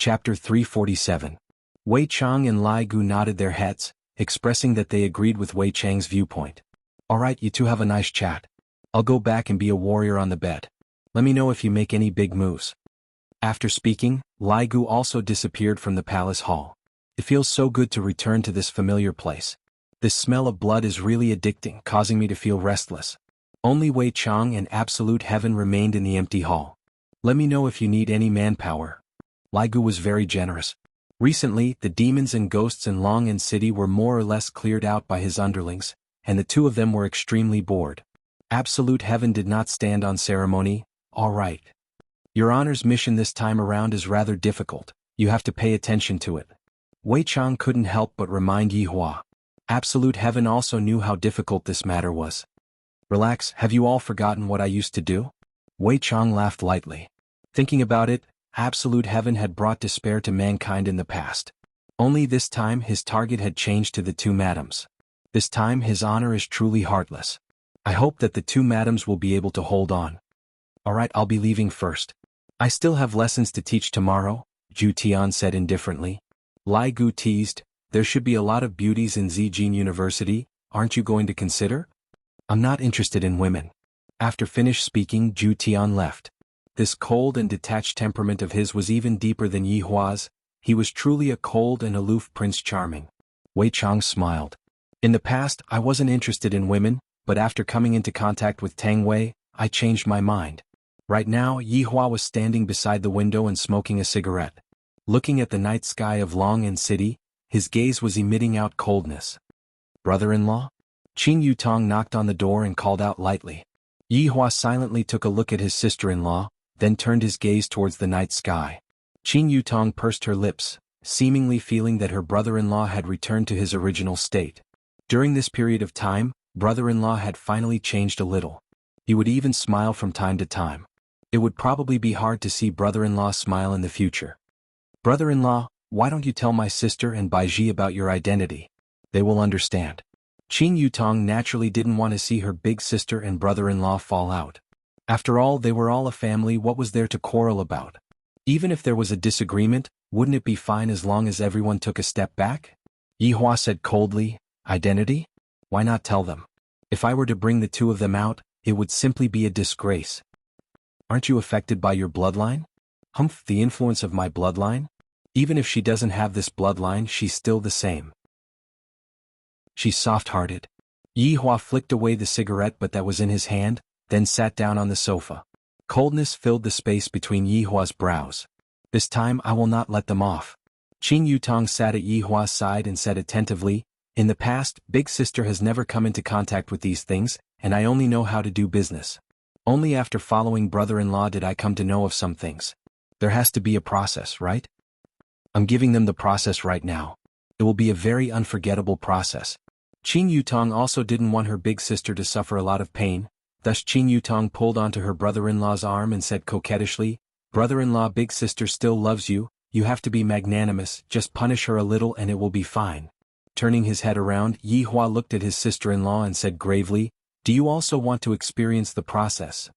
Chapter 347. Wei Chang and Lai Gu nodded their heads, expressing that they agreed with Wei Chang's viewpoint. Alright, you two have a nice chat. I'll go back and be a warrior on the bed. Let me know if you make any big moves. After speaking, Lai Gu also disappeared from the palace hall. It feels so good to return to this familiar place. This smell of blood is really addicting, causing me to feel restless. Only Wei Chang and Absolute Heaven remained in the empty hall. Let me know if you need any manpower. Lai Gu was very generous. Recently, the demons and ghosts in Long'an City were more or less cleared out by his underlings, and the two of them were extremely bored. Absolute Heaven did not stand on ceremony. Alright. Your Honor's mission this time around is rather difficult. You have to pay attention to it. Wei Chang couldn't help but remind Yi Hua. Absolute Heaven also knew how difficult this matter was. Relax, have you all forgotten what I used to do? Wei Chang laughed lightly. Thinking about it, Absolute Heaven had brought despair to mankind in the past. Only this time his target had changed to the two madams. This time his honor is truly heartless. I hope that the two madams will be able to hold on. Alright, I'll be leaving first. I still have lessons to teach tomorrow, Zhu Tian said indifferently. Lai Gu teased, there should be a lot of beauties in Zijin University, aren't you going to consider? I'm not interested in women. After finished speaking, Zhu Tian left. This cold and detached temperament of his was even deeper than Yi Hua's. He was truly a cold and aloof Prince Charming. Wei Chang smiled. In the past, I wasn't interested in women, but after coming into contact with Tang Wei, I changed my mind. Right now, Yi Hua was standing beside the window and smoking a cigarette. Looking at the night sky of Long'an City, his gaze was emitting out coldness. Brother-in-law? Qin Yutong knocked on the door and called out lightly. Yi Hua silently took a look at his sister-in-law, then turned his gaze towards the night sky. Qin Yutong pursed her lips, seemingly feeling that her brother-in-law had returned to his original state. During this period of time, brother-in-law had finally changed a little. He would even smile from time to time. It would probably be hard to see brother-in-law smile in the future. Brother-in-law, why don't you tell my sister and Baiji about your identity? They will understand. Qin Yutong naturally didn't want to see her big sister and brother-in-law fall out. After all, they were all a family. What was there to quarrel about? Even if there was a disagreement, wouldn't it be fine as long as everyone took a step back? Yi Hua said coldly, identity? Why not tell them? If I were to bring the two of them out, it would simply be a disgrace. Aren't you affected by your bloodline? Humph, the influence of my bloodline? Even if she doesn't have this bloodline, she's still the same. She's soft-hearted. Yi Hua flicked away the cigarette but that was in his hand, then sat down on the sofa. Coldness filled the space between Yi Hua's brows. This time I will not let them off. Qin Yutong sat at Yi Hua's side and said attentively, in the past, Big Sister has never come into contact with these things, and I only know how to do business. Only after following brother-in-law did I come to know of some things. There has to be a process, right? I'm giving them the process right now. It will be a very unforgettable process. Qin Yutong also didn't want her big sister to suffer a lot of pain, thus Qin Yutong pulled onto her brother-in-law's arm and said coquettishly, brother-in-law, big sister still loves you, you have to be magnanimous, just punish her a little and it will be fine. Turning his head around, Yi Hua looked at his sister-in-law and said gravely, do you also want to experience the process?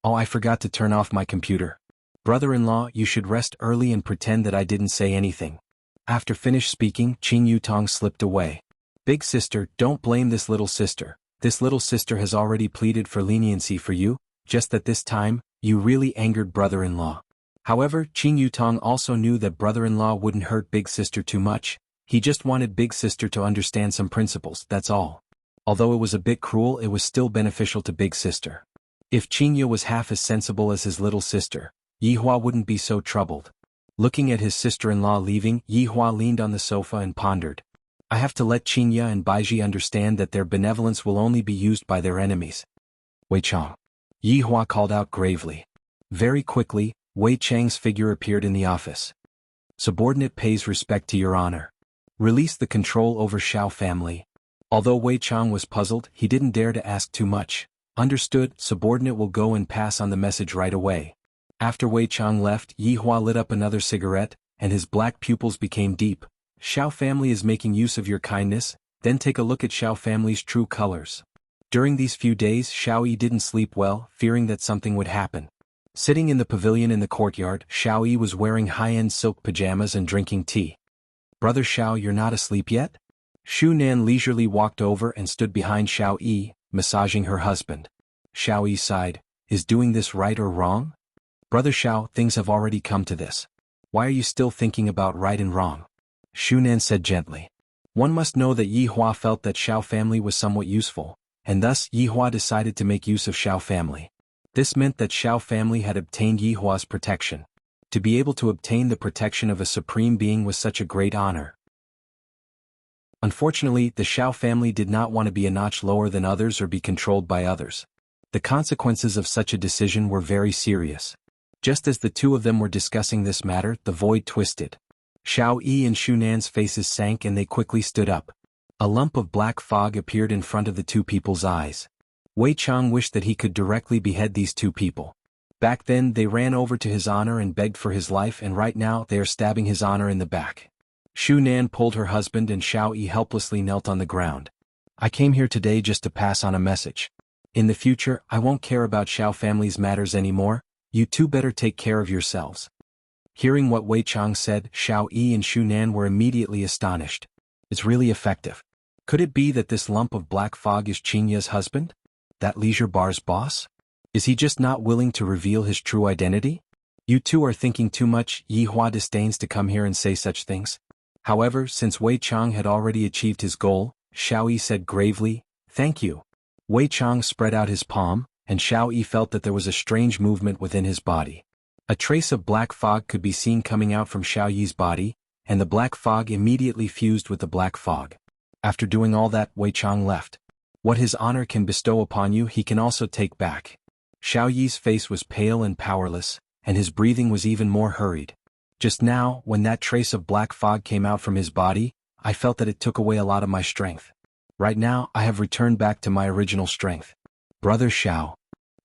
Oh, I forgot to turn off my computer. Brother-in-law, you should rest early and pretend that I didn't say anything. After finished speaking, Qin Yutong slipped away. Big sister, don't blame this little sister. This little sister has already pleaded for leniency for you, just that this time, you really angered brother-in-law. However, Qin Yutong also knew that brother-in-law wouldn't hurt big sister too much. He just wanted big sister to understand some principles, that's all. Although it was a bit cruel, it was still beneficial to big sister. If Qin Yu was half as sensible as his little sister, Yi Hua wouldn't be so troubled. Looking at his sister-in-law leaving, Yi Hua leaned on the sofa and pondered. I have to let Qin Yu and Baiji understand that their benevolence will only be used by their enemies. Wei Chang. Yi Hua called out gravely. Very quickly, Wei Chang's figure appeared in the office. Subordinate pays respect to your honor. Release the control over Xiao family. Although Wei Chang was puzzled, he didn't dare to ask too much. Understood, subordinate will go and pass on the message right away. After Wei Chang left, Yi Hua lit up another cigarette, and his black pupils became deep. Xiao family is making use of your kindness, then take a look at Xiao family's true colors. During these few days, Xiao Yi didn't sleep well, fearing that something would happen. Sitting in the pavilion in the courtyard, Xiao Yi was wearing high-end silk pajamas and drinking tea. "Brother Xiao, you're not asleep yet?" Shu Nan leisurely walked over and stood behind Xiao Yi, massaging her husband. Xiao Yi sighed, "Is doing this right or wrong?" "Brother Xiao, things have already come to this. Why are you still thinking about right and wrong?" Shu Nan said gently. One must know that Yi Hua felt that Xiao family was somewhat useful, and thus Yi Hua decided to make use of Xiao family. This meant that Xiao family had obtained Yi Hua's protection. To be able to obtain the protection of a supreme being was such a great honor. Unfortunately, the Xiao family did not want to be a notch lower than others or be controlled by others. The consequences of such a decision were very serious. Just as the two of them were discussing this matter, the void twisted. Xiao Yi and Shu Nan's faces sank and they quickly stood up. A lump of black fog appeared in front of the two people's eyes. Wei Chang wished that he could directly behead these two people. Back then they ran over to his honor and begged for his life, and right now they are stabbing his honor in the back. Shu Nan pulled her husband and Xiao Yi helplessly knelt on the ground. "I came here today just to pass on a message. In the future, I won't care about Xiao family's matters anymore. You two better take care of yourselves." Hearing what Wei Chang said, Xiao Yi and Shu Nan were immediately astonished. It's really effective. Could it be that this lump of black fog is Qingya's husband? That leisure bar's boss? Is he just not willing to reveal his true identity? "You two are thinking too much." Yi Hua disdains to come here and say such things. However, since Wei Chang had already achieved his goal, Xiao Yi said gravely, "Thank you." Wei Chang spread out his palm, and Xiao Yi felt that there was a strange movement within his body. A trace of black fog could be seen coming out from Xiao Yi's body, and the black fog immediately fused with the black fog. After doing all that, Wei Chang left. What his honor can bestow upon you, he can also take back. Xiao Yi's face was pale and powerless, and his breathing was even more hurried. Just now, when that trace of black fog came out from his body, I felt that it took away a lot of my strength. Right now, I have returned back to my original strength. "Brother Xiao."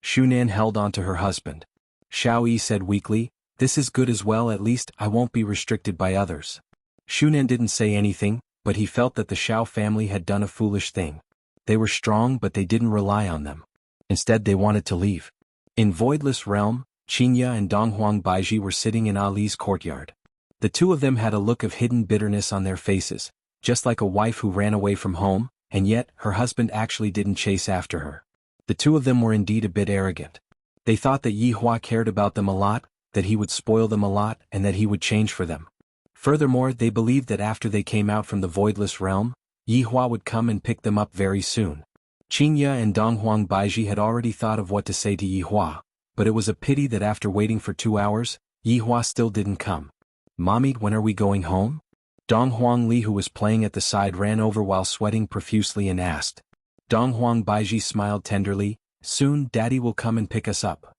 Shu Nan held on to her husband. Xiao Yi said weakly, "This is good as well, at least I won't be restricted by others." Shu Nan didn't say anything, but he felt that the Xiao family had done a foolish thing. They were strong, but they didn't rely on them. Instead, they wanted to leave. In Voidless Realm, Qingya and Donghuang Baiji were sitting in Ali's courtyard. The two of them had a look of hidden bitterness on their faces, just like a wife who ran away from home, and yet her husband actually didn't chase after her. The two of them were indeed a bit arrogant. They thought that Yi Hua cared about them a lot, that he would spoil them a lot, and that he would change for them. Furthermore, they believed that after they came out from the Voidless Realm, Yi Hua would come and pick them up very soon. Qingya and Donghuang Baiji had already thought of what to say to Yi Hua, but it was a pity that after waiting for 2 hours, Yi Hua still didn't come. "Mommy, when are we going home?" Donghuang Li, who was playing at the side, ran over while sweating profusely and asked. Donghuang Baiji smiled tenderly, "Soon Daddy will come and pick us up."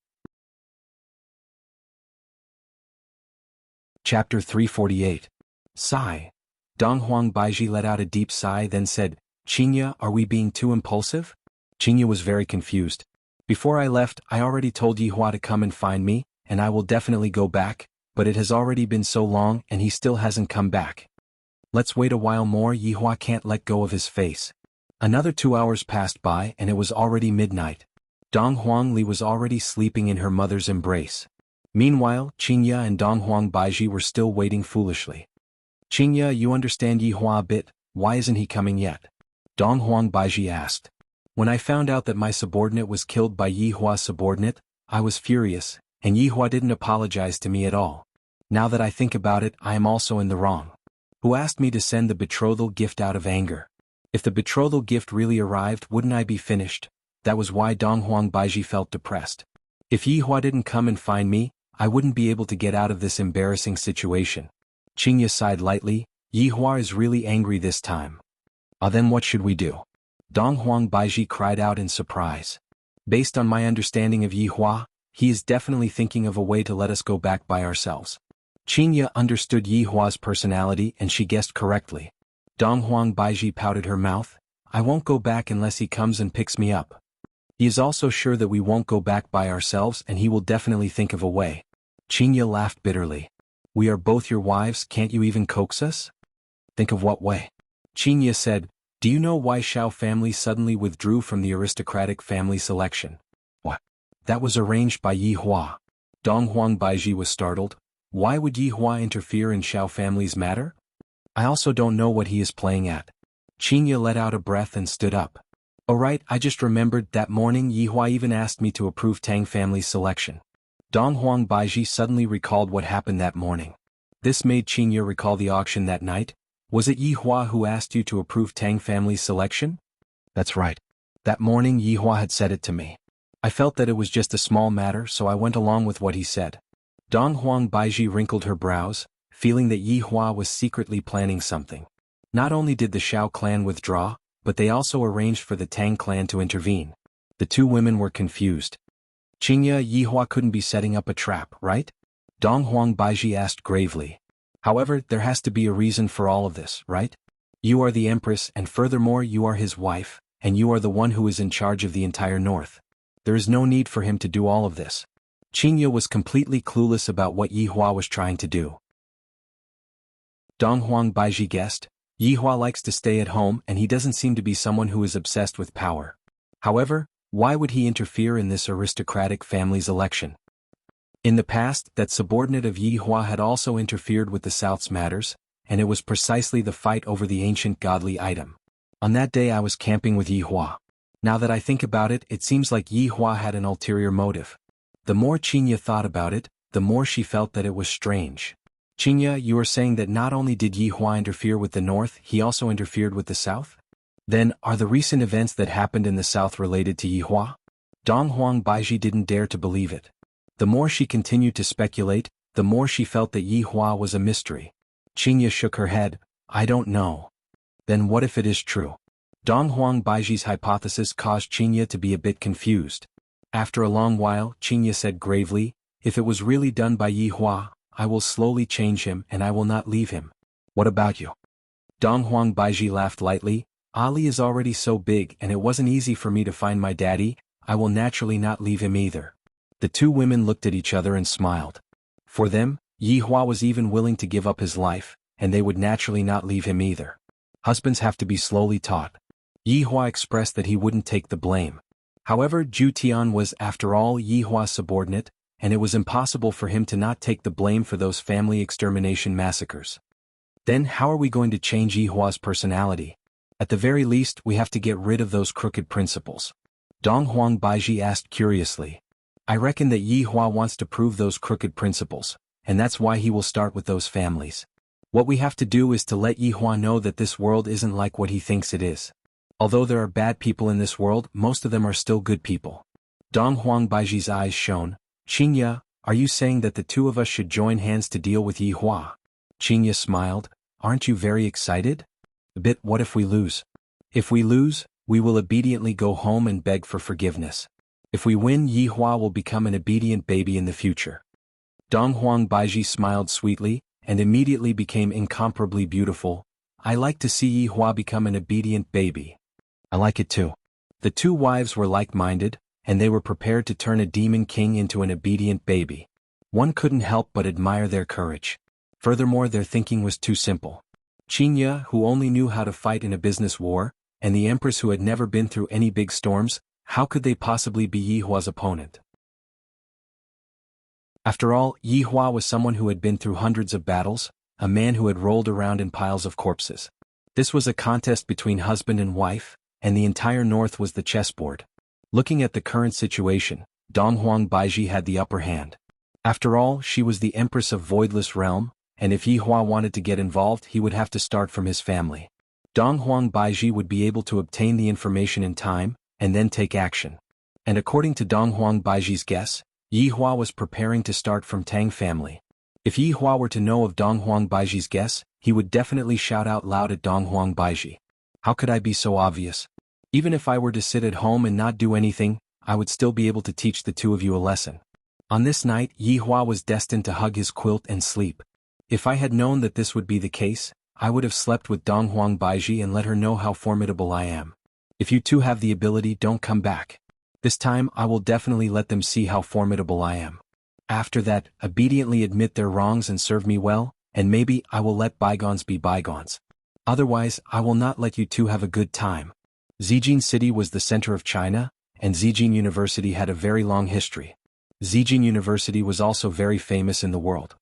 Chapter 348. Sigh. Donghuang Baiji let out a deep sigh, then said, "Qingya, are we being too impulsive?" Qingya was very confused. "Before I left, I already told Yi Hua to come and find me, and I will definitely go back, but it has already been so long and he still hasn't come back. Let's wait a while more." Yi Hua can't let go of his face. Another 2 hours passed by and it was already midnight. Donghuang Li was already sleeping in her mother's embrace. Meanwhile, Qingya and Donghuang Baiji were still waiting foolishly. "Qingya, you understand Yi Hua a bit, why isn't he coming yet?" Donghuang Baiji asked. "When I found out that my subordinate was killed by Yi Hua's subordinate, I was furious, and Yi Hua didn't apologize to me at all. Now that I think about it, I am also in the wrong. Who asked me to send the betrothal gift out of anger? If the betrothal gift really arrived, wouldn't I be finished?" That was why Donghuang Baiji felt depressed. If Yi Hua didn't come and find me, I wouldn't be able to get out of this embarrassing situation. Qingya sighed lightly. Yi Hua is really angry this time. Then what should we do?" Donghuang Baiji cried out in surprise. "Based on my understanding of Yi Hua, he is definitely thinking of a way to let us go back by ourselves." Qingya understood Yi Hua's personality and she guessed correctly. Donghuang Baiji pouted her mouth. "I won't go back unless he comes and picks me up. He is also sure that we won't go back by ourselves and he will definitely think of a way." Qingya laughed bitterly. "We are both your wives, can't you even coax us?" "Think of what way?" Qingya said, "Do you know why Xiao family suddenly withdrew from the aristocratic family selection?" "What?" "That was arranged by Yi Hua. Dong Huang Baiji was startled. Why would Yi Hua interfere in Xiao family's matter? I also don't know what he is playing at. Qingya let out a breath and stood up. Oh right, I just remembered that morning Yi Hua even asked me to approve Tang family's selection. Dong Huang Baiji suddenly recalled what happened that morning. This made Qingya recall the auction that night. Was it Yi Hua who asked you to approve Tang family's selection? That's right. That morning Yi Hua had said it to me. I felt that it was just a small matter, so I went along with what he said. Dong Huang Baiji wrinkled her brows, feeling that Yi Hua was secretly planning something. Not only did the Xiao clan withdraw, but they also arranged for the Tang clan to intervene. The two women were confused. Qingya, Yi Hua couldn't be setting up a trap, right? Dong Huang Baiji asked gravely. However, there has to be a reason for all of this, right? You are the empress, and furthermore you are his wife, and you are the one who is in charge of the entire north. There is no need for him to do all of this. Qingya was completely clueless about what Yi Hua was trying to do. Dong Huang Baiji guessed. Yi Hua likes to stay at home and he doesn't seem to be someone who is obsessed with power. However, why would he interfere in this aristocratic family's election? In the past, that subordinate of Yi Hua had also interfered with the South's matters, and it was precisely the fight over the ancient godly item. On that day I was camping with Yi Hua. Now that I think about it, it seems like Yi Hua had an ulterior motive. The more Qingya thought about it, the more she felt that it was strange. Qingya, you are saying that not only did Yi Hua interfere with the north, he also interfered with the south? Then, are the recent events that happened in the south related to Yi Hua? Dong Huang Baiji didn't dare to believe it. The more she continued to speculate, the more she felt that Yi Hua was a mystery. Qingya shook her head. I don't know. Then what if it is true? Dong Huang Baiji's hypothesis caused Qingya to be a bit confused. After a long while, Qingya said gravely, if it was really done by Yi Hua, I will slowly change him and I will not leave him. What about you? Dong Huang Baiji laughed lightly. Ali is already so big and it wasn't easy for me to find my daddy, I will naturally not leave him either. The two women looked at each other and smiled. For them, Yi Hua was even willing to give up his life, and they would naturally not leave him either. Husbands have to be slowly taught. Yi Hua expressed that he wouldn't take the blame. However, Zhu Tian was, after all, Yi Hua's subordinate, and it was impossible for him to not take the blame for those family extermination massacres. Then how are we going to change Yi Hua's personality? At the very least, we have to get rid of those crooked principles. Dong Huang Baiji asked curiously. I reckon that Yi Hua wants to prove those crooked principles, and that's why he will start with those families. What we have to do is to let Yi Hua know that this world isn't like what he thinks it is. Although there are bad people in this world, most of them are still good people. Dong Huang Baiji's eyes shone. Qingya, are you saying that the two of us should join hands to deal with Yi Hua? Qingya smiled. Aren't you very excited? A bit. What if we lose? If we lose, we will obediently go home and beg for forgiveness. If we win, Yi Hua will become an obedient baby in the future. Dong Huang Baiji smiled sweetly, and immediately became incomparably beautiful. I like to see Yi Hua become an obedient baby. I like it too. The two wives were like-minded, and they were prepared to turn a demon king into an obedient baby. One couldn't help but admire their courage. Furthermore, their thinking was too simple. Qingya, who only knew how to fight in a business war, and the empress who had never been through any big storms, how could they possibly be Yi Hua's opponent? After all, Yi Hua was someone who had been through hundreds of battles, a man who had rolled around in piles of corpses. This was a contest between husband and wife, and the entire north was the chessboard. Looking at the current situation, Dong Huang Baiji had the upper hand. After all, she was the empress of Voidless Realm, and if Yi Hua wanted to get involved, he would have to start from his family. Dong Huang Baiji would be able to obtain the information in time, and then take action. And according to Dong Huang Baiji's guess, Yi Hua was preparing to start from Tang family. If Yi Hua were to know of Dong Huang Baiji's guess, he would definitely shout out loud at Dong Huang Baiji. How could I be so obvious? Even if I were to sit at home and not do anything, I would still be able to teach the two of you a lesson. On this night, Yi Hua was destined to hug his quilt and sleep. If I had known that this would be the case, I would have slept with Dong Huang Baiji and let her know how formidable I am. If you two have the ability, don't come back. This time, I will definitely let them see how formidable I am. After that, obediently admit their wrongs and serve me well, and maybe I will let bygones be bygones. Otherwise, I will not let you two have a good time. Zijin City was the center of China, and Zijin University had a very long history. Zhejiang University was also very famous in the world.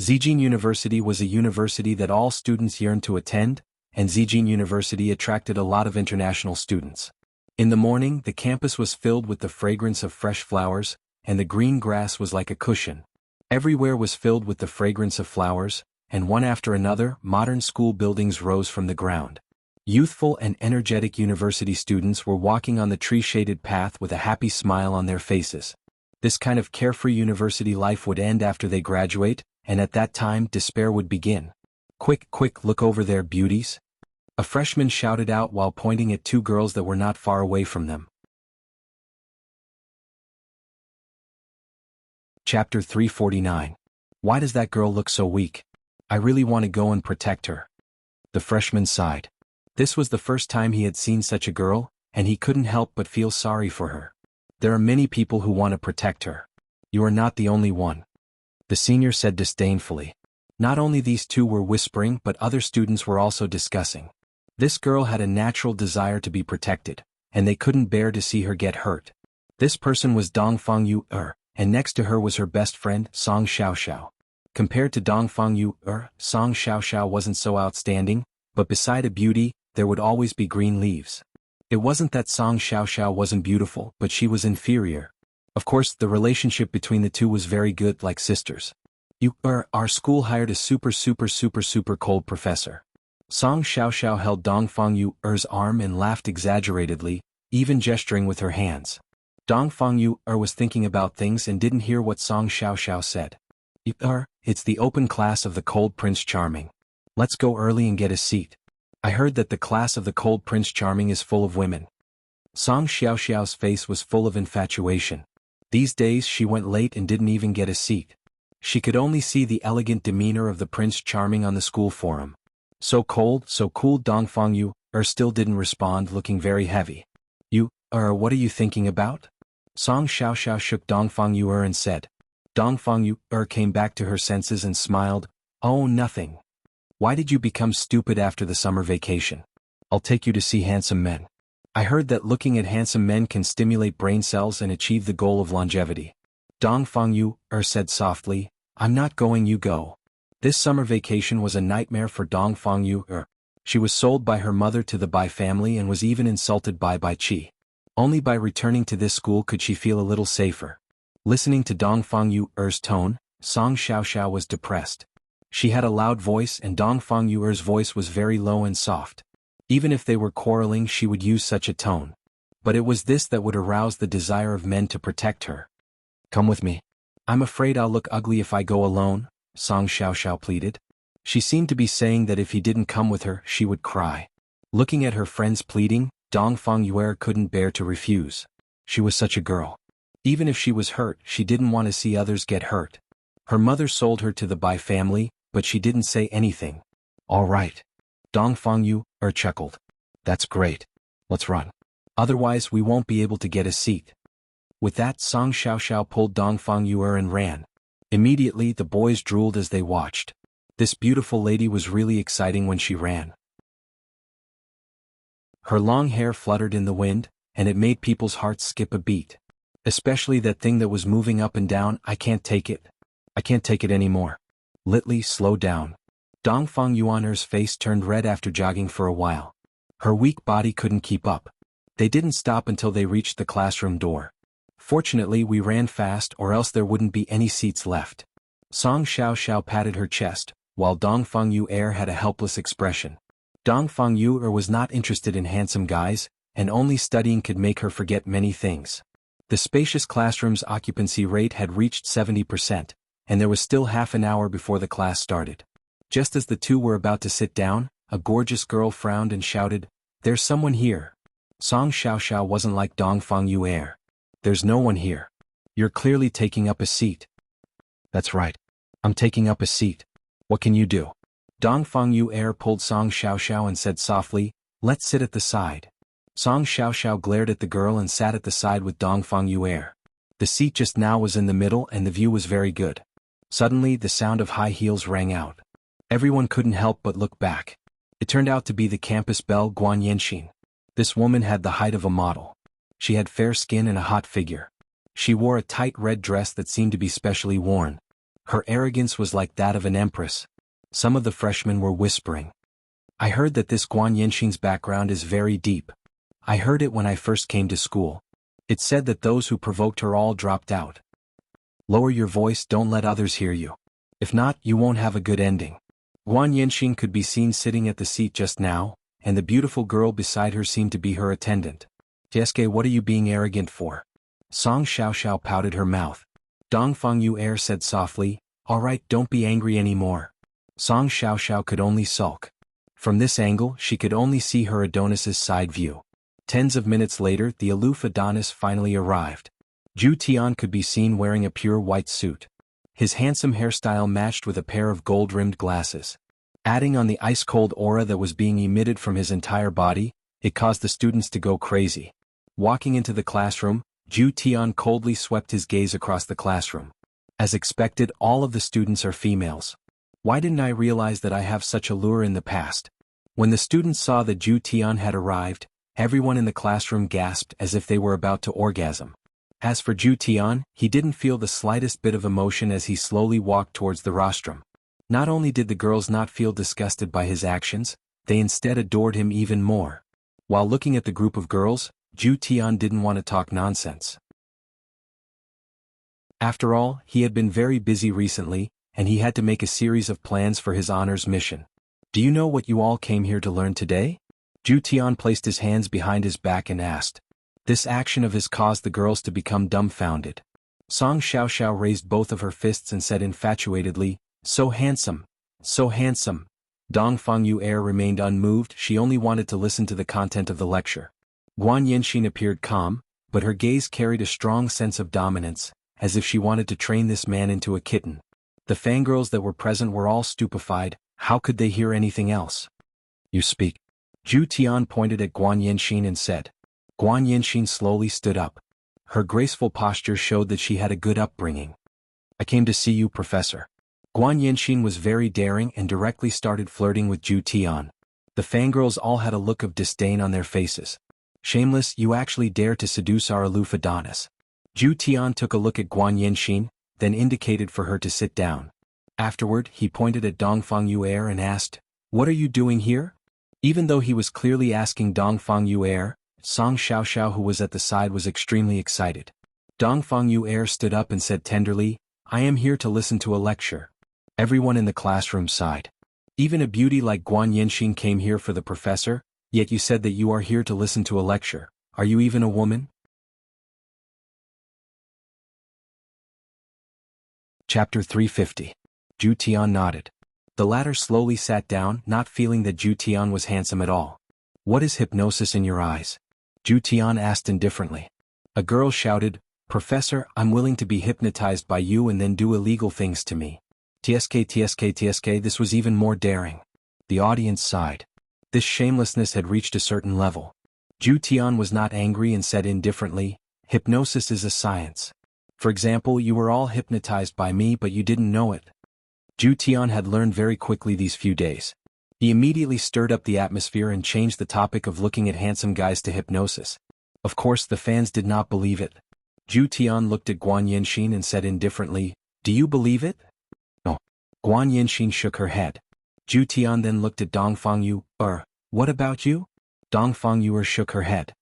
Zhejiang University was a university that all students yearned to attend, and Zhejiang University attracted a lot of international students. In the morning, the campus was filled with the fragrance of fresh flowers, and the green grass was like a cushion. Everywhere was filled with the fragrance of flowers, and one after another, modern school buildings rose from the ground. Youthful and energetic university students were walking on the tree-shaded path with a happy smile on their faces. This kind of carefree university life would end after they graduate, and at that time despair would begin. "Quick, quick, look over there, beauties!" A freshman shouted out while pointing at two girls that were not far away from them. Chapter 349. Why does that girl look so weak? I really want to go and protect her. The freshman sighed. This was the first time he had seen such a girl, and he couldn't help but feel sorry for her. There are many people who want to protect her. You are not the only one. The senior said disdainfully. Not only these two were whispering, but other students were also discussing. This girl had a natural desire to be protected, and they couldn't bear to see her get hurt. This person was Dongfang Yu-er, and next to her was her best friend, Song Xiaoxiao. Compared to Dongfang Yu-er, Song Xiaoxiao wasn't so outstanding, but beside a beauty, there would always be green leaves. It wasn't that Song Xiaoxiao wasn't beautiful, but she was inferior. Of course, the relationship between the two was very good, like sisters. Our school hired a super cold professor. Song Xiaoxiao held Dongfang Yu-er's arm and laughed exaggeratedly, even gesturing with her hands. Dongfang Yu-er was thinking about things and didn't hear what Song Xiaoxiao said. It's the open class of the Cold Prince Charming. Let's go early and get a seat. I heard that the class of the Cold Prince Charming is full of women. Song Xiaoxiao's face was full of infatuation. These days she went late and didn't even get a seat. She could only see the elegant demeanor of the Prince Charming on the school forum. So cold, so cool. Dongfang Yu-er still didn't respond, looking very heavy. What are you thinking about? Song Xiaoxiao shook Dongfang Yu-er and said. Dongfang Yu-er came back to her senses and smiled. Oh, nothing. Why did you become stupid after the summer vacation? I'll take you to see handsome men. I heard that looking at handsome men can stimulate brain cells and achieve the goal of longevity. Dongfang Yu-er said softly, I'm not going, you go. This summer vacation was a nightmare for Dongfang Yu-er. She was sold by her mother to the Bai family and was even insulted by Bai Qi. Only by returning to this school could she feel a little safer. Listening to Dongfang Yu-er's tone, Song Xiaoxiao was depressed. She had a loud voice and Dongfang Yu-er's voice was very low and soft. Even if they were quarreling, she would use such a tone. But it was this that would arouse the desire of men to protect her. Come with me. I'm afraid I'll look ugly if I go alone, Song Xiaoxiao pleaded. She seemed to be saying that if he didn't come with her, she would cry. Looking at her friend's pleading, Dongfang Yu-er couldn't bear to refuse. She was such a girl. Even if she was hurt, she didn't want to see others get hurt. Her mother sold her to the Bai family, but she didn't say anything. All right. Dongfang Yu-er chuckled. That's great. Let's run. Otherwise we won't be able to get a seat. With that, Song Xiaoxiao pulled Dongfang Yu-er and ran. Immediately the boys drooled as they watched. This beautiful lady was really exciting when she ran. Her long hair fluttered in the wind, and it made people's hearts skip a beat. Especially that thing that was moving up and down. I can't take it. I can't take it anymore. Litli, slow down. Dongfang Yuaner's face turned red after jogging for a while. Her weak body couldn't keep up. They didn't stop until they reached the classroom door. Fortunately we ran fast or else there wouldn't be any seats left. Song Xiaoxiao patted her chest, while Dongfang Yu-er had a helpless expression. Dongfang Yu-er was not interested in handsome guys, and only studying could make her forget many things. The spacious classroom's occupancy rate had reached 70%, and there was still half an hour before the class started. Just as the two were about to sit down, a gorgeous girl frowned and shouted, There's someone here. Song Xiaoxiao wasn't like Dongfang Yu-er. There's no one here. You're clearly taking up a seat. That's right. I'm taking up a seat. What can you do? Dongfang Yu-er pulled Song Xiaoxiao and said softly, Let's sit at the side. Song Xiaoxiao glared at the girl and sat at the side with Dongfang Yu-er. The seat just now was in the middle and the view was very good. Suddenly the sound of high heels rang out. Everyone couldn't help but look back. It turned out to be the campus belle Guan Yanxin. This woman had the height of a model. She had fair skin and a hot figure. She wore a tight red dress that seemed to be specially worn. Her arrogance was like that of an empress. Some of the freshmen were whispering. I heard that this Guan Yinxin's background is very deep. I heard it when I first came to school. It said that those who provoked her all dropped out. Lower your voice, don't let others hear you. If not, you won't have a good ending. Guan Yinxin could be seen sitting at the seat just now, and the beautiful girl beside her seemed to be her attendant. Tieske, what are you being arrogant for? Song Xiaoxiao pouted her mouth. Dongfang Yu said softly, all right, don't be angry anymore. Song Xiaoxiao could only sulk. From this angle, she could only see her Adonis's side view. Tens of minutes later, the aloof Adonis finally arrived. Zhu Tian could be seen wearing a pure white suit. His handsome hairstyle matched with a pair of gold-rimmed glasses. Adding on the ice-cold aura that was being emitted from his entire body, it caused the students to go crazy. Walking into the classroom, Zhu Tian coldly swept his gaze across the classroom. As expected, all of the students are females. Why didn't I realize that I have such allure in the past? When the students saw that Zhu Tian had arrived, everyone in the classroom gasped as if they were about to orgasm. As for Zhu Tian, he didn't feel the slightest bit of emotion as he slowly walked towards the rostrum. Not only did the girls not feel disgusted by his actions, they instead adored him even more. While looking at the group of girls, Zhu Tian didn't want to talk nonsense. After all, he had been very busy recently, and he had to make a series of plans for his honors mission. Do you know what you all came here to learn today? Zhu Tian placed his hands behind his back and asked. This action of his caused the girls to become dumbfounded. Song Xiaoxiao raised both of her fists and said infatuatedly, so handsome, so handsome. Dongfang Yu remained unmoved, she only wanted to listen to the content of the lecture. Guan Yinxin appeared calm, but her gaze carried a strong sense of dominance, as if she wanted to train this man into a kitten. The fangirls that were present were all stupefied, how could they hear anything else? You speak. Zhu Tian pointed at Guan Yinxin and said. Guan Yinxin slowly stood up. Her graceful posture showed that she had a good upbringing. I came to see you, Professor. Guan Yinxin was very daring and directly started flirting with Zhu Tian. The fangirls all had a look of disdain on their faces. Shameless, you actually dare to seduce our aloof Adonis. Zhu Tian took a look at Guan Yinxin, then indicated for her to sit down. Afterward, he pointed at Dongfang Yu and asked, what are you doing here? Even though he was clearly asking Dongfang Yu, Song Xiaoxiao who was at the side was extremely excited. Dongfang Yu stood up and said tenderly, I am here to listen to a lecture. Everyone in the classroom sighed. Even a beauty like Guan Yinxin came here for the professor, yet you said that you are here to listen to a lecture. Are you even a woman? Chapter 350. Zhu Tian nodded. The latter slowly sat down, not feeling that Zhu Tian was handsome at all. What is hypnosis in your eyes? Zhu Tian asked indifferently. A girl shouted, Professor, I'm willing to be hypnotized by you and then do illegal things to me. TSK, this was even more daring. The audience sighed. This shamelessness had reached a certain level. Zhu Tian was not angry and said indifferently, hypnosis is a science. For example, you were all hypnotized by me but you didn't know it. Zhu Tian had learned very quickly these few days. He immediately stirred up the atmosphere and changed the topic of looking at handsome guys to hypnosis. Of course the fans did not believe it. Zhu Tian looked at Guan Yinxin and said indifferently, do you believe it? No. Guan Yinxin shook her head. Zhu Tian then looked at Dongfang Yu, what about you? Dongfang Yu shook her head.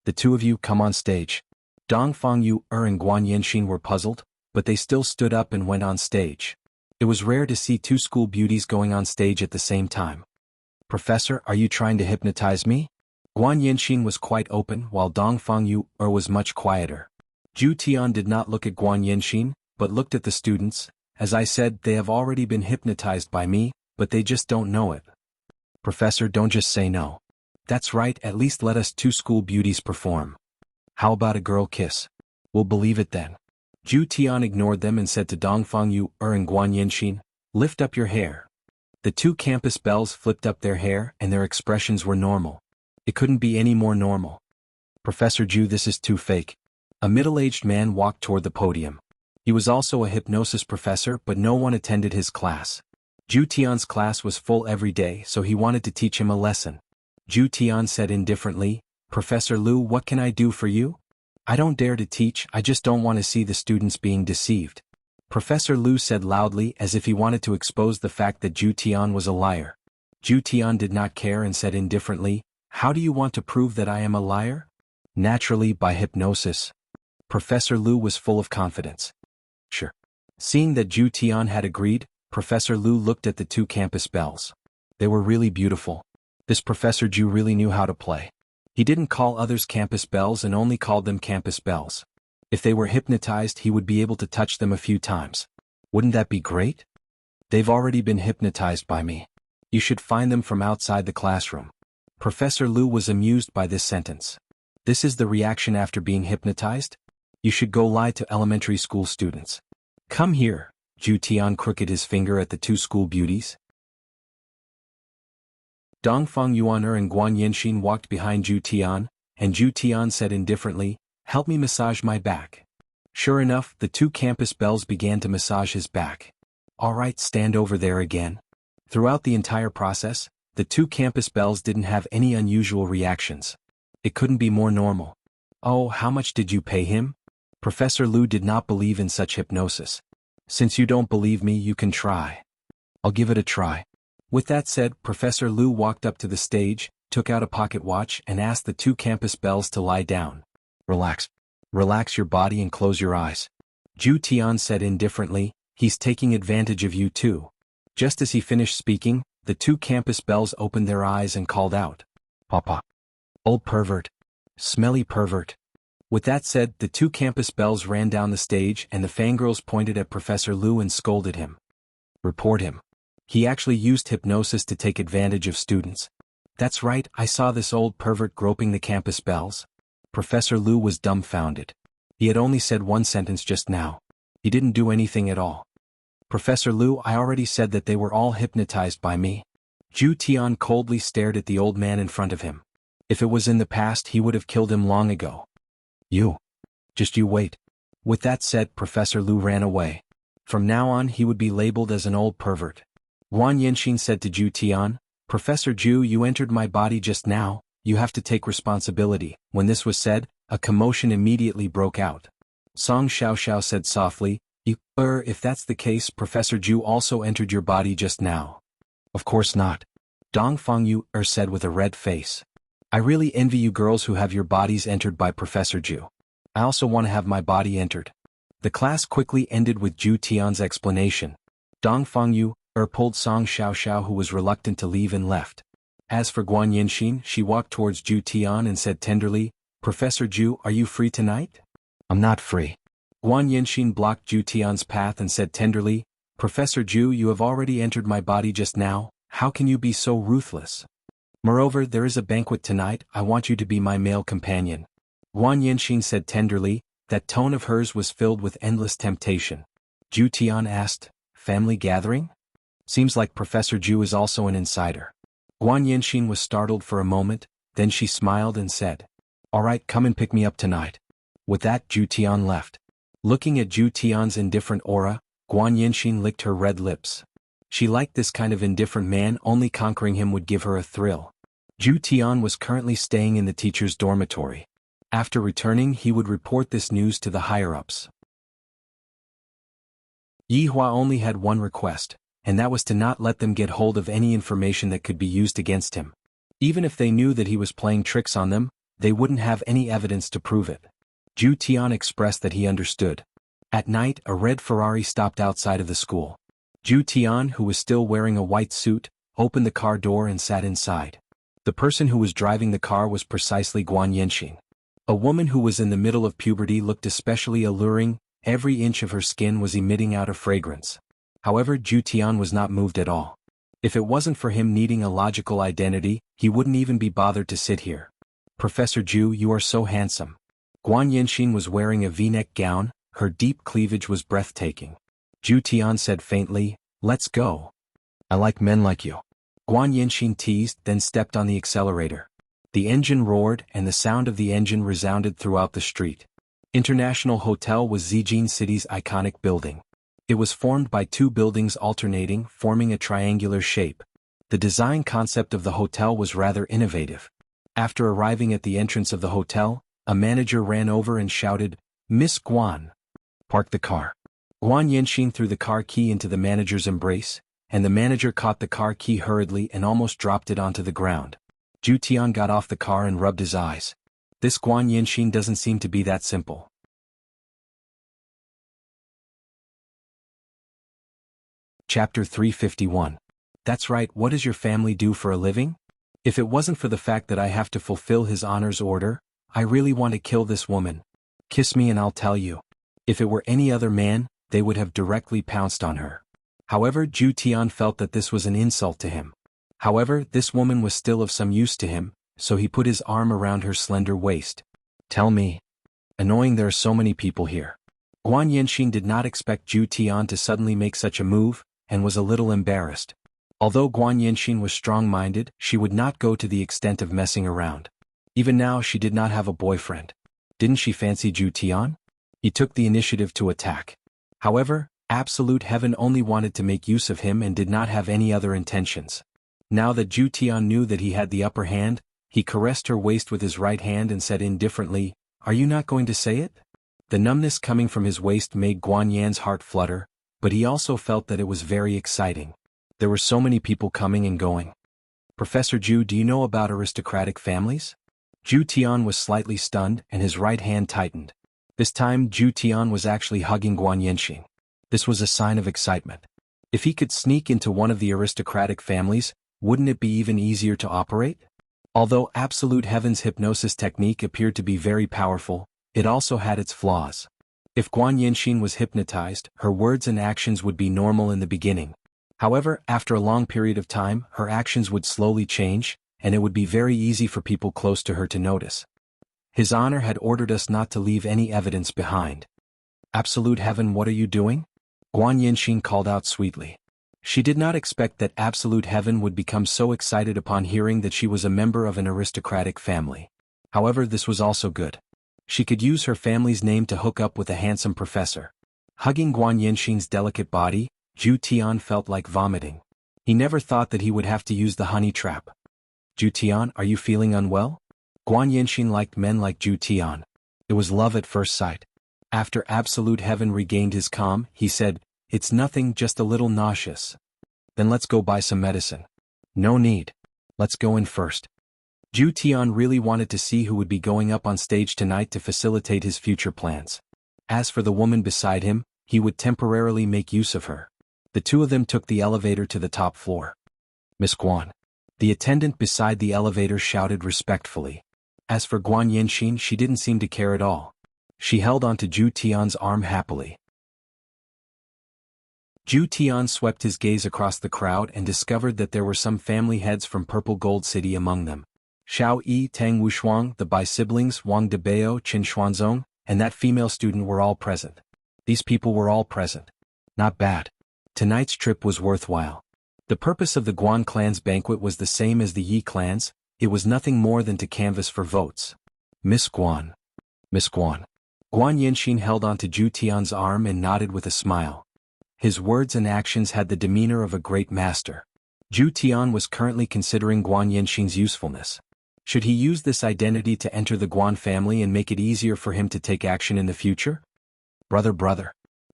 The two of you come on stage. Dongfang Yu and Guan Yinxin were puzzled, but they still stood up and went on stage. It was rare to see two school beauties going on stage at the same time. Professor, are you trying to hypnotize me? Guan Yinxin was quite open while Dongfang Yu was much quieter. Zhu Tian did not look at Guan Yinxin, but looked at the students. As I said, they have already been hypnotized by me, but they just don't know it. Professor, don't just say no. That's right, at least let us two school beauties perform. How about a girl kiss? We'll believe it then. Zhu Tian ignored them and said to Dongfang Yu and Guan Yinxin, lift up your hair. The two campus belles flipped up their hair and their expressions were normal. It couldn't be any more normal. Professor Zhu, this is too fake. A middle-aged man walked toward the podium. He was also a hypnosis professor but no one attended his class. Zhu Tian's class was full every day so he wanted to teach him a lesson. Zhu Tian said indifferently, Professor Liu, what can I do for you? I don't dare to teach, I just don't want to see the students being deceived. Professor Lu said loudly as if he wanted to expose the fact that Zhu Tian was a liar. Zhu Tian did not care and said indifferently, how do you want to prove that I am a liar? Naturally, by hypnosis. Professor Lu was full of confidence. Sure. Seeing that Zhu Tian had agreed, Professor Lu looked at the two campus bells. They were really beautiful. This Professor Zhu really knew how to play. He didn't call others campus bells and only called them campus bells. If they were hypnotized, he would be able to touch them a few times. Wouldn't that be great? They've already been hypnotized by me. You should find them from outside the classroom. Professor Lu was amused by this sentence. This is the reaction after being hypnotized? You should go lie to elementary school students. Come here. Zhu Tian crooked his finger at the two school beauties. Dongfang Yuaner and Guan Yanxin walked behind Zhu Tian, and Zhu Tian said indifferently, help me massage my back. Sure enough, the two campus bells began to massage his back. All right, stand over there again. Throughout the entire process, the two campus bells didn't have any unusual reactions. It couldn't be more normal. Oh, how much did you pay him? Professor Lu did not believe in such hypnosis. Since you don't believe me, you can try. I'll give it a try. With that said, Professor Lu walked up to the stage, took out a pocket watch and asked the two campus bells to lie down. Relax. Relax your body and close your eyes. Zhu Tian said indifferently, he's taking advantage of you too. Just as he finished speaking, the two campus bells opened their eyes and called out. Papa. Old pervert. Smelly pervert. With that said, the two campus bells ran down the stage and the fangirls pointed at Professor Lu and scolded him. Report him. He actually used hypnosis to take advantage of students. That's right, I saw this old pervert groping the campus bells. Professor Lu was dumbfounded. He had only said one sentence just now. He didn't do anything at all. Professor Lu, I already said that they were all hypnotized by me. Zhu Tian coldly stared at the old man in front of him. If it was in the past, he would have killed him long ago. Just you wait. With that said, Professor Lu ran away. From now on, he would be labeled as an old pervert. Guan Yanxin said to Zhu Tian, Professor Zhu, you entered my body just now, you have to take responsibility. When this was said, a commotion immediately broke out. Song Xiaoxiao said softly, if that's the case, Professor Zhu also entered your body just now. Of course not. Dongfang Yu said with a red face. I really envy you girls who have your bodies entered by Professor Zhu. I also want to have my body entered. The class quickly ended with Zhu Tian's explanation. Dongfang Yu pulled Song Xiaoxiao, who was reluctant to leave, and left. As for Guan Yanxin, she walked towards Zhu Tian and said tenderly, Professor Zhu, are you free tonight? I'm not free. Guan Yanxin blocked Zhu Tian's path and said tenderly, Professor Zhu, you have already entered my body just now, how can you be so ruthless? Moreover, there is a banquet tonight, I want you to be my male companion. Guan Yanxin said tenderly, that tone of hers was filled with endless temptation. Zhu Tian asked, family gathering? Seems like Professor Zhu is also an insider. Guan Yanxin was startled for a moment, then she smiled and said, all right, come and pick me up tonight. With that, Zhu Tian left. Looking at Zhu Tian's indifferent aura, Guan Yanxin licked her red lips. She liked this kind of indifferent man, only conquering him would give her a thrill. Zhu Tian was currently staying in the teacher's dormitory. After returning, he would report this news to the higher-ups. Yi Hua only had one request, and that was to not let them get hold of any information that could be used against him. Even if they knew that he was playing tricks on them, they wouldn't have any evidence to prove it. Zhu Tian expressed that he understood. At night, a red Ferrari stopped outside of the school. Zhu Tian, who was still wearing a white suit, opened the car door and sat inside. The person who was driving the car was precisely Guan Yanxin. A woman who was in the middle of puberty looked especially alluring, every inch of her skin was emitting out a fragrance. However, Zhu Tian was not moved at all. If it wasn't for him needing a logical identity, he wouldn't even be bothered to sit here. Professor Zhu, you are so handsome. Guan Yanxin was wearing a V-neck gown, her deep cleavage was breathtaking. Zhu Tian said faintly, let's go. I like men like you. Guan Yanxin teased, then stepped on the accelerator. The engine roared and the sound of the engine resounded throughout the street. International Hotel was Zijin City's iconic building. It was formed by two buildings alternating, forming a triangular shape. The design concept of the hotel was rather innovative. After arriving at the entrance of the hotel, A manager ran over and shouted, "Miss Guan! Park the car." Guan Yanxin threw the car key into the manager's embrace, and the manager caught the car key hurriedly and almost dropped it onto the ground. Zhu Tian got off the car and rubbed his eyes. This Guan Yanxin doesn't seem to be that simple. Chapter 351. That's right, what does your family do for a living? If it wasn't for the fact that I have to fulfill his honor's order, I really want to kill this woman. Kiss me and I'll tell you. If it were any other man, they would have directly pounced on her. However, Zhu Tian felt that this was an insult to him. However, this woman was still of some use to him, so he put his arm around her slender waist. Tell me. Annoying, there are so many people here. Guan Yanxin did not expect Zhu Tian to suddenly make such a move, and was a little embarrassed. Although Guan Yanxin was strong-minded, she would not go to the extent of messing around. Even now she did not have a boyfriend. Didn't she fancy Zhu Tian? He took the initiative to attack. However, Absolute Heaven only wanted to make use of him and did not have any other intentions. Now that Zhu Tian knew that he had the upper hand, he caressed her waist with his right hand and said indifferently, "Are you not going to say it?" The numbness coming from his waist made Guan Yan's heart flutter, but he also felt that it was very exciting. There were so many people coming and going. "Professor Zhu, do you know about aristocratic families?" Zhu Tian was slightly stunned and his right hand tightened. This time Zhu Tian was actually hugging Guan Yanxin. This was a sign of excitement. If he could sneak into one of the aristocratic families, wouldn't it be even easier to operate? Although Absolute Heaven's hypnosis technique appeared to be very powerful, it also had its flaws. If Guan Yanxin was hypnotized, her words and actions would be normal in the beginning. However, after a long period of time, her actions would slowly change, and it would be very easy for people close to her to notice. His Honor had ordered us not to leave any evidence behind. "Absolute Heaven, what are you doing?" Guan Yanxin called out sweetly. She did not expect that Absolute Heaven would become so excited upon hearing that she was a member of an aristocratic family. However, this was also good. She could use her family's name to hook up with a handsome professor. Hugging Guan Yanxin's delicate body, Zhu Tian felt like vomiting. He never thought that he would have to use the honey trap. "Zhu Tian, are you feeling unwell?" Guan Yanxin liked men like Zhu Tian. It was love at first sight. After Absolute Heaven regained his calm, he said, "It's nothing, just a little nauseous." "Then let's go buy some medicine." "No need. Let's go in first." Zhu Tian really wanted to see who would be going up on stage tonight to facilitate his future plans. As for the woman beside him, he would temporarily make use of her. The two of them took the elevator to the top floor. "Miss Guan." The attendant beside the elevator shouted respectfully. As for Guan Yanxin, she didn't seem to care at all. She held onto Zhu Tian's arm happily. Zhu Tian swept his gaze across the crowd and discovered that there were some family heads from Purple Gold City among them. Xiao Yi, Tang Wushuang, the Bai-siblings, Wang Debao, Qin Xuanzong, and that female student were all present. These people were all present. Not bad. Tonight's trip was worthwhile. The purpose of the Guan clan's banquet was the same as the Yi clan's. It was nothing more than to canvass for votes. "Miss Guan. Miss Guan." Guan Yanxin held onto Zhu Tian's arm and nodded with a smile. His words and actions had the demeanor of a great master. Zhu Tian was currently considering Guan Yanxin's usefulness. Should he use this identity to enter the Guan family and make it easier for him to take action in the future? "Brother, brother."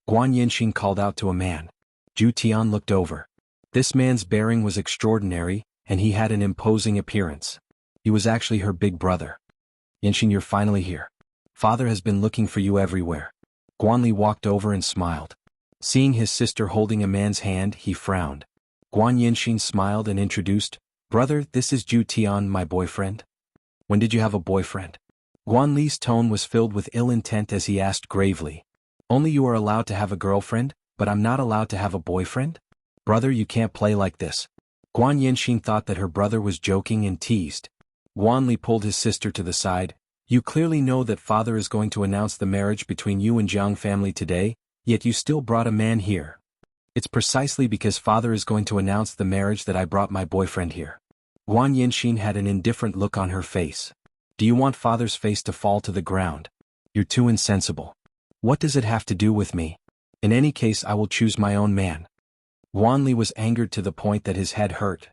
Guan Yanxin called out to a man. Zhu Tian looked over. This man's bearing was extraordinary, and he had an imposing appearance. He was actually her big brother. "Yanxin, you're finally here. Father has been looking for you everywhere." Guanli walked over and smiled. Seeing his sister holding a man's hand, he frowned. Guan Yanxin smiled and introduced, "Brother, this is Zhu Tian, my boyfriend." "When did you have a boyfriend?" Guan Li's tone was filled with ill intent as he asked gravely. "Only you are allowed to have a girlfriend, but I'm not allowed to have a boyfriend? Brother, you can't play like this." Guan Yanxin thought that her brother was joking and teased. Guan Li pulled his sister to the side. "You clearly know that father is going to announce the marriage between you and Jiang family today, yet you still brought a man here." "It's precisely because father is going to announce the marriage that I brought my boyfriend here." Guan Yanxin had an indifferent look on her face. "Do you want father's face to fall to the ground? You're too insensible. What does it have to do with me? In any case, I will choose my own man." Guan Li was angered to the point that his head hurt.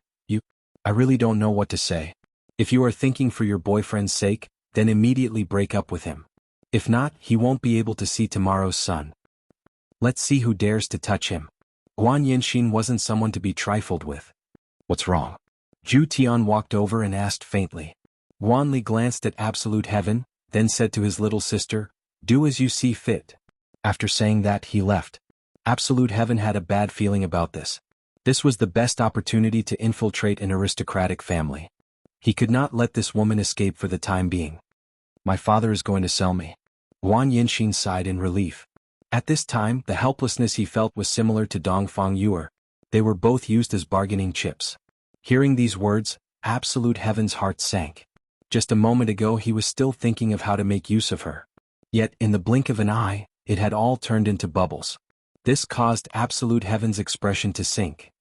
I really don't know what to say. If you are thinking for your boyfriend's sake, then immediately break up with him. If not, he won't be able to see tomorrow's sun. Let's see who dares to touch him. Guan Yinxin wasn't someone to be trifled with. What's wrong? Zhu Tian walked over and asked faintly. Guan Li glanced at Absolute Heaven, then said to his little sister, "Do as you see fit." After saying that, he left. Absolute Heaven had a bad feeling about this. This was the best opportunity to infiltrate an aristocratic family. He could not let this woman escape for the time being. My father is going to sell me. Guan Yinxin sighed in relief. At this time, the helplessness he felt was similar to Dongfang Yuer. They were both used as bargaining chips. Hearing these words, Absolute Heaven's heart sank. Just a moment ago he was still thinking of how to make use of her. Yet, in the blink of an eye, it had all turned into bubbles. This caused Absolute Heaven's expression to sink.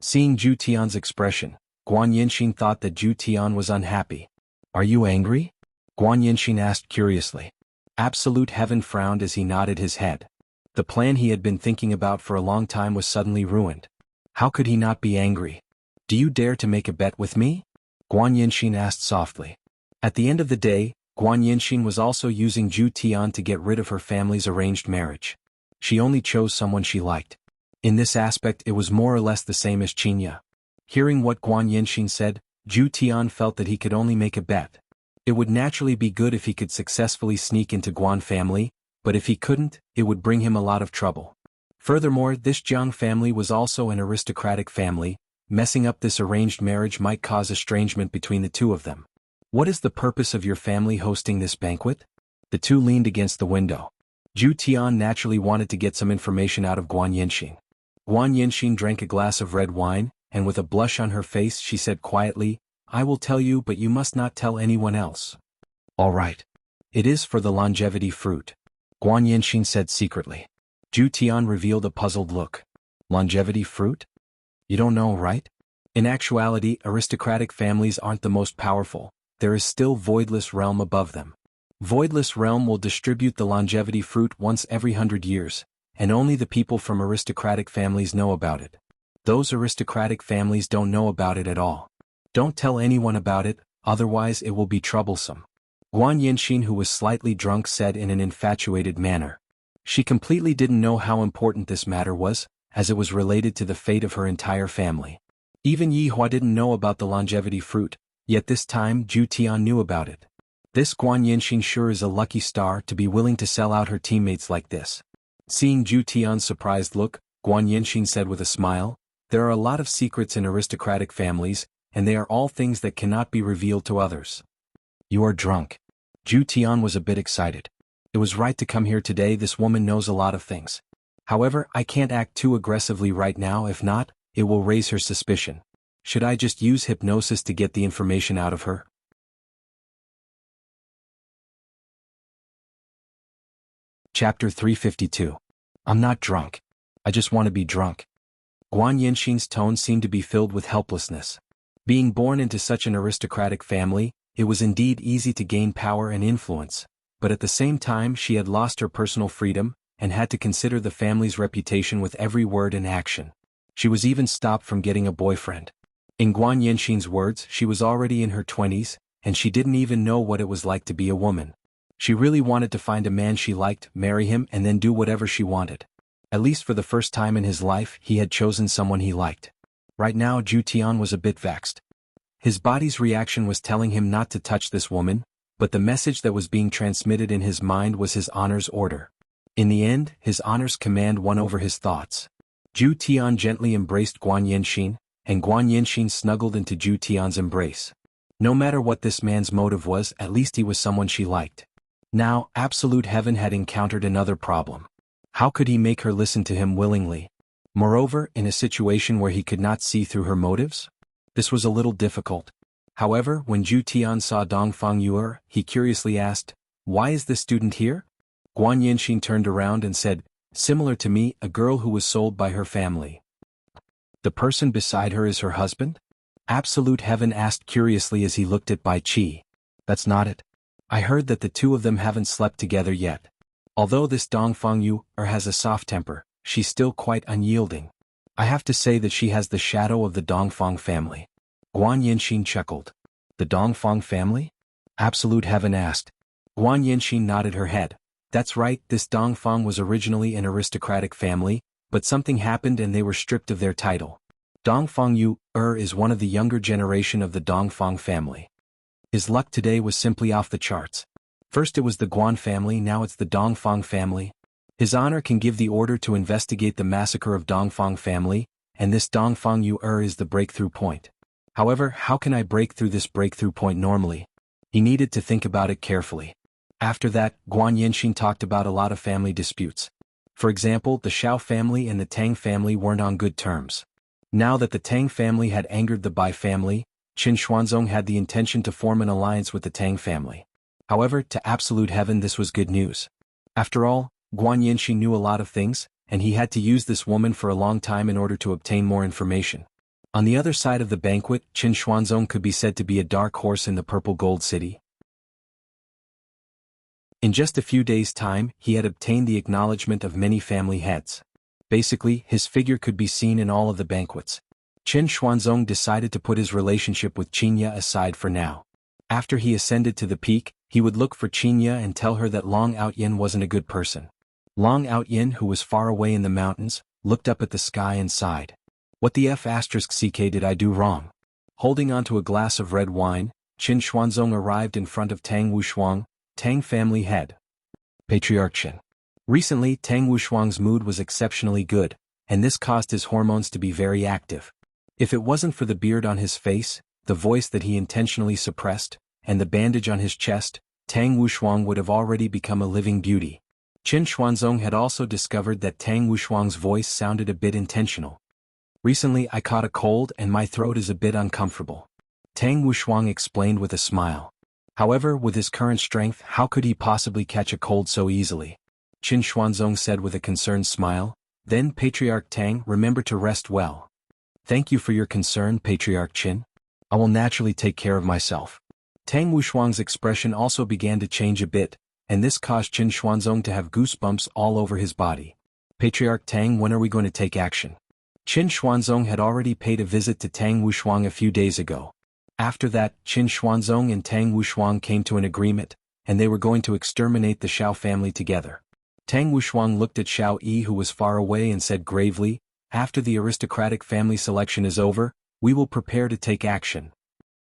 Seeing Zhu Tian's expression, Guan Yinxin thought that Zhu Tian was unhappy. "Are you angry?" Guan Yinxin asked curiously. Absolute Heaven frowned as he nodded his head. The plan he had been thinking about for a long time was suddenly ruined. How could he not be angry? "Do you dare to make a bet with me?" Guan Yinxin asked softly. At the end of the day, Guan Yinxin was also using Zhu Tian to get rid of her family's arranged marriage. She only chose someone she liked. In this aspect it was more or less the same as Qinya. Hearing what Guan Yinxin said, Zhu Tian felt that he could only make a bet. It would naturally be good if he could successfully sneak into Guan family, but if he couldn't, it would bring him a lot of trouble. Furthermore, this Jiang family was also an aristocratic family. Messing up this arranged marriage might cause estrangement between the two of them. "What is the purpose of your family hosting this banquet?" The two leaned against the window. Zhu Tian naturally wanted to get some information out of Guan Yinxin. Guan Yinxin drank a glass of red wine, and with a blush on her face she said quietly, "I will tell you, but you must not tell anyone else." "All right. It is for the longevity fruit," Guan Yinxin said secretly. Zhu Tian revealed a puzzled look. "Longevity fruit? You don't know, right?" In actuality, aristocratic families aren't the most powerful. There is still Voidless Realm above them. Voidless Realm will distribute the longevity fruit once every 100 years, and only the people from aristocratic families know about it. Those aristocratic families don't know about it at all. Don't tell anyone about it, otherwise it will be troublesome. Guan Yinxin, who was slightly drunk, said in an infatuated manner. She completely didn't know how important this matter was, as it was related to the fate of her entire family. Even Yi Hua didn't know about the longevity fruit, yet this time Zhu Tian knew about it. This Guan Yinxin sure is a lucky star to be willing to sell out her teammates like this. Seeing Zhu Tian's surprised look, Guan Yinxin said with a smile, "There are a lot of secrets in aristocratic families, and they are all things that cannot be revealed to others." "You are drunk." Zhu Tian was a bit excited. "It was right to come here today. This woman knows a lot of things. However, I can't act too aggressively right now. If not, it will raise her suspicion. Should I just use hypnosis to get the information out of her?" Chapter 352. I'm not drunk. I just want to be drunk. Guan Yinxin's tone seemed to be filled with helplessness. Being born into such an aristocratic family, it was indeed easy to gain power and influence, but at the same time she had lost her personal freedom, and had to consider the family's reputation with every word and action. She was even stopped from getting a boyfriend. In Guan Yinxin's words, she was already in her 20s, and she didn't even know what it was like to be a woman. She really wanted to find a man she liked, marry him, and then do whatever she wanted. At least for the first time in his life, he had chosen someone he liked. Right now Zhu Tian was a bit vexed. His body's reaction was telling him not to touch this woman, but the message that was being transmitted in his mind was his honor's order. In the end, his honor's command won over his thoughts. Zhu Tian gently embraced Guan Yinxin, and Guan Yinxin snuggled into Zhu Tian's embrace. No matter what this man's motive was, at least he was someone she liked. Now, Absolute Heaven had encountered another problem. How could he make her listen to him willingly? Moreover, in a situation where he could not see through her motives? This was a little difficult. However, when Zhu Tian saw Dongfang Yuer, he curiously asked, "Why is this student here?" Guan Yinxin turned around and said, "Similar to me, a girl who was sold by her family." "The person beside her is her husband?" Absolute Heaven asked curiously as he looked at Bai Qi. "That's not it. I heard that the two of them haven't slept together yet. Although this Dongfang Yuer has a soft temper, she's still quite unyielding. I have to say that she has the shadow of the Dongfang family." Guan Yinxin chuckled. The Dongfang family? Absolute Heaven asked. Guan Yinxin nodded her head. That's right, this Dongfang was originally an aristocratic family, but something happened and they were stripped of their title. Dongfang Yu is one of the younger generation of the Dongfang family. His luck today was simply off the charts. First it was the Guan family, now it's the Dongfang family. His honor can give the order to investigate the massacre of Dongfang family, and this Dongfang Yu is the breakthrough point. However, how can I break through this breakthrough point normally? He needed to think about it carefully. After that, Guan Yinxin talked about a lot of family disputes. For example, the Xiao family and the Tang family weren't on good terms. Now that the Tang family had angered the Bai family, Qin Xuanzong had the intention to form an alliance with the Tang family. However, to Absolute Heaven this was good news. After all, Guan Yinxin knew a lot of things, and he had to use this woman for a long time in order to obtain more information. On the other side of the banquet, Qin Xuanzong could be said to be a dark horse in the Purple Gold City. In just a few days' time, he had obtained the acknowledgement of many family heads. Basically, his figure could be seen in all of the banquets. Qin Xuanzong decided to put his relationship with Qinya aside for now. After he ascended to the peak, he would look for Qinya and tell her that Long Outyin wasn't a good person. Long Outyin, who was far away in the mountains, looked up at the sky and sighed. What the F***ck did I do wrong? Holding onto a glass of red wine, Qin Xuanzong arrived in front of Tang Wushuang, Tang family head. Patriarch Qin. Recently, Tang Wushuang's mood was exceptionally good, and this caused his hormones to be very active. If it wasn't for the beard on his face, the voice that he intentionally suppressed, and the bandage on his chest, Tang Wushuang would have already become a living beauty. Qin Xuanzong had also discovered that Tang Wushuang's voice sounded a bit intentional. Recently I caught a cold and my throat is a bit uncomfortable. Tang Wushuang explained with a smile. However, with his current strength, how could he possibly catch a cold so easily? Qin Xuanzong said with a concerned smile. Then Patriarch Tang, remember to rest well. Thank you for your concern, Patriarch Qin. I will naturally take care of myself. Tang Wushuang's expression also began to change a bit, and this caused Qin Xuanzong to have goosebumps all over his body. Patriarch Tang, when are we going to take action? Qin Xuanzong had already paid a visit to Tang Wushuang a few days ago. After that, Qin Xuanzong and Tang Wushuang came to an agreement, and they were going to exterminate the Xiao family together. Tang Wushuang looked at Xiao Yi, who was far away, and said gravely, after the aristocratic family selection is over, we will prepare to take action.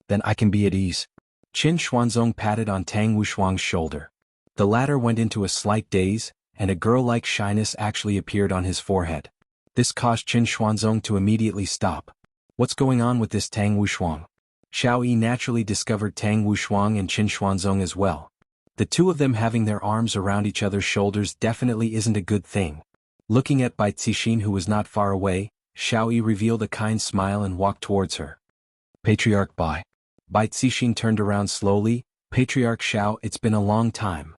Then I can be at ease. Qin Xuanzong patted on Tang Wushuang's shoulder. The latter went into a slight daze, and a girl-like shyness actually appeared on his forehead. This caused Qin Xuanzong to immediately stop. What's going on with this Tang Wushuang? Xiao Yi naturally discovered Tang Wushuang and Qin Xuanzong as well. The two of them having their arms around each other's shoulders definitely isn't a good thing. Looking at Bai Cixin, who was not far away, Xiao Yi revealed a kind smile and walked towards her. Patriarch Bai. Bai Cixin turned around slowly. Patriarch Xiao, it's been a long time.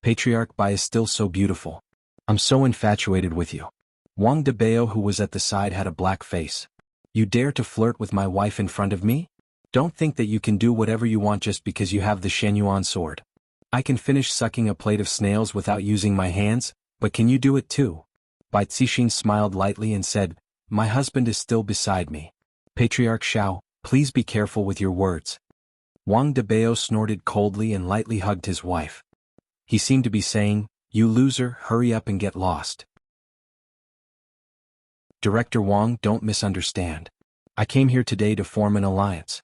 Patriarch Bai is still so beautiful. I'm so infatuated with you. Wang Debao, who was at the side, had a black face. You dare to flirt with my wife in front of me? Don't think that you can do whatever you want just because you have the Shenyuan sword. I can finish sucking a plate of snails without using my hands, but can you do it too? Bai Cixin smiled lightly and said, my husband is still beside me. Patriarch Xiao, please be careful with your words. Wang Debao snorted coldly and lightly hugged his wife. He seemed to be saying, you loser, hurry up and get lost. Director Wang, don't misunderstand. I came here today to form an alliance.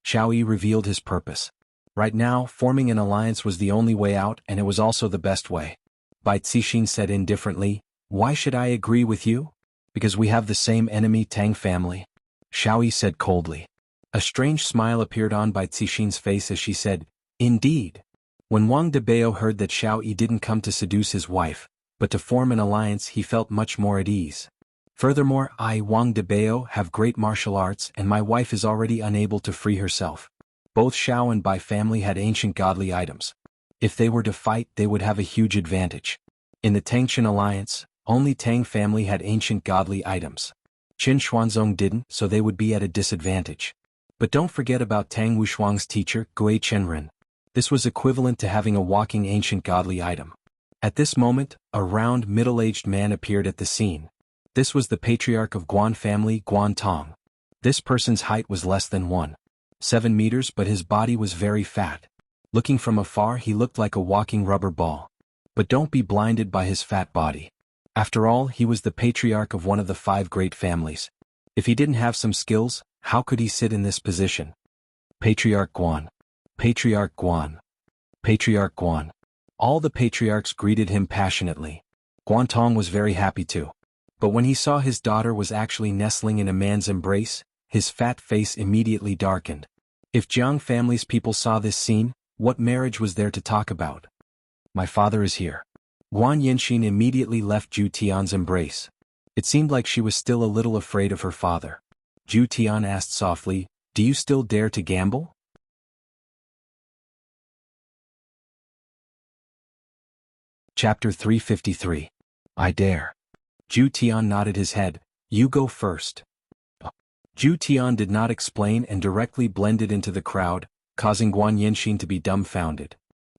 Xiao Yi revealed his purpose. Right now, forming an alliance was the only way out, and it was also the best way. Bai Cixin said indifferently, why should I agree with you? Because we have the same enemy, Tang family. Xiao Yi said coldly. A strange smile appeared on Bai Cixin's face as she said, indeed. When Wang Debao heard that Xiao Yi didn't come to seduce his wife, but to form an alliance, he felt much more at ease. Furthermore, I, Wang Debao, have great martial arts and my wife is already unable to free herself. Both Xiao and Bai family had ancient godly items. If they were to fight, they would have a huge advantage. In the Tangqian alliance, only Tang family had ancient godly items. Qin Xuanzong didn't, so they would be at a disadvantage. But don't forget about Tang Wushuang's teacher, Gui Chenren. This was equivalent to having a walking ancient godly item. At this moment, a round, middle-aged man appeared at the scene. This was the patriarch of Guan family, Guan Tong. This person's height was less than 1. 7 meters, but his body was very fat. Looking from afar, he looked like a walking rubber ball. But don't be blinded by his fat body. After all, he was the patriarch of one of the 5 great families. If he didn't have some skills, how could he sit in this position? Patriarch Guan. Patriarch Guan. Patriarch Guan. All the patriarchs greeted him passionately. Guantong was very happy too. But when he saw his daughter was actually nestling in a man's embrace, his fat face immediately darkened. If Jiang family's people saw this scene, what marriage was there to talk about? My father is here. Guan Yinxin immediately left Zhu Tian's embrace. It seemed like she was still a little afraid of her father. Zhu Tian asked softly, "Do you still dare to gamble?" Chapter 353. I dare. Zhu Tian nodded his head. You go first. Zhu Tian did not explain and directly blended into the crowd, causing Guan Yinxin to be dumbfounded.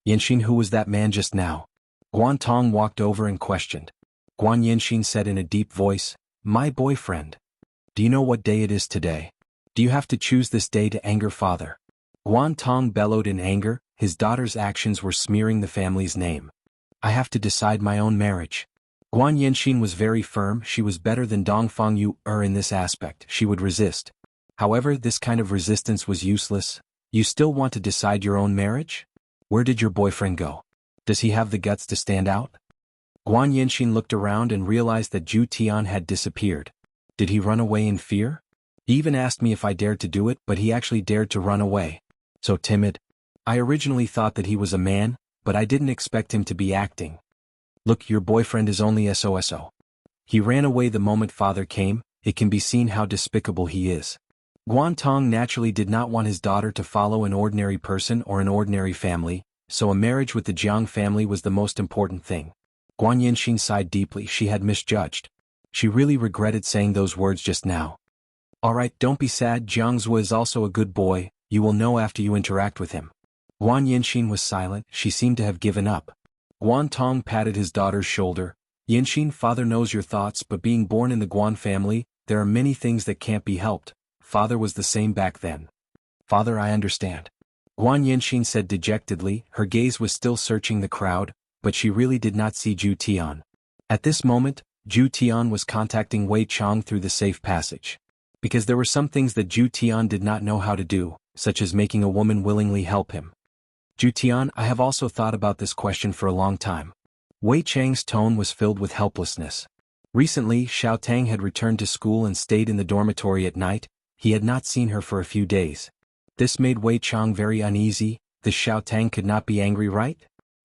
Yinxin, who was that man just now? Guan Tong walked over and questioned. Guan Yinxin said in a deep voice, My boyfriend. Do you know what day it is today? Do you have to choose this day to anger father? Guan Tong bellowed in anger, his daughter's actions were smearing the family's name. I have to decide my own marriage. Guan Yinxin was very firm. She was better than Dongfang Yu in this aspect. She would resist. However, this kind of resistance was useless. You still want to decide your own marriage? Where did your boyfriend go? Does he have the guts to stand out? Guan Yinxin looked around and realized that Zhu Tian had disappeared. Did he run away in fear? He even asked me if I dared to do it, but he actually dared to run away. So timid. I originally thought that he was a man, but I didn't expect him to be acting. Look, your boyfriend is only SOSO. He ran away the moment father came. It can be seen how despicable he is. Guan Tong naturally did not want his daughter to follow an ordinary person or an ordinary family, so a marriage with the Jiang family was the most important thing. Guan Yinxin sighed deeply. She had misjudged. She really regretted saying those words just now. Alright, don't be sad. Jianghu is also a good boy. You will know after you interact with him. Guan Yinxin was silent. She seemed to have given up. Guan Tong patted his daughter's shoulder. Yinxin, father knows your thoughts, but being born in the Guan family, there are many things that can't be helped. Father was the same back then. Father, I understand. Guan Yinxin said dejectedly. Her gaze was still searching the crowd, but she really did not see Zhu Tian. At this moment, Zhu Tian was contacting Wei Chang through the safe passage. Because there were some things that Zhu Tian did not know how to do, such as making a woman willingly help him. Zhu Tian, I have also thought about this question for a long time. Wei Chang's tone was filled with helplessness. Recently, Xiao Tang had returned to school and stayed in the dormitory at night. He had not seen her for a few days. This made Wei Chang very uneasy. The Xiao Tang could not be angry, right?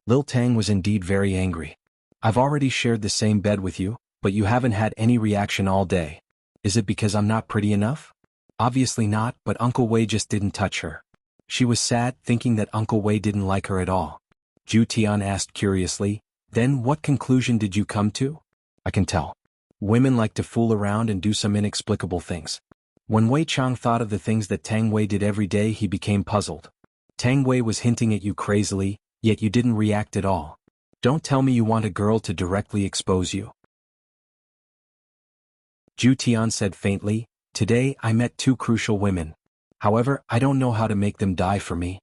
Lil Tang was indeed very angry. I've already shared the same bed with you, but you haven't had any reaction all day. Is it because I'm not pretty enough? Obviously not, but Uncle Wei just didn't touch her. She was sad, thinking that Uncle Wei didn't like her at all. Zhu Tian asked curiously, Then what conclusion did you come to? I can tell. Women like to fool around and do some inexplicable things. When Wei Chang thought of the things that Tang Wei did every day, he became puzzled. Tang Wei was hinting at you crazily, yet you didn't react at all. Don't tell me you want a girl to directly expose you. Zhu Tian said faintly, Today I met 2 crucial women. However, I don't know how to make them die for me.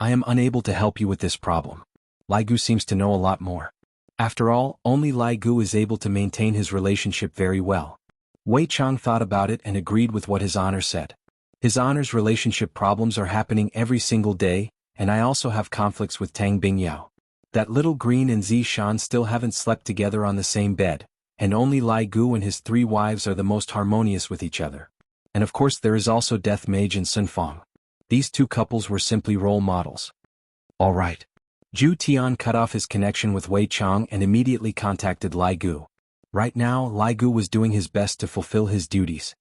I am unable to help you with this problem. Lai Gu seems to know a lot more. After all, only Lai Gu is able to maintain his relationship very well. Wei Chang thought about it and agreed with what his honor said. His honor's relationship problems are happening every single day, and I also have conflicts with Tang Bingyao. That little Green and Zi Shan still haven't slept together on the same bed, and only Lai Gu and his 3 wives are the most harmonious with each other. And of course there is also Death Mage and Sun Fang. These 2 couples were simply role models. All right. Zhu Tian cut off his connection with Wei Chang and immediately contacted Lai Gu. Right now, Lai Gu was doing his best to fulfill his duties.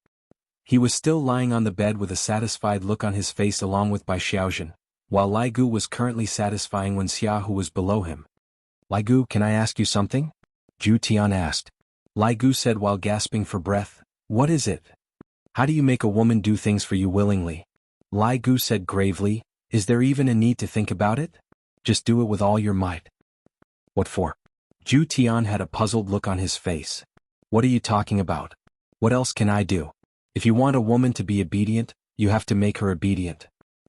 He was still lying on the bed with a satisfied look on his face along with Bai Xiaojun, while Lai Gu was currently satisfying Wen Xia, who was below him. Lai Gu, can I ask you something? Zhu Tian asked. Lai Gu said while gasping for breath, What is it? How do you make a woman do things for you willingly? Lai Gu said gravely, Is there even a need to think about it? Just do it with all your might. What for? Zhu Tian had a puzzled look on his face. What are you talking about? What else can I do? If you want a woman to be obedient, you have to make her obedient.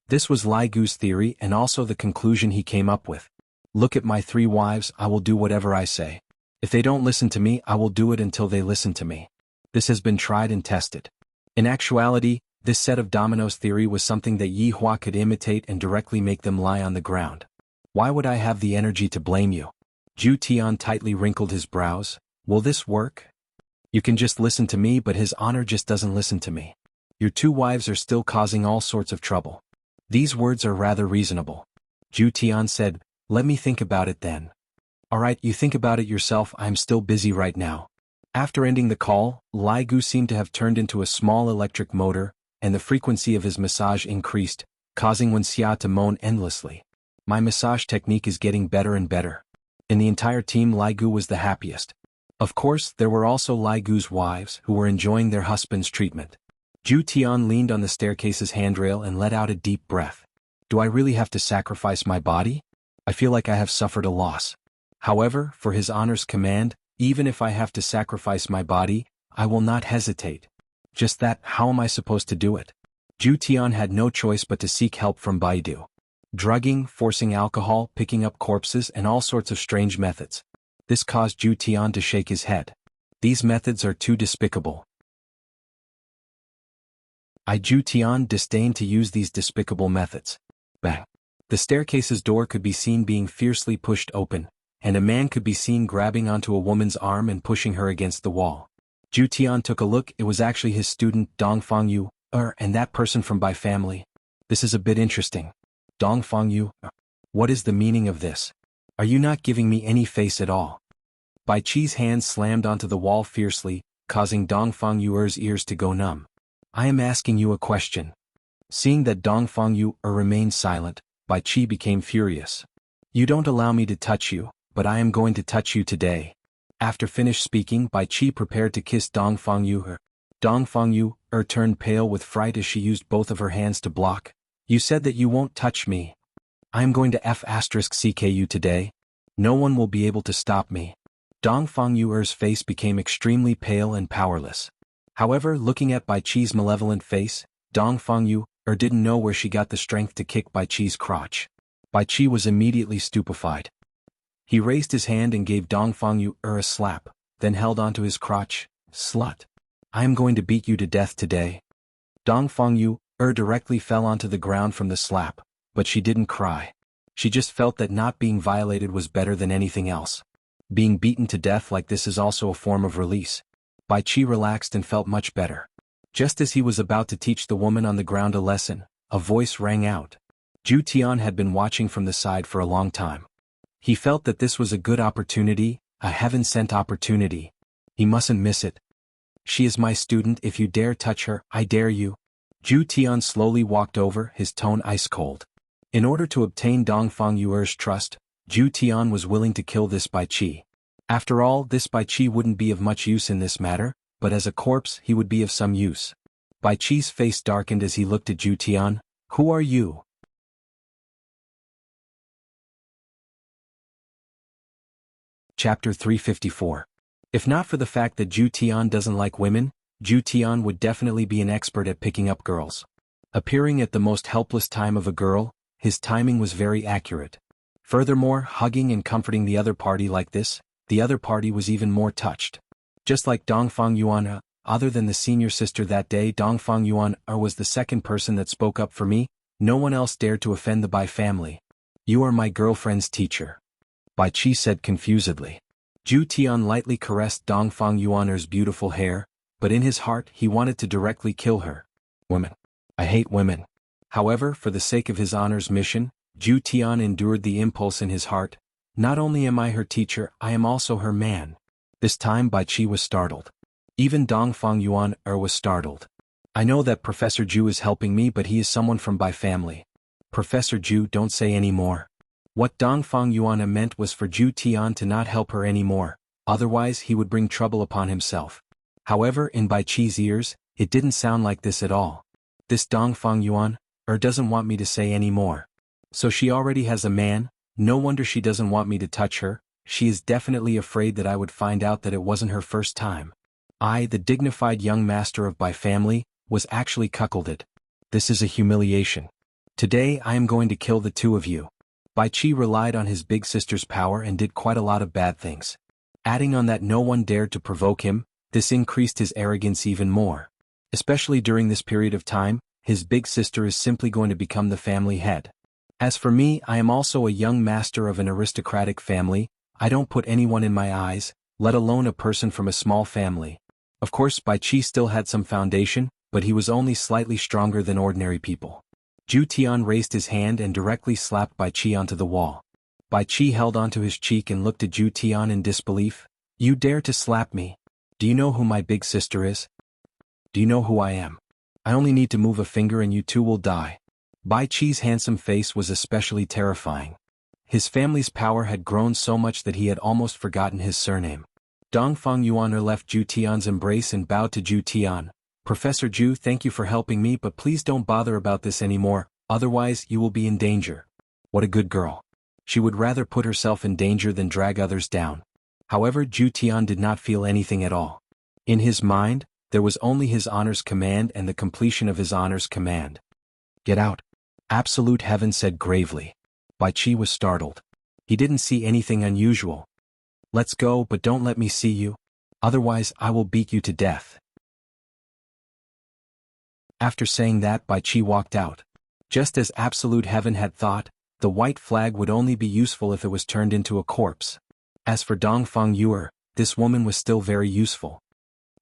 This was Lai Gu's theory and also the conclusion he came up with. Look at my 3 wives, I will do whatever I say. If they don't listen to me, I will do it until they listen to me. This has been tried and tested. In actuality, this set of dominoes theory was something that Yi Hua could imitate and directly make them lie on the ground. Why would I have the energy to blame you? Zhu Tian tightly wrinkled his brows. Will this work? You can just listen to me, but his honor just doesn't listen to me. Your 2 wives are still causing all sorts of trouble. These words are rather reasonable. Zhu Tian said, let me think about it then. Alright, you think about it yourself, I'm still busy right now. After ending the call, Lai Gu seemed to have turned into a small electric motor, and the frequency of his massage increased, causing Wuxia to moan endlessly. My massage technique is getting better and better. In the entire team, Lai Gu was the happiest. Of course, there were also Lai Gu's wives who were enjoying their husband's treatment. Zhu Tian leaned on the staircase's handrail and let out a deep breath. Do I really have to sacrifice my body? I feel like I have suffered a loss. However, for his honor's command, even if I have to sacrifice my body, I will not hesitate. Just that, how am I supposed to do it? Zhu Tian had no choice but to seek help from Baidu. Drugging, forcing alcohol, picking up corpses, and all sorts of strange methods. This caused Zhu Tian to shake his head. These methods are too despicable. Zhu Tian disdained to use these despicable methods. Bang! The staircase's door could be seen being fiercely pushed open, and a man could be seen grabbing onto a woman's arm and pushing her against the wall. Zhu Tian took a look. It was actually his student Dongfang Yu, and that person from Bai family. This is a bit interesting. Dongfang Yu, what is the meaning of this? Are you not giving me any face at all? Bai Qi's hand slammed onto the wall fiercely, causing Dongfang Yu's ears to go numb. I am asking you a question. Seeing that Dongfang Yu remained silent, Bai Qi became furious. You don't allow me to touch you, but I am going to touch you today. After finished speaking, Bai Qi prepared to kiss Dongfang Yu. Dongfang Yu turned pale with fright as she used both of her hands to block. You said that you won't touch me. I am going to *CK you today. No one will be able to stop me. Dongfang Yu's face became extremely pale and powerless. However, looking at Bai Qi's malevolent face, Dongfang Yu didn't know where she got the strength to kick Bai Qi's crotch. Bai Qi was immediately stupefied. He raised his hand and gave Dongfang Yu a slap, then held onto his crotch. Slut! I am going to beat you to death today. Dongfang Yu directly fell onto the ground from the slap, but she didn't cry. She just felt that not being violated was better than anything else. Being beaten to death like this is also a form of release. Bai Qi relaxed and felt much better. Just as he was about to teach the woman on the ground a lesson, a voice rang out. Zhu Tian had been watching from the side for a long time. He felt that this was a good opportunity, a heaven-sent opportunity. He mustn't miss it. She is my student. If you dare touch her, I dare you. Zhu Tian slowly walked over, his tone ice-cold. In order to obtain Dongfang Yu's trust, Zhu Tian was willing to kill this Bai Qi. After all, this Bai Qi wouldn't be of much use in this matter, but as a corpse he would be of some use. Bai Qi's face darkened as he looked at Zhu Tian. Who are you? Chapter 354. If not for the fact that Zhu Tian doesn't like women, Zhu Tian would definitely be an expert at picking up girls. Appearing at the most helpless time of a girl, his timing was very accurate. Furthermore, hugging and comforting the other party like this, the other party was even more touched. Just like Dongfang Yuan, other than the senior sister that day, Dongfang Yuan was the second person that spoke up for me. No one else dared to offend the Bai family. You are my girlfriend's teacher. Bai Qi said confusedly. Zhu Tian lightly caressed Dongfang Yuan's beautiful hair, but in his heart he wanted to directly kill her. Women. I hate women. However, for the sake of his honor's mission, Zhu Tian endured the impulse in his heart. Not only am I her teacher, I am also her man. This time Bai Qi was startled. Even Dongfang Yuan was startled. I know that Professor Zhu is helping me, but he is someone from Bai family. Professor Zhu, don't say any more. What Dongfang Yuan meant was for Zhu Tian to not help her anymore, otherwise he would bring trouble upon himself. However, in Bai Qi's ears, it didn't sound like this at all. This Dongfang Yuan doesn't want me to say any more. So she already has a man. No wonder she doesn't want me to touch her. She is definitely afraid that I would find out that it wasn't her first time. I, the dignified young master of Bai family, was actually cuckolded. This is a humiliation. Today I am going to kill the two of you. Bai Qi relied on his big sister's power and did quite a lot of bad things. Adding on that no one dared to provoke him, this increased his arrogance even more. Especially during this period of time, his big sister is simply going to become the family head. As for me, I am also a young master of an aristocratic family. I don't put anyone in my eyes, let alone a person from a small family. Of course, Bai Qi still had some foundation, but he was only slightly stronger than ordinary people. Zhu Tian raised his hand and directly slapped Bai Qi onto the wall. Bai Qi held onto his cheek and looked at Zhu Tian in disbelief. You dare to slap me? Do you know who my big sister is? Do you know who I am? I only need to move a finger and you two will die. Bai Qi's handsome face was especially terrifying. His family's power had grown so much that he had almost forgotten his surname. Dongfang Yuan left Zhu Tian's embrace and bowed to Zhu Tian. Professor Zhu, thank you for helping me, but please don't bother about this anymore, otherwise you will be in danger. What a good girl. She would rather put herself in danger than drag others down. However, Zhu Tian did not feel anything at all. In his mind, there was only his honor's command and the completion of his honor's command. Get out. Absolute Heaven said gravely. Bai Qi was startled. He didn't see anything unusual. Let's go, but don't let me see you. Otherwise I will beat you to death. After saying that, Bai Qi walked out. Just as Absolute Heaven had thought, the white flag would only be useful if it was turned into a corpse. As for Dongfang Yuer, this woman was still very useful.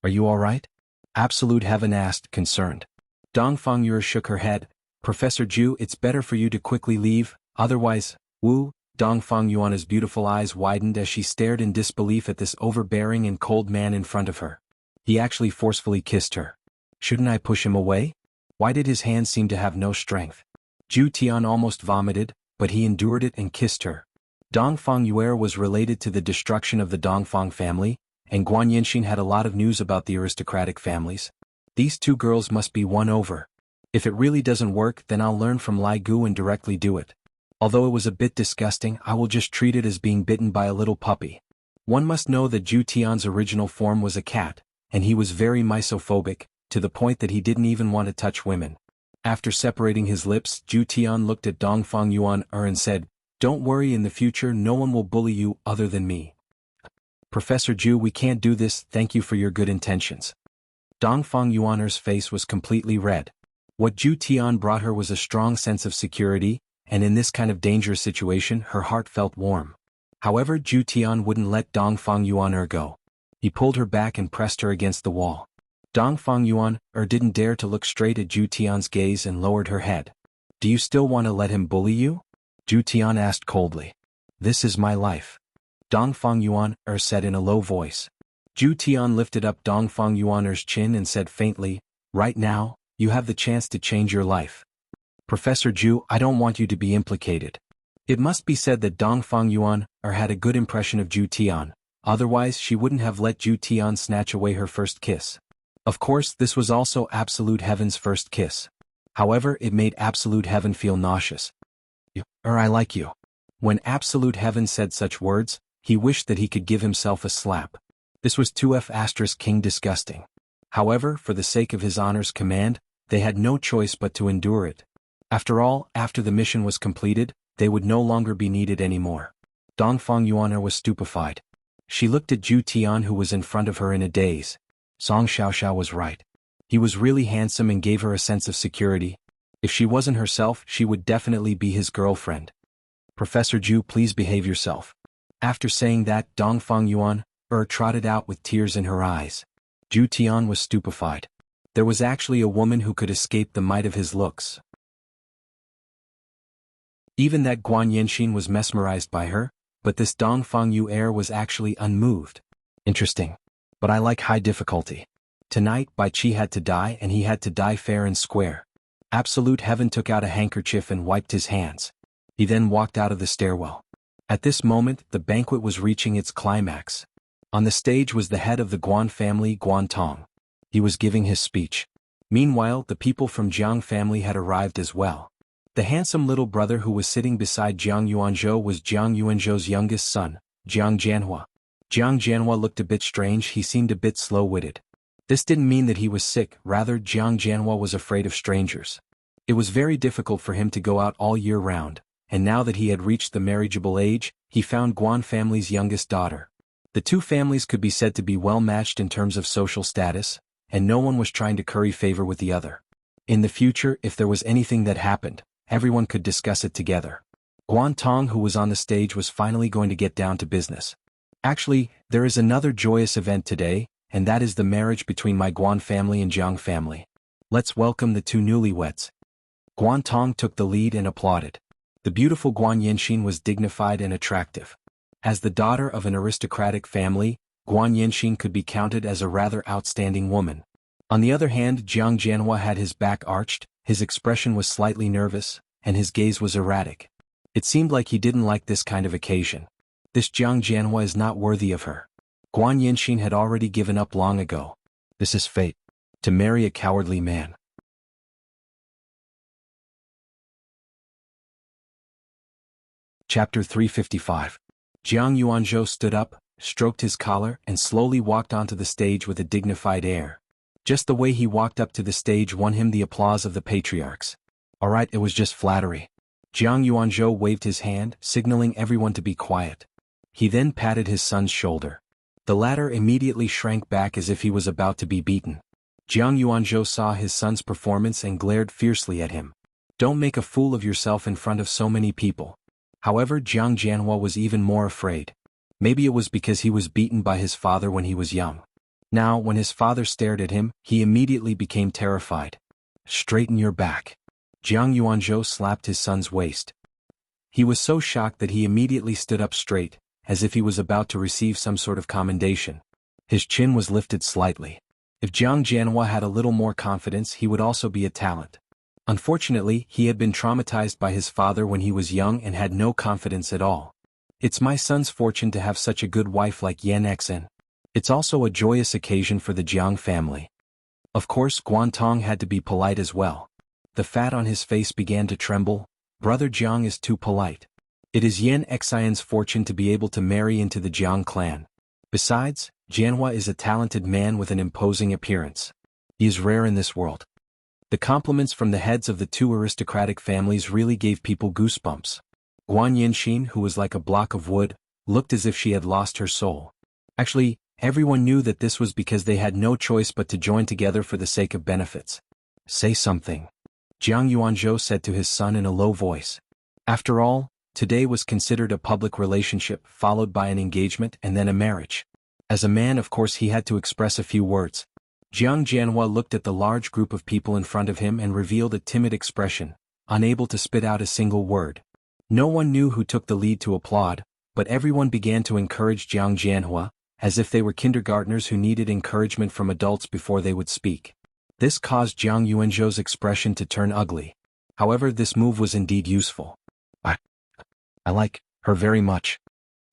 Are you all right? Absolute Heaven asked, concerned. Dongfang Yuer shook her head. Professor Zhu, it's better for you to quickly leave, otherwise, Wu. Dongfang Yuan's beautiful eyes widened as she stared in disbelief at this overbearing and cold man in front of her. He actually forcefully kissed her. Shouldn't I push him away? Why did his hand seem to have no strength? Zhu Tian almost vomited, but he endured it and kissed her. Dongfang Yuer was related to the destruction of the Dongfang family, and Guan Yinxin had a lot of news about the aristocratic families. These two girls must be won over. If it really doesn't work, then I'll learn from Lai Gu and directly do it. Although it was a bit disgusting, I will just treat it as being bitten by a little puppy. One must know that Zhu Tian's original form was a cat, and he was very misophobic, to the point that he didn't even want to touch women. After separating his lips, Zhu Tian looked at Dongfang Yuan and said, Don't worry, in the future no one will bully you other than me. Professor Zhu, we can't do this, thank you for your good intentions. Dongfang Yuan's face was completely red. What Zhu Tian brought her was a strong sense of security, and in this kind of dangerous situation her heart felt warm. However, Zhu Tian wouldn't let Dongfang Yuan go. He pulled her back and pressed her against the wall. Dongfang Yuan didn't dare to look straight at Zhu Tian's gaze and lowered her head. Do you still want to let him bully you? Zhu Tian asked coldly. This is my life. Dongfang Yuan said in a low voice. Zhu Tian lifted up Dongfang Yuan's chin and said faintly, Right now, you have the chance to change your life. Professor Zhu, I don't want you to be implicated. It must be said that Dongfang Yuan had a good impression of Zhu Tian, otherwise she wouldn't have let Zhu Tian snatch away her first kiss. Of course, this was also Absolute Heaven's first kiss. However, it made Absolute Heaven feel nauseous. I like you. When Absolute Heaven said such words, he wished that he could give himself a slap. This was 2F** King disgusting. However, for the sake of his honor's command, they had no choice but to endure it. After all, after the mission was completed, they would no longer be needed anymore. Dongfang Yuan was stupefied. She looked at Zhu Tian, who was in front of her, in a daze. Song Xiaoxiao was right. He was really handsome and gave her a sense of security. If she wasn't herself, she would definitely be his girlfriend. Professor Zhu, please behave yourself. After saying that, Dongfang Yuan trotted out with tears in her eyes. Zhu Tian was stupefied. There was actually a woman who could escape the might of his looks. Even that Guan Yinxin was mesmerized by her, but this Dongfang Yuer was actually unmoved. Interesting. But I like high difficulty. Tonight, Bai Qi had to die, and he had to die fair and square. Absolute Heaven took out a handkerchief and wiped his hands. He then walked out of the stairwell. At this moment, the banquet was reaching its climax. On the stage was the head of the Guan family, Guan Tong. He was giving his speech. Meanwhile, the people from Jiang family had arrived as well. The handsome little brother who was sitting beside Jiang Yuanzhou was Jiang Yuanzhou's youngest son, Jiang Jianhua. Jiang Jianhua looked a bit strange, he seemed a bit slow-witted. This didn't mean that he was sick, rather Jiang Jianhua was afraid of strangers. It was very difficult for him to go out all year round, and now that he had reached the marriageable age, he found Guan family's youngest daughter. The two families could be said to be well matched in terms of social status, and no one was trying to curry favor with the other. In the future, if there was anything that happened, everyone could discuss it together. Guan Tong, who was on the stage, was finally going to get down to business. Actually, there is another joyous event today, and that is the marriage between my Guan family and Jiang family. Let's welcome the two newlyweds. Guan Tong took the lead and applauded. The beautiful Guan Yanxin was dignified and attractive. As the daughter of an aristocratic family, Guan Yanxin could be counted as a rather outstanding woman. On the other hand, Jiang Jianhua had his back arched, his expression was slightly nervous, and his gaze was erratic. It seemed like he didn't like this kind of occasion. This Jiang Jianhua is not worthy of her. Guan Yanxin had already given up long ago. This is fate. To marry a cowardly man. Chapter 355. Jiang Yuanzhou stood up, stroked his collar, and slowly walked onto the stage with a dignified air. Just the way he walked up to the stage won him the applause of the patriarchs. Alright, it was just flattery. Jiang Yuanzhou waved his hand, signaling everyone to be quiet. He then patted his son's shoulder. The latter immediately shrank back as if he was about to be beaten. Jiang Yuanzhou saw his son's performance and glared fiercely at him. Don't make a fool of yourself in front of so many people. However, Jiang Jianhua was even more afraid. Maybe it was because he was beaten by his father when he was young. Now, when his father stared at him, he immediately became terrified. Straighten your back. Jiang Yuanzhou slapped his son's waist. He was so shocked that he immediately stood up straight, as if he was about to receive some sort of commendation. His chin was lifted slightly. If Jiang Jianhua had a little more confidence, he would also be a talent. Unfortunately, he had been traumatized by his father when he was young and had no confidence at all. It's my son's fortune to have such a good wife like Yan Xen. It's also a joyous occasion for the Jiang family. Of course, Guan Tong had to be polite as well. The fat on his face began to tremble. Brother Jiang is too polite. It is Yan Xian's fortune to be able to marry into the Jiang clan. Besides, Jianhua is a talented man with an imposing appearance. He is rare in this world. The compliments from the heads of the two aristocratic families really gave people goosebumps. Guan Yanxin, who was like a block of wood, looked as if she had lost her soul. Actually, everyone knew that this was because they had no choice but to join together for the sake of benefits. Say something. Jiang Yuanzhou said to his son in a low voice. After all, today was considered a public relationship followed by an engagement and then a marriage. As a man, of course, he had to express a few words. Jiang Jianhua looked at the large group of people in front of him and revealed a timid expression, unable to spit out a single word. No one knew who took the lead to applaud, but everyone began to encourage Jiang Jianhua, as if they were kindergartners who needed encouragement from adults before they would speak. This caused Jiang Yuanzhou's expression to turn ugly. However, this move was indeed useful. I like her very much.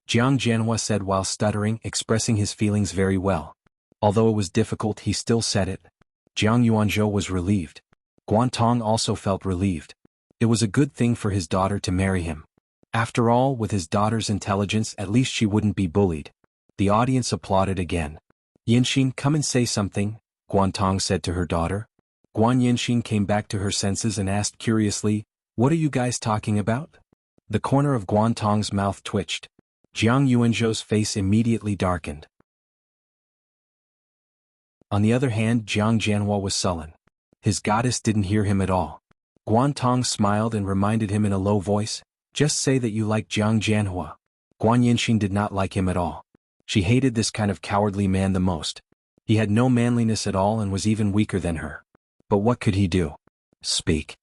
Jiang Jianhua said while stuttering, expressing his feelings very well. Although it was difficult, he still said it. Jiang Yuanzhou was relieved. Guan Tong also felt relieved. It was a good thing for his daughter to marry him. After all, with his daughter's intelligence, at least she wouldn't be bullied. The audience applauded again. Yanxin, come and say something, Guan Tong said to her daughter. Guan Yanxin came back to her senses and asked curiously, what are you guys talking about? The corner of Guan Tong's mouth twitched. Jiang Yuanzhou's face immediately darkened. On the other hand, Jiang Jianhua was sullen. His goddess didn't hear him at all. Guan Tong smiled and reminded him in a low voice, just say that you like Jiang Jianhua. Guan Yanxin did not like him at all. She hated this kind of cowardly man the most. He had no manliness at all and was even weaker than her. But what could he do? Speak.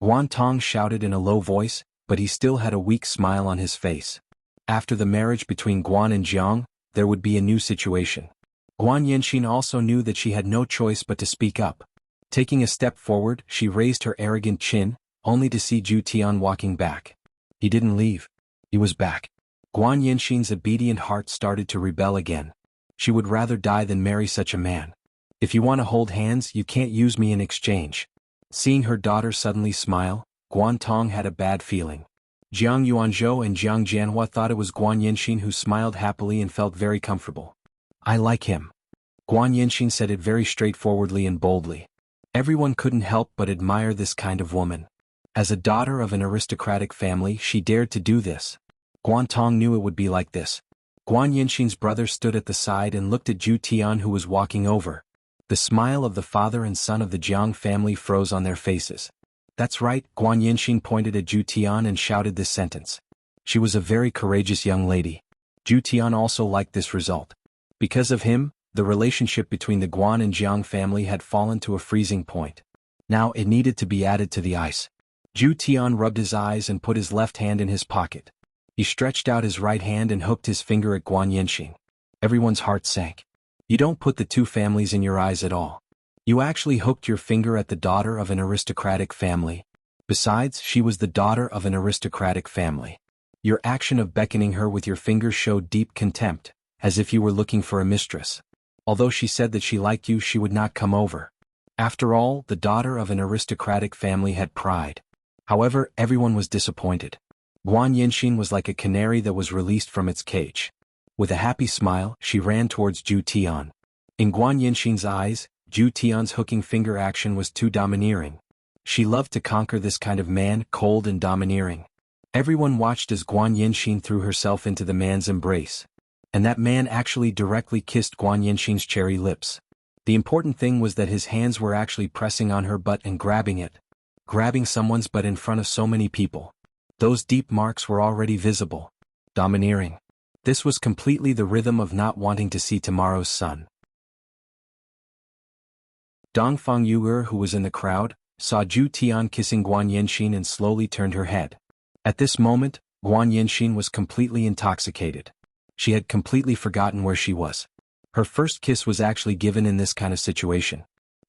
Guan Tong shouted in a low voice, but he still had a weak smile on his face. After the marriage between Guan and Jiang, there would be a new situation. Guan Yanxin also knew that she had no choice but to speak up. Taking a step forward, she raised her arrogant chin, only to see Zhu Tian walking back. He didn't leave. He was back. Guan Yanxin's obedient heart started to rebel again. She would rather die than marry such a man. If you want to hold hands, you can't use me in exchange. Seeing her daughter suddenly smile, Guan Tong had a bad feeling. Jiang Yuanzhou and Jiang Jianhua thought it was Guan Yanxin who smiled happily and felt very comfortable. I like him. Guan Yinxin said it very straightforwardly and boldly. Everyone couldn't help but admire this kind of woman. As a daughter of an aristocratic family, she dared to do this. Guan Tong knew it would be like this. Guan Yinxin's brother stood at the side and looked at Zhu Tian, who was walking over. The smile of the father and son of the Jiang family froze on their faces. That's right, Guan Yinxin pointed at Zhu Tian and shouted this sentence. She was a very courageous young lady. Zhu Tian also liked this result. Because of him, the relationship between the Guan and Jiang family had fallen to a freezing point. Now it needed to be added to the ice. Zhu Tian rubbed his eyes and put his left hand in his pocket. He stretched out his right hand and hooked his finger at Guan Yinxin. Everyone's heart sank. You don't put the two families in your eyes at all. You actually hooked your finger at the daughter of an aristocratic family. Besides, she was the daughter of an aristocratic family. Your action of beckoning her with your finger showed deep contempt, as if you were looking for a mistress. Although she said that she liked you, she would not come over. After all, the daughter of an aristocratic family had pride. However, everyone was disappointed. Guan Yinxin was like a canary that was released from its cage. With a happy smile, she ran towards Zhu Tian. In Guan Yinxin's eyes, Zhu Tian's hooking finger action was too domineering. She loved to conquer this kind of man, cold and domineering. Everyone watched as Guan Yinxin threw herself into the man's embrace. And that man actually directly kissed Guan Yinxin's cherry lips. The important thing was that his hands were actually pressing on her butt and grabbing it. Grabbing someone's butt in front of so many people. Those deep marks were already visible. Domineering. This was completely the rhythm of not wanting to see tomorrow's sun. Dongfang Yu'er, who was in the crowd, saw Zhu Tian kissing Guan Yinxin and slowly turned her head. At this moment, Guan Yinxin was completely intoxicated. She had completely forgotten where she was. Her first kiss was actually given in this kind of situation.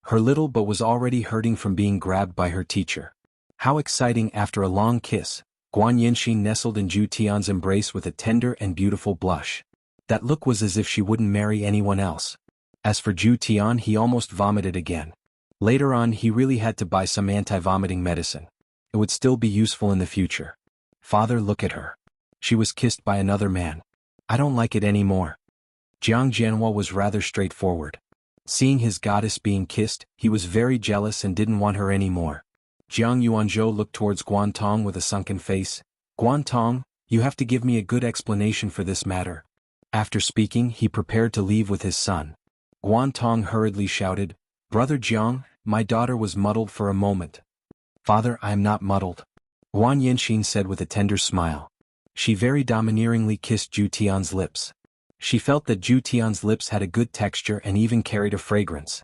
Her little butt was already hurting from being grabbed by her teacher. How exciting! After a long kiss, Guan Yinxin nestled in Zhu Tian's embrace with a tender and beautiful blush. That look was as if she wouldn't marry anyone else. As for Zhu Tian, he almost vomited again. Later on, he really had to buy some anti-vomiting medicine. It would still be useful in the future. Father, look at her. She was kissed by another man. I don't like it anymore. Jiang Jianhua was rather straightforward. Seeing his goddess being kissed, he was very jealous and didn't want her anymore. Jiang Yuanzhou looked towards Guan Tong with a sunken face. Guan Tong, you have to give me a good explanation for this matter. After speaking, he prepared to leave with his son. Guan Tong hurriedly shouted, Brother Jiang, my daughter was muddled for a moment. Father, I am not muddled. Guan Yinxin said with a tender smile. She very domineeringly kissed Zhu Tian's lips. She felt that Zhu Tian's lips had a good texture and even carried a fragrance.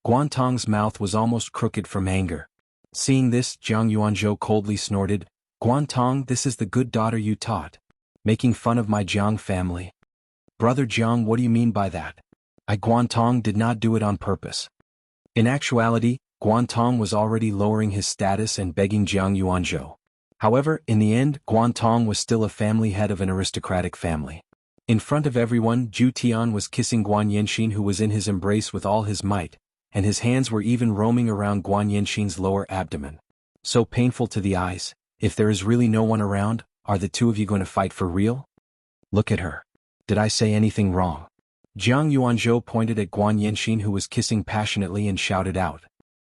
Guan Tong's mouth was almost crooked from anger. Seeing this, Jiang Yuanzhou coldly snorted, Guan Tong, this is the good daughter you taught. Making fun of my Jiang family. Brother Jiang, what do you mean by that? Guan Tong did not do it on purpose. In actuality, Guan Tong was already lowering his status and begging Jiang Yuanzhou. However, in the end, Guan Tong was still a family head of an aristocratic family. In front of everyone, Zhu Tian was kissing Guan Yinxin, who was in his embrace with all his might, and his hands were even roaming around Guan Yinxin's lower abdomen. So painful to the eyes. If there is really no one around, are the two of you going to fight for real? Look at her. Did I say anything wrong? Jiang Yuanzhou pointed at Guan Yinxin, who was kissing passionately, and shouted out.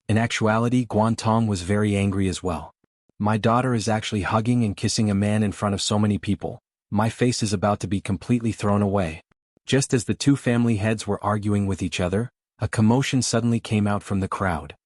In actuality, Guan Tong was very angry as well. My daughter is actually hugging and kissing a man in front of so many people. My face is about to be completely thrown away. Just as the two family heads were arguing with each other, a commotion suddenly came out from the crowd.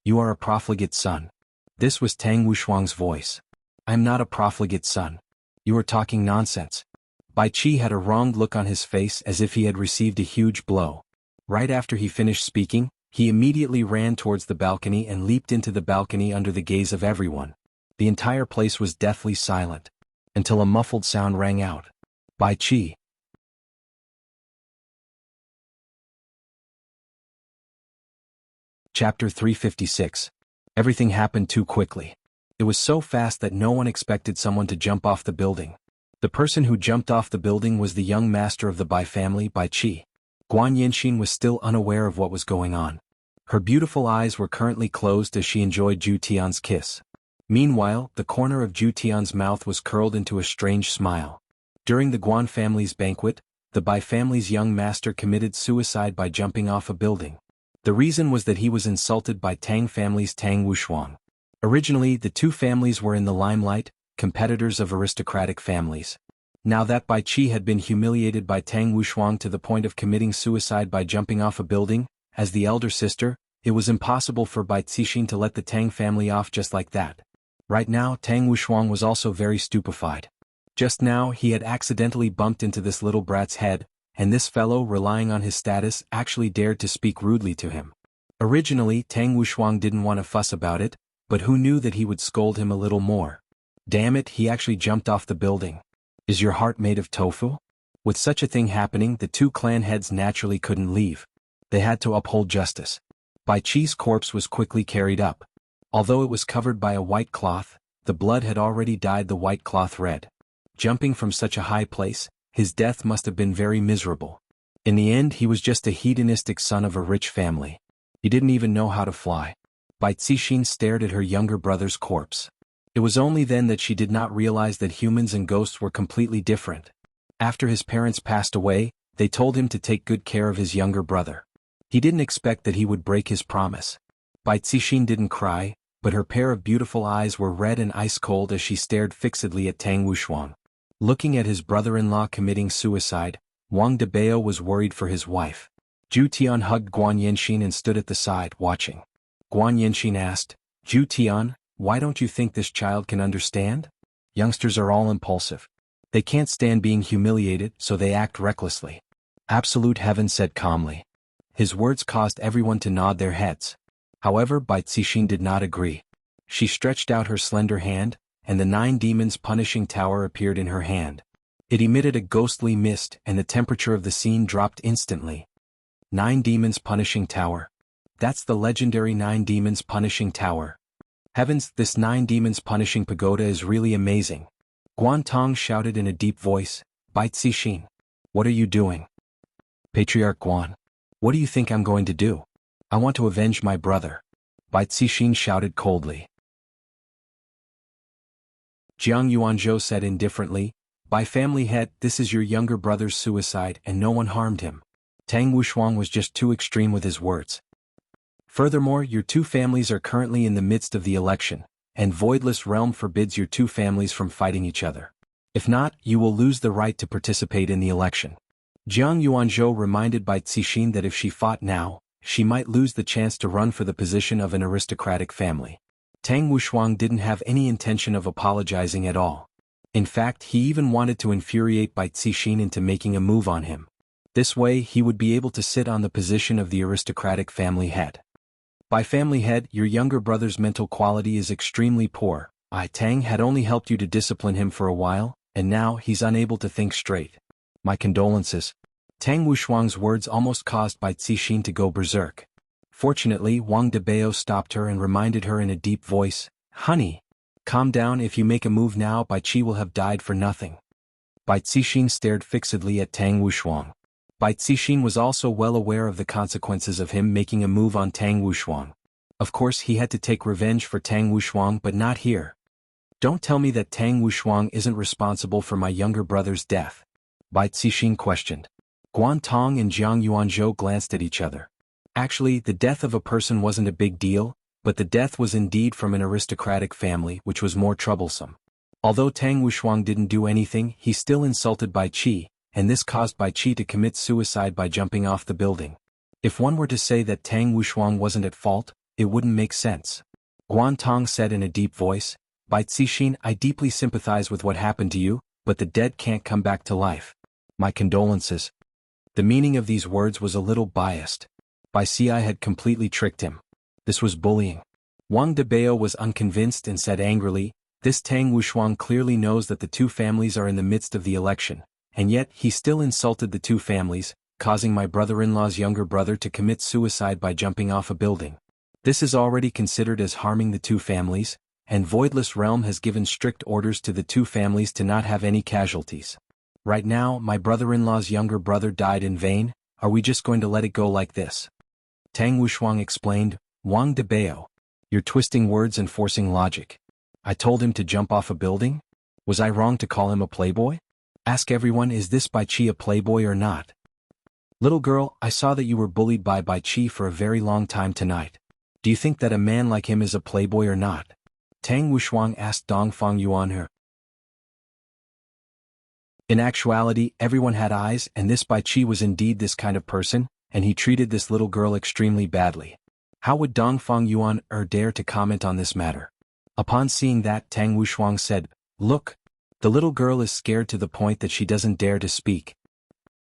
You are a profligate son. This was Tang Wushuang's voice. I am not a profligate son. You are talking nonsense. Bai Qi had a wronged look on his face as if he had received a huge blow. Right after he finished speaking, he immediately ran towards the balcony and leaped into the balcony under the gaze of everyone. The entire place was deathly silent. Until a muffled sound rang out. Bai Qi. Chapter 356. Everything happened too quickly. It was so fast that no one expected someone to jump off the building. The person who jumped off the building was the young master of the Bai family, Bai Qi. Guan Yinxin was still unaware of what was going on. Her beautiful eyes were currently closed as she enjoyed Zhu Tian's kiss. Meanwhile, the corner of Zhu Tian's mouth was curled into a strange smile. During the Guan family's banquet, the Bai family's young master committed suicide by jumping off a building. The reason was that he was insulted by Tang family's Tang Wushuang. Originally, the two families were in the limelight, competitors of aristocratic families. Now that Bai Qi had been humiliated by Tang Wushuang to the point of committing suicide by jumping off a building, as the elder sister, it was impossible for Bai Cixin to let the Tang family off just like that. Right now, Tang Wushuang was also very stupefied. Just now he had accidentally bumped into this little brat's head, and this fellow, relying on his status, actually dared to speak rudely to him. Originally, Tang Wushuang didn't want to fuss about it, but who knew that he would scold him a little more. Damn it, he actually jumped off the building. Is your heart made of tofu? With such a thing happening, the two clan heads naturally couldn't leave. They had to uphold justice. Bai Qi's corpse was quickly carried up. Although it was covered by a white cloth, the blood had already dyed the white cloth red. Jumping from such a high place, his death must have been very miserable. In the end, he was just a hedonistic son of a rich family. He didn't even know how to fly. Bai Cixin stared at her younger brother's corpse. It was only then that she did not realize that humans and ghosts were completely different. After his parents passed away, they told him to take good care of his younger brother. He didn't expect that he would break his promise. Bai Cixin didn't cry, but her pair of beautiful eyes were red and ice-cold as she stared fixedly at Tang Wushuang. Looking at his brother-in-law committing suicide, Wang Debao was worried for his wife. Zhu Tian hugged Guan Yanxin and stood at the side, watching. Guan Yanxin asked, Zhu Tian, why don't you think this child can understand? Youngsters are all impulsive. They can't stand being humiliated, so they act recklessly. Absolute Heaven said calmly. His words caused everyone to nod their heads. However, Bai Cixin did not agree. She stretched out her slender hand, and the 9 demons punishing tower appeared in her hand. It emitted a ghostly mist, and the temperature of the scene dropped instantly. 9 demons punishing tower. That's the legendary 9 demons punishing tower. Heavens, this 9 demons punishing pagoda is really amazing. Guan Tong shouted in a deep voice, Bai Cixin, what are you doing? Patriarch Guan, what do you think I'm going to do? I want to avenge my brother. Bai Cixin shouted coldly. Jiang Yuanzhou said indifferently, Bai family head, this is your younger brother's suicide and no one harmed him. Tang Wushuang was just too extreme with his words. Furthermore, your two families are currently in the midst of the election, and Voidless Realm forbids your two families from fighting each other. If not, you will lose the right to participate in the election. Jiang Yuanzhou reminded Bai Cixin that if she fought now, she might lose the chance to run for the position of an aristocratic family. Tang Wushuang didn't have any intention of apologizing at all. In fact, he even wanted to infuriate Bai Cixin into making a move on him. This way, he would be able to sit on the position of the aristocratic family head. Bai family head, your younger brother's mental quality is extremely poor. Tang had only helped you to discipline him for a while, and now he's unable to think straight. My condolences. Tang Wushuang's words almost caused Bai Cixin to go berserk. Fortunately, Wang Debao stopped her and reminded her in a deep voice, Honey, calm down. If you make a move now, Bai Qi will have died for nothing. Bai Cixin stared fixedly at Tang Wushuang. Bai Cixin was also well aware of the consequences of him making a move on Tang Wushuang. Of course, he had to take revenge for Tang Wushuang, but not here. Don't tell me that Tang Wushuang isn't responsible for my younger brother's death. Bai Cixin questioned. Guan Tong and Jiang Yuanzhou glanced at each other. Actually, the death of a person wasn't a big deal, but the death was indeed from an aristocratic family, which was more troublesome. Although Tang Wushuang didn't do anything, he still insulted Bai Qi, and this caused Bai Qi to commit suicide by jumping off the building. If one were to say that Tang Wushuang wasn't at fault, it wouldn't make sense. Guan Tong said in a deep voice, Bai Cixin, I deeply sympathize with what happened to you, but the dead can't come back to life. My condolences. The meaning of these words was a little biased. Bai Ci had completely tricked him. This was bullying. Wang Debao was unconvinced and said angrily, This Tang Wushuang clearly knows that the two families are in the midst of the election, and yet he still insulted the two families, causing my brother-in-law's younger brother to commit suicide by jumping off a building. This is already considered as harming the two families, and Voidless Realm has given strict orders to the two families to not have any casualties. Right now, my brother-in-law's younger brother died in vain. Are we just going to let it go like this? Tang Wushuang explained, Wang Debao, you're twisting words and forcing logic. I told him to jump off a building? Was I wrong to call him a playboy? Ask everyone, is this Bai Qi a playboy or not? Little girl, I saw that you were bullied by Bai Qi for a very long time tonight. Do you think that a man like him is a playboy or not? Tang Wushuang asked Dongfang Yuan her. In actuality, everyone had eyes, and this Bai Qi was indeed this kind of person, and he treated this little girl extremely badly. How would Dongfang Yuan dare to comment on this matter? Upon seeing that, Tang Wushuang said, "Look, the little girl is scared to the point that she doesn't dare to speak.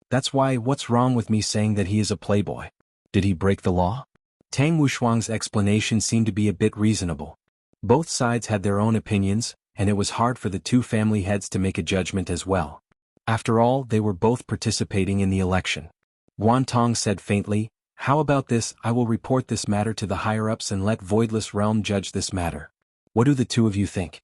That's why, what's wrong with me saying that he is a playboy? Did he break the law?" Tang Wushuang's explanation seemed to be a bit reasonable. Both sides had their own opinions, and it was hard for the two family heads to make a judgment as well. After all, they were both participating in the election. Guan Tong said faintly, "How about this? I will report this matter to the higher-ups and let Voidless Realm judge this matter. What do the two of you think?"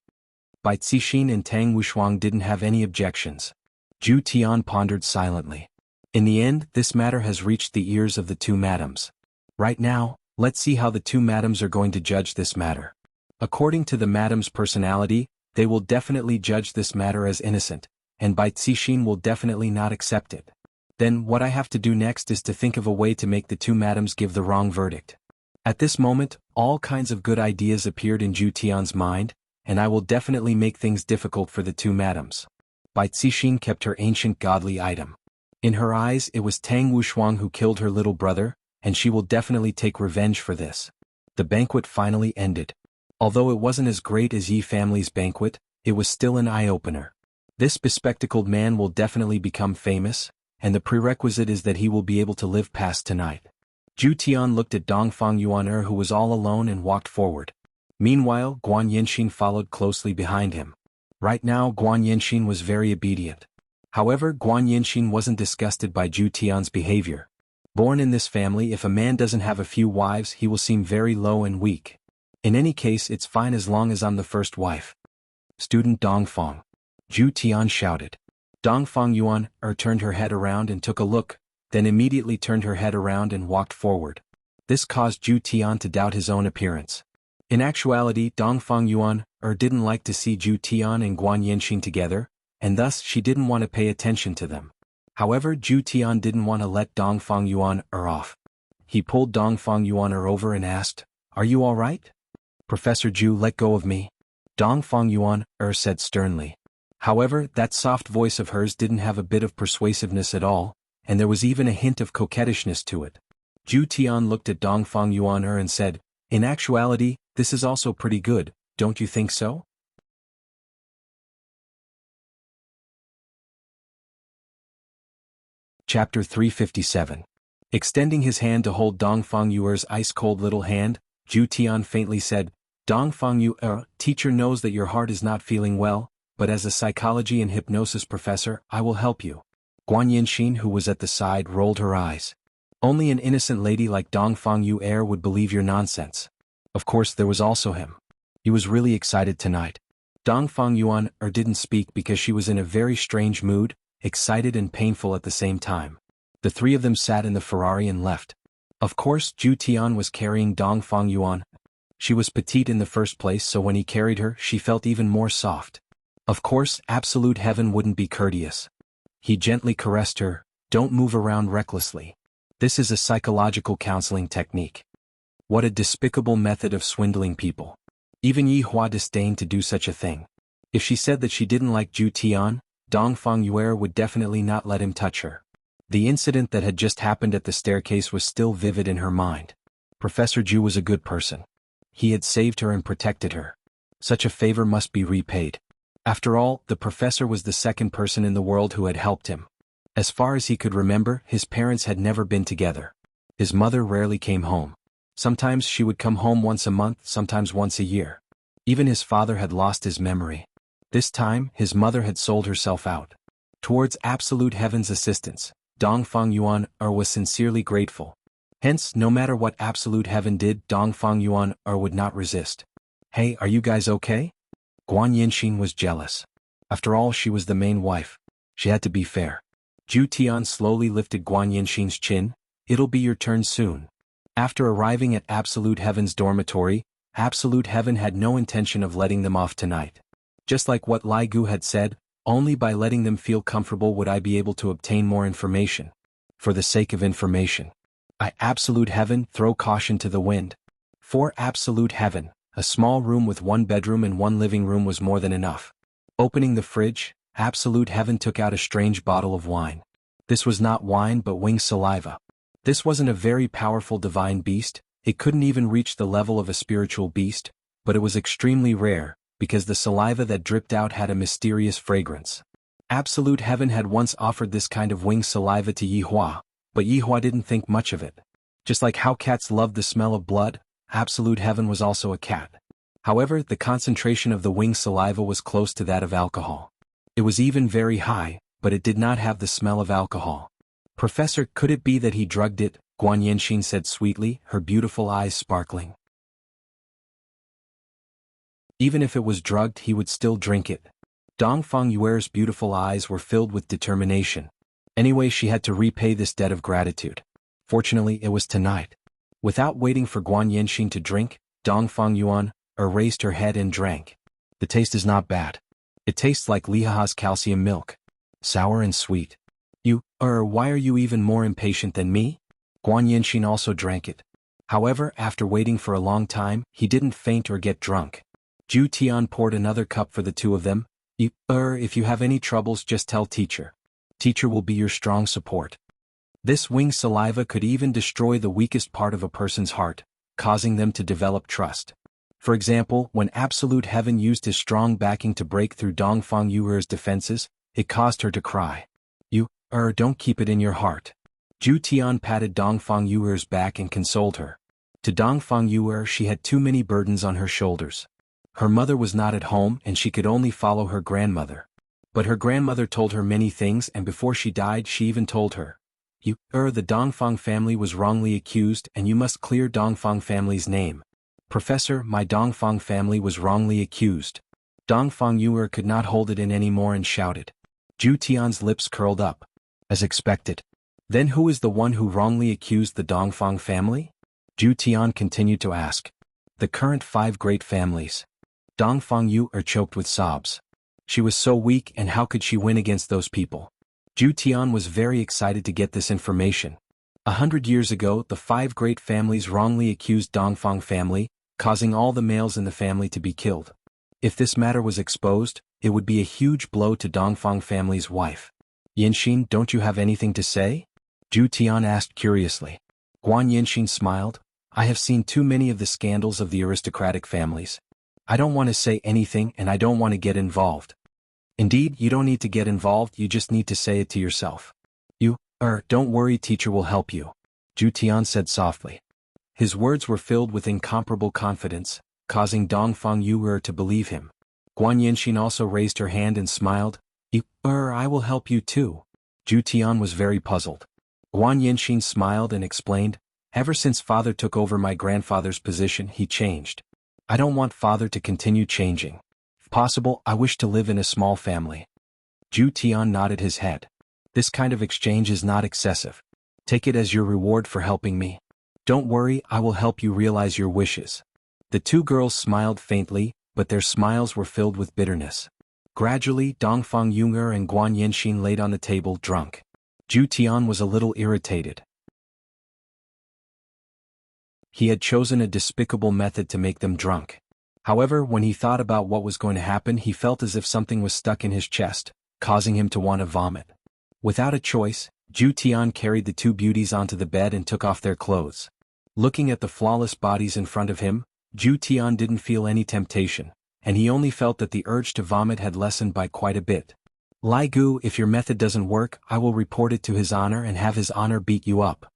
Bai Cixin and Tang Wushuang didn't have any objections. Zhu Tian pondered silently. In the end, this matter has reached the ears of the two madams. Right now, let's see how the two madams are going to judge this matter. According to the madam's personality, they will definitely judge this matter as innocent, and Bai Cixin will definitely not accept it. Then what I have to do next is to think of a way to make the two madams give the wrong verdict. At this moment, all kinds of good ideas appeared in Zhu Tian's mind, and I will definitely make things difficult for the two madams. Bai Cixin kept her ancient godly item. In her eyes, it was Tang Wushuang who killed her little brother, and she will definitely take revenge for this. The banquet finally ended. Although it wasn't as great as Yi family's banquet, it was still an eye-opener. This bespectacled man will definitely become famous, and the prerequisite is that he will be able to live past tonight. Zhu Tian looked at Dongfang Yuan who was all alone and walked forward. Meanwhile, Guan Yinxin followed closely behind him. Right now, Guan Yinxin was very obedient. However, Guan Yinxin wasn't disgusted by Zhu Tian's behavior. Born in this family, if a man doesn't have a few wives, he will seem very low and weak. In any case, it's fine as long as I'm the first wife. Student Dongfang. Zhu Tian shouted. Dongfang Yuan turned her head around and took a look, then immediately turned her head around and walked forward. This caused Zhu Tian to doubt his own appearance. In actuality, Dongfang Yuan didn't like to see Zhu Tian and Guan Yinxin together, and thus she didn't want to pay attention to them. However, Zhu Tian didn't want to let Dongfang Yuan off. He pulled Dongfang Yuan over and asked, "Are you all right?" "Professor Zhu, let go of me," Dongfang Yuan said sternly. However, that soft voice of hers didn't have a bit of persuasiveness at all, and there was even a hint of coquettishness to it. Zhu Tian looked at Dongfang Yuan and said, "In actuality, this is also pretty good, don't you think so?" Chapter 357. Extending his hand to hold Dongfang Yuer's ice-cold little hand, Zhu Tian faintly said, "Dongfang Yuer, teacher knows that your heart is not feeling well, but as a psychology and hypnosis professor, I will help you." Guan Yinxin, who was at the side, rolled her eyes. Only an innocent lady like Dongfang Yuer would believe your nonsense. Of course, there was also him. He was really excited tonight. Dongfang Yuan didn't speak because she was in a very strange mood, excited and painful at the same time. The three of them sat in the Ferrari and left. Of course, Zhu Tian was carrying Dongfang Yuan. She was petite in the first place, so when he carried her, she felt even more soft. Of course, absolute heaven wouldn't be courteous. He gently caressed her. "Don't move around recklessly. This is a psychological counseling technique." What a despicable method of swindling people. Even Yi Hua disdained to do such a thing. If she said that she didn't like Zhu Tian, Dongfang Yuer would definitely not let him touch her. The incident that had just happened at the staircase was still vivid in her mind. Professor Zhu was a good person. He had saved her and protected her. Such a favor must be repaid. After all, the professor was the second person in the world who had helped him. As far as he could remember, his parents had never been together. His mother rarely came home. Sometimes she would come home once a month, sometimes once a year. Even his father had lost his memory. This time, his mother had sold herself out. Towards absolute heaven's assistance, Dongfang Yuan was sincerely grateful. Hence, no matter what absolute heaven did, Dongfang Yuan would not resist. "Hey, are you guys okay?" Guan Yinxin was jealous. After all, she was the main wife. She had to be fair. Zhu Tian slowly lifted Guan Yinxin's chin. "It'll be your turn soon." After arriving at Absolute Heaven's dormitory, Absolute Heaven had no intention of letting them off tonight. Just like what Lai Gu had said, Only by letting them feel comfortable would I be able to obtain more information. For the sake of information. Absolute heaven, throw caution to the wind. For absolute heaven, a small room with one bedroom and one living room was more than enough. Opening the fridge, absolute heaven took out a strange bottle of wine. This was not wine but winged saliva. This wasn't a very powerful divine beast, it couldn't even reach the level of a spiritual beast, but it was extremely rare, because the saliva that dripped out had a mysterious fragrance. Absolute heaven had once offered this kind of winged saliva to Yihua, but Yihua didn't think much of it. Just like how cats love the smell of blood, absolute heaven was also a cat. However, the concentration of the winged saliva was close to that of alcohol. It was even very high, but it did not have the smell of alcohol. Professor, could it be that he drugged it? Guan Yanxin said sweetly, her beautiful eyes sparkling. Even if it was drugged, he would still drink it. Dongfang Yuer's beautiful eyes were filled with determination. Anyway, she had to repay this debt of gratitude. Fortunately, it was tonight. Without waiting for Guan Yanxin to drink, Dongfang Yuan raised her head and drank. The taste is not bad. It tastes like Lihaha's calcium milk. Sour and sweet. Why are you even more impatient than me? Guan Yanxin also drank it. However, after waiting for a long time, he didn't faint or get drunk. Zhu Tian poured another cup for the two of them. If you have any troubles, just tell teacher. Teacher will be your strong support. This winged saliva could even destroy the weakest part of a person's heart, causing them to develop trust. For example, when absolute heaven used his strong backing to break through Dongfang Yuer's defenses, it caused her to cry. Don't keep it in your heart. Zhu Tian patted Dongfang Yuer's back and consoled her. To Dongfang Yuer, she had too many burdens on her shoulders. Her mother was not at home and she could only follow her grandmother. But her grandmother told her many things, and before she died she even told her, the Dongfang family was wrongly accused and you must clear Dongfang family's name. Professor, my Dongfang family was wrongly accused. Dongfang Yuer could not hold it in anymore and shouted. Zhu Tian's lips curled up. As expected. Then who is the one who wrongly accused the Dongfang family? Zhu Tian continued to ask. The current 5 great families. Dongfang Yuer choked with sobs. She was so weak, and how could she win against those people? Zhu Tian was very excited to get this information. 100 years ago, the 5 great families wrongly accused Dongfang family, causing all the males in the family to be killed. If this matter was exposed, it would be a huge blow to Dongfang family's wife. Yanxin, don't you have anything to say? Zhu Tian asked curiously. Guan Yanxin smiled. I have seen too many of the scandals of the aristocratic families. I don't want to say anything and I don't want to get involved. Indeed, you don't need to get involved, you just need to say it to yourself. Don't worry, teacher will help you. Zhu Tian said softly. His words were filled with incomparable confidence, causing Dongfang Yuer to believe him. Guan Yanxin also raised her hand and smiled. I will help you too. Zhu Tian was very puzzled. Guan Yanxin smiled and explained, ever since father took over my grandfather's position, he changed. I don't want father to continue changing. If possible, I wish to live in a small family. Zhu Tian nodded his head. This kind of exchange is not excessive. Take it as your reward for helping me. Don't worry, I will help you realize your wishes. The 2 girls smiled faintly, but their smiles were filled with bitterness. Gradually, Dongfang Yuer and Guan Yanxin laid on the table drunk. Zhu Tian was a little irritated. He had chosen a despicable method to make them drunk. However, when he thought about what was going to happen, he felt as if something was stuck in his chest, causing him to want to vomit. Without a choice, Zhu Tian carried the 2 beauties onto the bed and took off their clothes. Looking at the flawless bodies in front of him, Zhu Tian didn't feel any temptation, and he only felt that the urge to vomit had lessened by quite a bit. Lai Gu, if your method doesn't work, I will report it to his honor and have his honor beat you up.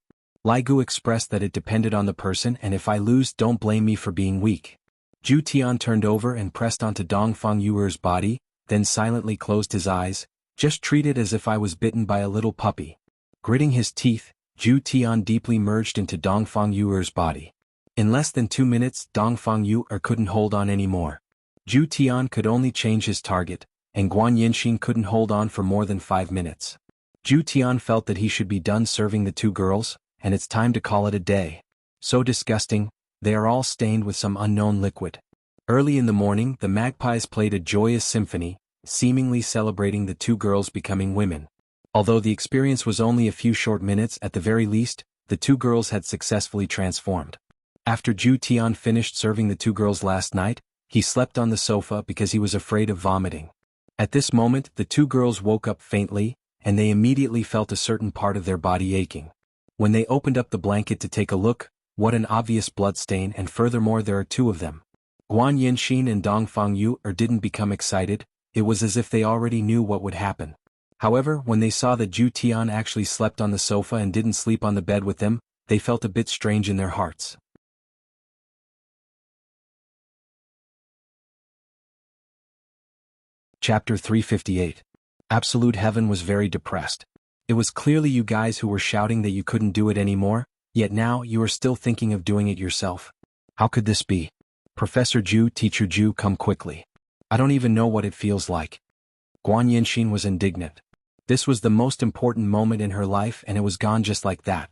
Lai Gu expressed that it depended on the person, and if I lose, don't blame me for being weak. Zhu Tian turned over and pressed onto Dongfang Yuer's body, then silently closed his eyes. Just treat it as if I was bitten by a little puppy. Gritting his teeth, Zhu Tian deeply merged into Dongfang Yuer's body. In less than 2 minutes, Dongfang Yuer couldn't hold on anymore. Zhu Tian could only change his target, and Guan Yanxin couldn't hold on for more than 5 minutes. Zhu Tian felt that he should be done serving the 2 girls, and it's time to call it a day. So disgusting, they are all stained with some unknown liquid. Early in the morning, the magpies played a joyous symphony, seemingly celebrating the two girls becoming women. Although the experience was only a few short minutes at the very least, the two girls had successfully transformed. After Zhu Tian finished serving the two girls last night, he slept on the sofa because he was afraid of vomiting. At this moment, the two girls woke up faintly, and they immediately felt a certain part of their body aching. When they opened up the blanket to take a look, what an obvious bloodstain, and furthermore there are two of them. Guan Yinxin and Dongfang Yu didn't become excited, it was as if they already knew what would happen. However, when they saw that Zhu Tian actually slept on the sofa and didn't sleep on the bed with them, they felt a bit strange in their hearts. Chapter 358. Absolute Heaven was very depressed. It was clearly you guys who were shouting that you couldn't do it anymore, yet now you are still thinking of doing it yourself. How could this be? Professor Zhu, Teacher Zhu, come quickly. I don't even know what it feels like. Guan Yinxin was indignant. This was the most important moment in her life and it was gone just like that.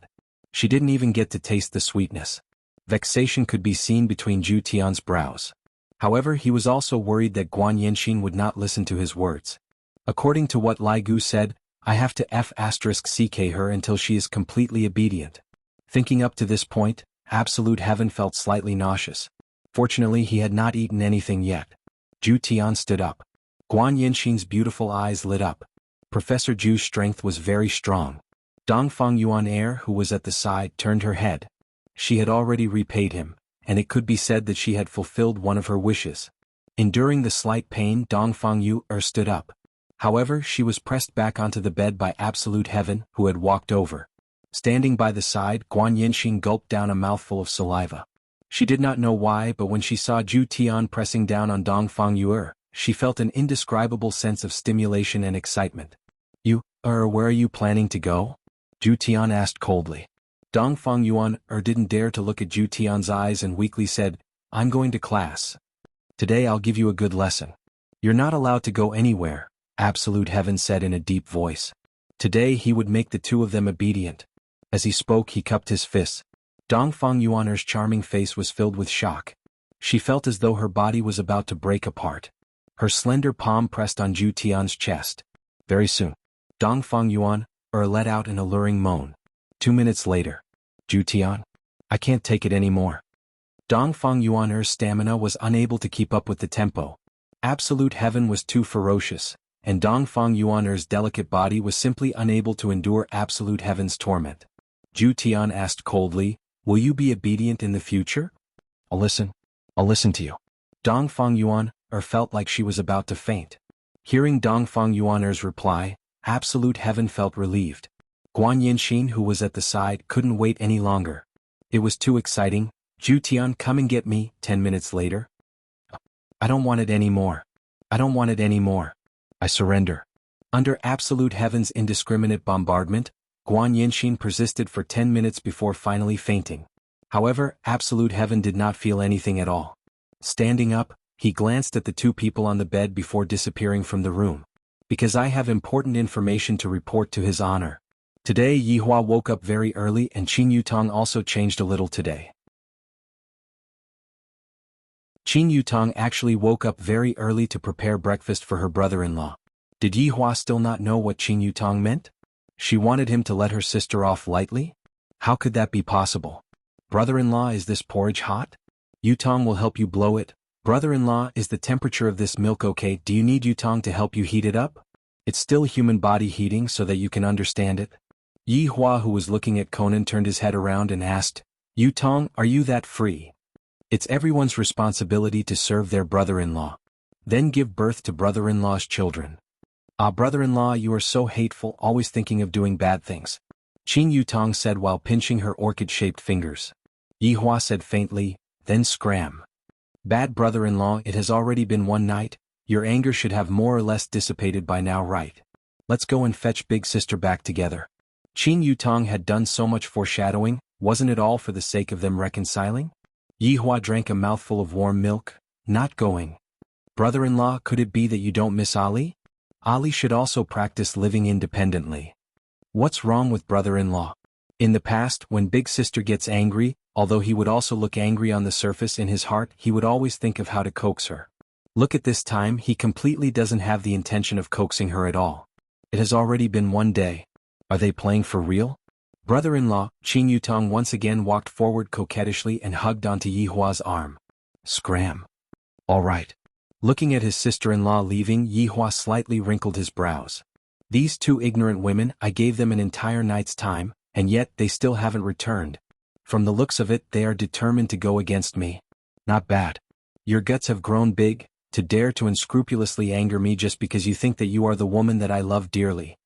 She didn't even get to taste the sweetness. Vexation could be seen between Zhu Tian's brows. However, he was also worried that Guan Yinxin would not listen to his words. According to what Lai Gu said, I have to *ck her until she is completely obedient. Thinking up to this point, Absolute Heaven felt slightly nauseous. Fortunately, he had not eaten anything yet. Zhu Tian stood up. Guan Yinxin's beautiful eyes lit up. Professor Zhu's strength was very strong. Dongfang Yuan, who was at the side, turned her head. She had already repaid him, and it could be said that she had fulfilled one of her wishes. Enduring the slight pain, Dongfang Yu stood up. However, she was pressed back onto the bed by Absolute Heaven, who had walked over. Standing by the side, Guan Yinxin gulped down a mouthful of saliva. She did not know why, but when she saw Zhu Tian pressing down on Dongfang Yu, she felt an indescribable sense of stimulation and excitement. Where are you planning to go? Zhu Tian asked coldly. Dongfang Yuan didn't dare to look at Zhu Tian's eyes and weakly said, I'm going to class. Today I'll give you a good lesson. You're not allowed to go anywhere, Absolute Heaven said in a deep voice. Today he would make the two of them obedient. As he spoke, he cupped his fists. Dongfang Yuan's charming face was filled with shock. She felt as though her body was about to break apart. Her slender palm pressed on Zhu Tian's chest. Very soon, Dongfang Yuan let out an alluring moan. 2 minutes later, Zhu Tian, I can't take it anymore. Dongfang Yuan's stamina was unable to keep up with the tempo. Absolute Heaven was too ferocious, and Dongfang Yuan's delicate body was simply unable to endure Absolute Heaven's torment. Zhu Tian asked coldly, will you be obedient in the future? I'll listen to you. Dongfang Yuan felt like she was about to faint. Hearing Dongfang Yuan's reply, Absolute Heaven felt relieved. Guan Yinxin, who was at the side, couldn't wait any longer. It was too exciting. Zhu Tian, come and get me. 10 minutes later. I don't want it anymore. I surrender. Under Absolute Heaven's indiscriminate bombardment, Guan Yinxin persisted for 10 minutes before finally fainting. However, Absolute Heaven did not feel anything at all. Standing up, he glanced at the two people on the bed before disappearing from the room. Because I have important information to report to His Honor. Today Yihua woke up very early and Qin Yutong also changed a little today. Qin Yutong actually woke up very early to prepare breakfast for her brother-in-law. Did Yihua still not know what Qin Yutong meant? She wanted him to let her sister off lightly? How could that be possible? Brother-in-law, is this porridge hot? Yutong will help you blow it. Brother-in-law, is the temperature of this milk okay? Do you need Yutong to help you heat it up? It's still human body heating so that you can understand it. Yihua, who was looking at Conan, turned his head around and asked, Yutong, are you that free? It's everyone's responsibility to serve their brother-in-law. Then give birth to brother-in-law's children. Ah, brother-in-law, you are so hateful, always thinking of doing bad things. Qin Yutong said while pinching her orchid-shaped fingers. Yihua said faintly, then scram. Bad brother-in-law, it has already been one night, your anger should have more or less dissipated by now, right? Let's go and fetch big sister back together. Qin Yutong had done so much foreshadowing, wasn't it all for the sake of them reconciling? Yihua drank a mouthful of warm milk. Not going. Brother-in-law, could it be that you don't miss Ali? Ali should also practice living independently. What's wrong with brother-in-law? In the past, when big sister gets angry, although he would also look angry on the surface, in his heart he would always think of how to coax her. Look at this time, he completely doesn't have the intention of coaxing her at all. It has already been one day. Are they playing for real? Brother-in-law, Qing Yutong once again walked forward coquettishly and hugged onto Yi Hua's arm. Scram. All right. Looking at his sister-in-law leaving, Yi Hua slightly wrinkled his brows. These two ignorant women, I gave them an entire night's time, and yet they still haven't returned. From the looks of it, they are determined to go against me. Not bad. Your guts have grown big, to dare to unscrupulously anger me just because you think that you are the woman that I love dearly.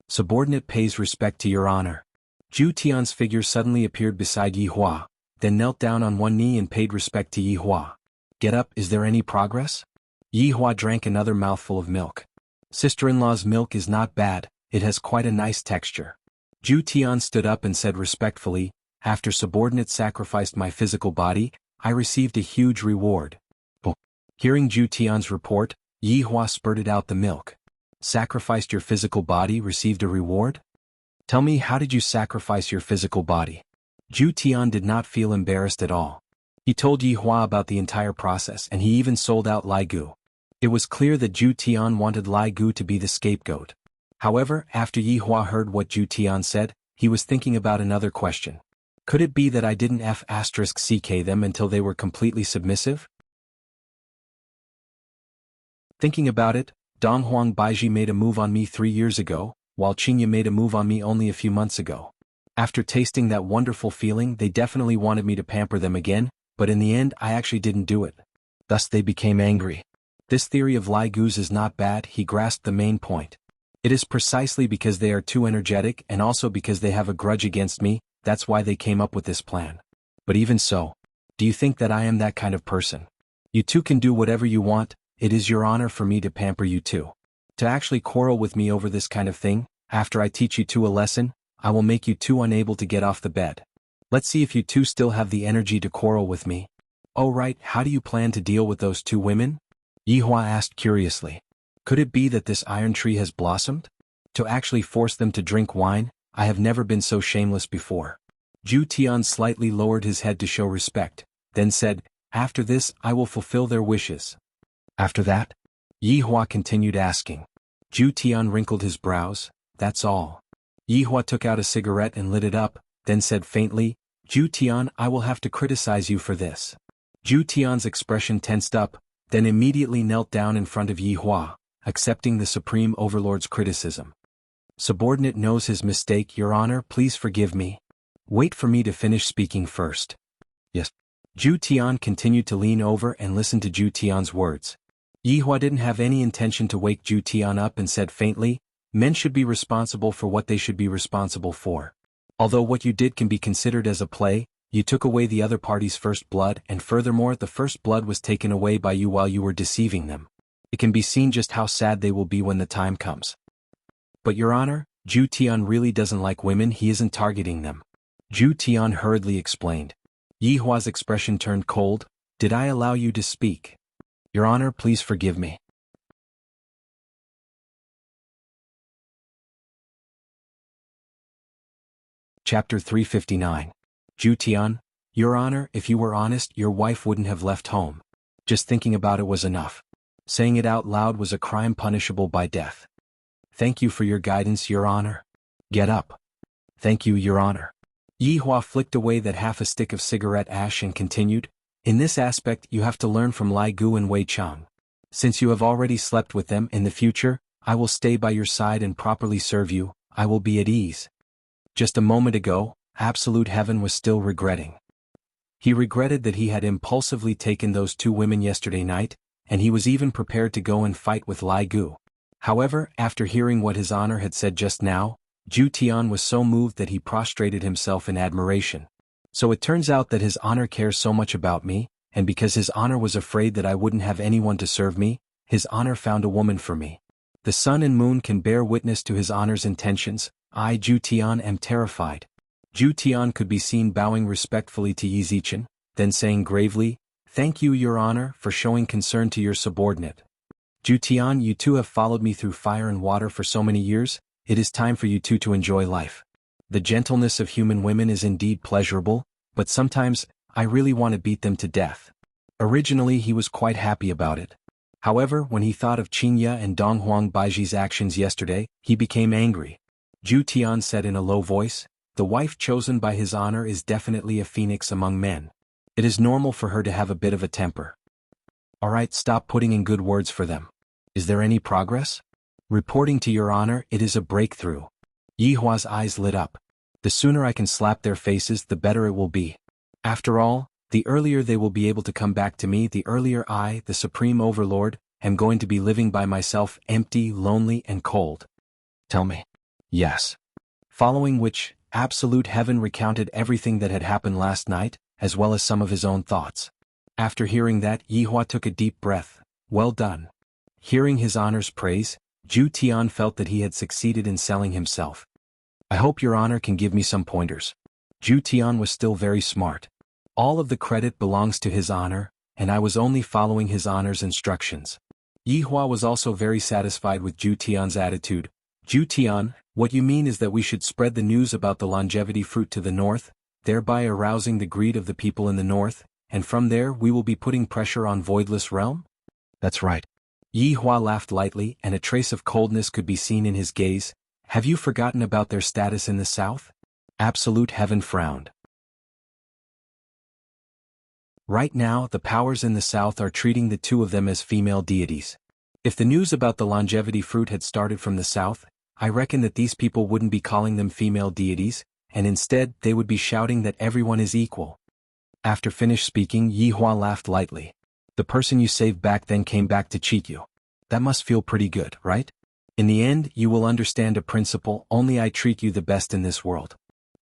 Subordinate pays respect to your honor. Zhu Tian's figure suddenly appeared beside Yi Hua, then knelt down on one knee and paid respect to Yi Hua. Get up, is there any progress? Yi Hua drank another mouthful of milk. Sister-in-law's milk is not bad, it has quite a nice texture. Zhu Tian stood up and said respectfully, after subordinate sacrificed my physical body, I received a huge reward. Hearing Zhu Tian's report, Yi Hua spurted out the milk. Sacrificed your physical body, received a reward? Tell me, how did you sacrifice your physical body? Zhu Tian did not feel embarrassed at all. He told Yi Hua about the entire process and he even sold out Lai Gu. It was clear that Zhu Tian wanted Lai Gu to be the scapegoat. However, after Yi Hua heard what Zhu Tian said, he was thinking about another question. Could it be that I didn't *ck them until they were completely submissive? Thinking about it, Donghuang Baiji made a move on me 3 years ago, while Qingya made a move on me only a few months ago. After tasting that wonderful feeling, they definitely wanted me to pamper them again, but in the end I actually didn't do it. Thus they became angry. This theory of Lai Gu's is not bad, he grasped the main point. It is precisely because they are too energetic and also because they have a grudge against me, that's why they came up with this plan. But even so, do you think that I am that kind of person? You two can do whatever you want, it is your honor for me to pamper you two. To actually quarrel with me over this kind of thing, after I teach you two a lesson, I will make you two unable to get off the bed. Let's see if you two still have the energy to quarrel with me. Oh right, how do you plan to deal with those two women? Yi Hua asked curiously. Could it be that this iron tree has blossomed? To actually force them to drink wine, I have never been so shameless before. Zhu Tian slightly lowered his head to show respect, then said, after this I will fulfill their wishes. After that? Yi Hua continued asking. Zhu Tian wrinkled his brows, that's all. Yi Hua took out a cigarette and lit it up, then said faintly, Zhu Tian, I will have to criticize you for this. Zhu Tian's expression tensed up, then immediately knelt down in front of Yi Hua, accepting the Supreme Overlord's criticism. Subordinate knows his mistake, Your Honor, please forgive me. Wait for me to finish speaking first. Yes. Zhu Tian continued to lean over and listen to Zhu Tian's words. Yi Hua didn't have any intention to wake Zhu Tian up and said faintly, men should be responsible for what they should be responsible for. Although what you did can be considered as a play, you took away the other party's first blood and furthermore the first blood was taken away by you while you were deceiving them. It can be seen just how sad they will be when the time comes. But Your Honor, Zhu Tian really doesn't like women, he isn't targeting them. Zhu Tian hurriedly explained. Yi Hua's expression turned cold. Did I allow you to speak? Your Honor, please forgive me. Chapter 359. Zhu Tian, Your Honor, if you were honest, your wife wouldn't have left home. Just thinking about it was enough. Saying it out loud was a crime punishable by death. Thank you for your guidance, Your Honor. Get up. Thank you, Your Honor. Yi Hua flicked away that half a stick of cigarette ash and continued, in this aspect you have to learn from Lai Gu and Wei Chang. Since you have already slept with them, in the future, I will stay by your side and properly serve you, I will be at ease. Just a moment ago, Absolute Heaven was still regretting. He regretted that he had impulsively taken those two women yesterday night, and he was even prepared to go and fight with Lai Gu. However, after hearing what his honor had said just now, Zhu Tian was so moved that he prostrated himself in admiration. So it turns out that his honor cares so much about me, and because his honor was afraid that I wouldn't have anyone to serve me, his honor found a woman for me. The sun and moon can bear witness to his honor's intentions. I, Zhu Tian, am terrified. Zhu Tian could be seen bowing respectfully to Yi Zichen, then saying gravely, Thank you, Your Honor, for showing concern to your subordinate. Zhu Tian, you two have followed me through fire and water for so many years, it is time for you two to enjoy life. The gentleness of human women is indeed pleasurable, but sometimes, I really want to beat them to death. Originally he was quite happy about it. However, when he thought of Qingya and Donghuang Baiji's actions yesterday, he became angry. Zhu Tian said in a low voice, "The wife chosen by his honor is definitely a phoenix among men. It is normal for her to have a bit of a temper. Alright, stop putting in good words for them. Is there any progress? Reporting to your honor, it is a breakthrough." Yi Hua's eyes lit up. "The sooner I can slap their faces, the better it will be. After all, the earlier they will be able to come back to me, the earlier I, the Supreme Overlord, am going to be living by myself, empty, lonely, and cold." "Tell me." "Yes." Following which, Absolute Heaven recounted everything that had happened last night, as well as some of his own thoughts. After hearing that, Yi Hua took a deep breath. Well done. Hearing his honor's praise, Zhu Tian felt that he had succeeded in selling himself. "I hope your honor can give me some pointers." Zhu Tian was still very smart. "All of the credit belongs to his honor, and I was only following his honor's instructions." Yi Hua was also very satisfied with Zhu Tian's attitude. "Zhu Tian, what you mean is that we should spread the news about the longevity fruit to the north, thereby arousing the greed of the people in the north, and from there we will be putting pressure on Voidless Realm?" "That's right." Yi Hua laughed lightly, and a trace of coldness could be seen in his gaze. "Have you forgotten about their status in the south?" Absolute Heaven frowned. "Right now, the powers in the south are treating the two of them as female deities. If the news about the longevity fruit had started from the south, I reckon that these people wouldn't be calling them female deities, and instead they would be shouting that everyone is equal." After finished speaking, Yi Hua laughed lightly. "The person you saved back then came back to cheat you. That must feel pretty good, right? In the end, you will understand a principle: only I treat you the best in this world.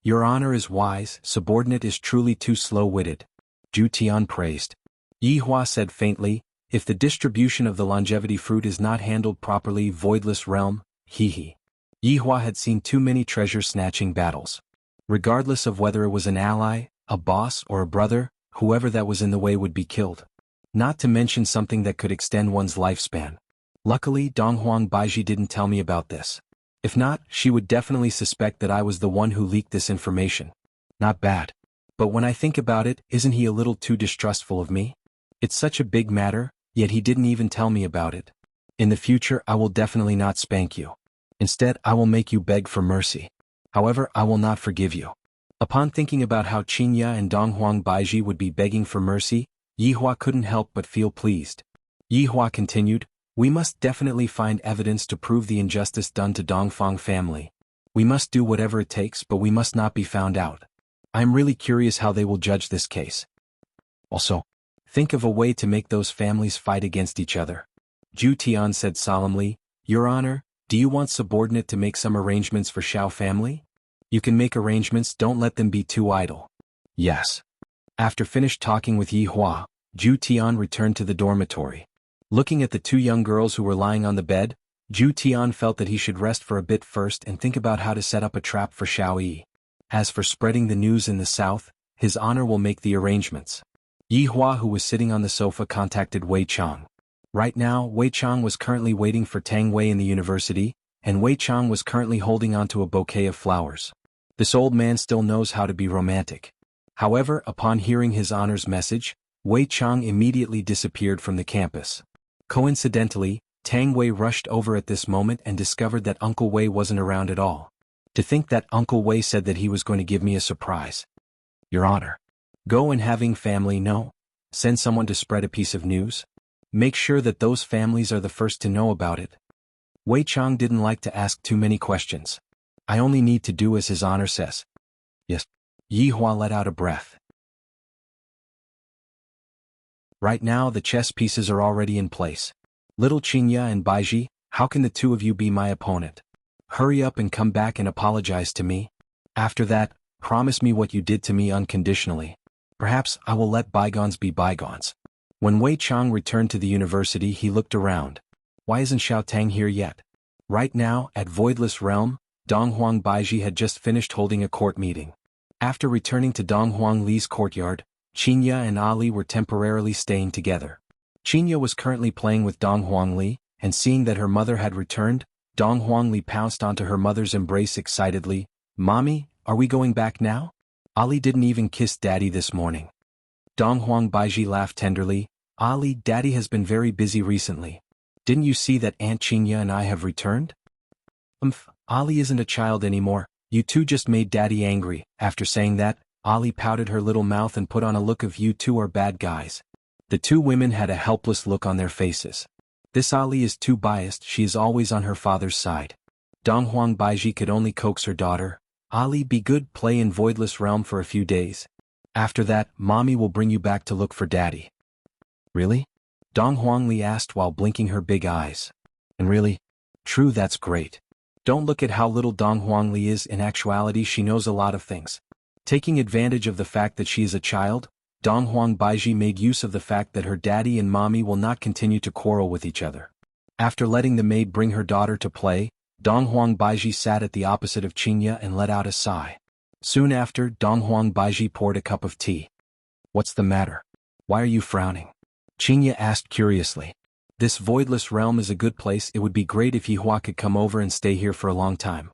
Your honor is wise, subordinate is truly too slow-witted." Zhu Tian praised. Yi Hua said faintly, "If the distribution of the longevity fruit is not handled properly, Voidless Realm, hee. Yi Hua had seen too many treasure-snatching battles. Regardless of whether it was an ally, a boss, or a brother, whoever that was in the way would be killed. Not to mention something that could extend one's lifespan. Luckily, Donghuang Baiji didn't tell me about this. If not, she would definitely suspect that I was the one who leaked this information. Not bad. But when I think about it, isn't he a little too distrustful of me? It's such a big matter, yet he didn't even tell me about it. In the future, I will definitely not spank you. Instead, I will make you beg for mercy. However, I will not forgive you." Upon thinking about how Qingya and Donghuang Baiji would be begging for mercy, Yi Hua couldn't help but feel pleased. Yi Hua continued, "We must definitely find evidence to prove the injustice done to Dongfang family. We must do whatever it takes, but we must not be found out. I am really curious how they will judge this case. Also, think of a way to make those families fight against each other." Zhu Tian said solemnly, "Your honor, do you want subordinate to make some arrangements for Xiao family? You can make arrangements, don't let them be too idle." "Yes." After finished talking with Yi Hua, Zhu Tian returned to the dormitory. Looking at the two young girls who were lying on the bed, Zhu Tian felt that he should rest for a bit first and think about how to set up a trap for Xiao Yi. As for spreading the news in the south, his honor will make the arrangements. Yi Hua, who was sitting on the sofa, contacted Wei Chang. Right now, Wei Chang was currently waiting for Tang Wei in the university, and Wei Chang was currently holding onto a bouquet of flowers. This old man still knows how to be romantic. However, upon hearing his honor's message, Wei Chang immediately disappeared from the campus. Coincidentally, Tang Wei rushed over at this moment and discovered that Uncle Wei wasn't around at all. To think that Uncle Wei said that he was going to give me a surprise. "Your honor. Go and having family know. Send someone to spread a piece of news. Make sure that those families are the first to know about it." Wei Chang didn't like to ask too many questions. "I only need to do as his honor says." "Yes." Yi Hua let out a breath. Right now the chess pieces are already in place. Little Qingya and Baiji, how can the two of you be my opponent? Hurry up and come back and apologize to me. After that, promise me what you did to me unconditionally. Perhaps I will let bygones be bygones." When Wei Chang returned to the university, he looked around. Why isn't Xiao Tang here yet? Right now, at Voidless Realm, Donghuang Baiji had just finished holding a court meeting. After returning to Donghuang Li's courtyard, Qingya and Ali were temporarily staying together. Qingya was currently playing with Donghuang Li, and seeing that her mother had returned, Donghuang Li pounced onto her mother's embrace excitedly. "Mommy, are we going back now? Ali didn't even kiss Daddy this morning." Donghuang Baiji laughed tenderly. Ali, Daddy has been very busy recently. Didn't you see that Aunt Chinya and I have returned? Ali isn't a child anymore. You two just made Daddy angry. After saying that, Ali pouted her little mouth and put on a look of you two are bad guys. The two women had a helpless look on their faces. This Ali is too biased, she is always on her father's side. Donghuang Baiji could only coax her daughter. Ali, be good, play in Voidless Realm for a few days. After that, Mommy will bring you back to look for Daddy. Really? Donghuang Li asked while blinking her big eyes. And really? True, that's great. Don't look at how little Donghuang Li is, in actuality she knows a lot of things. Taking advantage of the fact that she is a child, Donghuang Baiji made use of the fact that her daddy and mommy will not continue to quarrel with each other. After letting the maid bring her daughter to play, Donghuang Baiji sat at the opposite of Chinya and let out a sigh. Soon after, Donghuang Baiji poured a cup of tea. What's the matter? Why are you frowning? Chinya asked curiously. This voidless realm is a good place, it would be great if Yihua could come over and stay here for a long time.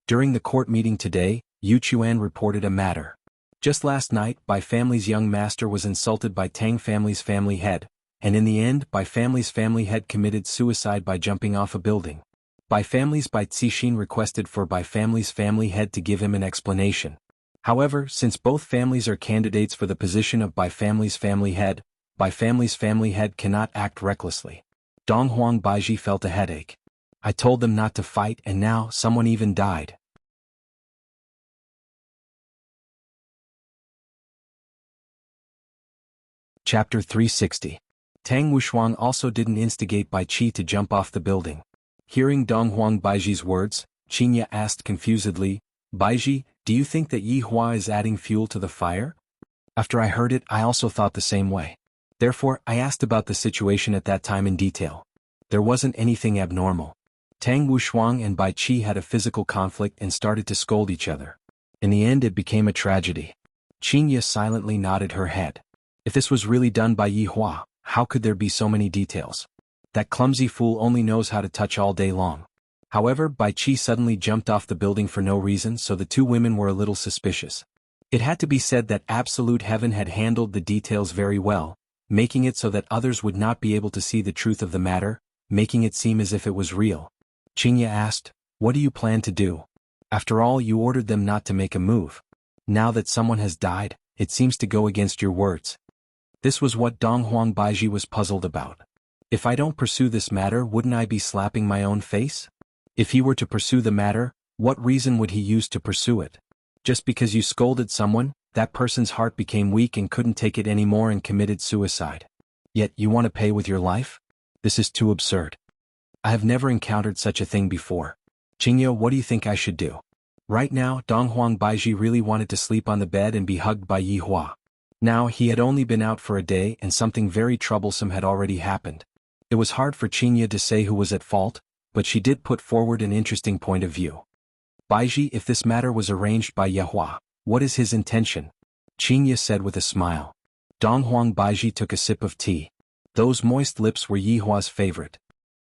During the court meeting today, Yu Chuan reported a matter. Just last night, Bai family's young master was insulted by Tang family's family head, and in the end, Bai family's family head committed suicide by jumping off a building. Bai family's Bai Cixin requested for Bai family's family head to give him an explanation. However, since both families are candidates for the position of Bai family's family head cannot act recklessly. Donghuang Baiji felt a headache. I told them not to fight and now someone even died. Chapter 360. Tang Wushuang also didn't instigate Bai Qi to jump off the building. Hearing Donghuang Baiji's words, Chinya asked confusedly, Baiji, do you think that Yihua is adding fuel to the fire? After I heard it, I also thought the same way. Therefore, I asked about the situation at that time in detail. There wasn't anything abnormal. Tang Wushuang and Bai Qi had a physical conflict and started to scold each other. In the end, it became a tragedy. Chinya silently nodded her head. If this was really done by Yihua, how could there be so many details? That clumsy fool only knows how to touch all day long. However, Bai Qi suddenly jumped off the building for no reason, so the two women were a little suspicious. It had to be said that Absolute Heaven had handled the details very well, making it so that others would not be able to see the truth of the matter, making it seem as if it was real. Chinya asked, what do you plan to do? After all, you ordered them not to make a move. Now that someone has died, it seems to go against your words. This was what Donghuang Baiji was puzzled about. If I don't pursue this matter, wouldn't I be slapping my own face? If he were to pursue the matter, what reason would he use to pursue it? Just because you scolded someone, that person's heart became weak and couldn't take it anymore and committed suicide. Yet you want to pay with your life? This is too absurd. I have never encountered such a thing before. Chinya, what do you think I should do? Right now, Donghuang Baiji really wanted to sleep on the bed and be hugged by Yihua. Now, he had only been out for a day and something very troublesome had already happened. It was hard for Chinya to say who was at fault, but she did put forward an interesting point of view. Baiji, if this matter was arranged by Yihua, what is his intention? Chinya said with a smile. Donghuang Baiji took a sip of tea. Those moist lips were Yihua's favorite.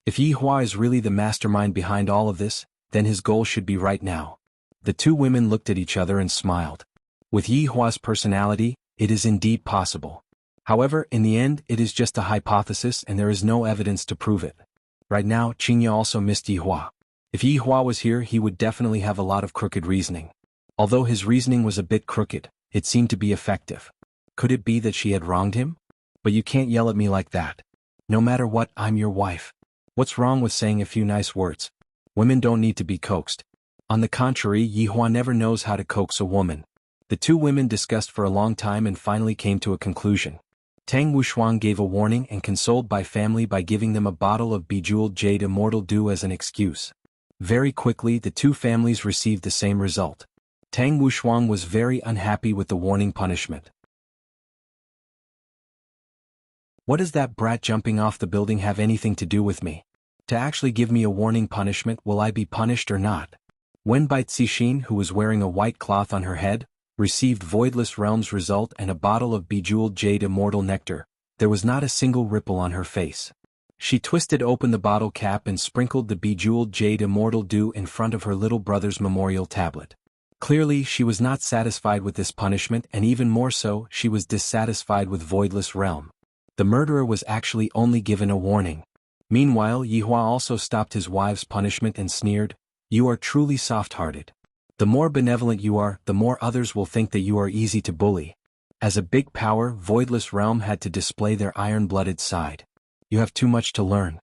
If Yihua is really the mastermind behind all of this, then his goal should be right now. The two women looked at each other and smiled. With Yihua's personality, it is indeed possible. However, in the end, it is just a hypothesis and there is no evidence to prove it. Right now, Chinya also missed Yihua. If Yihua was here, he would definitely have a lot of crooked reasoning. Although his reasoning was a bit crooked, it seemed to be effective. Could it be that she had wronged him? But you can't yell at me like that. No matter what, I'm your wife. What's wrong with saying a few nice words? Women don't need to be coaxed. On the contrary, Yihua never knows how to coax a woman. The two women discussed for a long time and finally came to a conclusion. Tang Wushuang gave a warning and consoled Bai family by giving them a bottle of bejeweled jade Immortal Dew as an excuse. Very quickly, the two families received the same result. Tang Wushuang was very unhappy with the warning punishment. What does that brat jumping off the building have anything to do with me? To actually give me a warning punishment, will I be punished or not? When Bai Cixin, who was wearing a white cloth on her head, received Voidless Realm's result and a bottle of bejeweled jade Immortal Nectar, there was not a single ripple on her face. She twisted open the bottle cap and sprinkled the bejeweled jade Immortal Dew in front of her little brother's memorial tablet. Clearly, she was not satisfied with this punishment, and even more so, she was dissatisfied with Voidless Realm. The murderer was actually only given a warning. Meanwhile, Yihua also stopped his wife's punishment and sneered, "You are truly soft-hearted. The more benevolent you are, the more others will think that you are easy to bully." As a big power, Voidless Realm had to display their iron-blooded side. "You have too much to learn."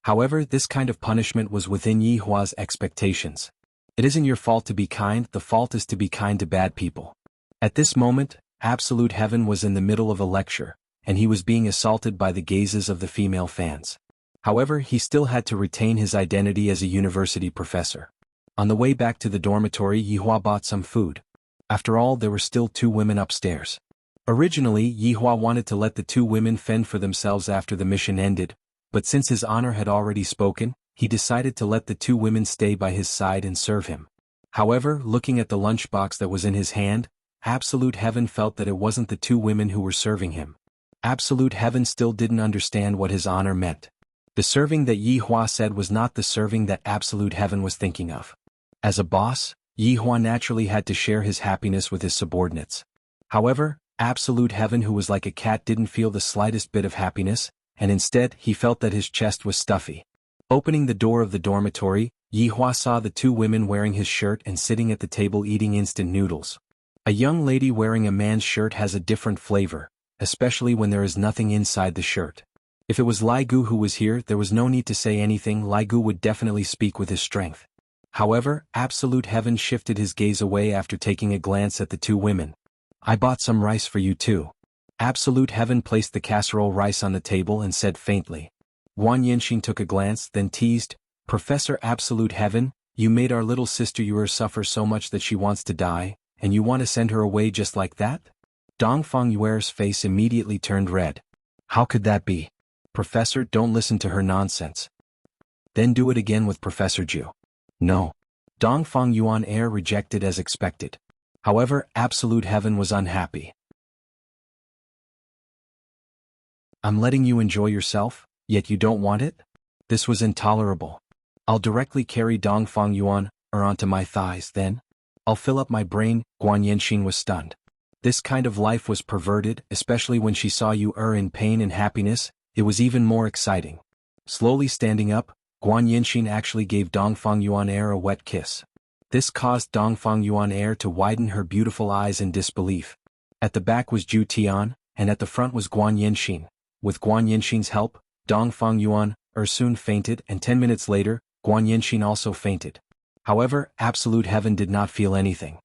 However, this kind of punishment was within Yihua's expectations. It isn't your fault to be kind, the fault is to be kind to bad people. At this moment, Absolute Heaven was in the middle of a lecture, and he was being assaulted by the gazes of the female fans. However, he still had to retain his identity as a university professor. On the way back to the dormitory, Yihua bought some food. After all, there were still 2 women upstairs. Originally, Yihua wanted to let the 2 women fend for themselves after the mission ended, but since his honor had already spoken, he decided to let the 2 women stay by his side and serve him. However, looking at the lunchbox that was in his hand, Absolute Heaven felt that it wasn't the 2 women who were serving him. Absolute Heaven still didn't understand what his honor meant. The serving that Yihua said was not the serving that Absolute Heaven was thinking of. As a boss, Yihua naturally had to share his happiness with his subordinates. However, Absolute Heaven, who was like a cat, didn't feel the slightest bit of happiness, and instead he felt that his chest was stuffy. Opening the door of the dormitory, Yihua saw the 2 women wearing his shirt and sitting at the table eating instant noodles. A young lady wearing a man's shirt has a different flavor, especially when there is nothing inside the shirt. If it was Lai Gu who was here, there was no need to say anything. Lai Gu would definitely speak with his strength. However, Absolute Heaven shifted his gaze away after taking a glance at the 2 women. "I bought some rice for you too." Absolute Heaven placed the casserole rice on the table and said faintly. Guan Yinxin took a glance, then teased, "Professor Absolute Heaven, you made our little sister Yuer suffer so much that she wants to die, and you want to send her away just like that?" Dongfang Yuer's face immediately turned red. "How could that be? Professor, don't listen to her nonsense." "Then do it again with Professor Ju." "No." Dongfang Yuan Air rejected as expected. However, Absolute Heaven was unhappy. "I'm letting you enjoy yourself, yet you don't want it?" This was intolerable. "I'll directly carry Dongfang Yuan onto my thighs, then I'll fill up my brain." Guan Yinxin was stunned. This kind of life was perverted, especially when she saw you in pain and happiness. It was even more exciting. Slowly standing up, Guan Yinxin actually gave Dongfang Yuan Air a wet kiss. This caused Dongfang Yuan Air to widen her beautiful eyes in disbelief. At the back was Zhu Tian, and at the front was Guan Yinxin. With Guan Yinxin's help, Dongfang Yuan soon fainted, and 10 minutes later, Guan Yinxin also fainted. However, Absolute Heaven did not feel anything.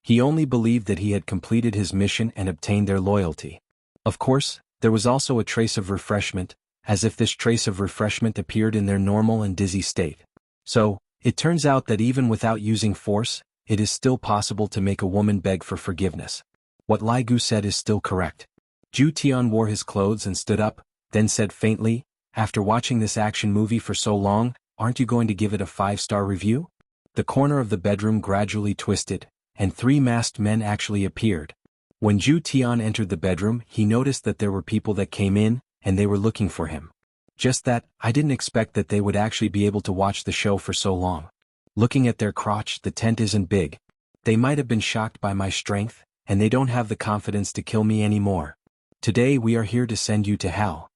He only believed that he had completed his mission and obtained their loyalty. Of course, there was also a trace of refreshment, as if this trace of refreshment appeared in their normal and dizzy state. So, it turns out that even without using force, it is still possible to make a woman beg for forgiveness. What Lai Gu said is still correct. Zhu Tian wore his clothes and stood up, then said faintly, "After watching this action movie for so long, aren't you going to give it a 5-star review?" The corner of the bedroom gradually twisted, and 3 masked men actually appeared. When Zhu Tian entered the bedroom, he noticed that there were people that came in, and they were looking for him. Just that, I didn't expect that they would actually be able to watch the show for so long. Looking at their crotch, the tent isn't big. They might have been shocked by my strength, and they don't have the confidence to kill me anymore. Today we are here to send you to hell.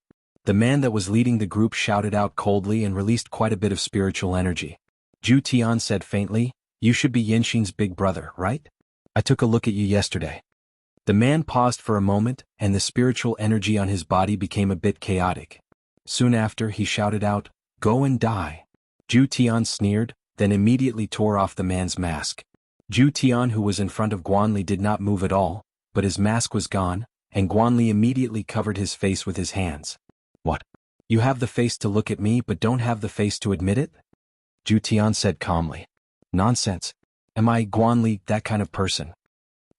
The man that was leading the group shouted out coldly and released quite a bit of spiritual energy. Zhu Tian said faintly, "You should be Yinxin's big brother, right? I took a look at you yesterday." The man paused for a moment, and the spiritual energy on his body became a bit chaotic. Soon after, he shouted out, "Go and die." Zhu Tian sneered, then immediately tore off the man's mask. Zhu Tian, who was in front of Guanli, did not move at all, but his mask was gone, and Guanli immediately covered his face with his hands. "What? You have the face to look at me but don't have the face to admit it?" Zhu Tian said calmly. "Nonsense. Am I, Guanli, that kind of person?"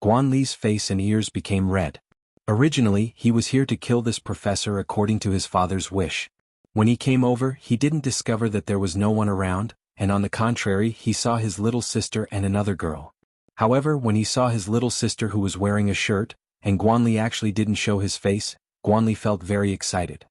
Guanli's face and ears became red. Originally, he was here to kill this professor according to his father's wish. When he came over, he didn't discover that there was no one around, and on the contrary, he saw his little sister and another girl. However, when he saw his little sister who was wearing a shirt, and Guanli actually didn't show his face, Guanli felt very excited.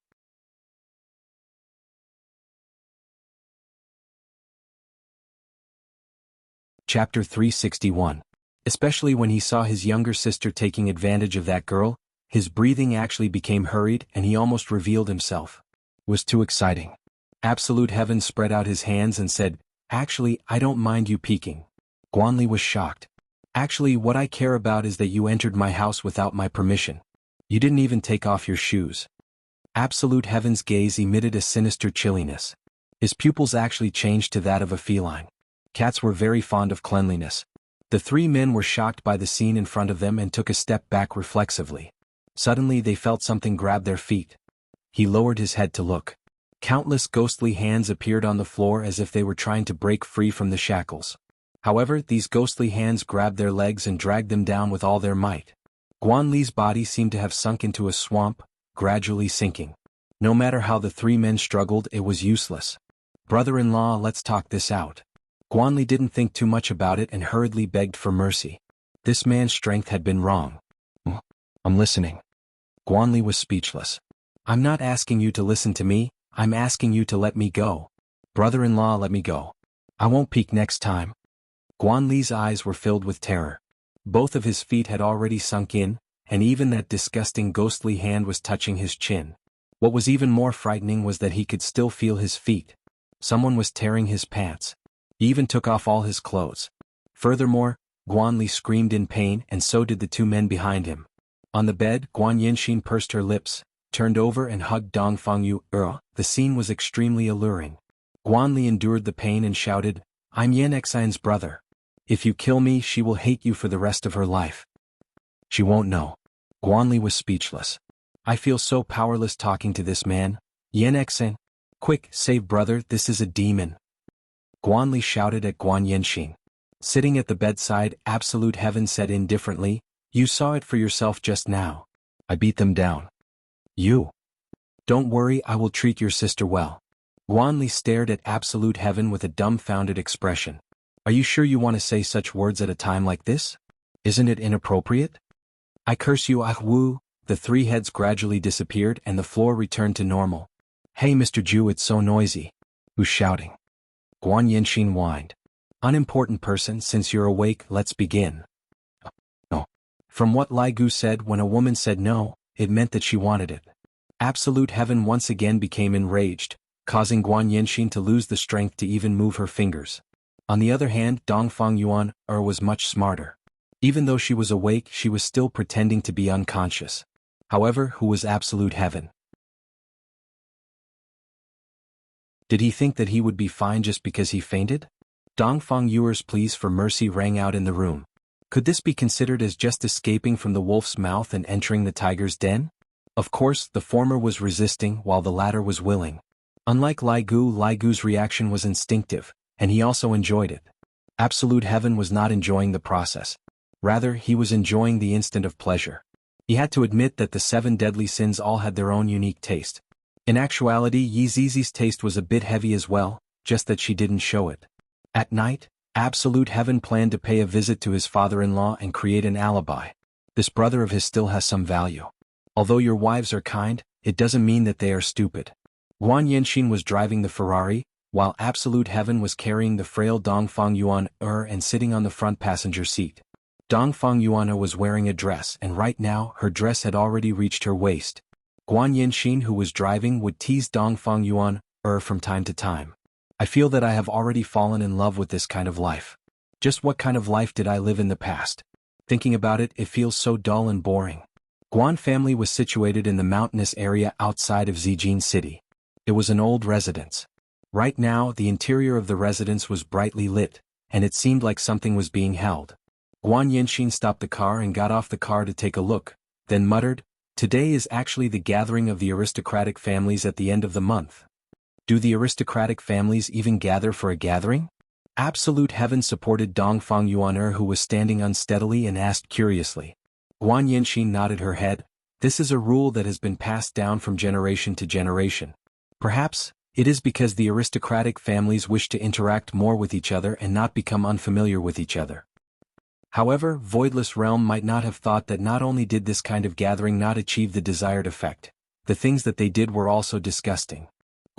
Chapter 361. Especially when he saw his younger sister taking advantage of that girl, His breathing actually became hurried and he almost revealed himself. It was too exciting. Absolute Heaven spread out his hands and said, "Actually, I don't mind you peeking." Guanli was shocked. "Actually, what I care about is that you entered my house without my permission. You didn't even take off your shoes." Absolute Heaven's gaze emitted a sinister chilliness. His pupils actually changed to that of a feline. Cats were very fond of cleanliness. The three men were shocked by the scene in front of them and took a step back reflexively. Suddenly they felt something grab their feet. He lowered his head to look. Countless ghostly hands appeared on the floor as if they were trying to break free from the shackles. However, these ghostly hands grabbed their legs and dragged them down with all their might. Guanli's body seemed to have sunk into a swamp, gradually sinking. No matter how the three men struggled, it was useless. "Brother-in-law, let's talk this out." Guanli didn't think too much about it and hurriedly begged for mercy. This man's strength had been wrong. "I'm listening." Guanli was speechless. "I'm not asking you to listen to me, I'm asking you to let me go. Brother-in-law, let me go. I won't peek next time." Guanli's eyes were filled with terror. Both of his feet had already sunk in, and even that disgusting ghostly hand was touching his chin. What was even more frightening was that he could still feel his feet. Someone was tearing his pants. He even took off all his clothes. Furthermore, Guanli screamed in pain and so did the two men behind him. On the bed, Guan Yinxin pursed her lips, turned over and hugged Dongfang Yu. The scene was extremely alluring. Guanli endured the pain and shouted, "I'm Yan Xin's brother. If you kill me, she will hate you for the rest of her life." "She won't know." Guanli was speechless. "I feel so powerless talking to this man. Yan Xin. Quick, save brother, this is a demon." Guanli shouted at Guan Yinxin. Sitting at the bedside, Absolute Heaven said indifferently, "You saw it for yourself just now. I beat them down." "You? Don't worry, I will treat your sister well." Guanli stared at Absolute Heaven with a dumbfounded expression. "Are you sure you want to say such words at a time like this? Isn't it inappropriate?" "I curse you, ah woo." The three heads gradually disappeared and the floor returned to normal. "Hey Mr. Ju, it's so noisy." "Who's shouting?" Guan Yinxin whined. "Unimportant person, since you're awake, let's begin." "No." From what Lai Gu said, when a woman said no, it meant that she wanted it. Absolute Heaven once again became enraged, causing Guan Yinxin to lose the strength to even move her fingers. On the other hand, Dongfang Yuan was much smarter. Even though she was awake, she was still pretending to be unconscious. However, who was Absolute Heaven? Did he think that he would be fine just because he fainted? Dongfang Yuer's pleas for mercy rang out in the room. Could this be considered as just escaping from the wolf's mouth and entering the tiger's den? Of course, the former was resisting while the latter was willing. Unlike Lai Gu's reaction was instinctive, and he also enjoyed it. Absolute Heaven was not enjoying the process. Rather, he was enjoying the instant of pleasure. He had to admit that the 7 deadly sins all had their own unique taste. In actuality, Yi Zizi's taste was a bit heavy as well, just that she didn't show it. At night, Absolute Heaven planned to pay a visit to his father-in-law and create an alibi. This brother of his still has some value. Although your wives are kind, it doesn't mean that they are stupid. Guan Yinxin was driving the Ferrari, while Absolute Heaven was carrying the frail Dongfang Yuan and sitting on the front passenger seat. Dongfang Yuan was wearing a dress and right now her dress had already reached her waist. Guan Yinxin, who was driving, would tease Dongfang Yuan from time to time. "I feel that I have already fallen in love with this kind of life. Just what kind of life did I live in the past? Thinking about it, it feels so dull and boring." Guan family was situated in the mountainous area outside of Zijin City. It was an old residence. Right now, the interior of the residence was brightly lit, and it seemed like something was being held. Guan Yinxin stopped the car and got off the car to take a look, then muttered, "Today is actually the gathering of the aristocratic families at the end of the month. Do the aristocratic families even gather for a gathering?" Absolute Heaven supported Dongfang Yuan who was standing unsteadily and asked curiously. Guan Yinxin nodded her head. "This is a rule that has been passed down from generation to generation. Perhaps, it is because the aristocratic families wish to interact more with each other and not become unfamiliar with each other." However, Voidless Realm might not have thought that not only did this kind of gathering not achieve the desired effect, the things that they did were also disgusting.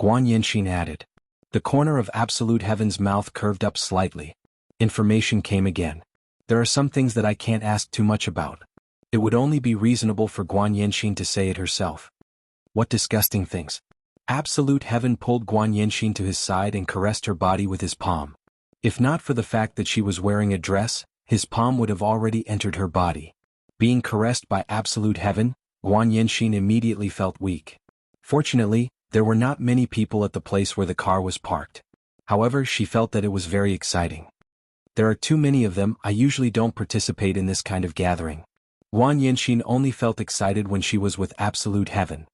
Guan Yinxin added. The corner of Absolute Heaven's mouth curved up slightly. Information came again. "There are some things that I can't ask too much about. It would only be reasonable for Guan Yanxin to say it herself. What disgusting things. Absolute Heaven pulled Guan Yanxin to his side and caressed her body with his palm. If not for the fact that she was wearing a dress, his palm would have already entered her body. Being caressed by Absolute Heaven, Guan Yanxin immediately felt weak. Fortunately, there were not many people at the place where the car was parked. However, she felt that it was very exciting. There are too many of them. I usually don't participate in this kind of gathering. Guan Yanxin only felt excited when she was with Absolute Heaven.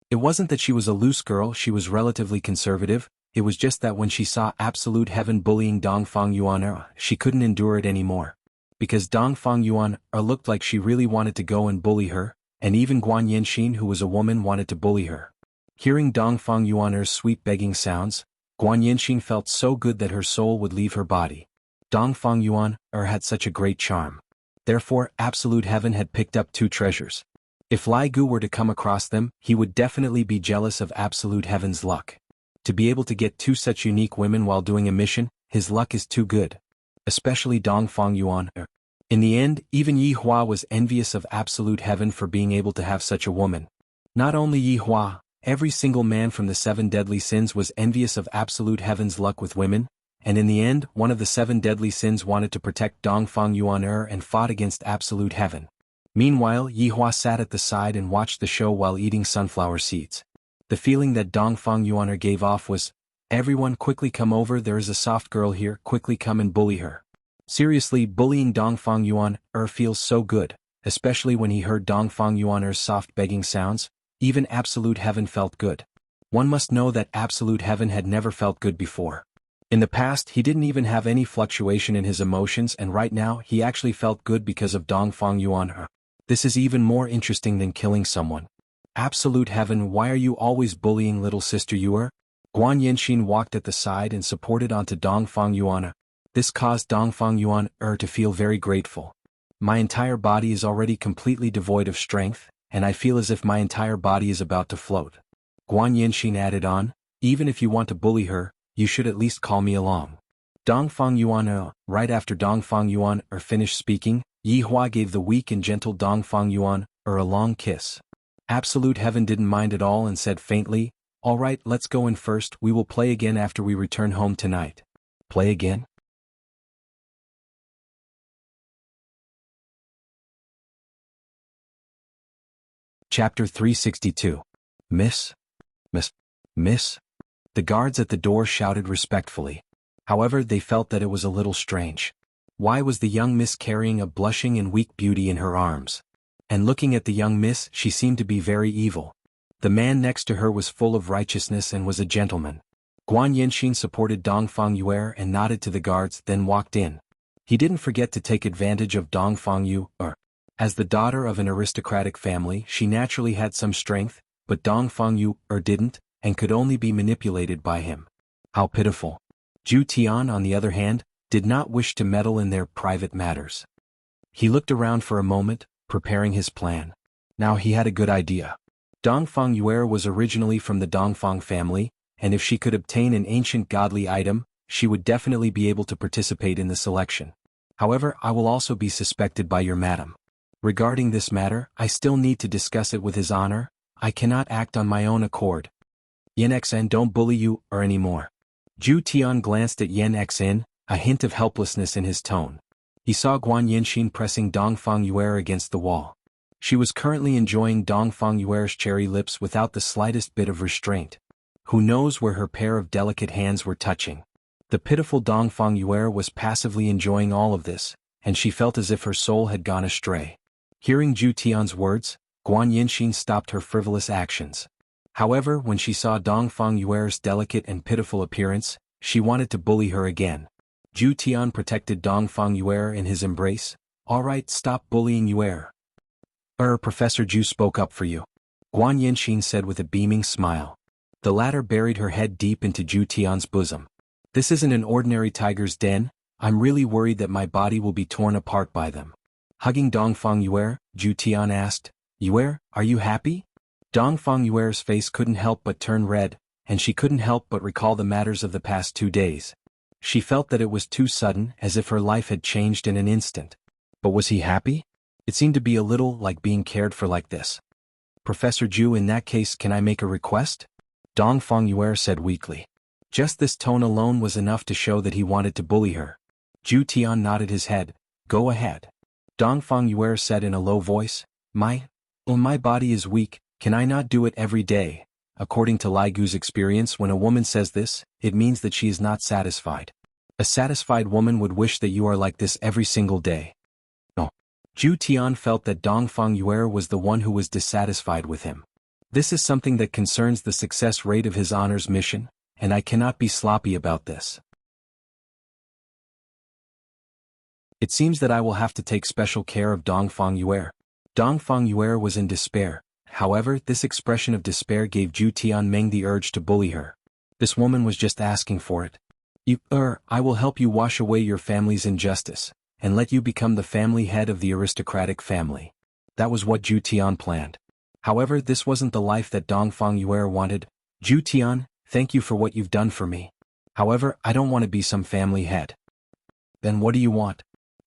It wasn't that she was a loose girl, she was relatively conservative, it was just that when she saw Absolute Heaven bullying Dongfang Yuan, she couldn't endure it anymore. Because Dongfang Yuan looked like she really wanted to go and bully her, and even Guan Yanxin, who was a woman, wanted to bully her. Hearing Dongfang Yuan's sweet begging sounds, Guan Yanxin felt so good that her soul would leave her body. Dongfang Yuan had such a great charm. Therefore, Absolute Heaven had picked up two treasures. If Lai Gu were to come across them, he would definitely be jealous of Absolute Heaven's luck. To be able to get two such unique women while doing a mission, his luck is too good. Especially Dongfang Yuan. In the end, even Yi Hua was envious of Absolute Heaven for being able to have such a woman. Not only Yi Hua, every single man from the 7 deadly sins was envious of Absolute Heaven's luck with women, and in the end, one of the 7 deadly sins wanted to protect Dongfang Yuan and fought against Absolute Heaven. Meanwhile, Yi Hua sat at the side and watched the show while eating sunflower seeds. The feeling that Dongfang Yuan gave off was, "Everyone quickly come over, there is a soft girl here, quickly come and bully her." Seriously, bullying Dongfang Yuan feels so good, especially when he heard Dongfang Yuan's soft begging sounds. Even Absolute Heaven felt good. One must know that Absolute Heaven had never felt good before. In the past, he didn't even have any fluctuation in his emotions, and right now he actually felt good because of Dongfang Yuan. This is even more interesting than killing someone. Absolute Heaven, why are you always bullying little sister Yuer? Guan Yanxin walked at the side and supported onto Dongfang Yuan. This caused Dongfang Yuan to feel very grateful. My entire body is already completely devoid of strength, and I feel as if my entire body is about to float. Guan Yanxin added on, even if you want to bully her, you should at least call me along. Dongfang Yuan. Right after Dongfang Yuan finished speaking, Yi Hua gave the weak and gentle Dongfang Yuan a long kiss. Absolute Heaven didn't mind at all and said faintly, "All right, let's go in first, we will play again after we return home tonight." Play again? Chapter 362. Miss? Miss? Miss? The guards at the door shouted respectfully. However, they felt that it was a little strange. Why was the young miss carrying a blushing and weak beauty in her arms? And looking at the young miss, she seemed to be very evil. The man next to her was full of righteousness and was a gentleman. Guan Yanxin supported Dongfang Yuer and nodded to the guards, then walked in. He didn't forget to take advantage of Dongfang Yuer. As the daughter of an aristocratic family, she naturally had some strength, but Dongfang Yuer didn't, and could only be manipulated by him. How pitiful. Zhu Tian, on the other hand, did not wish to meddle in their private matters. He looked around for a moment, preparing his plan. Now he had a good idea. Dongfang Yuer was originally from the Dongfang family, and if she could obtain an ancient godly item, she would definitely be able to participate in the selection. However, I will also be suspected by your madam. Regarding this matter, I still need to discuss it with His Honor. I cannot act on my own accord. Yan Xen, don't bully you anymore. Zhu Tian glanced at Yan Xen, a hint of helplessness in his tone. He saw Guan Yanxin pressing Dongfang Yuer against the wall. She was currently enjoying Dongfang Yuer's cherry lips without the slightest bit of restraint. Who knows where her pair of delicate hands were touching? The pitiful Dongfang Yuer was passively enjoying all of this, and she felt as if her soul had gone astray. Hearing Zhu Tian's words, Guan Yanxin stopped her frivolous actions. However, when she saw Dongfang Yuer's delicate and pitiful appearance, she wanted to bully her again. Zhu Tian protected Dongfang Yuer in his embrace. "All right, stop bullying Yuer." Professor Zhu spoke up for you," Guan Yanxin said with a beaming smile. The latter buried her head deep into Zhu Tian's bosom. "This isn't an ordinary tiger's den, I'm really worried that my body will be torn apart by them." Hugging Dongfang Yuer, Zhu Tian asked, "Yuer, are you happy?" Dongfang Yuer's face couldn't help but turn red, and she couldn't help but recall the matters of the past 2 days. She felt that it was too sudden, as if her life had changed in an instant. But was he happy? It seemed to be a little like being cared for like this. Professor Ju, in that case, can I make a request? Dong Fengyue said weakly. Just this tone alone was enough to show that he wanted to bully her. Ju Tian nodded his head. Go ahead. Dong Fengyue said in a low voice. My body is weak, can I not do it every day? According to Lai Gu's experience, when a woman says this, it means that she is not satisfied. A satisfied woman would wish that you are like this every single day. No. Ju Tian felt that Dong Fengyue was the one who was dissatisfied with him. This is something that concerns the success rate of his honors mission, and I cannot be sloppy about this. It seems that I will have to take special care of Dong Fengyue. Dong Fengyue was in despair. However, this expression of despair gave Ju Tianming the urge to bully her. This woman was just asking for it. I will help you wash away your family's injustice, and let you become the family head of the aristocratic family. That was what Ju Tian planned. However, this wasn't the life that Dong Fengyue wanted. Ju Tian, thank you for what you've done for me. However, I don't want to be some family head. Then what do you want?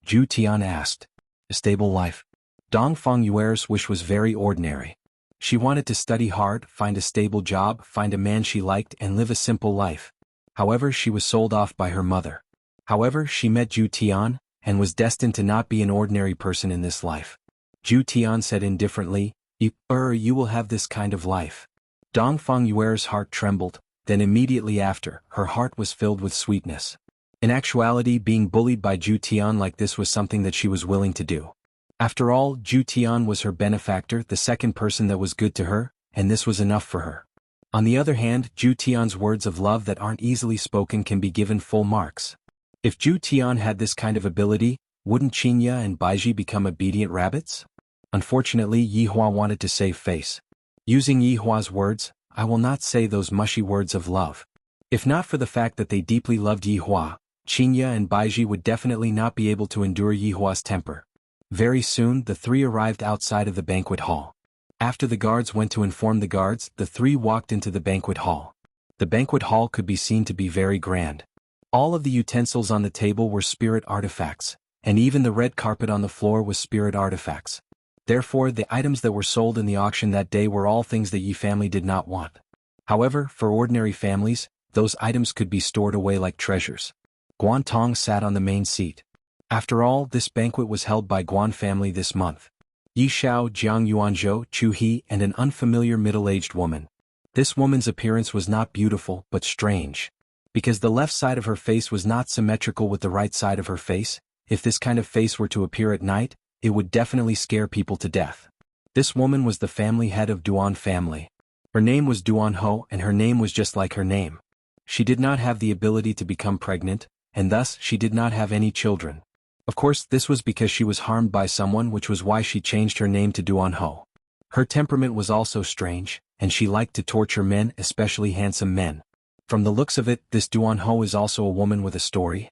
Ju Tian asked. A stable life. Dong Fengyue's wish was very ordinary. She wanted to study hard, find a stable job, find a man she liked, and live a simple life. However, she was sold off by her mother. However, she met Ju Tian, and was destined to not be an ordinary person in this life. Ju Tian said indifferently, you will have this kind of life. Dong Fengyue's heart trembled, then immediately after, her heart was filled with sweetness. In actuality, being bullied by Ju Tian like this was something that she was willing to do. After all, Ju Tian was her benefactor, the second person that was good to her, and this was enough for her. On the other hand, Ju Tian's words of love that aren't easily spoken can be given full marks. If Ju Tian had this kind of ability, wouldn't Qinya and Baiji become obedient rabbits? Unfortunately, Yihua wanted to save face. Using Yihua's words, I will not say those mushy words of love. If not for the fact that they deeply loved Yihua, Qinya and Baiji would definitely not be able to endure Yihua's temper. Very soon, the three arrived outside of the banquet hall. After the guards went to inform the guards, the three walked into the banquet hall. The banquet hall could be seen to be very grand. All of the utensils on the table were spirit artifacts, and even the red carpet on the floor was spirit artifacts. Therefore, the items that were sold in the auction that day were all things that Yi family did not want. However, for ordinary families, those items could be stored away like treasures. Guan Tong sat on the main seat. After all, this banquet was held by Guan family this month. Yi Shao, Jiang Yuanzhou, Chu He, and an unfamiliar middle-aged woman. This woman's appearance was not beautiful, but strange. Because the left side of her face was not symmetrical with the right side of her face, if this kind of face were to appear at night, it would definitely scare people to death. This woman was the family head of Duan family. Her name was Duan Ho, and her name was just like her name. She did not have the ability to become pregnant, and thus she did not have any children. Of course, this was because she was harmed by someone, which was why she changed her name to Duan Ho. Her temperament was also strange, and she liked to torture men, especially handsome men. From the looks of it, this Duan Ho is also a woman with a story.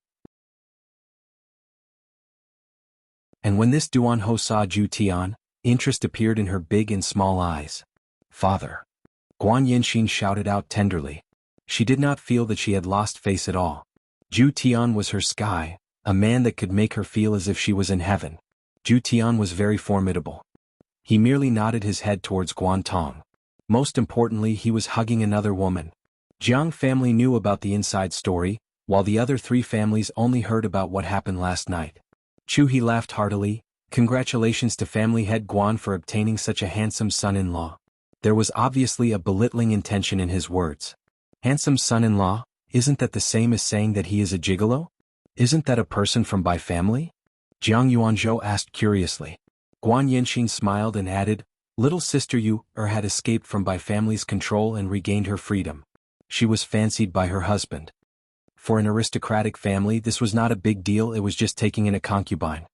And when this Duan Ho saw Ju Tian, interest appeared in her big and small eyes. Father. Guan Yinxin shouted out tenderly. She did not feel that she had lost face at all. Ju Tian was her sky, a man that could make her feel as if she was in heaven. Ju Tian was very formidable. He merely nodded his head towards Guan Tong. Most importantly, he was hugging another woman. Jiang family knew about the inside story, while the other three families only heard about what happened last night. Chu He laughed heartily. Congratulations to family head Guan for obtaining such a handsome son-in-law. There was obviously a belittling intention in his words. Handsome son-in-law, isn't that the same as saying that he is a gigolo? Isn't that a person from Bai family? Jiang Yuanzhou asked curiously. Guan Yinxin smiled and added, little sister Yu had escaped from Bai family's control and regained her freedom. She was fancied by her husband. For an aristocratic family, this was not a big deal, it was just taking in a concubine.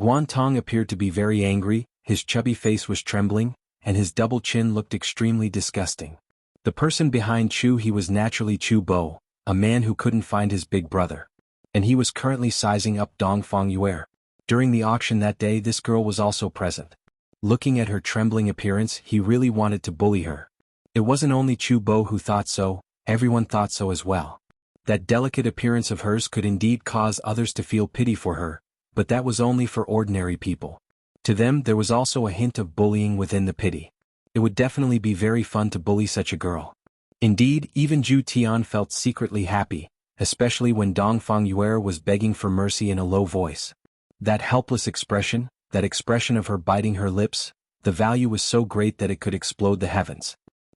Guan Tong appeared to be very angry, his chubby face was trembling, and his double chin looked extremely disgusting. The person behind Chu He was naturally Chu Bo, a man who couldn't find his big brother. And he was currently sizing up Dong Fengyue. During the auction that day, this girl was also present. Looking at her trembling appearance, he really wanted to bully her. It wasn't only Chu Bo who thought so, everyone thought so as well. That delicate appearance of hers could indeed cause others to feel pity for her, but that was only for ordinary people. To them there was also a hint of bullying within the pity. It would definitely be very fun to bully such a girl. Indeed, even Zhu Tian felt secretly happy, especially when Dongfang Yue was begging for mercy in a low voice. That helpless expression, that expression of her biting her lips, the value was so great that it could explode the heavens.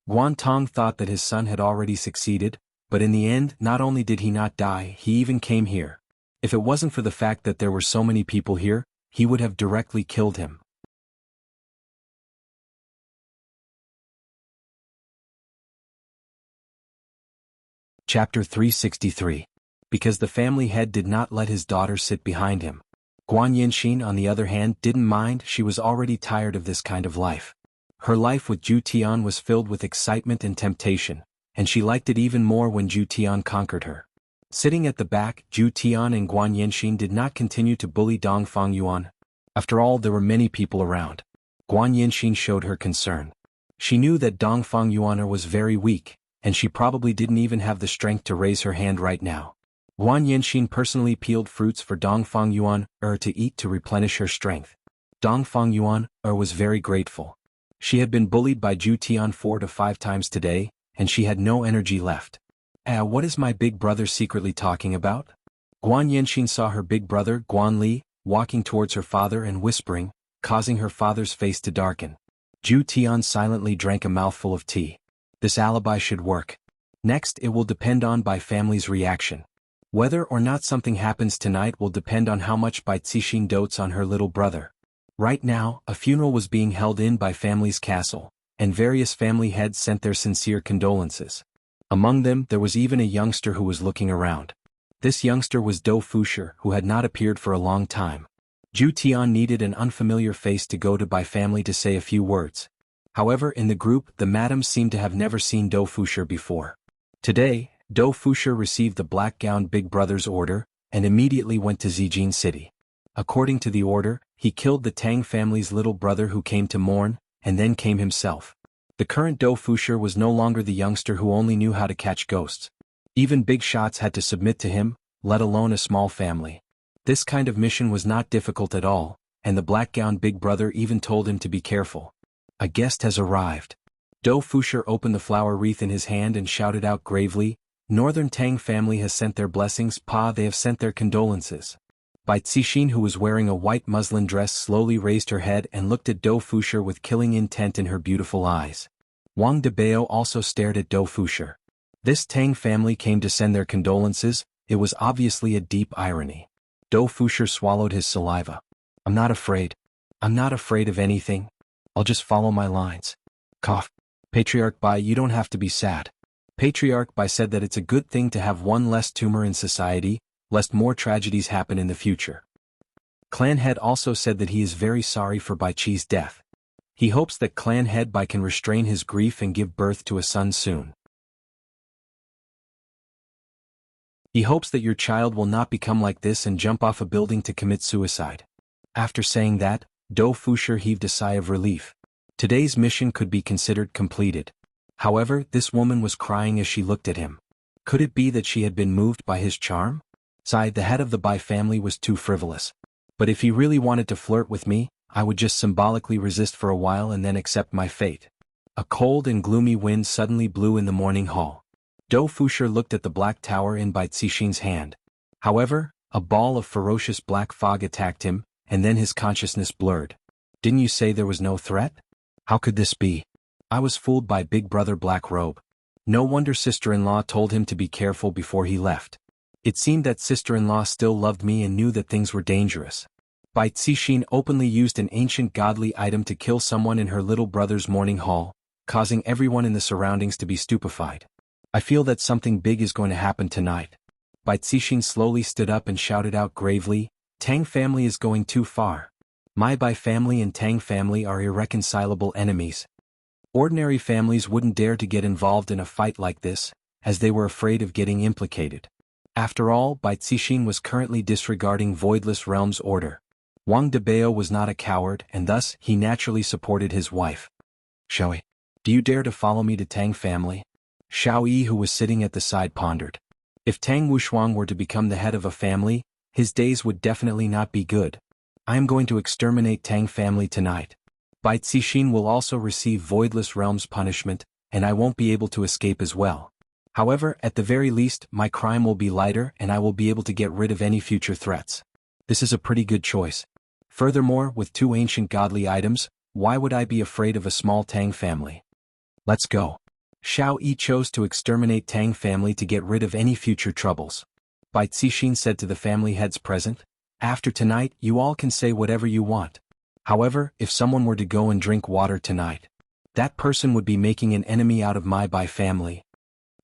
Guan Tong thought that his son had already succeeded, but in the end not only did he not die, he even came here. If it wasn't for the fact that there were so many people here, he would have directly killed him. Chapter 363. Because the family head did not let his daughter sit behind him. Guan Yinxin, on the other hand, didn't mind. She was already tired of this kind of life. Her life with Zhu Tian was filled with excitement and temptation, and she liked it even more when Zhu Tian conquered her. Sitting at the back, Zhu Tian and Guan Yinxin did not continue to bully Dongfang Yuan. After all, there were many people around. Guan Yinxin showed her concern. She knew that Dongfang Yuan was very weak, and she probably didn't even have the strength to raise her hand right now. Guan Yinxin personally peeled fruits for Dongfang Yuan to eat to replenish her strength. Dongfang Yuan was very grateful. She had been bullied by Zhu Tian 4 to 5 times today, and she had no energy left. What is my big brother secretly talking about? Guan Yinxin saw her big brother, Guan Li, walking towards her father and whispering, causing her father's face to darken. Zhu Tian silently drank a mouthful of tea. This alibi should work. Next, it will depend on Bai family's reaction. Whether or not something happens tonight will depend on how much Bai Cixin dotes on her little brother. Right now, a funeral was being held in Bai family's castle, and various family heads sent their sincere condolences. Among them, there was even a youngster who was looking around. This youngster was Dou Fushi, who had not appeared for a long time. Zhu Tian needed an unfamiliar face to go to Bai family to say a few words. However, in the group, the madams seemed to have never seen Dou Fushi before. Today, Dou Fushi received the black-gowned big brother's order, and immediately went to Zijin City. According to the order, he killed the Tang family's little brother who came to mourn, and then came himself. The current Dou Fushi was no longer the youngster who only knew how to catch ghosts. Even big shots had to submit to him, let alone a small family. This kind of mission was not difficult at all, and the black-gowned big brother even told him to be careful. A guest has arrived. Dou Fushi opened the flower wreath in his hand and shouted out gravely, Northern Tang family has sent their blessings, Pa, they have sent their condolences. Bai Cixin, who was wearing a white muslin dress, slowly raised her head and looked at Dou Fushi with killing intent in her beautiful eyes. Wang Debao also stared at Dou Fushi. This Tang family came to send their condolences. It was obviously a deep irony. Dou Fushi swallowed his saliva. I'm not afraid. I'm not afraid of anything. I'll just follow my lines. Cough. Patriarch Bai, you don't have to be sad. Patriarch Bai said that it's a good thing to have one less tumor in society, lest more tragedies happen in the future. Clan Head also said that he is very sorry for Bai Chi's death. He hopes that Clan Head Bai can restrain his grief and give birth to a son soon. He hopes that your child will not become like this and jump off a building to commit suicide. After saying that, Dou Fushi heaved a sigh of relief. Today's mission could be considered completed. However, this woman was crying as she looked at him. Could it be that she had been moved by his charm? Sighed, the head of the Bai family was too frivolous. But if he really wanted to flirt with me, I would just symbolically resist for a while and then accept my fate. A cold and gloomy wind suddenly blew in the morning hall. Dou Fushi looked at the black tower in Bai Cixin's hand. However, a ball of ferocious black fog attacked him, and then his consciousness blurred. Didn't you say there was no threat? How could this be? I was fooled by Big Brother Black Robe. No wonder sister-in-law told him to be careful before he left. It seemed that sister-in-law still loved me and knew that things were dangerous. Bai Cixin openly used an ancient godly item to kill someone in her little brother's mourning hall, causing everyone in the surroundings to be stupefied. I feel that something big is going to happen tonight. Bai Cixin slowly stood up and shouted out gravely, Tang family is going too far. My Bai family and Tang family are irreconcilable enemies. Ordinary families wouldn't dare to get involved in a fight like this, as they were afraid of getting implicated. After all, Bai Cixin was currently disregarding Voidless Realm's order. Wang Debao was not a coward, and thus he naturally supported his wife. Xiaoyi, do you dare to follow me to Tang family? Xiao Yi, who was sitting at the side, pondered. If Tang Wushuang were to become the head of a family, his days would definitely not be good. I am going to exterminate Tang family tonight. Bai Cixin will also receive Voidless Realms punishment, and I won't be able to escape as well. However, at the very least, my crime will be lighter and I will be able to get rid of any future threats. This is a pretty good choice. Furthermore, with 2 ancient godly items, why would I be afraid of a small Tang family? Let's go. Xiao Yi chose to exterminate Tang family to get rid of any future troubles. Bai Cixin said to the family heads present, "After tonight, you all can say whatever you want. However, if someone were to go and drink water tonight, that person would be making an enemy out of my Bai family."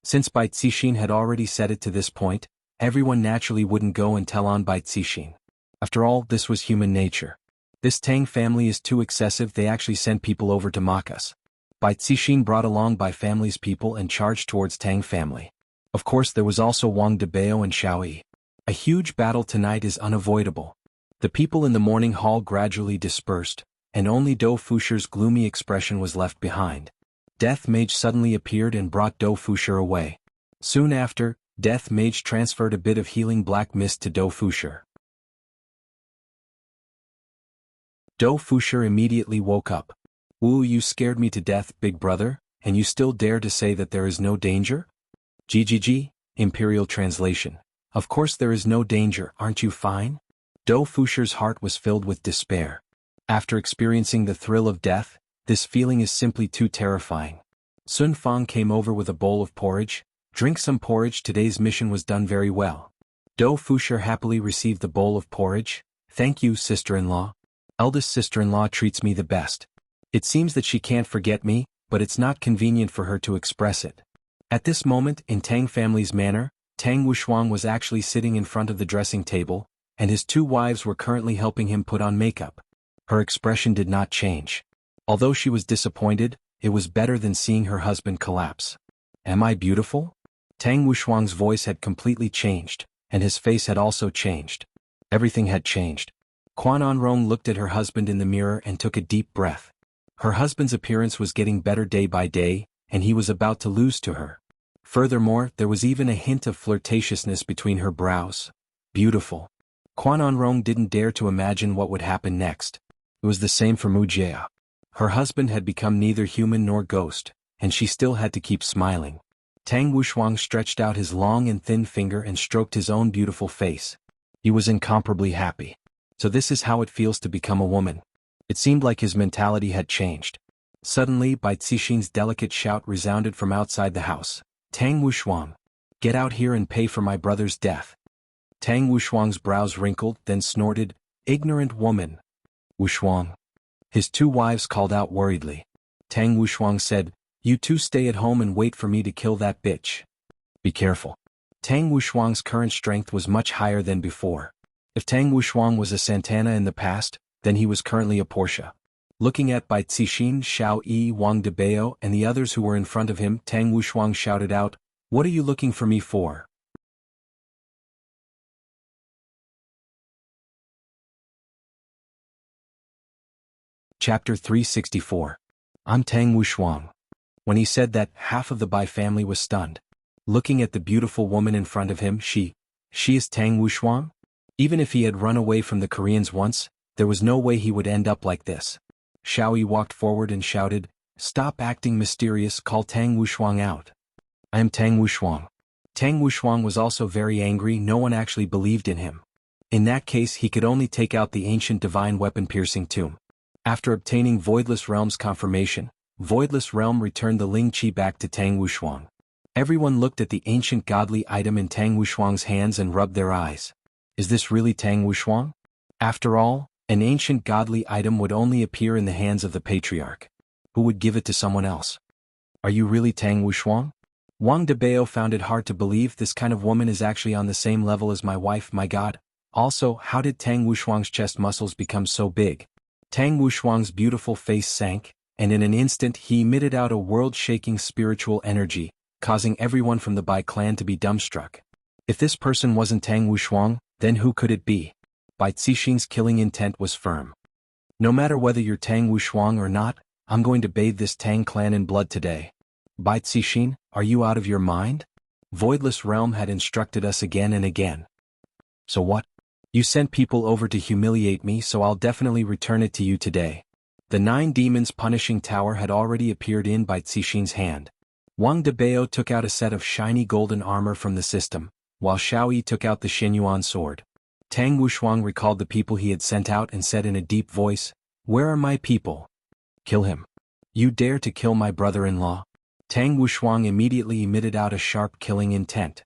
Since Bai Cixin had already said it to this point, everyone naturally wouldn't go and tell on Bai Cixin. After all, this was human nature. This Tang family is too excessive, they actually sent people over to mock us. Bai Cixin brought along Bai family's people and charged towards Tang family. Of course there was also Wang Debao and Xiao Yi. A huge battle tonight is unavoidable. The people in the morning hall gradually dispersed, and only Dou Fusher's gloomy expression was left behind. Death Mage suddenly appeared and brought Dou Fusher away. Soon after, Death Mage transferred a bit of healing black mist to Dou Fusher. Dou Fusher immediately woke up. "Ooh, you scared me to death, big brother, and you still dare to say that there is no danger?" GGG, Imperial Translation. Of course there is no danger, aren't you fine? Dou Fusher's heart was filled with despair. After experiencing the thrill of death, this feeling is simply too terrifying. Sun Fang came over with a bowl of porridge. "Drink some porridge, today's mission was done very well." Dou Fusher happily received the bowl of porridge. "Thank you, sister-in-law. Eldest sister-in-law treats me the best. It seems that she can't forget me, but it's not convenient for her to express it." At this moment, in Tang family's manor, Tang Wushuang was actually sitting in front of the dressing table, and his 2 wives were currently helping him put on makeup. Her expression did not change. Although she was disappointed, it was better than seeing her husband collapse. "Am I beautiful?" Tang Wushuang's voice had completely changed, and his face had also changed. Everything had changed. Quan Anrong looked at her husband in the mirror and took a deep breath. Her husband's appearance was getting better day by day, and he was about to lose to her. Furthermore, there was even a hint of flirtatiousness between her brows. Beautiful. Quan Anrong didn't dare to imagine what would happen next. It was the same for Wuxia. Her husband had become neither human nor ghost, and she still had to keep smiling. Tang Wushuang stretched out his long and thin finger and stroked his own beautiful face. He was incomparably happy. So this is how it feels to become a woman. It seemed like his mentality had changed. Suddenly, Bai Cixin's delicate shout resounded from outside the house. "Tang Wushuang, get out here and pay for my brother's death." Tang Wushuang's brows wrinkled, then snorted, "Ignorant woman." "Wushuang." His 2 wives called out worriedly. Tang Wushuang said, "You 2 stay at home and wait for me to kill that bitch." Be careful. Tang Wushuang's current strength was much higher than before. If Tang Wushuang was a Santana in the past, then he was currently a Portia. Looking at Bai Cixin, Xiao Yi, Wang Debao, and the others who were in front of him, Tang Wushuang shouted out, "What are you looking for me for?" Chapter 364. I'm Tang Wushuang. When he said that, half of the Bai family was stunned. Looking at the beautiful woman in front of him, she is Tang Wushuang? Even if he had run away from the Koreans once, there was no way he would end up like this. Xiao Yi walked forward and shouted, "Stop acting mysterious, call Tang Wushuang out." "I am Tang Wushuang." Tang Wushuang was also very angry, no one actually believed in him. In that case he could only take out the ancient divine weapon piercing tomb. After obtaining Voidless Realm's confirmation, Voidless Realm returned the Ling Qi back to Tang Wushuang. Everyone looked at the ancient godly item in Tang Wushuang's hands and rubbed their eyes. Is this really Tang Wushuang? After all, an ancient godly item would only appear in the hands of the patriarch. Who would give it to someone else? Are you really Tang Wushuang? Wang Debao found it hard to believe this kind of woman is actually on the same level as my wife, my god. Also, how did Tang Wushuang's chest muscles become so big? Tang Wushuang's beautiful face sank, and in an instant he emitted out a world-shaking spiritual energy, causing everyone from the Bai clan to be dumbstruck. If this person wasn't Tang Wushuang, then who could it be? Bai Cixin's killing intent was firm. No matter whether you're Tang Wushuang or not, I'm going to bathe this Tang clan in blood today. Bai Cixin, are you out of your mind? Voidless Realm had instructed us again and again. So what? You sent people over to humiliate me, so I'll definitely return it to you today. The 9 demons punishing tower had already appeared in by Cixin's hand. Wang Debao took out a set of shiny golden armor from the system, while Xiao Yi took out the Xinyuan sword. Tang Wushuang recalled the people he had sent out and said in a deep voice, "Where are my people? Kill him. You dare to kill my brother-in-law?" Tang Wushuang immediately emitted out a sharp killing intent.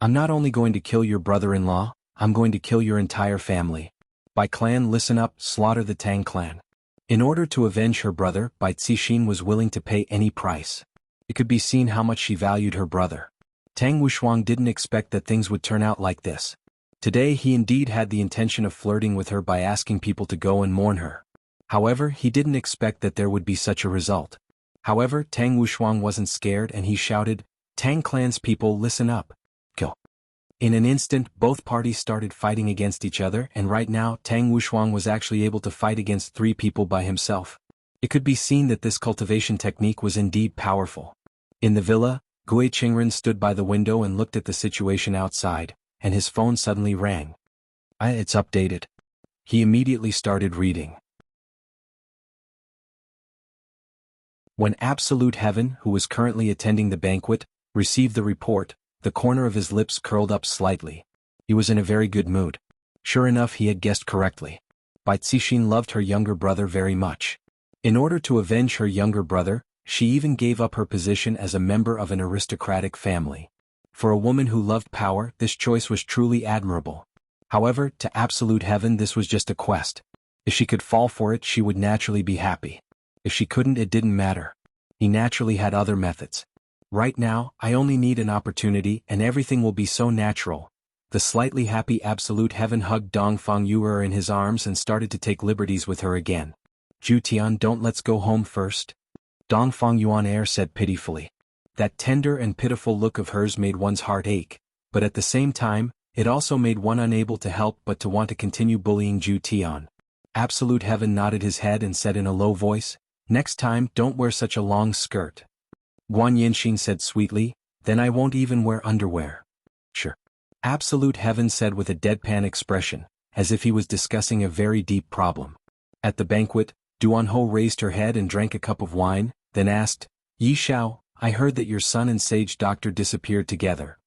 "I'm not only going to kill your brother-in-law, I'm going to kill your entire family. Bai clan, listen up, slaughter the Tang clan." In order to avenge her brother, Bai Cixin was willing to pay any price. It could be seen how much she valued her brother. Tang Wushuang didn't expect that things would turn out like this. Today he indeed had the intention of flirting with her by asking people to go and mourn her. However, he didn't expect that there would be such a result. However, Tang Wushuang wasn't scared and he shouted, "Tang clan's people, listen up. Kill." In an instant, both parties started fighting against each other, and right now Tang Wushuang was actually able to fight against 3 people by himself. It could be seen that this cultivation technique was indeed powerful. In the villa, Gui Qingren stood by the window and looked at the situation outside, and his phone suddenly rang. It's updated. He immediately started reading. When Absolute Heaven, who was currently attending the banquet, received the report, the corner of his lips curled up slightly. He was in a very good mood. Sure enough, he had guessed correctly. Bai Cixin loved her younger brother very much. In order to avenge her younger brother, she even gave up her position as a member of an aristocratic family. For a woman who loved power, this choice was truly admirable. However, to Absolute Heaven this was just a quest. If she could fall for it, she would naturally be happy. If she couldn't, it didn't matter. He naturally had other methods. Right now, I only need an opportunity and everything will be so natural. The slightly happy Absolute Heaven hugged Dongfang Yuer in his arms and started to take liberties with her again. "Jutian, don't let's go home first?" Dongfang Yuan Air said pitifully. That tender and pitiful look of hers made one's heart ache, but at the same time, it also made one unable to help but to want to continue bullying Jutian. Absolute Heaven nodded his head and said in a low voice, "Next time, don't wear such a long skirt." Guan Yinxin said sweetly, "Then I won't even wear underwear." "Sure." Absolute Heaven said with a deadpan expression, as if he was discussing a very deep problem. At the banquet, Duanho raised her head and drank a cup of wine, then asked, "Yi Xiao, I heard that your son and Sage Doctor disappeared together.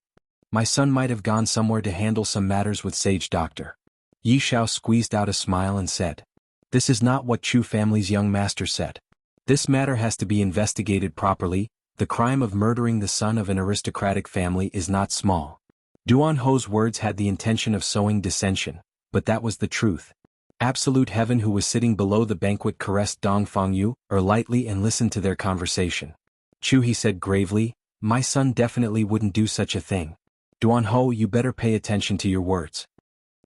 My son might have gone somewhere to handle some matters with Sage Doctor." Yi Xiao squeezed out a smile and said, "This is not what Chu family's young master said. This matter has to be investigated properly. The crime of murdering the son of an aristocratic family is not small." Duan Ho's words had the intention of sowing dissension, but that was the truth. Absolute Heaven, who was sitting below the banquet, caressed Dongfang Yu lightly and listened to their conversation. "Chu," he said gravely, "my son definitely wouldn't do such a thing. Duan Ho, you better pay attention to your words."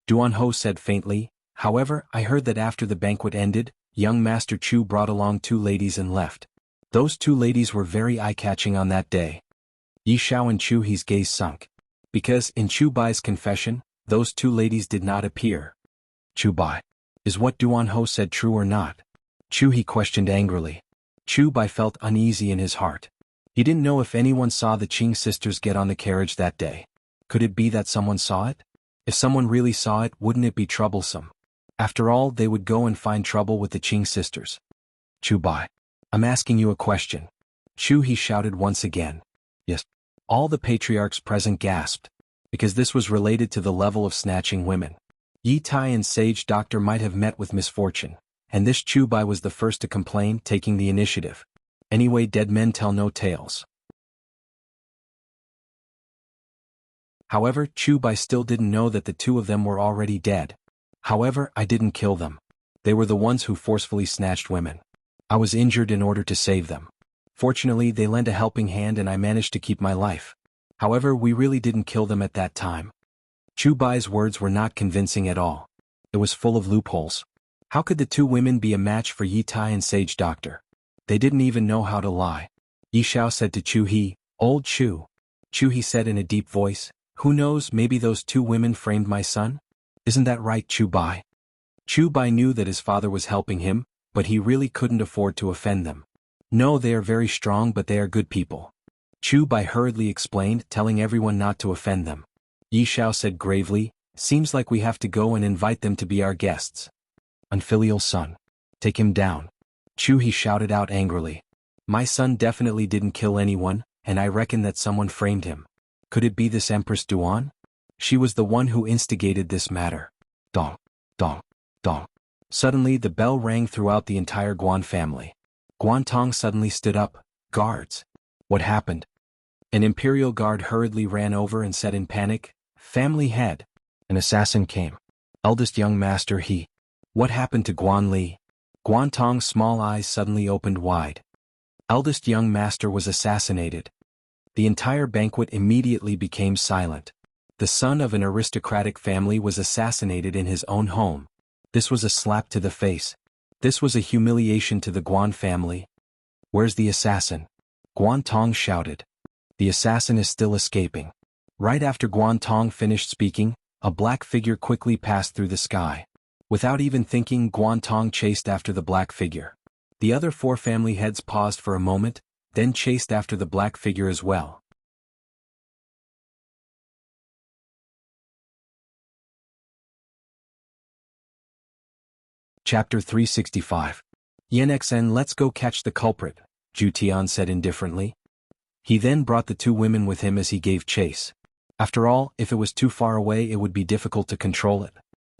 Duan Ho said faintly, "However, I heard that after the banquet ended, young Master Chu brought along 2 ladies and left. Those 2 ladies were very eye-catching on that day." Yi Xiao and Chu He's gaze sunk. Because, in Chu Bai's confession, those 2 ladies did not appear. "Chu Bai, is what Duan Ho said true or not?" Chu He questioned angrily. Chu Bai felt uneasy in his heart. He didn't know if anyone saw the Qing sisters get on the carriage that day. Could it be that someone saw it? If someone really saw it, wouldn't it be troublesome? After all, they would go and find trouble with the Qing sisters. "Chu Bai, I'm asking you a question." Chu He shouted once again. "Yes." All the patriarchs present gasped, because this was related to the level of snatching women. Yi Tai and Sage Doctor might have met with misfortune, and this Chu Bai was the first to complain, taking the initiative. Anyway, dead men tell no tales. However, Chu Bai still didn't know that the 2 of them were already dead. "However, I didn't kill them. They were the ones who forcefully snatched women. I was injured in order to save them. Fortunately, they lent a helping hand and I managed to keep my life. However, we really didn't kill them at that time." Chu Bai's words were not convincing at all. It was full of loopholes. How could the 2 women be a match for Yi Tai and Sage Doctor? They didn't even know how to lie. Yi Xiao said to Chu He, "Old Chu." Chu He said in a deep voice, "Who knows, maybe those 2 women framed my son? Isn't that right, Chu Bai?" Chu Bai knew that his father was helping him, but he really couldn't afford to offend them. "No, they are very strong, but they are good people." Chu Bai hurriedly explained, telling everyone not to offend them. Yi Xiao said gravely, seems like we have to go and invite them to be our guests. Unfilial son. Take him down. Chu He shouted out angrily. My son definitely didn't kill anyone, and I reckon that someone framed him. Could it be this Empress Duan? She was the one who instigated this matter. Dong, dong, dong. Suddenly the bell rang throughout the entire Guan family. Guan Tong suddenly stood up. Guards. What happened? An imperial guard hurriedly ran over and said in panic, Family head. An assassin came. Eldest young master he. What happened to Guan Li? Guan Tong's small eyes suddenly opened wide. Eldest young master was assassinated. The entire banquet immediately became silent. The son of an aristocratic family was assassinated in his own home. This was a slap to the face. This was a humiliation to the Guan family. Where's the assassin? Guan Tong shouted. The assassin is still escaping. Right after Guan Tong finished speaking, a black figure quickly passed through the sky. Without even thinking, Guan Tong chased after the black figure. The other 4 family heads paused for a moment, then chased after the black figure as well. Chapter 365. Yenxen, let's go catch the culprit, Zhu Tian said indifferently. He then brought the 2 women with him as he gave chase. After all, if it was too far away it would be difficult to control it.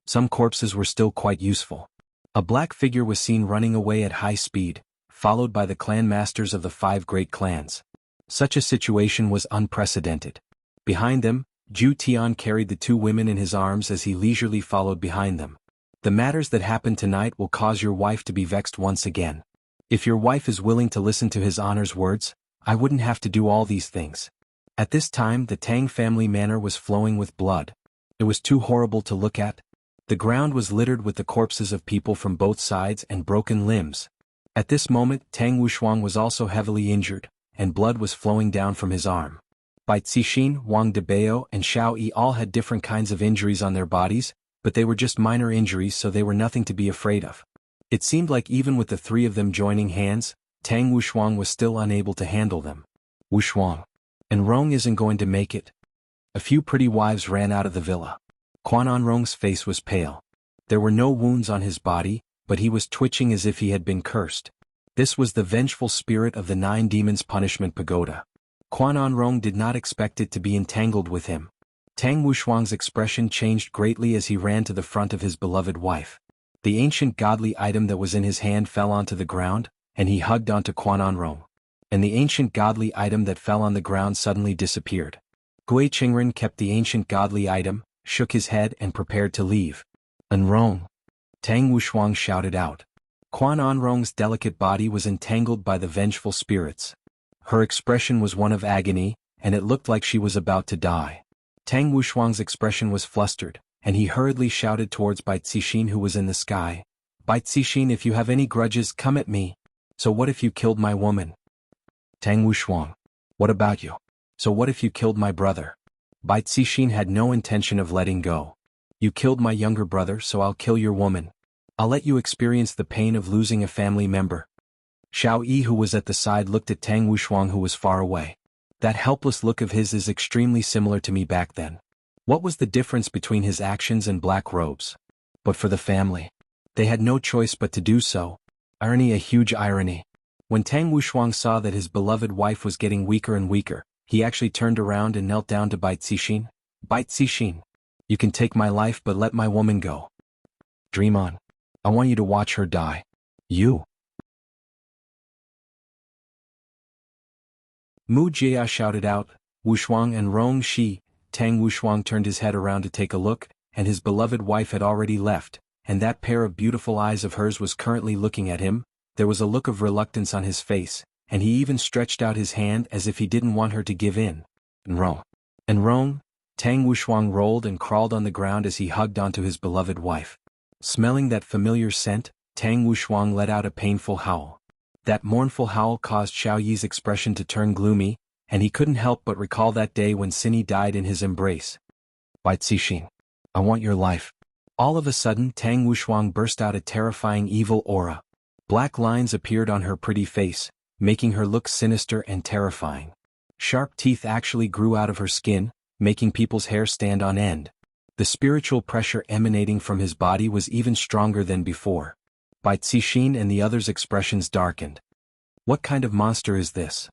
Some corpses were still quite useful. A black figure was seen running away at high speed, followed by the clan masters of the 5 great clans. Such a situation was unprecedented. Behind them, Zhu Tian carried the 2 women in his arms as he leisurely followed behind them. The matters that happen tonight will cause your wife to be vexed once again. If your wife is willing to listen to his honor's words, I wouldn't have to do all these things. At this time the Tang family manor was flowing with blood. It was too horrible to look at. The ground was littered with the corpses of people from both sides and broken limbs. At this moment Tang Wushuang was also heavily injured, and blood was flowing down from his arm. Bai Cixin, Wang Debao and Xiao Yi all had different kinds of injuries on their bodies, but they were just minor injuries, so they were nothing to be afraid of. It seemed like even with the 3 of them joining hands, Tang Wushuang was still unable to handle them. Wushuang. And Rong isn't going to make it. A few pretty wives ran out of the villa. Quan Anrong's face was pale. There were no wounds on his body, but he was twitching as if he had been cursed. This was the vengeful spirit of the 9 demons' punishment pagoda. Quan Anrong did not expect it to be entangled with him. Tang Wushuang's expression changed greatly as he ran to the front of his beloved wife. The ancient godly item that was in his hand fell onto the ground, and he hugged onto Quan Anrong. And the ancient godly item that fell on the ground suddenly disappeared. Gui Qingren kept the ancient godly item, shook his head and prepared to leave. Anrong! Tang Wushuang shouted out. Quan Anrong's delicate body was entangled by the vengeful spirits. Her expression was one of agony, and it looked like she was about to die. Tang Wushuang's expression was flustered, and he hurriedly shouted towards Bai Cixin, who was in the sky. Bai Cixin, if you have any grudges, come at me. So what if you killed my woman? Tang Wushuang. What about you? So what if you killed my brother? Bai Cixin had no intention of letting go. You killed my younger brother, so I'll kill your woman. I'll let you experience the pain of losing a family member. Xiao Yi, who was at the side, looked at Tang Wushuang, who was far away. That helpless look of his is extremely similar to me back then. What was the difference between his actions and black robes? But for the family, they had no choice but to do so. Irony, a huge irony. When Tang Wushuang saw that his beloved wife was getting weaker and weaker, he actually turned around and knelt down to Bai Cixin. Bai Cixin, you can take my life but let my woman go. Dream on. I want you to watch her die. You. Mu Jia shouted out, Wushuang and Rong Shi. Tang Wushuang turned his head around to take a look, and his beloved wife had already left, and that pair of beautiful eyes of hers was currently looking at him. There was a look of reluctance on his face, and he even stretched out his hand as if he didn't want her to give in. And Rong, Tang Wushuang rolled and crawled on the ground as he hugged onto his beloved wife. Smelling that familiar scent, Tang Wushuang let out a painful howl. That mournful howl caused Xiao Yi's expression to turn gloomy, and he couldn't help but recall that day when Cindy died in his embrace. Bai Cixin, I want your life. All of a sudden Tang Wushuang burst out a terrifying evil aura. Black lines appeared on her pretty face, making her look sinister and terrifying. Sharp teeth actually grew out of her skin, making people's hair stand on end. The spiritual pressure emanating from his body was even stronger than before. Bai Cixin and the others' expressions darkened. What kind of monster is this?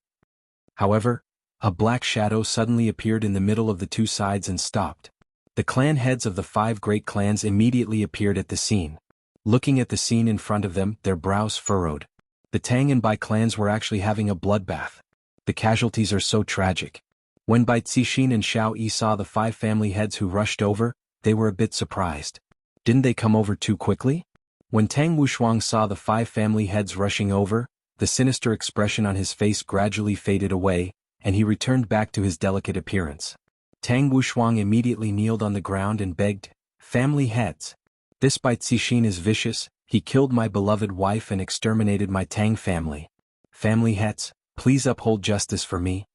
However, a black shadow suddenly appeared in the middle of the two sides and stopped. The clan heads of the 5 great clans immediately appeared at the scene. Looking at the scene in front of them, their brows furrowed. The Tang and Bai clans were actually having a bloodbath. The casualties are so tragic. When Bai Cixin and Xiao Yi saw the 5 family heads who rushed over, they were a bit surprised. Didn't they come over too quickly? When Tang Wushuang saw the 5 family heads rushing over, the sinister expression on his face gradually faded away, and he returned back to his delicate appearance. Tang Wushuang immediately kneeled on the ground and begged, "Family heads. This Bai Cixin is vicious, he killed my beloved wife and exterminated my Tang family. Family heads, please uphold justice for me."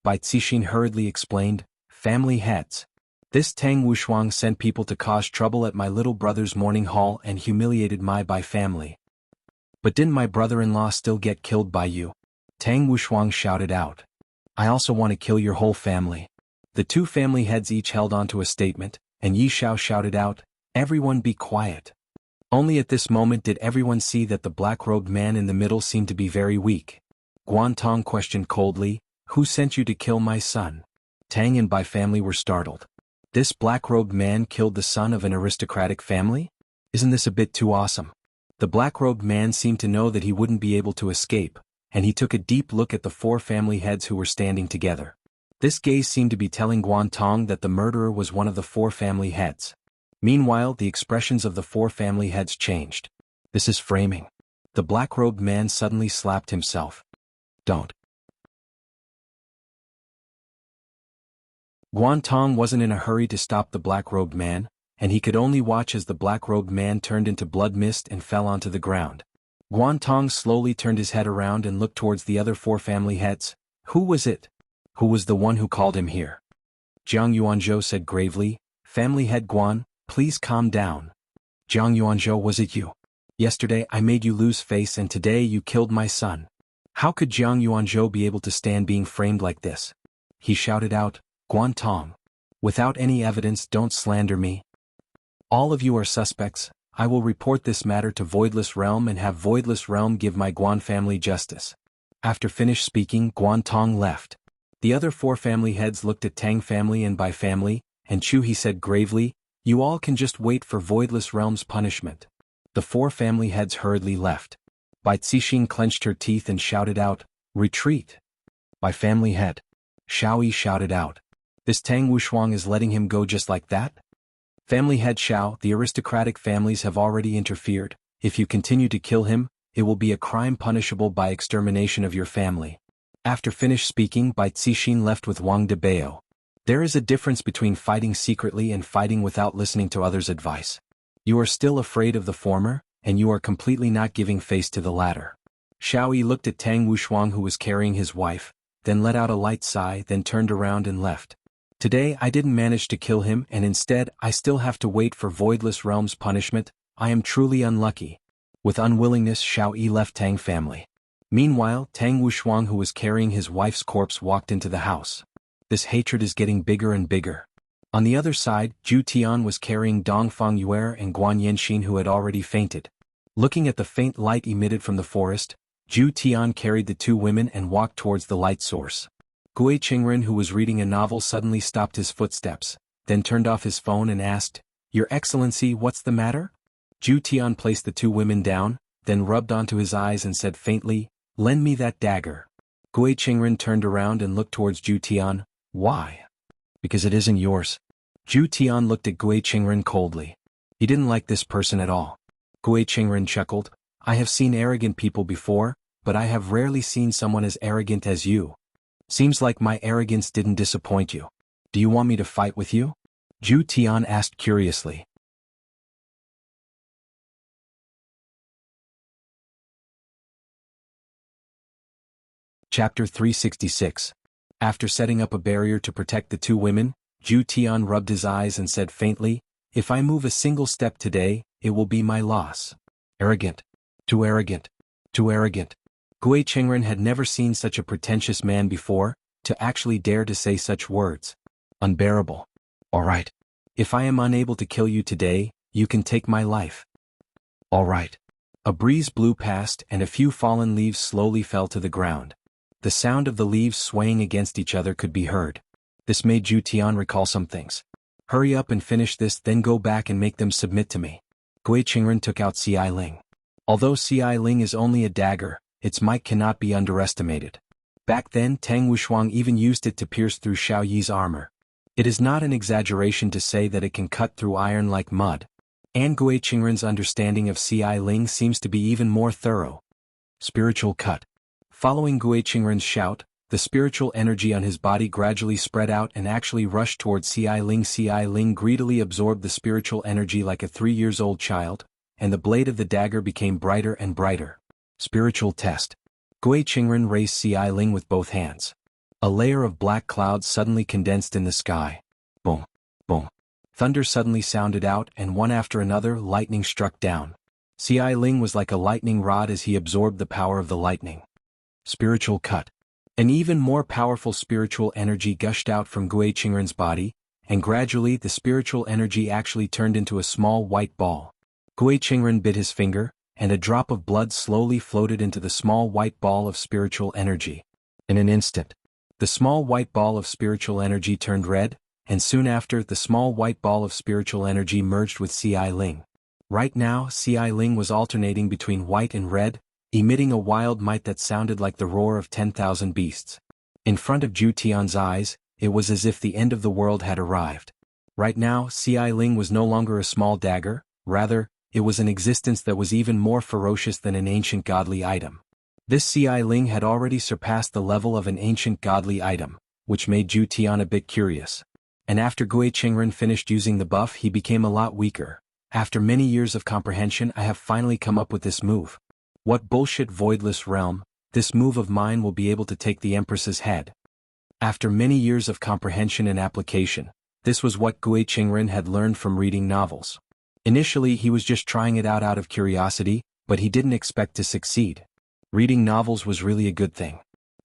Bai Cixin hurriedly explained, "Family heads. This Tang Wushuang sent people to cause trouble at my little brother's mourning hall and humiliated my Bai family. But didn't my brother-in-law still get killed by you?" Tang Wushuang shouted out. "I also want to kill your whole family." The 2 family heads each held onto a statement, and Yi Xiao shouted out, "Everyone be quiet." Only at this moment did everyone see that the black-robed man in the middle seemed to be very weak. Guan Tong questioned coldly, "Who sent you to kill my son?" Tang and Bai family were startled. This black-robed man killed the son of an aristocratic family? Isn't this a bit too awesome? The black-robed man seemed to know that he wouldn't be able to escape, and he took a deep look at the 4 family heads who were standing together. This gaze seemed to be telling Guan Tong that the murderer was one of the 4 family heads. Meanwhile, the expressions of the 4 family heads changed. "This is framing." The black-robed man suddenly slapped himself. "Don't." Guan Tong wasn't in a hurry to stop the black-robed man, and he could only watch as the black-robed man turned into blood mist and fell onto the ground. Guan Tong slowly turned his head around and looked towards the other 4 family heads. "Who was it? Who was the one who called him here?" Jiang Yuanzhou said gravely, "Family head Guan, please calm down." "Jiang Yuanzhou, was it you? Yesterday I made you lose face and today you killed my son. How could Jiang Yuanzhou be able to stand being framed like this?" He shouted out, "Guan Tong. Without any evidence, don't slander me. All of you are suspects. I will report this matter to Voidless Realm and have Voidless Realm give my Guan family justice." After finished speaking, Guan Tong left. The other 4 family heads looked at Tang family and Bai family, and Chu he said gravely, "You all can just wait for Voidless Realm's punishment." The 4 family heads hurriedly left. Bai Cixin clenched her teeth and shouted out, "Retreat!" "Bai family head." Xiao Yi shouted out. "This Tang Wushuang is letting him go just like that?" "Family head Xiao, the aristocratic families have already interfered. If you continue to kill him, it will be a crime punishable by extermination of your family." After finished speaking, Bai Cixin left with Wang Debao. There is a difference between fighting secretly and fighting without listening to others' advice. You are still afraid of the former, and you are completely not giving face to the latter. Xiao Yi looked at Tang Wushuang who was carrying his wife, then let out a light sigh, then turned around and left. "Today I didn't manage to kill him and instead I still have to wait for Voidless Realm's punishment. I am truly unlucky." With unwillingness, Xiao Yi left Tang family. Meanwhile, Tang Wushuang who was carrying his wife's corpse walked into the house. This hatred is getting bigger and bigger. On the other side, Zhu Tian was carrying Dongfang Yue and Guan Yanxin who had already fainted. Looking at the faint light emitted from the forest, Zhu Tian carried the 2 women and walked towards the light source. Gui Qingren who was reading a novel suddenly stopped his footsteps, then turned off his phone and asked, "Your Excellency, what's the matter?" Zhu Tian placed the 2 women down, then rubbed onto his eyes and said faintly, "Lend me that dagger." Gui Qingren turned around and looked towards Zhu Tian. "Why?" "Because it isn't yours." Zhu Tian looked at Gui Qingren coldly. He didn't like this person at all. Gui Qingren chuckled, "I have seen arrogant people before, but I have rarely seen someone as arrogant as you. Seems like my arrogance didn't disappoint you. Do you want me to fight with you?" Zhu Tian asked curiously. Chapter 366. After setting up a barrier to protect the 2 women, Zhu Tian rubbed his eyes and said faintly, "If I move a single step today, it will be my loss." Arrogant. Too arrogant. Too arrogant. Gui Qingren had never seen such a pretentious man before, To actually dare to say such words. Unbearable. Alright. If I am unable to kill you today, you can take my life. Alright. A breeze blew past and a few fallen leaves slowly fell to the ground. The sound of the leaves swaying against each other could be heard. This made Zhu Tian recall some things. Hurry up and finish this, then go back and make them submit to me. Gui Qingren took out Ci Ling. Although Ci Ling is only a dagger, its might cannot be underestimated. Back then Tang Wushuang even used it to pierce through Xiao Yi's armor. It is not an exaggeration to say that it can cut through iron like mud. And Gui Qingren's understanding of Ci Ling seems to be even more thorough. Spiritual cut. Following Gui Qingren's shout, the spiritual energy on his body gradually spread out and actually rushed towards Ci Ling. Ci Ling greedily absorbed the spiritual energy like a 3-year-old child, and the blade of the dagger became brighter and brighter. Spiritual test. Gui Qingren raised Ci Ling with both hands. A layer of black clouds suddenly condensed in the sky. Boom, boom. Thunder suddenly sounded out and one after another lightning struck down. Ci Ling was like a lightning rod as he absorbed the power of the lightning. Spiritual cut. An even more powerful spiritual energy gushed out from Gui Qingren's body, and gradually the spiritual energy actually turned into a small white ball. Gui Qingren bit his finger, and a drop of blood slowly floated into the small white ball of spiritual energy. In an instant, the small white ball of spiritual energy turned red, and soon after the small white ball of spiritual energy merged with Ci Ling. Right now Ci Ling was alternating between white and red, emitting a wild might that sounded like the roar of 10,000 beasts. In front of Zhu Tian's eyes, it was as if the end of the world had arrived. Right now Ci Ling was no longer a small dagger, rather, it was an existence that was even more ferocious than an ancient godly item. This Ci Ling had already surpassed the level of an ancient godly item, which made Zhu Tian a bit curious. And after Gui Qingren finished using the buff he became a lot weaker. After many years of comprehension I have finally come up with this move. What bullshit voidless realm, this move of mine will be able to take the Empress's head. After many years of comprehension and application, this was what Gui Qingren had learned from reading novels. Initially he was just trying it out of curiosity, but he didn't expect to succeed. Reading novels was really a good thing.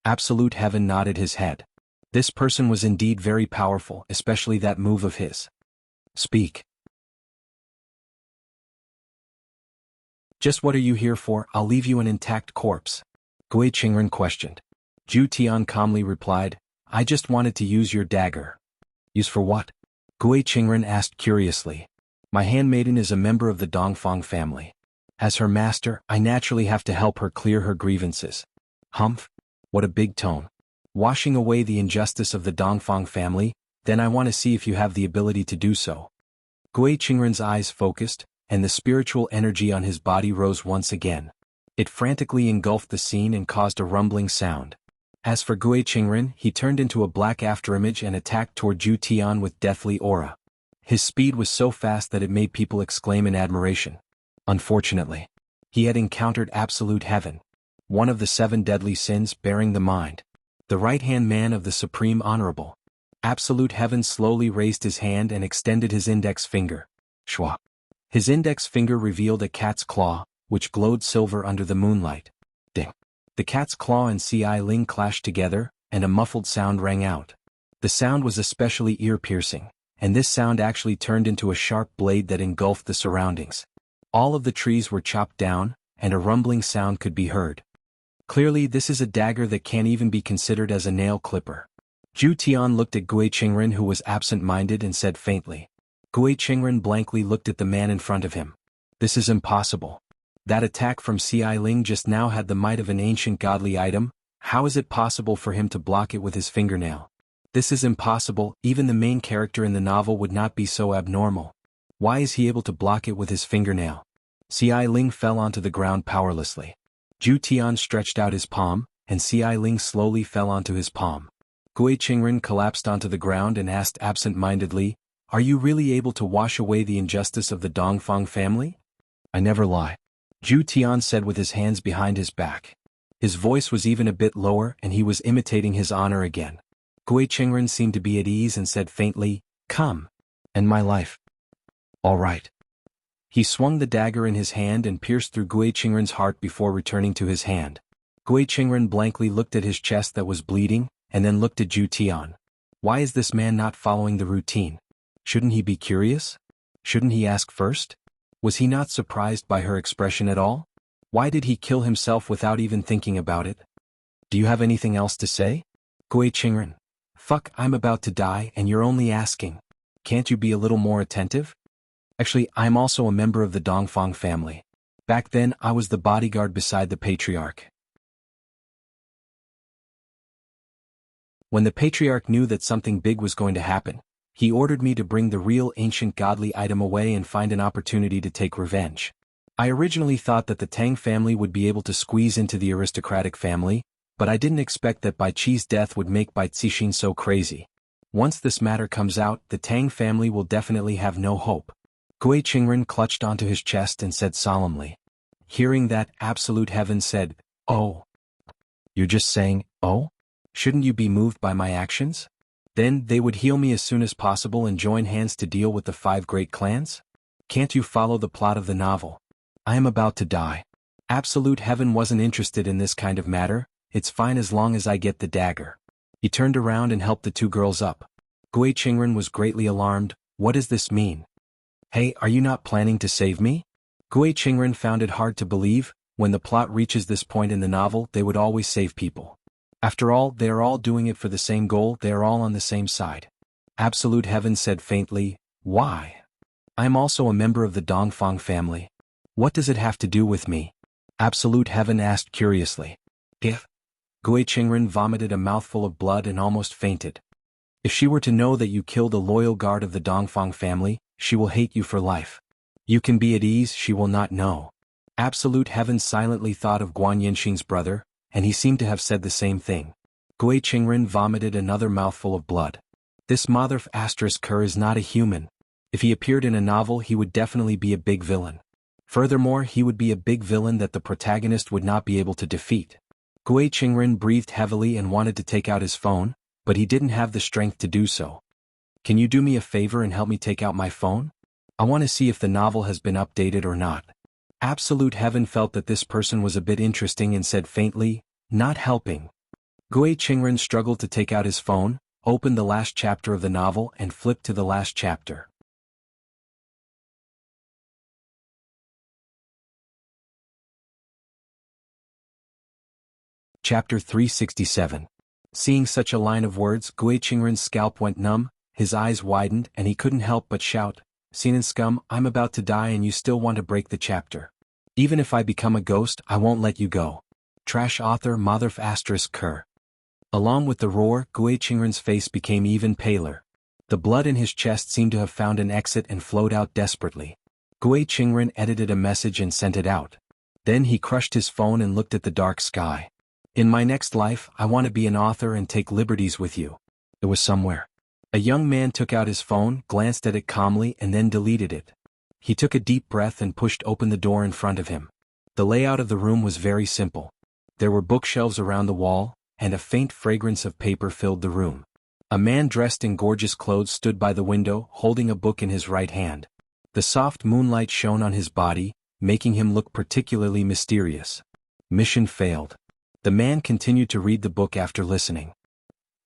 Absolute Heaven nodded his head. This person was indeed very powerful, especially that move of his. Speak. Just what are you here for? I'll leave you an intact corpse. Gui Qingren questioned. Zhu Tian calmly replied, I just wanted to use your dagger. Use for what? Gui Qingren asked curiously. My handmaiden is a member of the Dongfang family. As her master, I naturally have to help her clear her grievances. Humph? What a big tone. Washing away the injustice of the Dongfang family, then I want to see if you have the ability to do so. Gui Qingren's eyes focused, and the spiritual energy on his body rose once again. It frantically engulfed the scene and caused a rumbling sound. As for Gui Qingren, he turned into a black afterimage and attacked toward Zhu Tian with deathly aura. His speed was so fast that it made people exclaim in admiration. Unfortunately, he had encountered Absolute Heaven, one of the 7 deadly sins bearing the mind. The right-hand man of the Supreme Honorable. Absolute Heaven slowly raised his hand and extended his index finger. Shwa. His index finger revealed a cat's claw, which glowed silver under the moonlight. Ding. The cat's claw and Ci Ling clashed together, and a muffled sound rang out. The sound was especially ear-piercing, and this sound actually turned into a sharp blade that engulfed the surroundings. All of the trees were chopped down, and a rumbling sound could be heard. Clearly this is a dagger that can't even be considered as a nail clipper. Zhu Tian looked at Gui Qingren who was absent-minded and said faintly. Gui Qingren blankly looked at the man in front of him. This is impossible. That attack from Ci Ling just now had the might of an ancient godly item. How is it possible for him to block it with his fingernail? This is impossible, even the main character in the novel would not be so abnormal. Why is he able to block it with his fingernail? Ci Ling fell onto the ground powerlessly. Zhu Tian stretched out his palm, and Ci Ling slowly fell onto his palm. Gui Qingren collapsed onto the ground and asked absent-mindedly, Are you really able to wash away the injustice of the Dongfang family? I never lie. Zhu Tian said with his hands behind his back. His voice was even a bit lower and he was imitating his honor again. Gui Qingren seemed to be at ease and said faintly, Come. End my life. All right. He swung the dagger in his hand and pierced through Gui Qingren's heart before returning to his hand. Gui Qingren blankly looked at his chest that was bleeding, and then looked at Zhu Tian. Why is this man not following the routine? Shouldn't he be curious? Shouldn't he ask first? Was he not surprised by her expression at all? Why did he kill himself without even thinking about it? Do you have anything else to say? Gui Qingren. Fuck, I'm about to die and you're only asking. Can't you be a little more attentive? Actually, I'm also a member of the Dongfang family. Back then, I was the bodyguard beside the patriarch. When the patriarch knew that something big was going to happen, he ordered me to bring the real ancient godly item away and find an opportunity to take revenge. I originally thought that the Tang family would be able to squeeze into the aristocratic family, but I didn't expect that Bai Qi's death would make Bai Cixin so crazy. Once this matter comes out, the Tang family will definitely have no hope. Gui Qingren clutched onto his chest and said solemnly. Hearing that, Absolute Heaven said, "Oh. You're just saying, oh? Shouldn't you be moved by my actions? Then they would heal me as soon as possible and join hands to deal with the 5 great clans? Can't you follow the plot of the novel? I am about to die. Absolute Heaven wasn't interested in this kind of matter. It's fine as long as I get the dagger." He turned around and helped the 2 girls up. Gui Qingren was greatly alarmed. What does this mean? Hey, are you not planning to save me? Gui Qingren found it hard to believe. When the plot reaches this point in the novel, they would always save people. After all, they are all doing it for the same goal, they are all on the same side. Absolute Heaven said faintly, why? I am also a member of the Dongfang family. What does it have to do with me? Absolute Heaven asked curiously. If? Gui Qingren vomited a mouthful of blood and almost fainted. If she were to know that you killed a loyal guard of the Dongfang family, she will hate you for life. You can be at ease, she will not know. Absolute Heaven silently thought of Guan Yinxing's brother, and he seemed to have said the same thing. Gui Qingren vomited another mouthful of blood. This Motherf Kerr is not a human. If he appeared in a novel, he would definitely be a big villain. Furthermore, he would be a big villain that the protagonist would not be able to defeat. Gui Qingren breathed heavily and wanted to take out his phone, but he didn't have the strength to do so. Can you do me a favor and help me take out my phone? I want to see if the novel has been updated or not. Absolute Heaven felt that this person was a bit interesting and said faintly, not helping. Gui Qingren struggled to take out his phone, opened the last chapter of the novel and flipped to the last chapter. Chapter 367. Seeing such a line of words, Gui Qingren's scalp went numb, his eyes widened and he couldn't help but shout, Sinan scum, I'm about to die and you still want to break the chapter. Even if I become a ghost, I won't let you go. Trash author Motherf Kerr. Along with the roar, Gui Qingren's face became even paler. The blood in his chest seemed to have found an exit and flowed out desperately. Gui Qingren edited a message and sent it out. Then he crushed his phone and looked at the dark sky. In my next life, I want to be an author and take liberties with you. It was somewhere. A young man took out his phone, glanced at it calmly and then deleted it. He took a deep breath and pushed open the door in front of him. The layout of the room was very simple. There were bookshelves around the wall, and a faint fragrance of paper filled the room. A man dressed in gorgeous clothes stood by the window, holding a book in his right hand. The soft moonlight shone on his body, making him look particularly mysterious. Mission failed. The man continued to read the book after listening.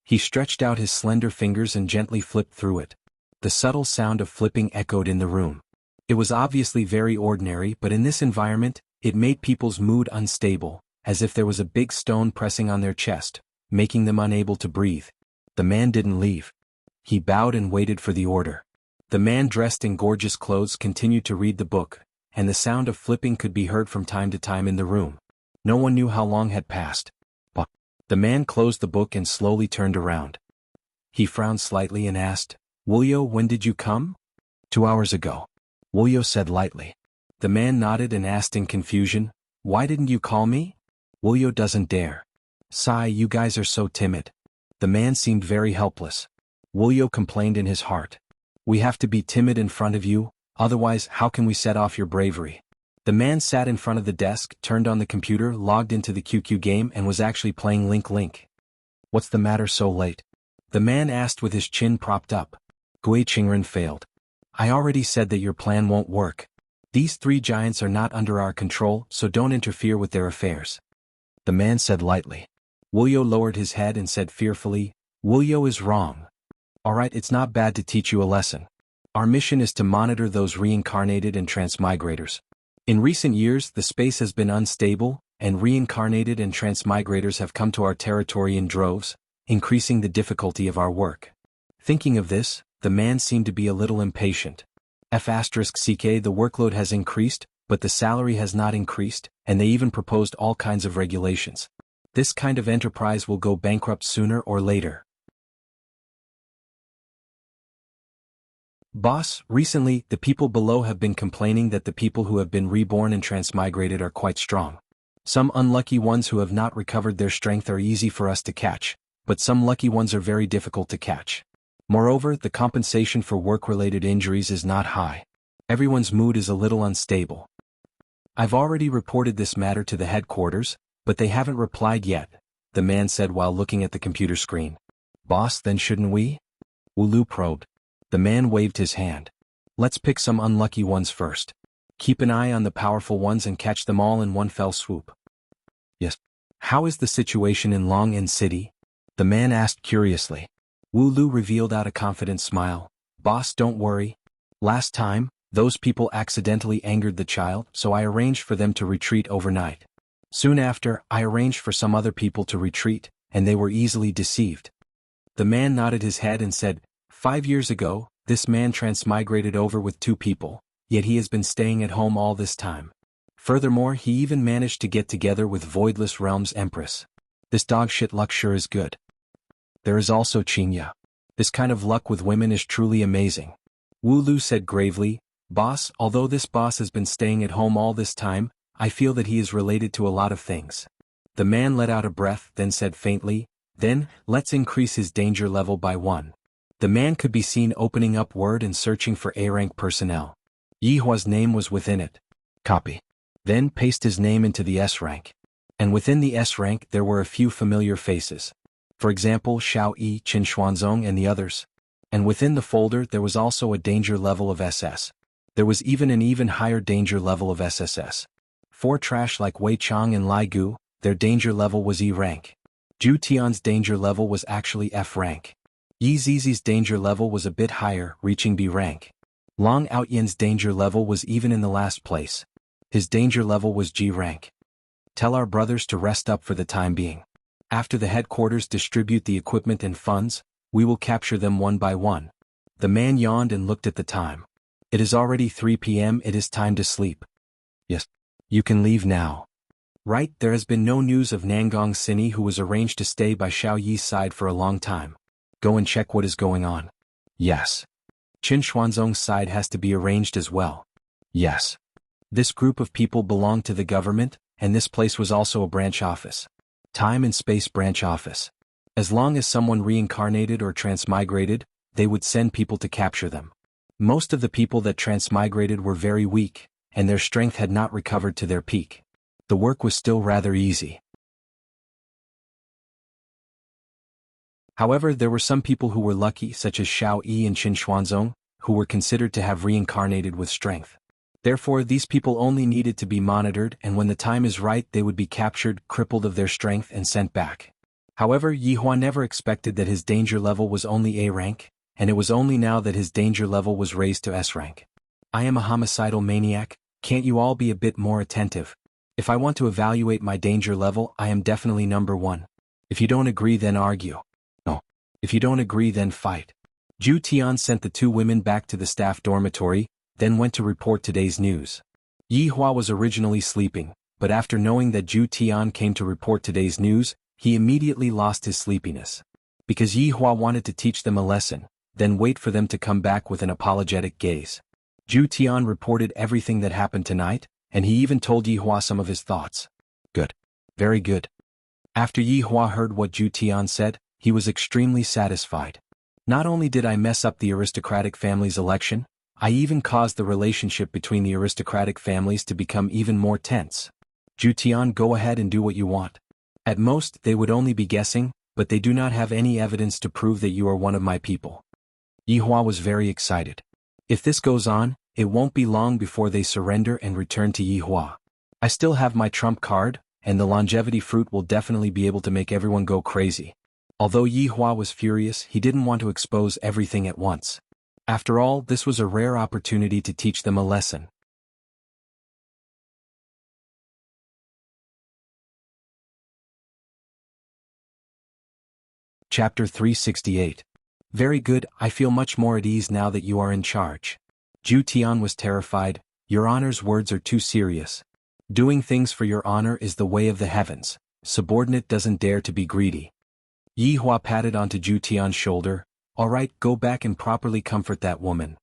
He stretched out his slender fingers and gently flipped through it. The subtle sound of flipping echoed in the room. It was obviously very ordinary, but in this environment, it made people's mood unstable, as if there was a big stone pressing on their chest, making them unable to breathe. The man didn't leave. He bowed and waited for the order. The man dressed in gorgeous clothes continued to read the book, and the sound of flipping could be heard from time to time in the room. No one knew how long had passed. But the man closed the book and slowly turned around. He frowned slightly and asked, Wuxia, when did you come? 2 hours ago. Wuxia said lightly. The man nodded and asked in confusion, why didn't you call me? Wuxia doesn't dare. Sigh, you guys are so timid. The man seemed very helpless. Wuxia complained in his heart. We have to be timid in front of you, otherwise how can we set off your bravery? The man sat in front of the desk, turned on the computer, logged into the QQ game and was actually playing Link Link. What's the matter so late? The man asked with his chin propped up. Gui Qingren failed. I already said that your plan won't work. These 3 giants are not under our control, so don't interfere with their affairs. The man said lightly. Wuyo lowered his head and said fearfully, Wuyo is wrong. Alright, it's not bad to teach you a lesson. Our mission is to monitor those reincarnated and transmigrators. In recent years, the space has been unstable, and reincarnated and transmigrators have come to our territory in droves, increasing the difficulty of our work. Thinking of this, the man seemed to be a little impatient. F***ck, the workload has increased, but the salary has not increased, and they even proposed all kinds of regulations. This kind of enterprise will go bankrupt sooner or later. Boss, recently, the people below have been complaining that the people who have been reborn and transmigrated are quite strong. Some unlucky ones who have not recovered their strength are easy for us to catch, but some lucky ones are very difficult to catch. Moreover, the compensation for work-related injuries is not high. Everyone's mood is a little unstable. I've already reported this matter to the headquarters, but they haven't replied yet, the man said while looking at the computer screen. Boss, then shouldn't we? Wulu probed. The man waved his hand. Let's pick some unlucky ones first. Keep an eye on the powerful ones and catch them all in one fell swoop. Yes. How is the situation in Long Inn City? The man asked curiously. Wulu revealed out a confident smile. Boss, don't worry. Last time, those people accidentally angered the child, so I arranged for them to retreat overnight. Soon after, I arranged for some other people to retreat, and they were easily deceived. The man nodded his head and said, 5 years ago, this man transmigrated over with 2 people, yet he has been staying at home all this time. Furthermore, he even managed to get together with Voidless Realm's Empress. This dogshit luck sure is good. There is also Qinya. This kind of luck with women is truly amazing. Wulu said gravely, Boss, although this boss has been staying at home all this time, I feel that he is related to a lot of things. The man let out a breath, then said faintly, then, let's increase his danger level by 1. The man could be seen opening up Word and searching for A-rank personnel. Yihua's name was within it. Copy. Then paste his name into the S-rank. And within the S-rank there were a few familiar faces. For example, Xiao Yi, Qin Xuanzong and the others. And within the folder there was also a danger level of SS. There was even an even higher danger level of SSS. 4 trash like Wei Chang and Lai Gu, their danger level was E rank. Zhu Tian's danger level was actually F rank. Yi Zizi's danger level was a bit higher, reaching B rank. Long Outyan's danger level was even in the last place. His danger level was G rank. Tell our brothers to rest up for the time being. After the headquarters distribute the equipment and funds, we will capture them one by one. The man yawned and looked at the time. It is already 3 p.m. It is time to sleep. Yes. You can leave now. Right, there has been no news of Nangong Sini, who was arranged to stay by Xiao Yi's side for a long time. Go and check what is going on. Yes. Qin Xuanzong's side has to be arranged as well. Yes. This group of people belonged to the government, and this place was also a branch office. Time and space branch office. As long as someone reincarnated or transmigrated, they would send people to capture them. Most of the people that transmigrated were very weak, and their strength had not recovered to their peak. The work was still rather easy. However, there were some people who were lucky, such as Xiao Yi and Qin Xuanzong, who were considered to have reincarnated with strength. Therefore, these people only needed to be monitored, and when the time is right they would be captured, crippled of their strength and sent back. However, Yihua never expected that his danger level was only A rank, and it was only now that his danger level was raised to S rank. I am a homicidal maniac, can't you all be a bit more attentive? If I want to evaluate my danger level, I am definitely number 1. If you don't agree, then argue. No. If you don't agree, then fight. Zhu Tian sent the 2 women back to the staff dormitory, then went to report today's news. Yihua was originally sleeping, but after knowing that Zhu Tian came to report today's news, he immediately lost his sleepiness. Because Yihua wanted to teach them a lesson, then wait for them to come back with an apologetic gaze. Zhu Tian reported everything that happened tonight, and he even told Yihua some of his thoughts. Good. Very good. After Yihua heard what Zhu Tian said, he was extremely satisfied. Not only did I mess up the aristocratic family's election, I even caused the relationship between the aristocratic families to become even more tense. Zhu Tian, go ahead and do what you want. At most, they would only be guessing, but they do not have any evidence to prove that you are one of my people. Yihua was very excited. If this goes on, it won't be long before they surrender and return to Yihua. I still have my trump card, and the longevity fruit will definitely be able to make everyone go crazy. Although Yi Hua was furious, he didn't want to expose everything at once. After all, this was a rare opportunity to teach them a lesson. Chapter 368. Very good, I feel much more at ease now that you are in charge. Zhu Tian was terrified. Your Honor's words are too serious. Doing things for your honor is the way of the heavens. Subordinate doesn't dare to be greedy. Yi Hua patted onto Zhu Tian's shoulder. All right, go back and properly comfort that woman.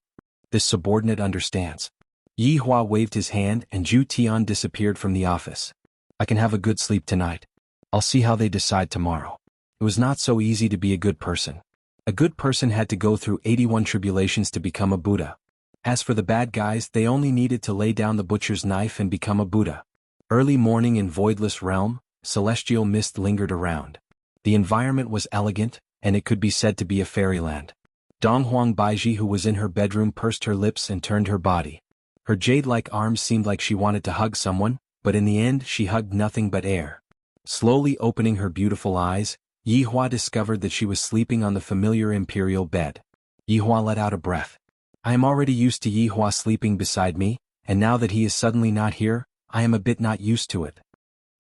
This subordinate understands. Yi Hua waved his hand and Zhu Tian disappeared from the office. I can have a good sleep tonight. I'll see how they decide tomorrow. It was not so easy to be a good person. A good person had to go through 81 tribulations to become a Buddha. As for the bad guys, they only needed to lay down the butcher's knife and become a Buddha. Early morning in Voidless Realm, celestial mist lingered around. The environment was elegant, and it could be said to be a fairyland. Donghuang Baiji, who was in her bedroom, pursed her lips and turned her body. Her jade-like arms seemed like she wanted to hug someone, but in the end she hugged nothing but air. Slowly opening her beautiful eyes, Yi Hua discovered that she was sleeping on the familiar imperial bed. Yi Hua let out a breath. I am already used to Yi Hua sleeping beside me, and now that he is suddenly not here, I am a bit not used to it.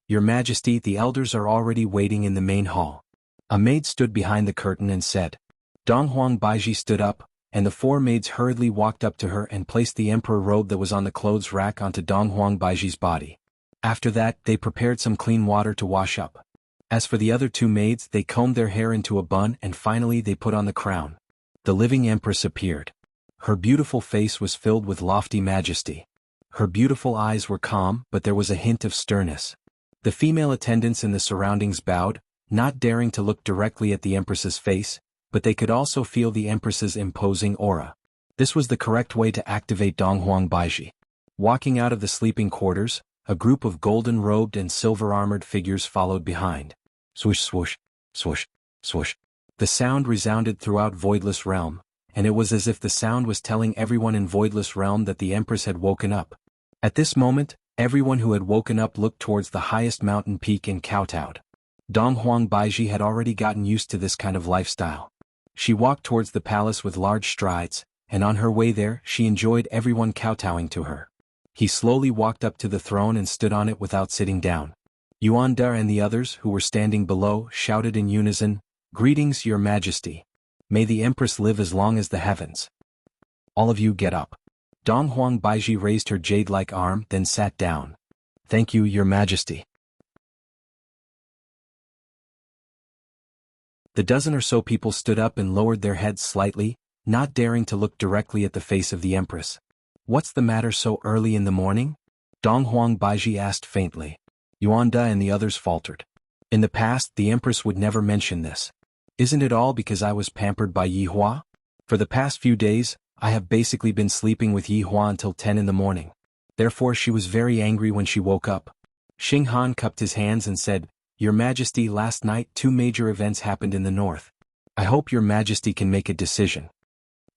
Your Majesty, the elders are already waiting in the main hall. A maid stood behind the curtain and said. Donghuang Baiji stood up, and the four maids hurriedly walked up to her and placed the emperor robe that was on the clothes rack onto Donghuang Baiji's body. After that, they prepared some clean water to wash up. As for the other two maids, they combed their hair into a bun and finally they put on the crown. The living empress appeared. Her beautiful face was filled with lofty majesty. Her beautiful eyes were calm, but there was a hint of sternness. The female attendants in the surroundings bowed, not daring to look directly at the empress's face, but they could also feel the empress's imposing aura. This was the correct way to activate Donghuang Baiji. Walking out of the sleeping quarters, a group of golden-robed and silver-armored figures followed behind. Swoosh swoosh, swoosh, swoosh. The sound resounded throughout Voidless Realm, and it was as if the sound was telling everyone in Voidless Realm that the Empress had woken up. At this moment, everyone who had woken up looked towards the highest mountain peak and kowtowed. Donghuang Baiji had already gotten used to this kind of lifestyle. She walked towards the palace with large strides, and on her way there, she enjoyed everyone kowtowing to her. He slowly walked up to the throne and stood on it without sitting down. Yuan Da and the others, who were standing below, shouted in unison, "Greetings, Your Majesty. May the Empress live as long as the heavens." All of you get up. Donghuang Baiji raised her jade-like arm, then sat down. Thank you, Your Majesty. The dozen or so people stood up and lowered their heads slightly, not daring to look directly at the face of the Empress. What's the matter so early in the morning? Donghuang Baiji asked faintly. Yuan Da and the others faltered. In the past, the Empress would never mention this. Isn't it all because I was pampered by Yi Hua? For the past few days, I have basically been sleeping with Yi Hua until 10 in the morning. Therefore she was very angry when she woke up. Xing Han cupped his hands and said, Your Majesty, last night 2 major events happened in the north. I hope Your Majesty can make a decision.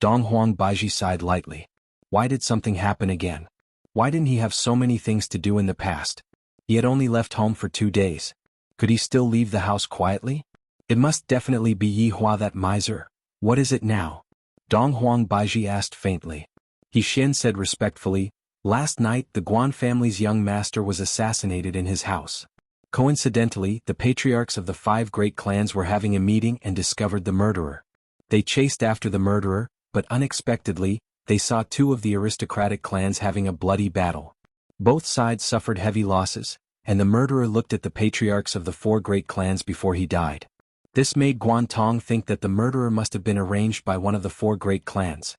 Donghuang Baiji sighed lightly. Why did something happen again? Why didn't he have so many things to do in the past? He had only left home for 2 days. Could he still leave the house quietly? It must definitely be Yi Hua, that miser. What is it now? Donghuang Baiji asked faintly. He Xin said respectfully, Last night the Guan family's young master was assassinated in his house. Coincidentally, the patriarchs of the 5 great clans were having a meeting and discovered the murderer. They chased after the murderer, but unexpectedly, they saw 2 of the aristocratic clans having a bloody battle. Both sides suffered heavy losses, and the murderer looked at the patriarchs of the 4 great clans before he died. This made Guan Tong think that the murderer must have been arranged by one of the 4 great clans.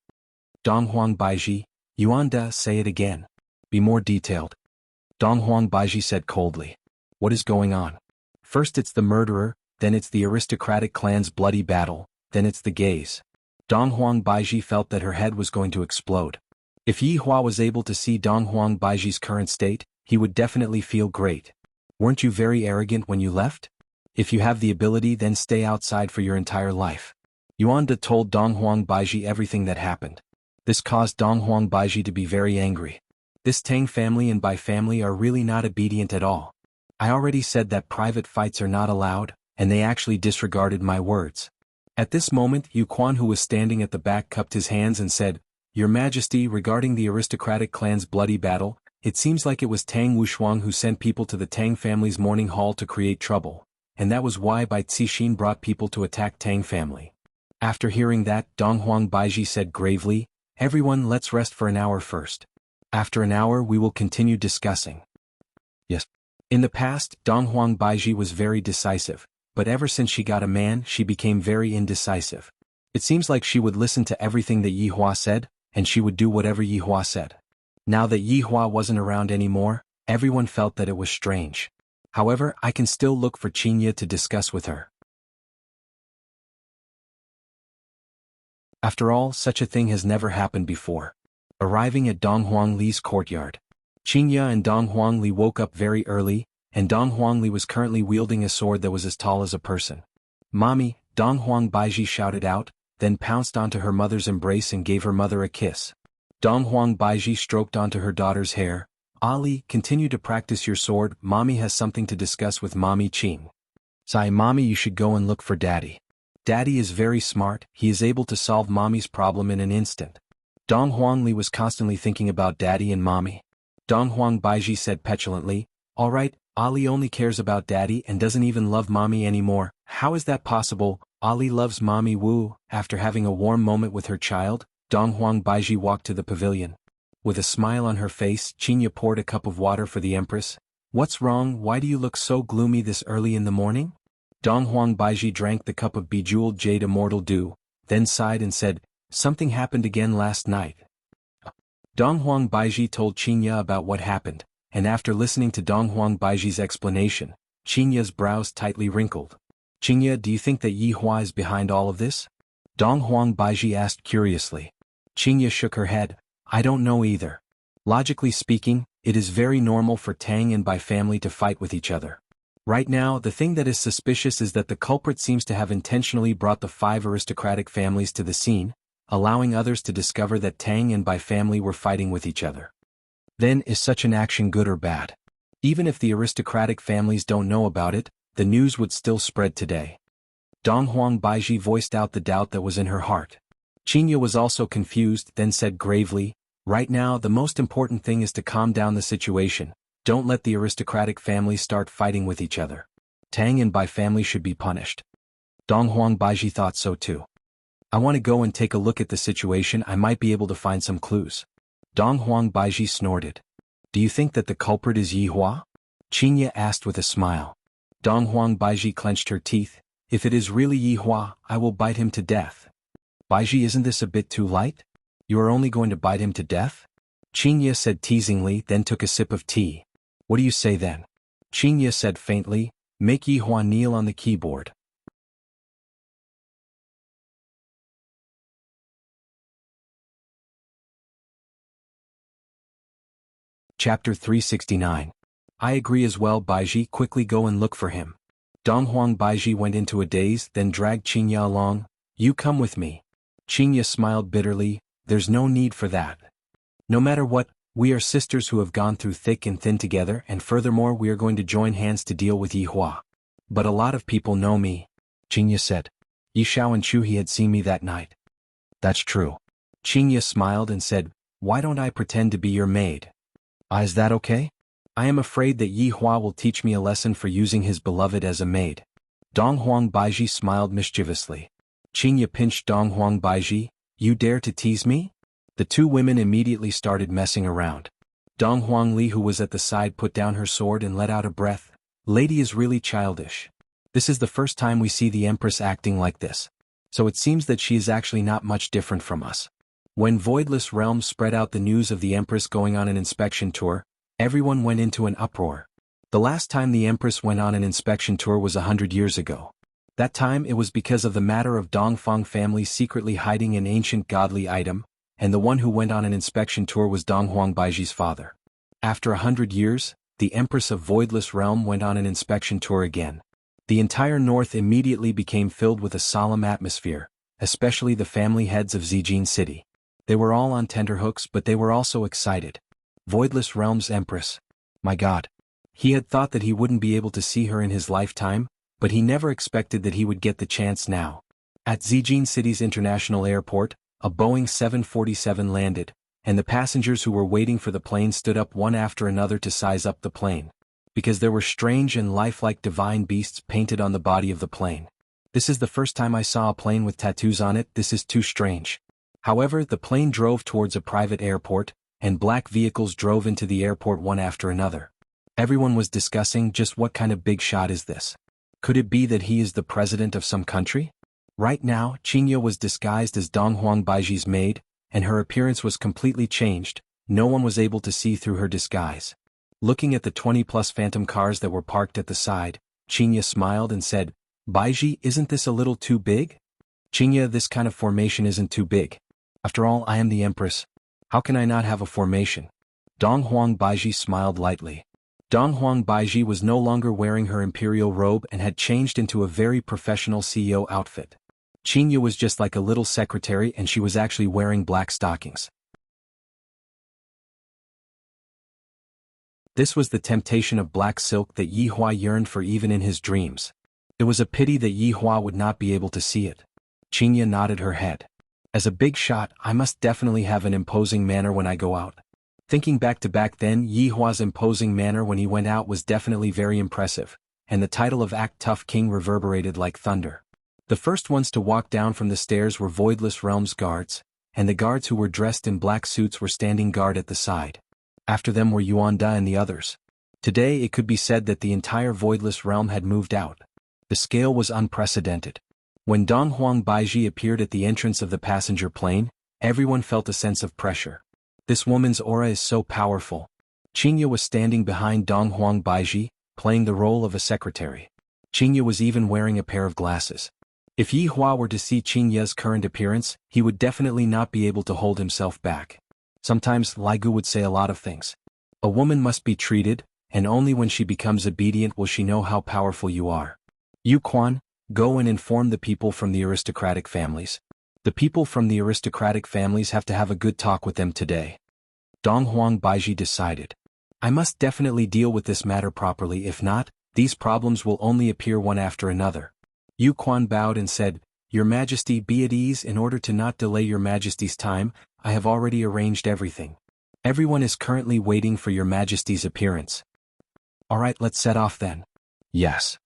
Donghuang Baiji, Yuan Da, say it again. Be more detailed. Donghuang Baiji said coldly. What is going on? First it's the murderer, then it's the aristocratic clan's bloody battle, then it's the gays. Donghuang Baiji felt that her head was going to explode. If Yi Hua was able to see Donghuang Baiji's current state, he would definitely feel great. Weren't you very arrogant when you left? If you have the ability, then stay outside for your entire life. Yuan Da told Donghuang Baiji everything that happened. This caused Donghuang Baiji to be very angry. This Tang family and Bai family are really not obedient at all. I already said that private fights are not allowed, and they actually disregarded my words. At this moment Yu Quan, who was standing at the back, cupped his hands and said, Your Majesty, regarding the aristocratic clan's bloody battle, it seems like it was Tang Wushuang who sent people to the Tang family's mourning hall to create trouble, and that was why Bai Cixin brought people to attack Tang family. After hearing that, Donghuang Baiji said gravely, Everyone, let's rest for an hour first. After an hour we will continue discussing. Yes. In the past, Donghuang Baiji was very decisive, but ever since she got a man she became very indecisive. It seems like she would listen to everything that Yi Hua said, and she would do whatever Yi Hua said. Now that Yi Hua wasn't around anymore, everyone felt that it was strange. However, I can still look for Qingye to discuss with her. After all, such a thing has never happened before. Arriving at Dong Huangli's courtyard, Qingye and Dong Huangli woke up very early, and Dong Huangli was currently wielding a sword that was as tall as a person. Mommy, Dong Huang Baiji shouted out, then pounced onto her mother's embrace and gave her mother a kiss. Dong Huang Baiji stroked onto her daughter's hair. Ali, continue to practice your sword, Mommy has something to discuss with Mommy Qing. Sai, Mommy, you should go and look for Daddy. Daddy is very smart, he is able to solve Mommy's problem in an instant. Dong Huangli was constantly thinking about Daddy and Mommy. Dong Huang Baiji said petulantly, Alright, Ali only cares about Daddy and doesn't even love Mommy anymore. How is that possible? Ali loves Mommy Wu. After having a warm moment with her child, Dong Huang Baiji walked to the pavilion. With a smile on her face, Qingye poured a cup of water for the Empress. What's wrong? Why do you look so gloomy this early in the morning? Dong Huang Baiji drank the cup of bejeweled jade immortal dew, then sighed and said, Something happened again last night. Dong Huang Baiji told Qingye about what happened, and after listening to Dong Huang Baiji's explanation, Qingye's brows tightly wrinkled. Qingye, do you think that Yi Hua is behind all of this? Dong Huang Baiji asked curiously. Qingye shook her head, I don't know either. Logically speaking, it is very normal for Tang and Bai family to fight with each other. Right now, the thing that is suspicious is that the culprit seems to have intentionally brought the 5 aristocratic families to the scene, allowing others to discover that Tang and Bai family were fighting with each other. Then, is such an action good or bad? Even if the aristocratic families don't know about it, the news would still spread today. Dong Huang Baiji voiced out the doubt that was in her heart. Qingye was also confused, then said gravely, Right now the most important thing is to calm down the situation, don't let the aristocratic families start fighting with each other. Tang and Bai family should be punished. Dong Huang Baiji thought so too. I want to go and take a look at the situation, I might be able to find some clues. Dong Huang Baiji snorted. Do you think that the culprit is Yi Hua? Qingye asked with a smile. Dong Huang Baiji clenched her teeth. If it is really Yi Hua, I will bite him to death. Baiji, isn't this a bit too light? You are only going to bite him to death? Qingye said teasingly, then took a sip of tea. What do you say then? Qingye said faintly, Make Yi Hua kneel on the keyboard. Chapter 369. I agree as well, Baiji, quickly go and look for him. Dong Huang Baiji went into a daze, then dragged Qingye along. You come with me. Qingye smiled bitterly, there's no need for that. No matter what, we are sisters who have gone through thick and thin together, and furthermore we are going to join hands to deal with Yi Hua. But a lot of people know me. Qingye said. Yi Shao and Chu He had seen me that night. That's true. Qingye smiled and said, Why don't I pretend to be your maid? Is that okay? I am afraid that Yi Hua will teach me a lesson for using his beloved as a maid. Dong Huang Baiji smiled mischievously. Qingye pinched Dong Huang Baiji, You dare to tease me? The two women immediately started messing around. Dong Huangli, who was at the side, put down her sword and let out a breath. Lady is really childish. This is the first time we see the Empress acting like this. So it seems that she is actually not much different from us. When Voidless Realms spread out the news of the Empress going on an inspection tour, everyone went into an uproar. The last time the Empress went on an inspection tour was 100 years ago. That time it was because of the matter of Dongfang family secretly hiding an ancient godly item, and the one who went on an inspection tour was Dong Huang Baiji's father. After 100 years, the Empress of Voidless Realm went on an inspection tour again. The entire north immediately became filled with a solemn atmosphere, especially the family heads of Zijin City. They were all on tenterhooks, but they were also excited. Voidless Realm's Empress. My God. He had thought that he wouldn't be able to see her in his lifetime, but he never expected that he would get the chance now. At Zijin City's international airport, a Boeing 747 landed, and the passengers who were waiting for the plane stood up one after another to size up the plane. Because there were strange and lifelike divine beasts painted on the body of the plane. This is the first time I saw a plane with tattoos on it. This is too strange. However, the plane drove towards a private airport, and black vehicles drove into the airport one after another. Everyone was discussing just what kind of big shot is this. Could it be that he is the president of some country? Right now, Qingye was disguised as Donghuang Baiji's maid, and her appearance was completely changed. No one was able to see through her disguise. Looking at the 20-plus phantom cars that were parked at the side, Qingye smiled and said, "Baiji, isn't this a little too big?" "Qingye, this kind of formation isn't too big. After all, I am the empress. How can I not have a formation?" Donghuang Baiji smiled lightly. Donghuang Baiji was no longer wearing her imperial robe and had changed into a very professional CEO outfit. Qingye was just like a little secretary, and she was actually wearing black stockings. This was the temptation of black silk that Yihua yearned for even in his dreams. It was a pity that Yihua would not be able to see it. Qingye nodded her head. As a big shot, I must definitely have an imposing manner when I go out. Thinking back then, Yihua's imposing manner when he went out was definitely very impressive, and the title of Act Tough King reverberated like thunder. The first ones to walk down from the stairs were Voidless Realms guards, and the guards who were dressed in black suits were standing guard at the side. After them were Yuan Da and the others. Today it could be said that the entire Voidless Realm had moved out. The scale was unprecedented. When Donghuang Baiji appeared at the entrance of the passenger plane, everyone felt a sense of pressure. This woman's aura is so powerful. Qingye was standing behind Donghuang Baiji, playing the role of a secretary. Qingye was even wearing a pair of glasses. If Yihua were to see Qingye's current appearance, he would definitely not be able to hold himself back. Sometimes Lai Gu would say a lot of things. A woman must be treated, and only when she becomes obedient will she know how powerful you are. Yu Quan, go and inform the people from the aristocratic families. The people from the aristocratic families have to have a good talk with them today. Donghuang Baiji decided. I must definitely deal with this matter properly. If not, these problems will only appear one after another. Yu Quan bowed and said, Your Majesty, be at ease. In order to not delay Your Majesty's time, I have already arranged everything. Everyone is currently waiting for Your Majesty's appearance. Alright, let's set off then. Yes.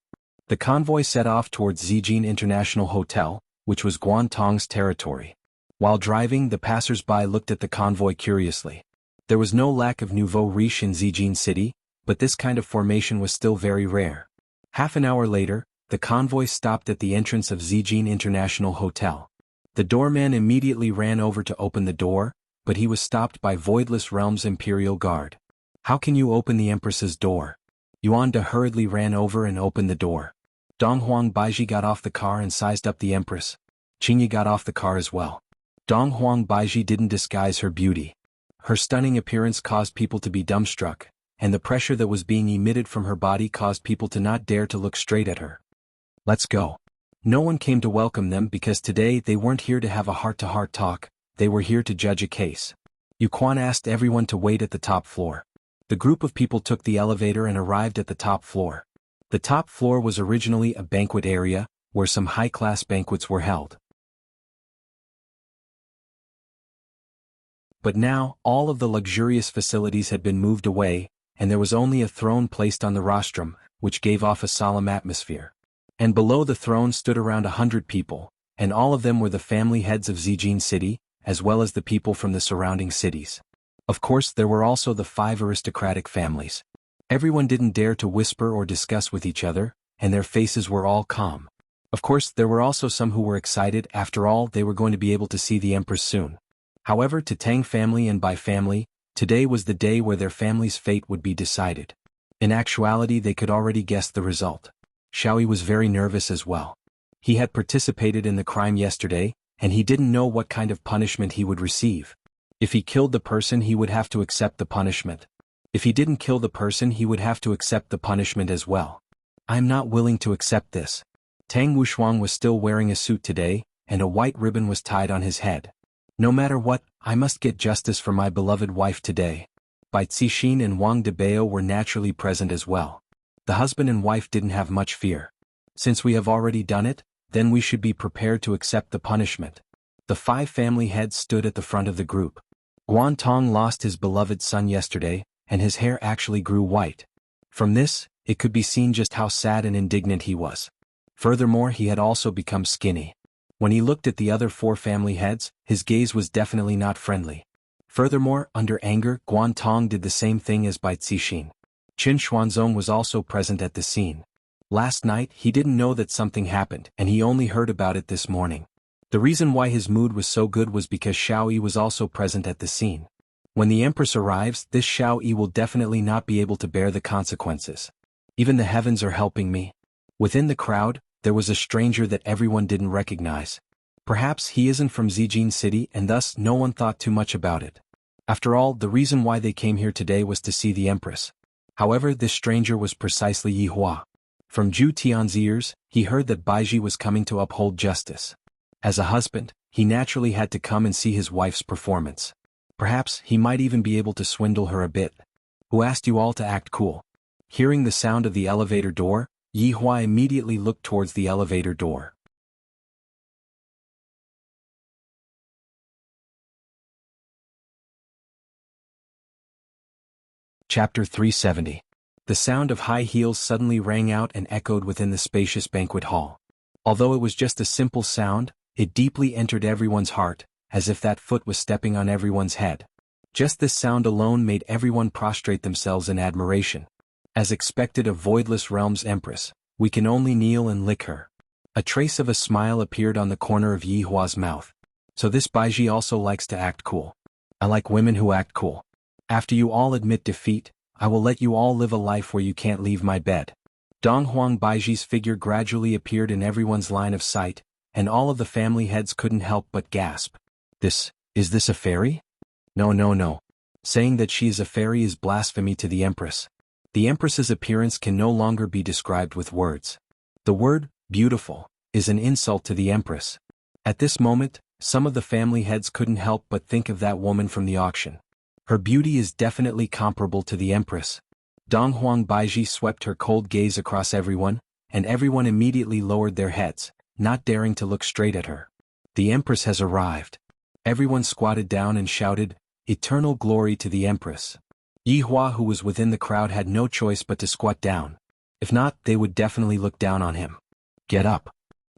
The convoy set off towards Zijin International Hotel, which was Guantong's territory. While driving, the passers-by looked at the convoy curiously. There was no lack of nouveau riche in Zijin City, but this kind of formation was still very rare. Half an hour later, the convoy stopped at the entrance of Zijin International Hotel. The doorman immediately ran over to open the door, but he was stopped by Voidless Realms Imperial Guard. How can you open the Empress's door? Yuan Da hurriedly ran over and opened the door. Donghuang Baiji got off the car and sized up the Empress. Qingye got off the car as well. Donghuang Baiji didn't disguise her beauty. Her stunning appearance caused people to be dumbstruck, and the pressure that was being emitted from her body caused people to not dare to look straight at her. Let's go. No one came to welcome them because today they weren't here to have a heart-to-heart talk, they were here to judge a case. Yu Quan asked everyone to wait at the top floor. The group of people took the elevator and arrived at the top floor. The top floor was originally a banquet area, where some high-class banquets were held. But now, all of the luxurious facilities had been moved away, and there was only a throne placed on the rostrum, which gave off a solemn atmosphere. And below the throne stood around 100 people, and all of them were the family heads of Zijin City, as well as the people from the surrounding cities. Of course, there were also the 5 aristocratic families. Everyone didn't dare to whisper or discuss with each other, and their faces were all calm. Of course, there were also some who were excited. After all, they were going to be able to see the Empress soon. However, to Tang family and Bai family, today was the day where their family's fate would be decided. In actuality, they could already guess the result. Xiaoyi was very nervous as well. He had participated in the crime yesterday, and he didn't know what kind of punishment he would receive. If he killed the person, he would have to accept the punishment. If he didn't kill the person, he would have to accept the punishment as well. I'm not willing to accept this. Tang Wushuang was still wearing a suit today, and a white ribbon was tied on his head. No matter what, I must get justice for my beloved wife today. Bai Cixin and Wang Debao were naturally present as well. The husband and wife didn't have much fear. Since we have already done it, then we should be prepared to accept the punishment. The 5 family heads stood at the front of the group. Guan Tong lost his beloved son yesterday, and his hair actually grew white. From this, it could be seen just how sad and indignant he was. Furthermore, he had also become skinny. When he looked at the other 4 family heads, his gaze was definitely not friendly. Furthermore, under anger, Guan Tong did the same thing as Bai Cixin. Qin Xuanzong was also present at the scene. Last night, he didn't know that something happened, and he only heard about it this morning. The reason why his mood was so good was because Xiao Yi was also present at the scene. When the Empress arrives, this Xiao Yi will definitely not be able to bear the consequences. Even the heavens are helping me. Within the crowd, there was a stranger that everyone didn't recognize. Perhaps he isn't from Zijin City and thus no one thought too much about it. After all, the reason why they came here today was to see the Empress. However, this stranger was precisely Yi Hua. From Zhu Tian's ears, he heard that Baiji was coming to uphold justice. As a husband, he naturally had to come and see his wife's performance. Perhaps he might even be able to swindle her a bit. Who asked you all to act cool? Hearing the sound of the elevator door, Yi Hua immediately looked towards the elevator door. Chapter 370. The sound of high heels suddenly rang out and echoed within the spacious banquet hall. Although it was just a simple sound, it deeply entered everyone's heart, as if that foot was stepping on everyone's head. Just this sound alone made everyone prostrate themselves in admiration. As expected of Voidless Realm's Empress, we can only kneel and lick her. A trace of a smile appeared on the corner of Yi Hua's mouth. So this Baiji also likes to act cool. I like women who act cool. After you all admit defeat, I will let you all live a life where you can't leave my bed. Dong Huang Baiji's figure gradually appeared in everyone's line of sight, and all of the family heads couldn't help but gasp. Is this a fairy? No. Saying that she is a fairy is blasphemy to the Empress. The Empress's appearance can no longer be described with words. The word, beautiful, is an insult to the Empress. At this moment, some of the family heads couldn't help but think of that woman from the auction. Her beauty is definitely comparable to the Empress. Dong Huang Baiji swept her cold gaze across everyone, and everyone immediately lowered their heads, not daring to look straight at her. The Empress has arrived. Everyone squatted down and shouted, "Eternal glory to the Empress." Yi Hua, who was within the crowd, had no choice but to squat down. If not, they would definitely look down on him. "Get up,"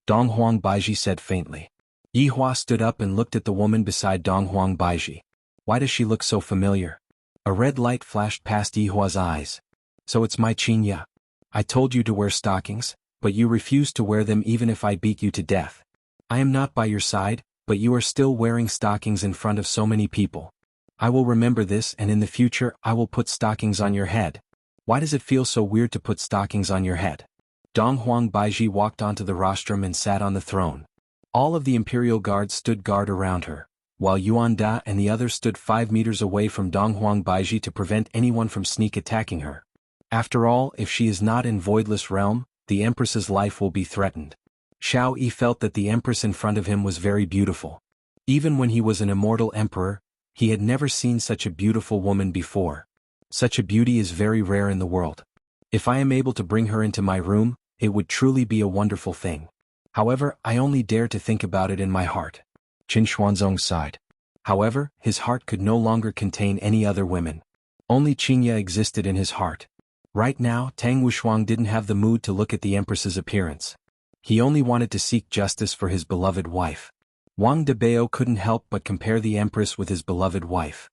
Dong Huang Baiji said faintly. Yi Hua stood up and looked at the woman beside Dong Huang Baiji. Why does she look so familiar? A red light flashed past Yi Hua's eyes. So it's my Qinya. I told you to wear stockings, but you refused to wear them even if I beat you to death. I am not by your side, but you are still wearing stockings in front of so many people. I will remember this, and in the future I will put stockings on your head. Why does it feel so weird to put stockings on your head? Dong Huang Baiji walked onto the rostrum and sat on the throne. All of the imperial guards stood guard around her, while Yuan Da and the others stood 5 meters away from Dong Huang Baiji to prevent anyone from sneak attacking her. After all, if she is not in Voidless Realm, the Empress's life will be threatened. Xiao Yi felt that the Empress in front of him was very beautiful. Even when he was an immortal emperor, he had never seen such a beautiful woman before. Such a beauty is very rare in the world. If I am able to bring her into my room, it would truly be a wonderful thing. However, I only dare to think about it in my heart. Qin Xuanzong sighed. However, his heart could no longer contain any other women. Only Qinya existed in his heart. Right now, Tang Wushuang didn't have the mood to look at the Empress's appearance. He only wanted to seek justice for his beloved wife. Wang Debao couldn't help but compare the Empress with his beloved wife.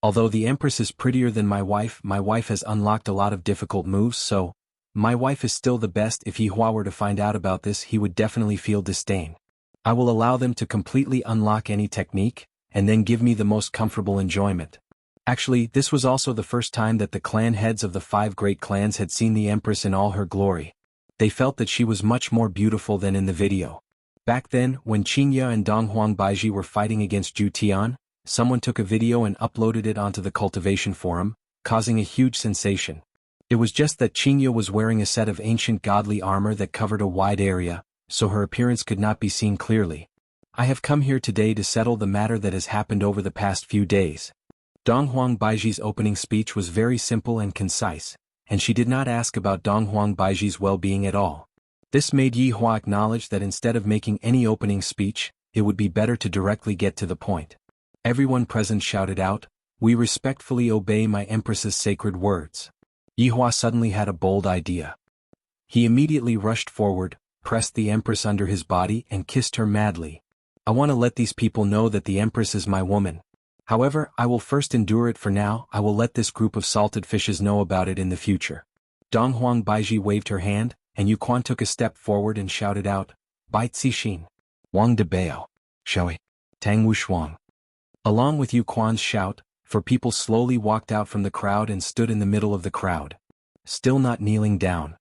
Although the Empress is prettier than my wife has unlocked a lot of difficult moves, so my wife is still the best. If Yi Hua were to find out about this, he would definitely feel disdain. I will allow them to completely unlock any technique, and then give me the most comfortable enjoyment. Actually, this was also the first time that the clan heads of the 5 great clans had seen the Empress in all her glory. They felt that she was much more beautiful than in the video. Back then, when Qinya and Dong Huang Baiji were fighting against Zhu Tian, someone took a video and uploaded it onto the Cultivation forum, causing a huge sensation. It was just that Qinya was wearing a set of ancient godly armor that covered a wide area, so her appearance could not be seen clearly. I have come here today to settle the matter that has happened over the past few days. Donghuang Baiji's opening speech was very simple and concise, and she did not ask about Donghuang Baiji's well-being at all. This made Yi Hua acknowledge that instead of making any opening speech, it would be better to directly get to the point. Everyone present shouted out, "We respectfully obey my Empress's sacred words." Yi Hua suddenly had a bold idea. He immediately rushed forward, pressed the Empress under his body and kissed her madly. "I want to let these people know that the Empress is my woman. However, I will first endure it for now. I will let this group of salted fishes know about it in the future." Donghuang Baiji waved her hand, and Yu Quan took a step forward and shouted out, "Bai Cixin, Wang de Bao, Shui, Tang Wushuang." Along with Yu Quan's shout, 4 people slowly walked out from the crowd and stood in the middle of the crowd. Still not kneeling down.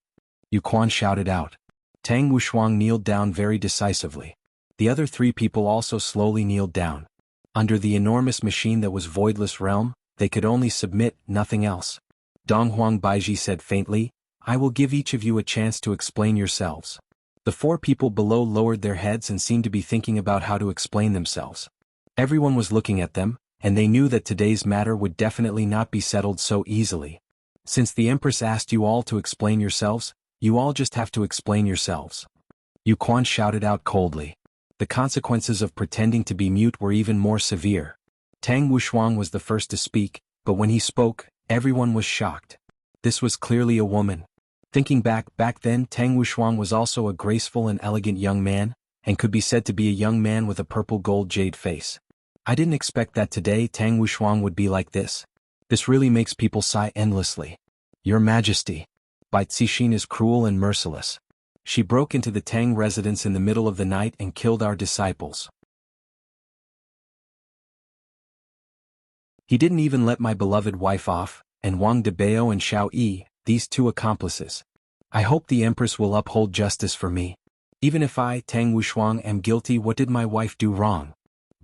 Yu Quan shouted out. Tang Wushuang kneeled down very decisively. The other 3 people also slowly kneeled down. Under the enormous machine that was Voidless Realm, they could only submit, nothing else. Donghuang Baiji said faintly, "I will give each of you a chance to explain yourselves." The 4 people below lowered their heads and seemed to be thinking about how to explain themselves. Everyone was looking at them, and they knew that today's matter would definitely not be settled so easily. Since the Empress asked you all to explain yourselves, you all just have to explain yourselves. Yu Quan shouted out coldly. The consequences of pretending to be mute were even more severe. Tang Wushuang was the first to speak, but when he spoke, everyone was shocked. This was clearly a woman. Thinking back then Tang Wushuang was also a graceful and elegant young man, and could be said to be a young man with a purple gold jade face. I didn't expect that today Tang Wushuang would be like this. This really makes people sigh endlessly. Your Majesty. Bai Cixin is cruel and merciless. She broke into the Tang residence in the middle of the night and killed our disciples. He didn't even let my beloved wife off, and Wang de Bao and Xiao Yi, these 2 accomplices. I hope the Empress will uphold justice for me. Even if I, Tang Wushuang, am guilty, what did my wife do wrong?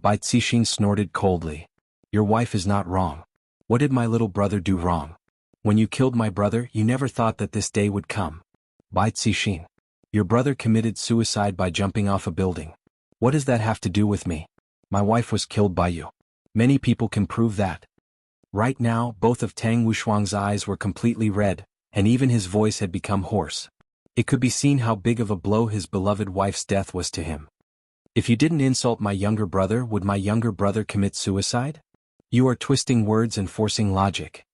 Bai Cixin snorted coldly. Your wife is not wrong. What did my little brother do wrong? When you killed my brother, you never thought that this day would come. Bai Cixin. Your brother committed suicide by jumping off a building. What does that have to do with me? My wife was killed by you. Many people can prove that. Right now, both of Tang Wushuang's eyes were completely red, and even his voice had become hoarse. It could be seen how big of a blow his beloved wife's death was to him. If you didn't insult my younger brother, would my younger brother commit suicide? You are twisting words and forcing logic.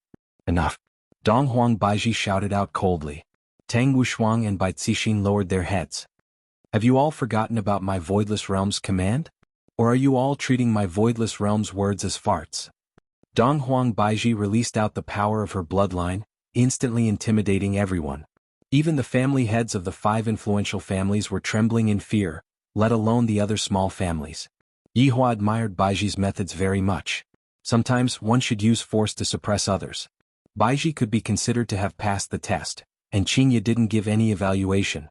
Enough. Donghuang Baiji shouted out coldly. Tang Wushuang and Bai Cixin lowered their heads. Have you all forgotten about my Voidless Realm's command? Or are you all treating my Voidless Realm's words as farts? Donghuang Baiji released out the power of her bloodline, instantly intimidating everyone. Even the family heads of the 5 influential families were trembling in fear, let alone the other small families. Yi Hua admired Baiji's methods very much. Sometimes one should use force to suppress others. Baiji could be considered to have passed the test, and Qingye didn't give any evaluation.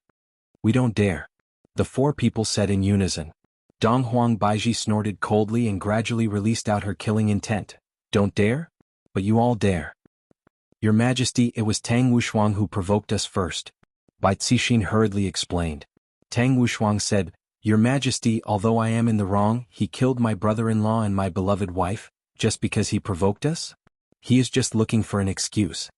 We don't dare. The 4 people said in unison. Donghuang Baiji snorted coldly and gradually released out her killing intent. Don't dare? But you all dare. Your Majesty, it was Tang Wushuang who provoked us first. Bai Cixin hurriedly explained. Tang Wushuang said, Your Majesty, although I am in the wrong, he killed my brother-in-law and my beloved wife, just because he provoked us? He is just looking for an excuse.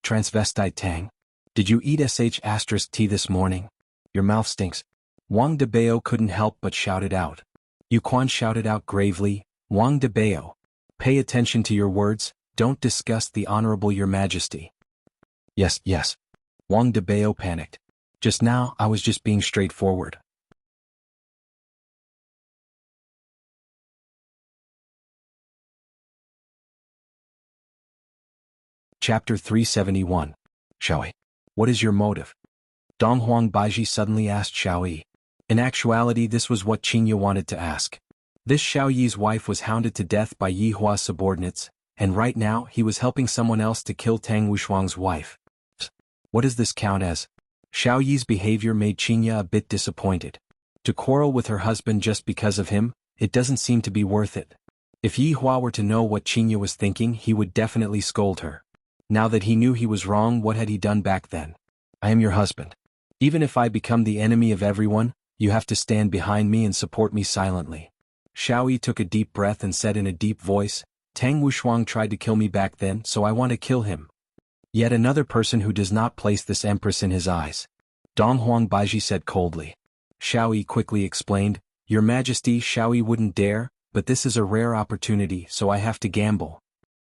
Transvestite Tang. Did you eat *T this morning? Your mouth stinks. Wang de Bao couldn't help but shouted out. Yu Quan shouted out gravely, Wang de Bao. Pay attention to your words, don't disgust the Honorable Your Majesty. Yes. Wang de Bao panicked. Just now, I was just being straightforward. Chapter 371. Xiaoyi. What is your motive? Donghuang Baiji suddenly asked Xiaoyi. In actuality, this was what Qingye wanted to ask. This Xiaoyi's wife was hounded to death by Yi Hua's subordinates, and right now he was helping someone else to kill Tang Wushuang's wife. What does this count as? Xiaoyi's behavior made Qingye a bit disappointed. To quarrel with her husband just because of him, it doesn't seem to be worth it. If Yi Hua were to know what Qingye was thinking, he would definitely scold her. Now that he knew he was wrong, what had he done back then? I am your husband. Even if I become the enemy of everyone, you have to stand behind me and support me silently. Xiao Yi took a deep breath and said in a deep voice, Tang Wushuang tried to kill me back then, so I want to kill him. Yet another person who does not place this empress in his eyes. Donghuang Baiji said coldly. Xiao Yi quickly explained, Your Majesty, Xiao Yi wouldn't dare, but this is a rare opportunity, so I have to gamble.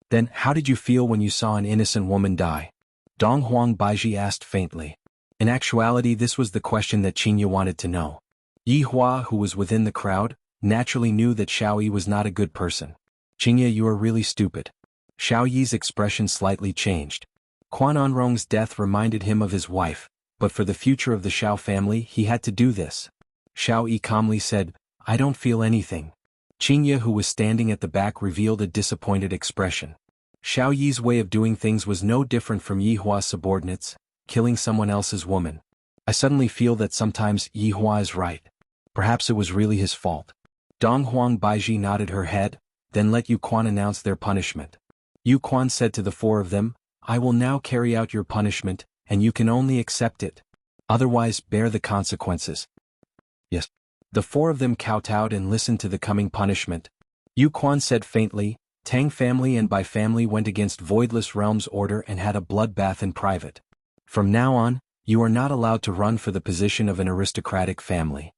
Then, how did you feel when you saw an innocent woman die? Donghuang Baiji asked faintly. In actuality, this was the question that Qingye wanted to know. Yi Hua, who was within the crowd, naturally knew that Xiao Yi was not a good person. Qingye, you are really stupid. Xiao Yi's expression slightly changed. Quan Anrong's death reminded him of his wife, but for the future of the Xiao family he had to do this. Xiao Yi calmly said, I don't feel anything. Qingye, who was standing at the back, revealed a disappointed expression. Xiao Yi's way of doing things was no different from Yi Hua's subordinates, killing someone else's woman. I suddenly feel that sometimes Yi Hua is right. Perhaps it was really his fault. Donghuang Baiji nodded her head, then let Yu Quan announce their punishment. Yu Quan said to the four of them, I will now carry out your punishment, and you can only accept it. Otherwise, bear the consequences. Yes. The four of them kowtowed and listened to the coming punishment. Yu Quan said faintly, Tang family and Bai family went against Voidless Realm's order and had a bloodbath in private. From now on, you are not allowed to run for the position of an aristocratic family.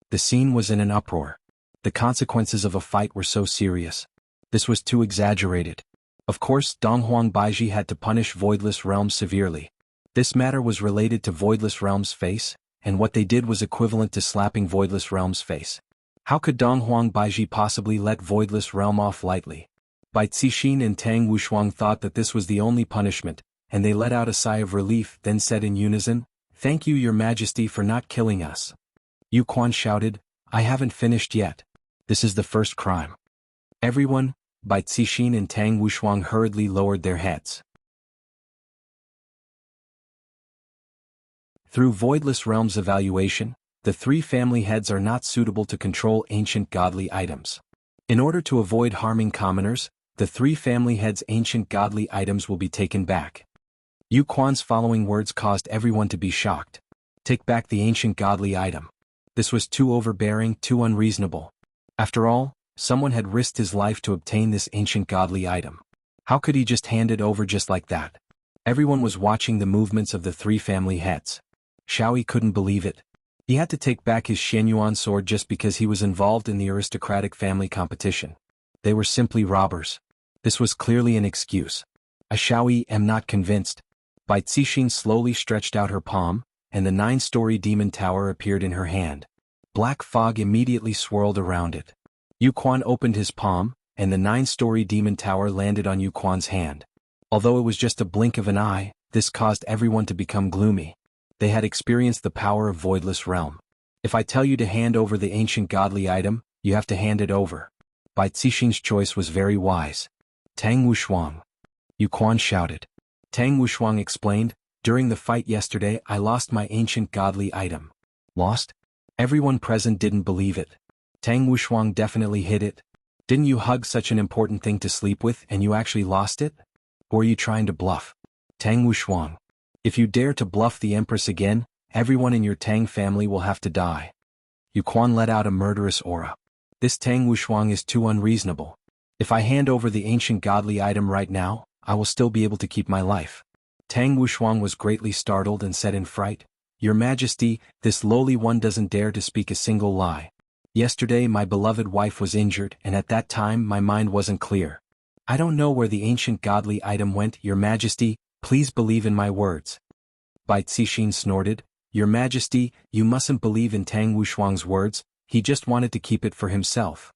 The scene was in an uproar. The consequences of a fight were so serious. This was too exaggerated. Of course, Donghuang Baiji had to punish Voidless Realm severely. This matter was related to Voidless Realm's face, and what they did was equivalent to slapping Voidless Realm's face. How could Donghuang Baiji possibly let Voidless Realm off lightly? Bai Cixin and Tang Wushuang thought that this was the only punishment, and they let out a sigh of relief, then said in unison, Thank you, Your Majesty, for not killing us. Yu Quan shouted, I haven't finished yet. This is the first crime. Everyone, Bai Cixin and Tang Wushuang hurriedly lowered their heads. Through Voidless Realm's evaluation, the three family heads are not suitable to control ancient godly items. In order to avoid harming commoners, the three family heads' ancient godly items will be taken back. Yu Quan's following words caused everyone to be shocked. Take back the ancient godly item. This was too overbearing, too unreasonable. After all, someone had risked his life to obtain this ancient godly item. How could he just hand it over just like that? Everyone was watching the movements of the three family heads. Xiao Yi couldn't believe it. He had to take back his Shenyuan sword just because he was involved in the aristocratic family competition. They were simply robbers. This was clearly an excuse. I Xiao Yi am not convinced. Bai Cixin slowly stretched out her palm, and the 9-story demon tower appeared in her hand. Black fog immediately swirled around it. Yu Quan opened his palm, and the 9-story demon tower landed on Yu Quan's hand. Although it was just a blink of an eye, this caused everyone to become gloomy. They had experienced the power of Voidless Realm. If I tell you to hand over the ancient godly item, you have to hand it over. Bai Cixin's choice was very wise. Tang Wushuang. Yu Quan shouted. Tang Wushuang explained, during the fight yesterday I lost my ancient godly item. Lost? Everyone present didn't believe it. Tang Wushuang definitely hid it. Didn't you hug such an important thing to sleep with and you actually lost it? Or are you trying to bluff? Tang Wushuang. If you dare to bluff the Empress again, everyone in your Tang family will have to die. Yu Quan let out a murderous aura. This Tang Wushuang is too unreasonable. If I hand over the ancient godly item right now, I will still be able to keep my life. Tang Wushuang was greatly startled and said in fright, Your Majesty, this lowly one doesn't dare to speak a single lie. Yesterday my beloved wife was injured and at that time my mind wasn't clear. I don't know where the ancient godly item went, Your Majesty, please believe in my words. Bai Cixin snorted, Your Majesty, you mustn't believe in Tang Wushuang's words, he just wanted to keep it for himself.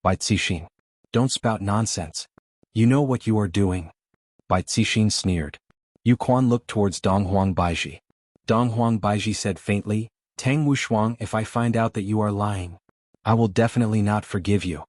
Bai Cixin. Don't spout nonsense. You know what you are doing. Bai Cixin sneered. Yu Quan looked towards Donghuang Baiji. Donghuang Baiji said faintly, Tang Wushuang, if I find out that you are lying, I will definitely not forgive you.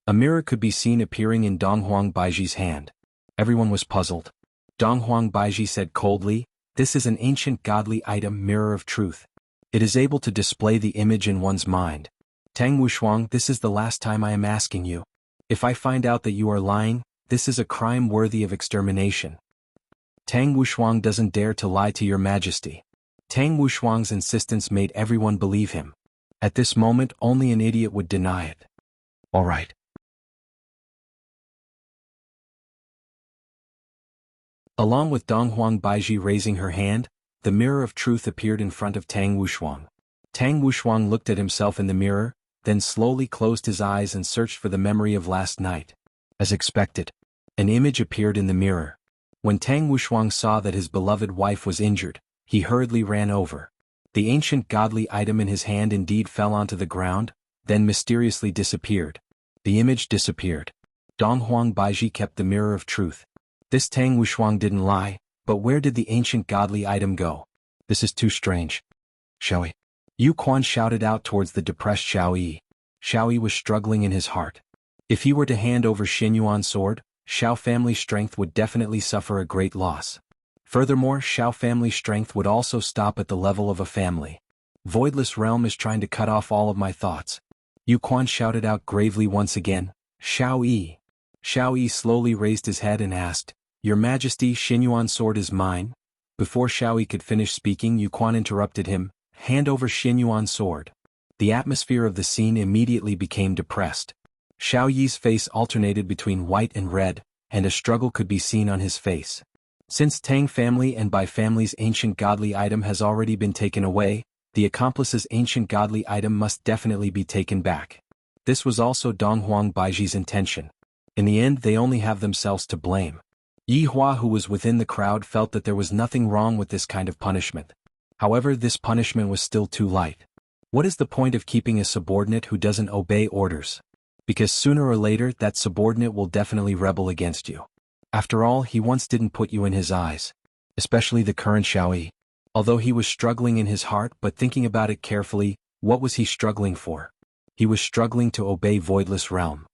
A mirror could be seen appearing in Donghuang Baiji's hand. Everyone was puzzled. Donghuang Baiji said coldly, This is an ancient godly item, Mirror of Truth. It is able to display the image in one's mind. Tang Wushuang, this is the last time I am asking you. If I find out that you are lying, this is a crime worthy of extermination. Tang Wushuang doesn't dare to lie to Your Majesty. Tang Wushuang's insistence made everyone believe him. At this moment only an idiot would deny it. All right. Along with Donghuang Baiji raising her hand, the mirror of truth appeared in front of Tang Wushuang. Tang Wushuang looked at himself in the mirror, then slowly closed his eyes and searched for the memory of last night. As expected, an image appeared in the mirror. When Tang Wushuang saw that his beloved wife was injured, he hurriedly ran over. The ancient godly item in his hand indeed fell onto the ground, then mysteriously disappeared. The image disappeared. Donghuang Baiji kept the mirror of truth. This Tang Wushuang didn't lie, but where did the ancient godly item go? This is too strange. Xiaoyi. Yu Quan shouted out towards the depressed Xiaoyi. Xiaoyi was struggling in his heart. If he were to hand over Xinyuan's sword, Xiao family's strength would definitely suffer a great loss. Furthermore, Xiao family's strength would also stop at the level of a family. Voidless Realm is trying to cut off all of my thoughts. Yu Quan shouted out gravely once again, Xiaoyi. Xiaoyi slowly raised his head and asked, Your Majesty, Xinyuan's sword is mine? Before Xiaoyi could finish speaking, Yu Quan interrupted him, Hand over Xinyuan's sword. The atmosphere of the scene immediately became depressed. Xiaoyi's face alternated between white and red, and a struggle could be seen on his face. Since Tang family and Bai family's ancient godly item has already been taken away, the accomplice's ancient godly item must definitely be taken back. This was also Donghuang Baiji's intention. In the end, they only have themselves to blame. Yi Hua, who was within the crowd, felt that there was nothing wrong with this kind of punishment. However, this punishment was still too light. What is the point of keeping a subordinate who doesn't obey orders? Because sooner or later that subordinate will definitely rebel against you. After all, he once didn't put you in his eyes. Especially the current Xiaoyi. Although he was struggling in his heart, but thinking about it carefully, what was he struggling for? He was struggling to obey Voidless Realm.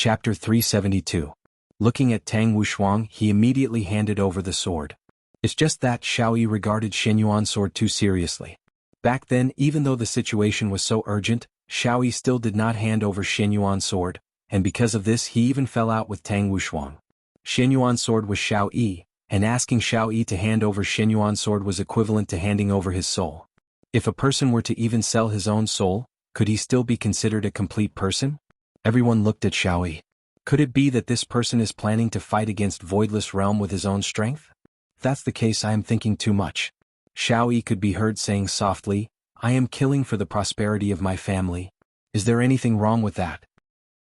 Chapter 372. Looking at Tang Wushuang, he immediately handed over the sword. It's just that Xiaoyi regarded Xinyuan's sword too seriously. Back then, even though the situation was so urgent, Xiaoyi still did not hand over Xinyuan's sword, and because of this he even fell out with Tang Wushuang. Xinyuan's sword was Xiaoyi, and asking Xiaoyi to hand over Xinyuan's sword was equivalent to handing over his soul. If a person were to even sell his own soul, could he still be considered a complete person? Everyone looked at Xiaoyi. Could it be that this person is planning to fight against Voidless Realm with his own strength? If that's the case, I am thinking too much. Xiaoyi could be heard saying softly, I am killing for the prosperity of my family. Is there anything wrong with that?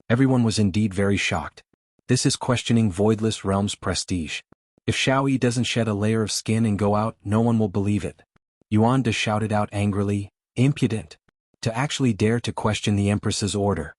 Everyone was indeed very shocked. This is questioning Voidless Realm's prestige. If Xiaoyi doesn't shed a layer of skin and go out, no one will believe it. Yuan De shouted out angrily, impudent. To actually dare to question the Empress's order.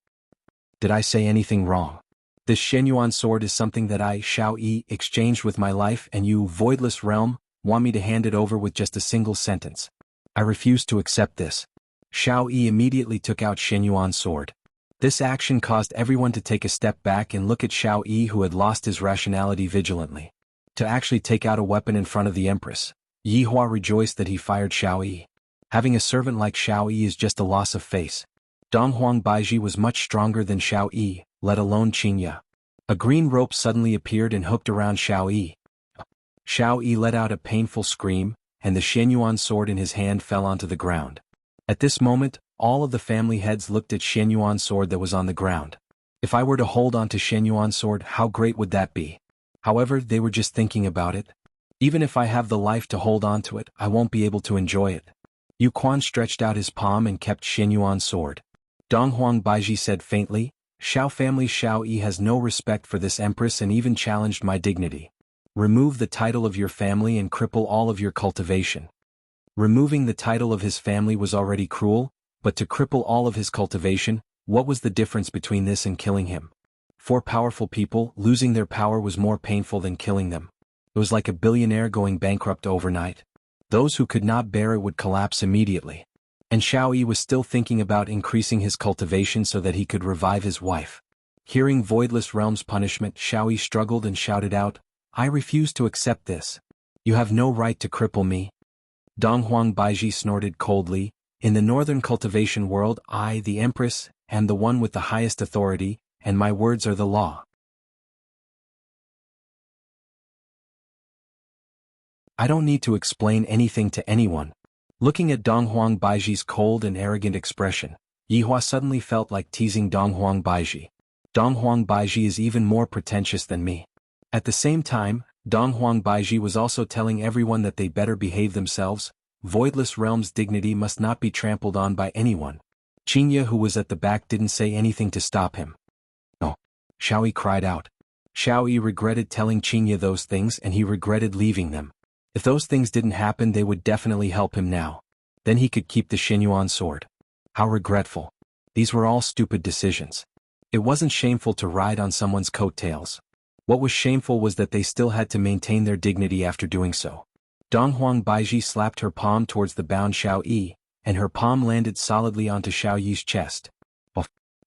Did I say anything wrong? This Shenyuan sword is something that I, Xiaoyi, exchanged with my life, and you, Voidless Realm, want me to hand it over with just a single sentence. I refuse to accept this. Xiaoyi immediately took out Shenyuan's sword. This action caused everyone to take a step back and look at Xiaoyi, who had lost his rationality vigilantly. To actually take out a weapon in front of the Empress. Yi Hua rejoiced that he fired Xiaoyi. Having a servant like Xiaoyi is just a loss of face. Donghuang Baiji was much stronger than Xiaoyi, let alone Qingya. A green rope suddenly appeared and hooked around Xiaoyi. Xiaoyi let out a painful scream, and the Shenyuan sword in his hand fell onto the ground. At this moment, all of the family heads looked at Shenyuan's sword that was on the ground. If I were to hold on to Shenyuan's sword, how great would that be? However, they were just thinking about it. Even if I have the life to hold on to it, I won't be able to enjoy it. Yu Quan stretched out his palm and kept Shenyuan's sword. Donghuang Baiji said faintly, Xiao family Xiaoyi has no respect for this empress and even challenged my dignity. Remove the title of your family and cripple all of your cultivation. Removing the title of his family was already cruel, but to cripple all of his cultivation, what was the difference between this and killing him? For powerful people, losing their power was more painful than killing them. It was like a billionaire going bankrupt overnight. Those who could not bear it would collapse immediately. And Xiaoyi was still thinking about increasing his cultivation so that he could revive his wife. Hearing Voidless Realm's punishment, Xiaoyi struggled and shouted out, I refuse to accept this. You have no right to cripple me. Donghuang Baiji snorted coldly, in the northern cultivation world, I, the Empress, am the one with the highest authority, and my words are the law. I don't need to explain anything to anyone. Looking at Donghuang Baiji's cold and arrogant expression, Yihua suddenly felt like teasing Donghuang Baiji. Donghuang Baiji is even more pretentious than me. At the same time, Donghuang Baiji was also telling everyone that they better behave themselves. Voidless Realm's dignity must not be trampled on by anyone. Qingye, who was at the back, didn't say anything to stop him. No. Xiao Yi cried out. Xiao Yi regretted telling Qingye those things, and he regretted leaving them. If those things didn't happen, they would definitely help him now. Then he could keep the Xinyuan sword. How regretful. These were all stupid decisions. It wasn't shameful to ride on someone's coattails. What was shameful was that they still had to maintain their dignity after doing so. Donghuang Baiji slapped her palm towards the bound Xiao Yi, and her palm landed solidly onto Xiao Yi's chest.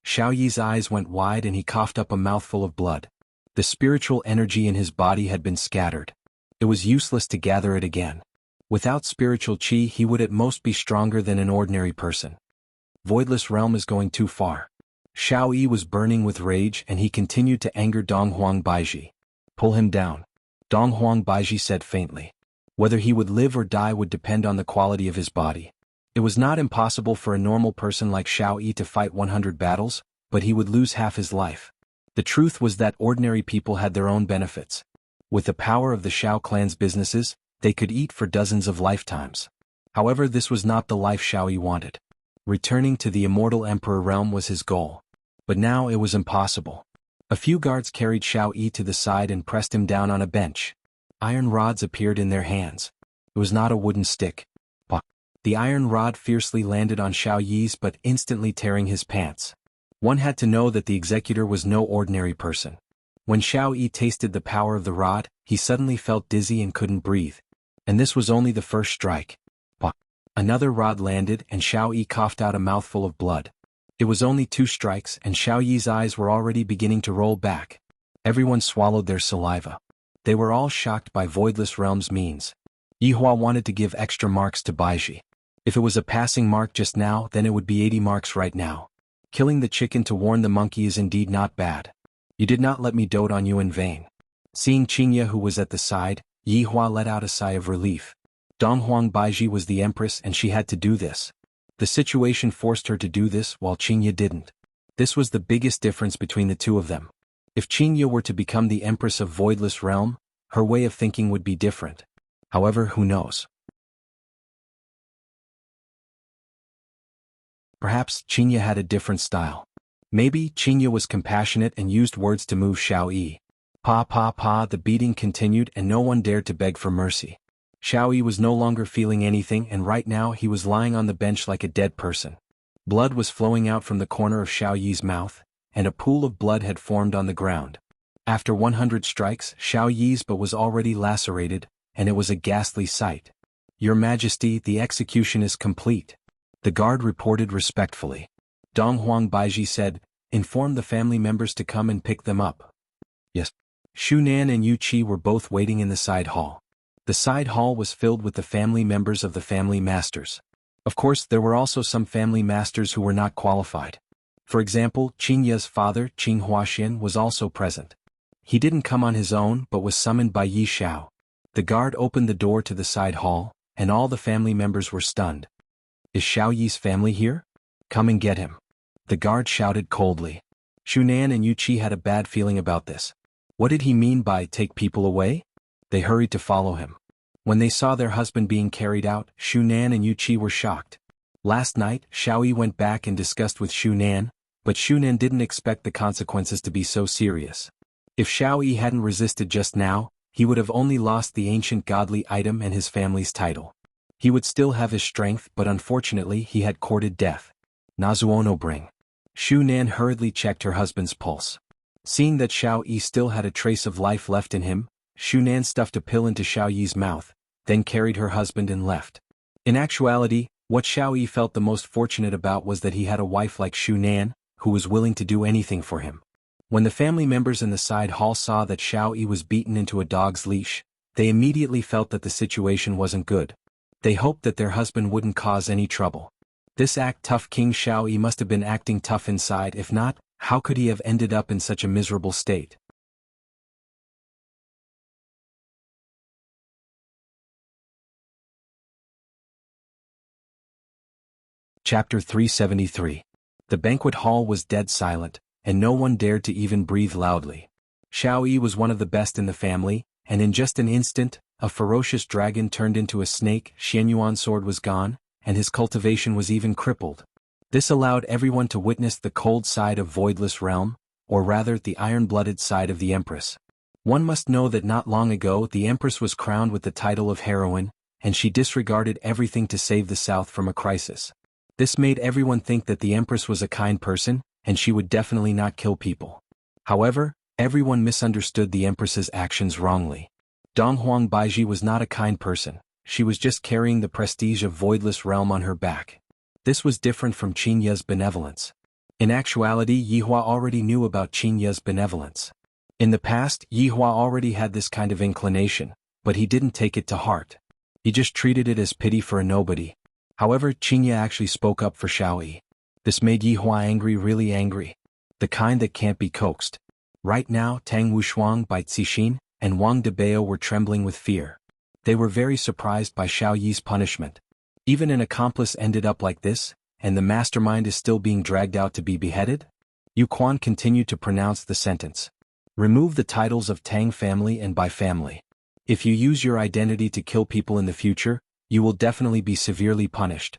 Xiao Yi's eyes went wide and he coughed up a mouthful of blood. The spiritual energy in his body had been scattered. It was useless to gather it again. Without spiritual qi, he would at most be stronger than an ordinary person. Voidless Realm is going too far. Xiao Yi was burning with rage and he continued to anger Donghuang Baiji. Pull him down. Donghuang Baiji said faintly. Whether he would live or die would depend on the quality of his body. It was not impossible for a normal person like Xiao Yi to fight 100 battles, but he would lose half his life. The truth was that ordinary people had their own benefits. With the power of the Xiao clan's businesses, they could eat for dozens of lifetimes. However, this was not the life Xiao Yi wanted. Returning to the immortal Emperor realm was his goal. But now it was impossible. A few guards carried Xiao Yi to the side and pressed him down on a bench. Iron rods appeared in their hands. It was not a wooden stick. The iron rod fiercely landed on Xiao Yi's, but instantly tearing his pants. One had to know that the executor was no ordinary person. When Xiao Yi tasted the power of the rod, he suddenly felt dizzy and couldn't breathe. And this was only the first strike. Another rod landed and Xiao Yi coughed out a mouthful of blood. It was only 2 strikes and Xiao Yi's eyes were already beginning to roll back. Everyone swallowed their saliva. They were all shocked by Voidless Realm's means. Yihua wanted to give extra marks to Baiji. If it was a passing mark just now, then it would be 80 marks right now. Killing the chicken to warn the monkey is indeed not bad. You did not let me dote on you in vain. Seeing Qingye, who was at the side, Yihua let out a sigh of relief. Donghuang Baiji was the empress and she had to do this. The situation forced her to do this while Qingye didn't. This was the biggest difference between the two of them. If Qingye were to become the empress of Voidless Realm, her way of thinking would be different. However, who knows? Perhaps Qingye had a different style. Maybe Qingye was compassionate and used words to move Xiao Yi. The beating continued and no one dared to beg for mercy. Xiao Yi was no longer feeling anything and right now he was lying on the bench like a dead person. Blood was flowing out from the corner of Xiao Yi's mouth, and a pool of blood had formed on the ground. After 100 strikes, Xiao Yi's butt was already lacerated, and it was a ghastly sight. Your Majesty, the execution is complete. The guard reported respectfully. Donghuang Baiji said, inform the family members to come and pick them up. Yes. Shunan and Yu Qi were both waiting in the side hall. The side hall was filled with the family members of the family masters. Of course, there were also some family masters who were not qualified. For example, Qingye's father, Qing Huaxian, was also present. He didn't come on his own but was summoned by Yi Xiao. The guard opened the door to the side hall, and all the family members were stunned. Is Xiao Yi's family here? Come and get him. The guard shouted coldly. Shunan and Yu Qi had a bad feeling about this. What did he mean by take people away? They hurried to follow him. When they saw their husband being carried out, Shunan and Yu Qi were shocked. Last night, Xiao Yi went back and discussed with Shunan, but Shunan didn't expect the consequences to be so serious. If Xiao Yi hadn't resisted just now, he would have only lost the ancient godly item and his family's title. He would still have his strength, but unfortunately he had courted death. Nazuono bring. Shunan hurriedly checked her husband's pulse. Seeing that Xiao Yi still had a trace of life left in him, Shunan stuffed a pill into Xiao Yi's mouth, then carried her husband and left. In actuality, what Xiao Yi felt the most fortunate about was that he had a wife like Shunan, who was willing to do anything for him. When the family members in the side hall saw that Xiao Yi was beaten into a dog's leash, they immediately felt that the situation wasn't good. They hoped that their husband wouldn't cause any trouble. This tough King Xiao Yi must have been acting tough inside. If not, how could he have ended up in such a miserable state? Chapter 373. The banquet hall was dead silent, and no one dared to even breathe loudly. Xiao Yi was one of the best in the family, and in just an instant, a ferocious dragon turned into a snake, Xianyuan's sword was gone, and his cultivation was even crippled. This allowed everyone to witness the cold side of Voidless Realm, or rather the iron-blooded side of the Empress. One must know that not long ago the Empress was crowned with the title of heroine, and she disregarded everything to save the South from a crisis. This made everyone think that the Empress was a kind person, and she would definitely not kill people. However, everyone misunderstood the Empress's actions wrongly. Donghuang Baiji was not a kind person, she was just carrying the prestige of Voidless Realm on her back. This was different from Qin Ye's benevolence. In actuality, Yihua already knew about Qin Ye's benevolence. In the past, Yihua already had this kind of inclination, but he didn't take it to heart. He just treated it as pity for a nobody. However, Qin Ye actually spoke up for Xiao Yi. This made Yihua angry, really angry. The kind that can't be coaxed. Right now, Tang Wushuang, Bai Cixin, and Wang Debao were trembling with fear. They were very surprised by Xiao Yi's punishment. Even an accomplice ended up like this, and the mastermind is still being dragged out to be beheaded? Yu Quan continued to pronounce the sentence. Remove the titles of Tang family and Bai family. If you use your identity to kill people in the future, you will definitely be severely punished.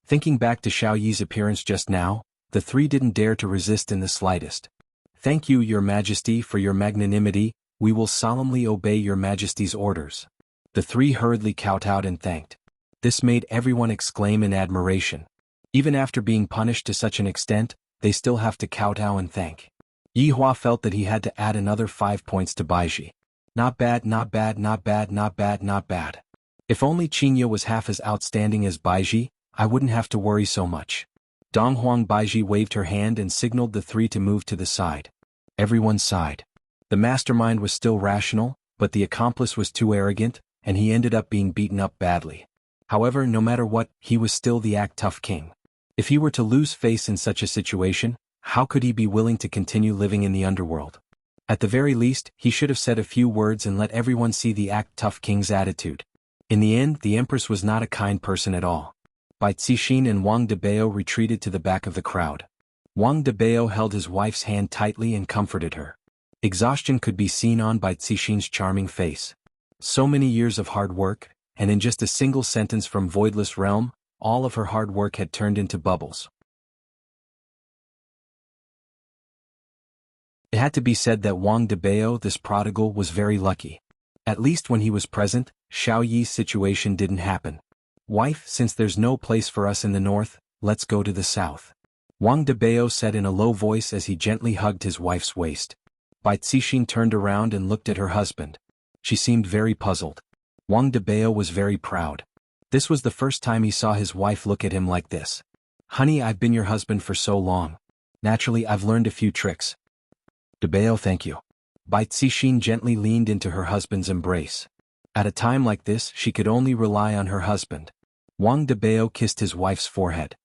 Thinking back to Xiao Yi's appearance just now, the three didn't dare to resist in the slightest. Thank you, Your Majesty, for your magnanimity, we will solemnly obey Your Majesty's orders. The three hurriedly kowtowed and thanked. This made everyone exclaim in admiration. Even after being punished to such an extent, they still have to kowtow and thank. Yihua felt that he had to add another 5 points to Baiji. Not bad, not bad, not bad, not bad, not bad. If only Qin Ye was half as outstanding as Baiji, I wouldn't have to worry so much. Donghuang Baiji waved her hand and signaled the three to move to the side. Everyone sighed. The mastermind was still rational, but the accomplice was too arrogant, and he ended up being beaten up badly. However, no matter what, he was still the act tough king. If he were to lose face in such a situation, how could he be willing to continue living in the underworld? At the very least, he should have said a few words and let everyone see the act tough king's attitude. In the end, the Empress was not a kind person at all. Bai Cixin and Wang Debao retreated to the back of the crowd. Wang Debao held his wife's hand tightly and comforted her. Exhaustion could be seen on Bai Cixin's charming face. So many years of hard work, and in just a single sentence from Voidless Realm, all of her hard work had turned into bubbles. It had to be said that Wang Debao, this prodigal, was very lucky. At least when he was present, Xiao Yi's situation didn't happen. Wife, since there's no place for us in the north, let's go to the south. Wang Debao said in a low voice as he gently hugged his wife's waist. Bai Cixin turned around and looked at her husband. She seemed very puzzled. Wang Debao was very proud. This was the first time he saw his wife look at him like this. Honey, I've been your husband for so long. Naturally, I've learned a few tricks. Debao, thank you. Bai Cixin gently leaned into her husband's embrace. At a time like this, she could only rely on her husband. Wang Debao kissed his wife's forehead.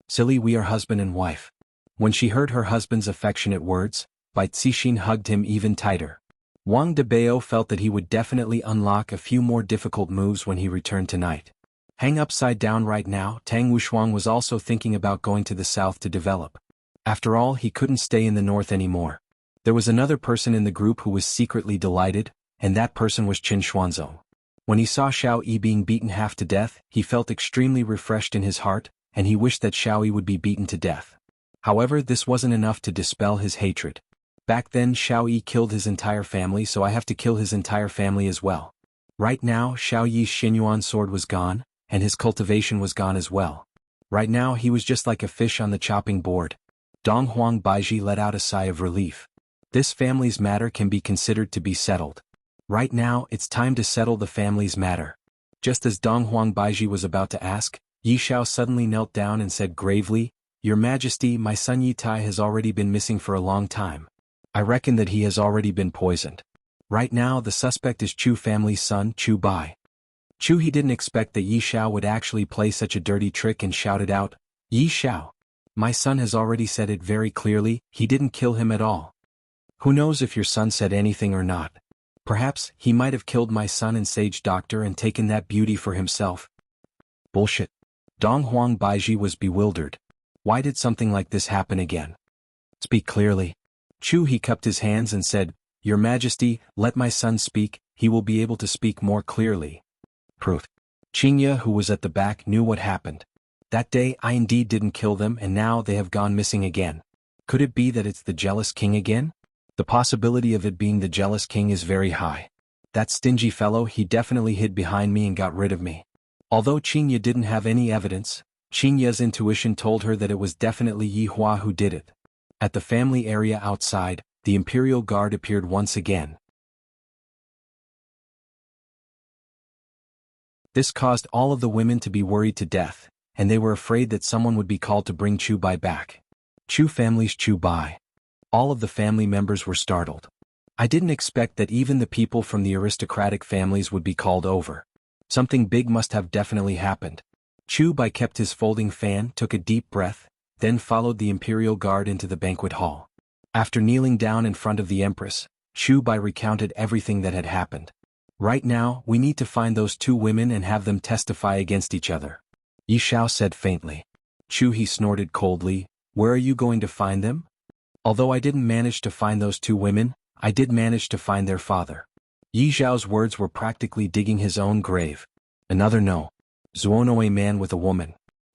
Silly, we are husband and wife. When she heard her husband's affectionate words, Bai Cixin hugged him even tighter. Wang Debao felt that he would definitely unlock a few more difficult moves when he returned tonight. Hang upside down right now, Tang Wushuang was also thinking about going to the south to develop. After all, he couldn't stay in the north anymore. There was another person in the group who was secretly delighted, and that person was Qin Xuanzong. When he saw Xiao Yi being beaten half to death, he felt extremely refreshed in his heart, and he wished that Xiao Yi would be beaten to death. However, this wasn't enough to dispel his hatred. Back then, Xiao Yi killed his entire family, so I have to kill his entire family as well. Right now, Xiao Yi's Xianyuan sword was gone, and his cultivation was gone as well. Right now, he was just like a fish on the chopping board. Donghuang Baiji let out a sigh of relief. This family's matter can be considered to be settled. Right now, it's time to settle the family's matter. Just as Donghuang Baiji was about to ask, Yi Xiao suddenly knelt down and said gravely, Your Majesty, my son Yi Tai has already been missing for a long time. I reckon that he has already been poisoned. Right now, the suspect is Chu family's son, Chu Bai. Chu he didn't expect that Yi Xiao would actually play such a dirty trick and shouted out, Yi Xiao. My son has already said it very clearly, he didn't kill him at all. Who knows if your son said anything or not? Perhaps, he might have killed my son and sage doctor and taken that beauty for himself. Bullshit. Dong Huang Baiji was bewildered. Why did something like this happen again? Speak clearly. Chu he cupped his hands and said, Your Majesty, let my son speak, he will be able to speak more clearly. Proof. Qingye, who was at the back, knew what happened. That day I indeed didn't kill them and now they have gone missing again. Could it be that it's the jealous king again? The possibility of it being the jealous king is very high. That stingy fellow, he definitely hid behind me and got rid of me. Although Qingye didn't have any evidence, Qingye's intuition told her that it was definitely Yi Hua who did it. At the family area outside, the Imperial Guard appeared once again. This caused all of the women to be worried to death, and they were afraid that someone would be called to bring Chu Bai back. Chu family's Chu Bai. All of the family members were startled. I didn't expect that even the people from the aristocratic families would be called over. Something big must have definitely happened. Chu Bai kept his folding fan, took a deep breath, then followed the Imperial Guard into the banquet hall. After kneeling down in front of the Empress, Chu Bai recounted everything that had happened. Right now, we need to find those two women and have them testify against each other. Yi Shao said faintly. Chu he snorted coldly, Where are you going to find them? Although I didn't manage to find those two women, I did manage to find their father. Yi Zhao's words were practically digging his own grave. Another no. Zuono, a man with a woman.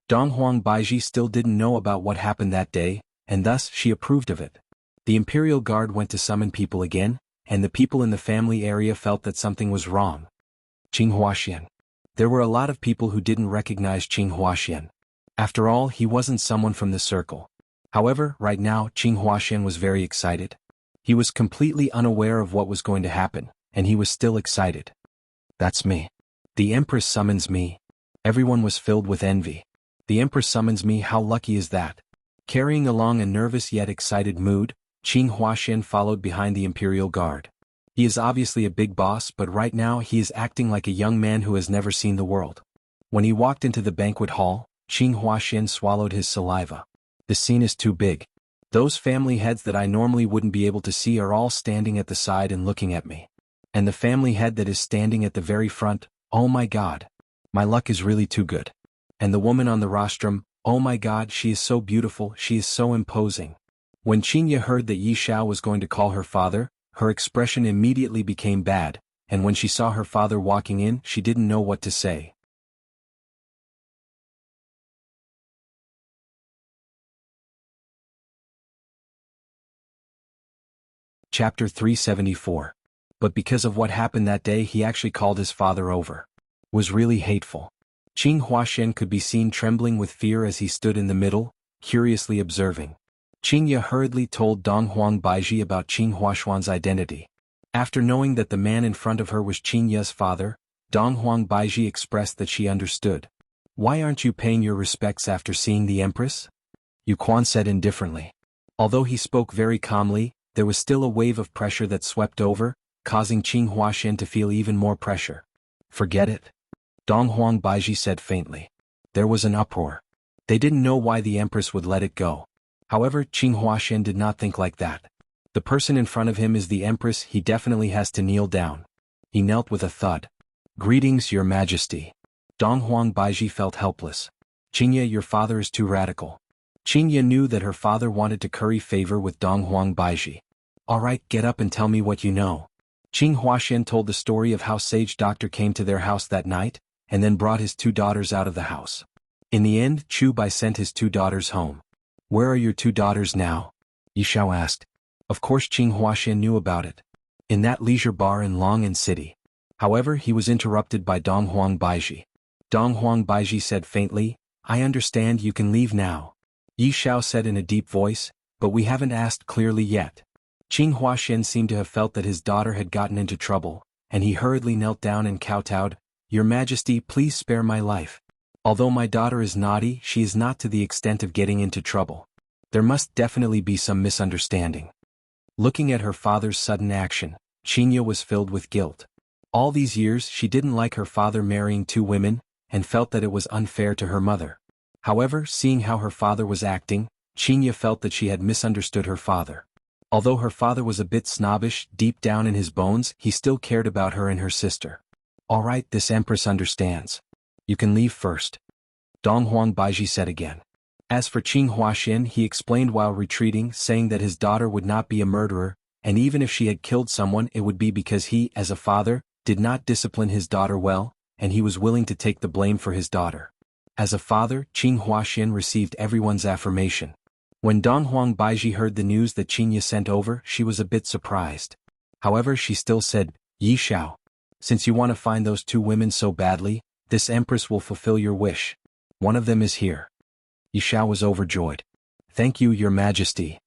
Dong Huang Baiji still didn't know about what happened that day, and thus she approved of it. The Imperial Guard went to summon people again, and the people in the family area felt that something was wrong. Qing Huaxian. There were a lot of people who didn't recognize Qing Huaxian. After all, he wasn't someone from the circle. However, right now, Qing Huaxian was very excited. He was completely unaware of what was going to happen, and he was still excited. That's me. The Empress summons me. Everyone was filled with envy. The Empress summons me, how lucky is that? Carrying along a nervous yet excited mood, Qing Huaxian followed behind the Imperial Guard. He is obviously a big boss, but right now he is acting like a young man who has never seen the world. When he walked into the banquet hall, Qing Huaxian swallowed his saliva. The scene is too big. Those family heads that I normally wouldn't be able to see are all standing at the side and looking at me. And the family head that is standing at the very front, oh my God. My luck is really too good. And the woman on the rostrum, oh my God, she is so beautiful, she is so imposing. When Qingye heard that Yi Shao was going to call her father, her expression immediately became bad, and when she saw her father walking in, she didn't know what to say. Chapter 374. But because of what happened that day, he actually called his father over. Was really hateful. Qing Huaxian could be seen trembling with fear as he stood in the middle, curiously observing. Qingye hurriedly told Dong Huang Baiji about Qing Huaxuan's identity. After knowing that the man in front of her was Qingye's father, Dong Huang Baiji expressed that she understood. Why aren't you paying your respects after seeing the Empress? Yu Quan said indifferently. Although he spoke very calmly, there was still a wave of pressure that swept over, causing Qing Huaxian to feel even more pressure. Forget it. Dong Huang Baiji said faintly. There was an uproar. They didn't know why the Empress would let it go. However, Qing Huaxian did not think like that. The person in front of him is the Empress, he definitely has to kneel down. He knelt with a thud. Greetings, Your Majesty. Dong Huang Baiji felt helpless. Qingye, your father is too radical. Qingye knew that her father wanted to curry favor with Dong Huang Baiji. Alright, get up and tell me what you know. Qing Huaxian told the story of how Sage Doctor came to their house that night, and then brought his two daughters out of the house. In the end, Chu Bai sent his two daughters home. Where are your two daughters now? Yi Shao asked. Of course Qing Huaxian knew about it. In that leisure bar in Long'an City. However, he was interrupted by Dong Huang Baiji. Dong Huang Baiji said faintly, I understand, you can leave now. Yi Shao said in a deep voice, but we haven't asked clearly yet. Qing Huaxian seemed to have felt that his daughter had gotten into trouble, and he hurriedly knelt down and kowtowed, Your Majesty, please spare my life. Although my daughter is naughty, she is not to the extent of getting into trouble. There must definitely be some misunderstanding. Looking at her father's sudden action, Qingye was filled with guilt. All these years she didn't like her father marrying two women, and felt that it was unfair to her mother. However, seeing how her father was acting, Qingye felt that she had misunderstood her father. Although her father was a bit snobbish, deep down in his bones, he still cared about her and her sister. Alright, this Empress understands. You can leave first. Dong Huang Baiji said again. As for Qing Huaxian, he explained while retreating, saying that his daughter would not be a murderer, and even if she had killed someone it would be because he, as a father, did not discipline his daughter well, and he was willing to take the blame for his daughter. As a father, Qing Huaxian received everyone's affirmation. When Dong Huang Baiji heard the news that Qingya sent over, she was a bit surprised. However, she still said, Yi Xiao. Since you want to find those two women so badly, this empress will fulfill your wish. One of them is here. Yi Xiao was overjoyed. Thank you, Your Majesty.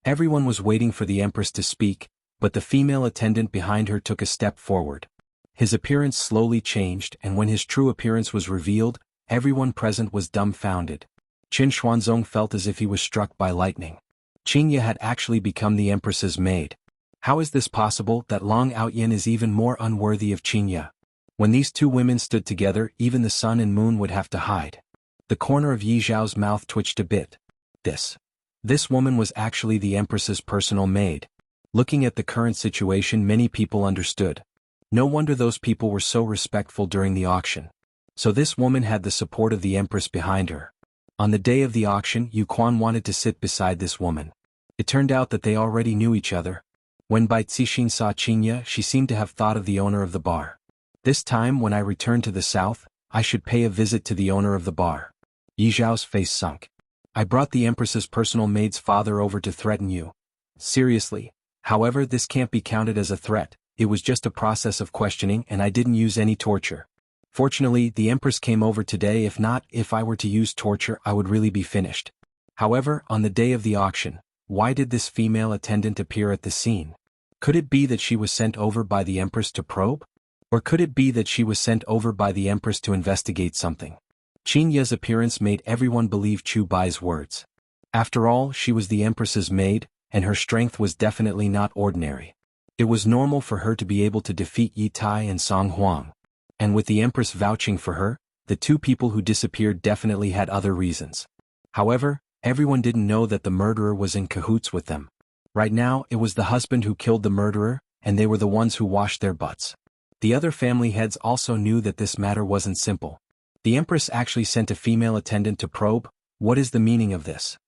Everyone was waiting for the empress to speak, but the female attendant behind her took a step forward. His appearance slowly changed, and when his true appearance was revealed, everyone present was dumbfounded. Qin Xuanzong felt as if he was struck by lightning. Qingya had actually become the empress's maid. How is this possible that Long Outyin is even more unworthy of Qingya? When these two women stood together, even the sun and moon would have to hide. The corner of Yi Zhao's mouth twitched a bit. This woman was actually the empress's personal maid. Looking at the current situation, many people understood. No wonder those people were so respectful during the auction. So this woman had the support of the empress behind her. On the day of the auction, Yu Quan wanted to sit beside this woman. It turned out that they already knew each other. When Bai Cixin saw Qingya, she seemed to have thought of the owner of the bar. This time when I return to the south, I should pay a visit to the owner of the bar. Yi Zhao's face sunk. I brought the empress's personal maid's father over to threaten you. Seriously. However, this can't be counted as a threat. It was just a process of questioning and I didn't use any torture. Fortunately, the empress came over today. If I were to use torture, I would really be finished. However, on the day of the auction, why did this female attendant appear at the scene? Could it be that she was sent over by the empress to probe? Or could it be that she was sent over by the empress to investigate something? Qingya's appearance made everyone believe Chu Bai's words. After all, she was the empress's maid, and her strength was definitely not ordinary. It was normal for her to be able to defeat Yi Tai and Song Huang. And with the empress vouching for her, the two people who disappeared definitely had other reasons. However, everyone didn't know that the murderer was in cahoots with them. Right now, it was the husband who killed the murderer, and they were the ones who washed their butts. The other family heads also knew that this matter wasn't simple. The empress actually sent a female attendant to probe. What is the meaning of this?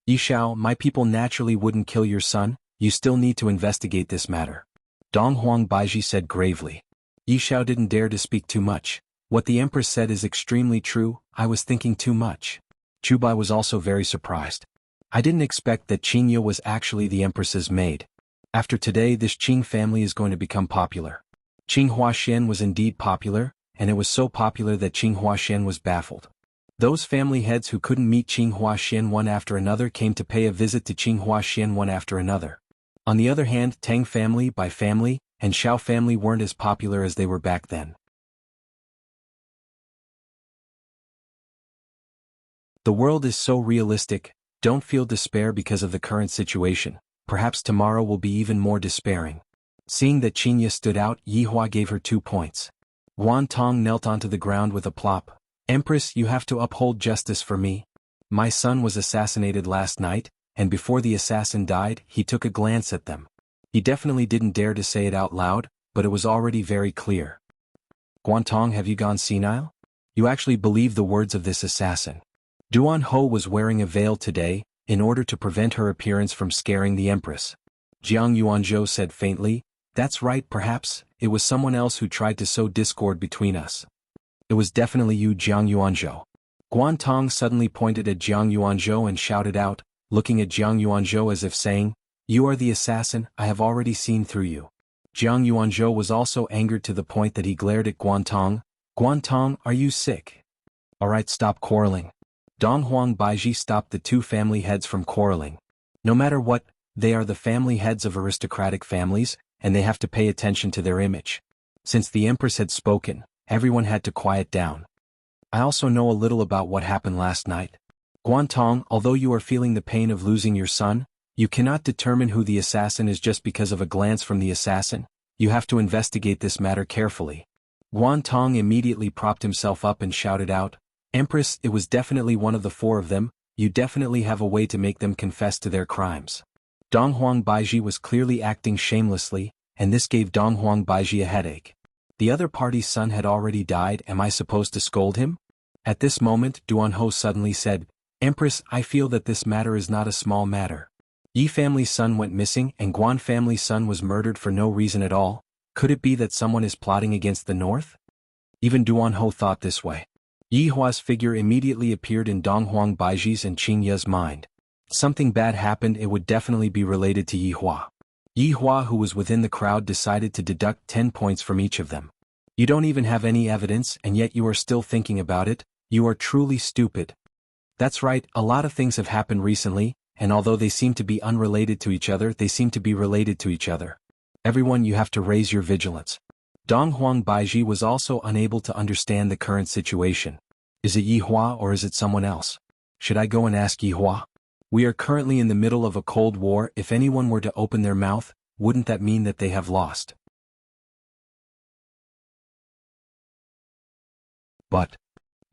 Yi Xiao, my people naturally wouldn't kill your son. You still need to investigate this matter. Dong Huang Baiji said gravely. Yi Xiao didn't dare to speak too much. What the empress said is extremely true. I was thinking too much. Chu Bai was also very surprised. I didn't expect that Qingya was actually the empress's maid. After today, this Qing family is going to become popular. Qing Huaxian was indeed popular, and it was so popular that Qing Huaxian was baffled. Those family heads who couldn't meet Qing Huaxian one after another came to pay a visit to Qing Huaxian one after another. On the other hand, Tang family, Bai family, and Xiao family weren't as popular as they were back then. The world is so realistic. Don't feel despair because of the current situation. Perhaps tomorrow will be even more despairing. Seeing that Qingya stood out, Yi Hua gave her 2 points. Guan Tong knelt onto the ground with a plop. Empress, you have to uphold justice for me. My son was assassinated last night, and before the assassin died, he took a glance at them. He definitely didn't dare to say it out loud, but it was already very clear. Guan Tong, have you gone senile? You actually believe the words of this assassin. Duan Ho was wearing a veil today, in order to prevent her appearance from scaring the empress. Jiang Yuanzhou said faintly, that's right, perhaps, it was someone else who tried to sow discord between us. It was definitely you, Jiang Yuanzhou. Guan Tong suddenly pointed at Jiang Yuanzhou and shouted out, looking at Jiang Yuanzhou as if saying, you are the assassin, I have already seen through you. Jiang Yuanzhou was also angered to the point that he glared at Guan Tong. Guan Tong, are you sick? Alright, stop quarreling. Dong Huang Baiji stopped the two family heads from quarreling. No matter what, they are the family heads of aristocratic families, and they have to pay attention to their image. Since the empress had spoken, everyone had to quiet down. I also know a little about what happened last night. Guan Tong, although you are feeling the pain of losing your son, you cannot determine who the assassin is just because of a glance from the assassin. You have to investigate this matter carefully. Guan Tong immediately propped himself up and shouted out, Empress, it was definitely one of the 4 of them. You definitely have a way to make them confess to their crimes. Dong Huang Baiji was clearly acting shamelessly, and this gave Dong Huang Baiji a headache. The other party's son had already died. Am I supposed to scold him? At this moment, Duanho suddenly said, Empress, I feel that this matter is not a small matter. Yi family's son went missing and Guan family's son was murdered for no reason at all. Could it be that someone is plotting against the north? Even Duanho thought this way. Yi Hua's figure immediately appeared in Dong Huang Baiji's and Qing Ye's mind. Something bad happened. It would definitely be related to Yi Hua. Yi Hua, who was within the crowd, decided to deduct 10 points from each of them. You don't even have any evidence and yet you are still thinking about it. You are truly stupid. That's right, a lot of things have happened recently, and although they seem to be unrelated to each other, they seem to be related to each other. Everyone, you have to raise your vigilance. Dong Huang Baiji was also unable to understand the current situation. Is it Yi Hua or is it someone else? Should I go and ask Yi Hua? We are currently in the middle of a cold war. If anyone were to open their mouth, wouldn't that mean that they have lost? But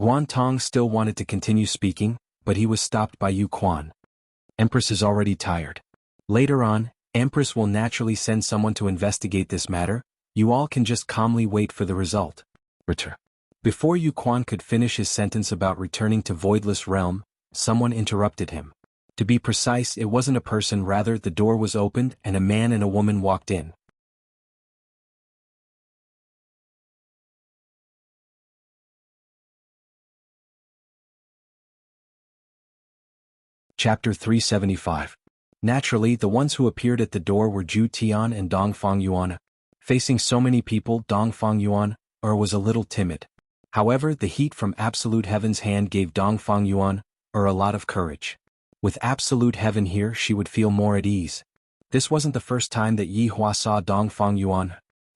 Guan Tong still wanted to continue speaking, but he was stopped by Yu Quan. Empress is already tired. Later on, Empress will naturally send someone to investigate this matter. You all can just calmly wait for the result. Return. Before Yu Quan could finish his sentence about returning to Voidless Realm, someone interrupted him. To be precise, it wasn't a person, rather the door was opened and a man and a woman walked in. Chapter 375. Naturally, the ones who appeared at the door were Zhu Tian and Dong Fang Yuan. Facing so many people, Dong Fang Yuan was a little timid. However, the heat from Absolute Heaven's hand gave Dong Fang Yuan a lot of courage. With Absolute Heaven here, she would feel more at ease. This wasn't the first time that Yi Hua saw Dong Fang Yuan.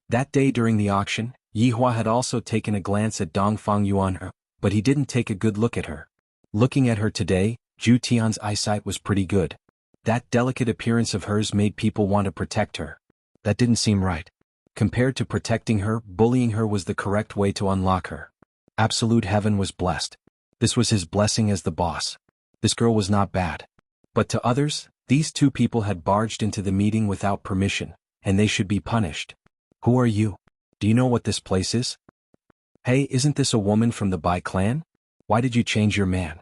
That day during the auction, Yi Hua had also taken a glance at Dong Fang Yuan, but he didn't take a good look at her. Looking at her today, Zhu Tian's eyesight was pretty good. That delicate appearance of hers made people want to protect her. That didn't seem right. Compared to protecting her, bullying her was the correct way to unlock her. Absolute Heaven was blessed. This was his blessing as the boss. This girl was not bad. But to others, these two people had barged into the meeting without permission, and they should be punished. Who are you? Do you know what this place is? Hey, isn't this a woman from the Bai clan? Why did you change your man?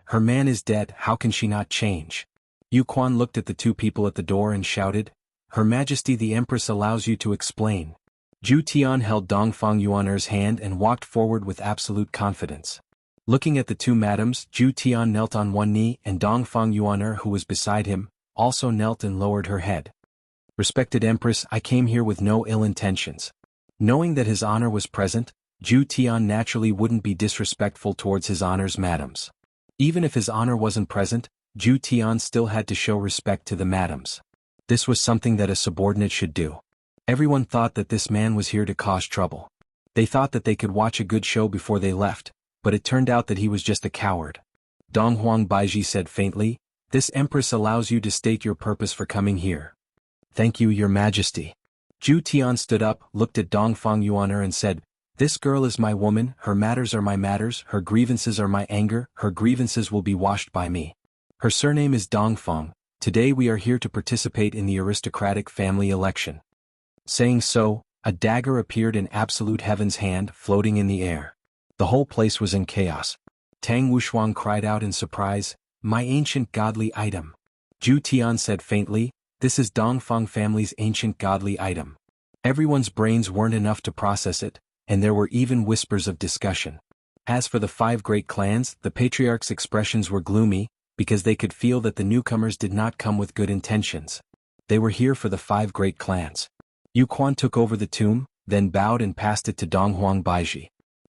Her man is dead, how can she not change? Yu Quan looked at the two people at the door and shouted, Her Majesty the Empress allows you to explain. Zhu Tian held Dong Fang Yuaner's hand and walked forward with absolute confidence. Looking at the two madams, Zhu Tian knelt on one knee and Dong Fang Yuaner, who was beside him, also knelt and lowered her head. Respected Empress, I came here with no ill intentions. Knowing that his honor was present, Zhu Tian naturally wouldn't be disrespectful towards his honor's madams. Even if his honor wasn't present, Zhu Tian still had to show respect to the madams. This was something that a subordinate should do. Everyone thought that this man was here to cause trouble. They thought that they could watch a good show before they left, but it turned out that he was just a coward. Dong Huang Baiji said faintly, This Empress allows you to state your purpose for coming here. Thank you, Your Majesty. Zhu Tian stood up, looked at Dong Fang Yuaner and said, This girl is my woman, her matters are my matters, her grievances are my anger, her grievances will be washed by me. Her surname is Dong Fang. Today we are here to participate in the aristocratic family election. Saying so, a dagger appeared in Absolute Heaven's hand, floating in the air. The whole place was in chaos. Tang Wushuang cried out in surprise, My ancient godly item. Zhu Tian said faintly, This is Dong Fang family's ancient godly item. Everyone's brains weren't enough to process it, and there were even whispers of discussion. As for the 5 great clans, the patriarch's expressions were gloomy, because they could feel that the newcomers did not come with good intentions. They were here for the 5 great clans. Yu Quan took over the tomb, then bowed and passed it to Dong Huang Baiji.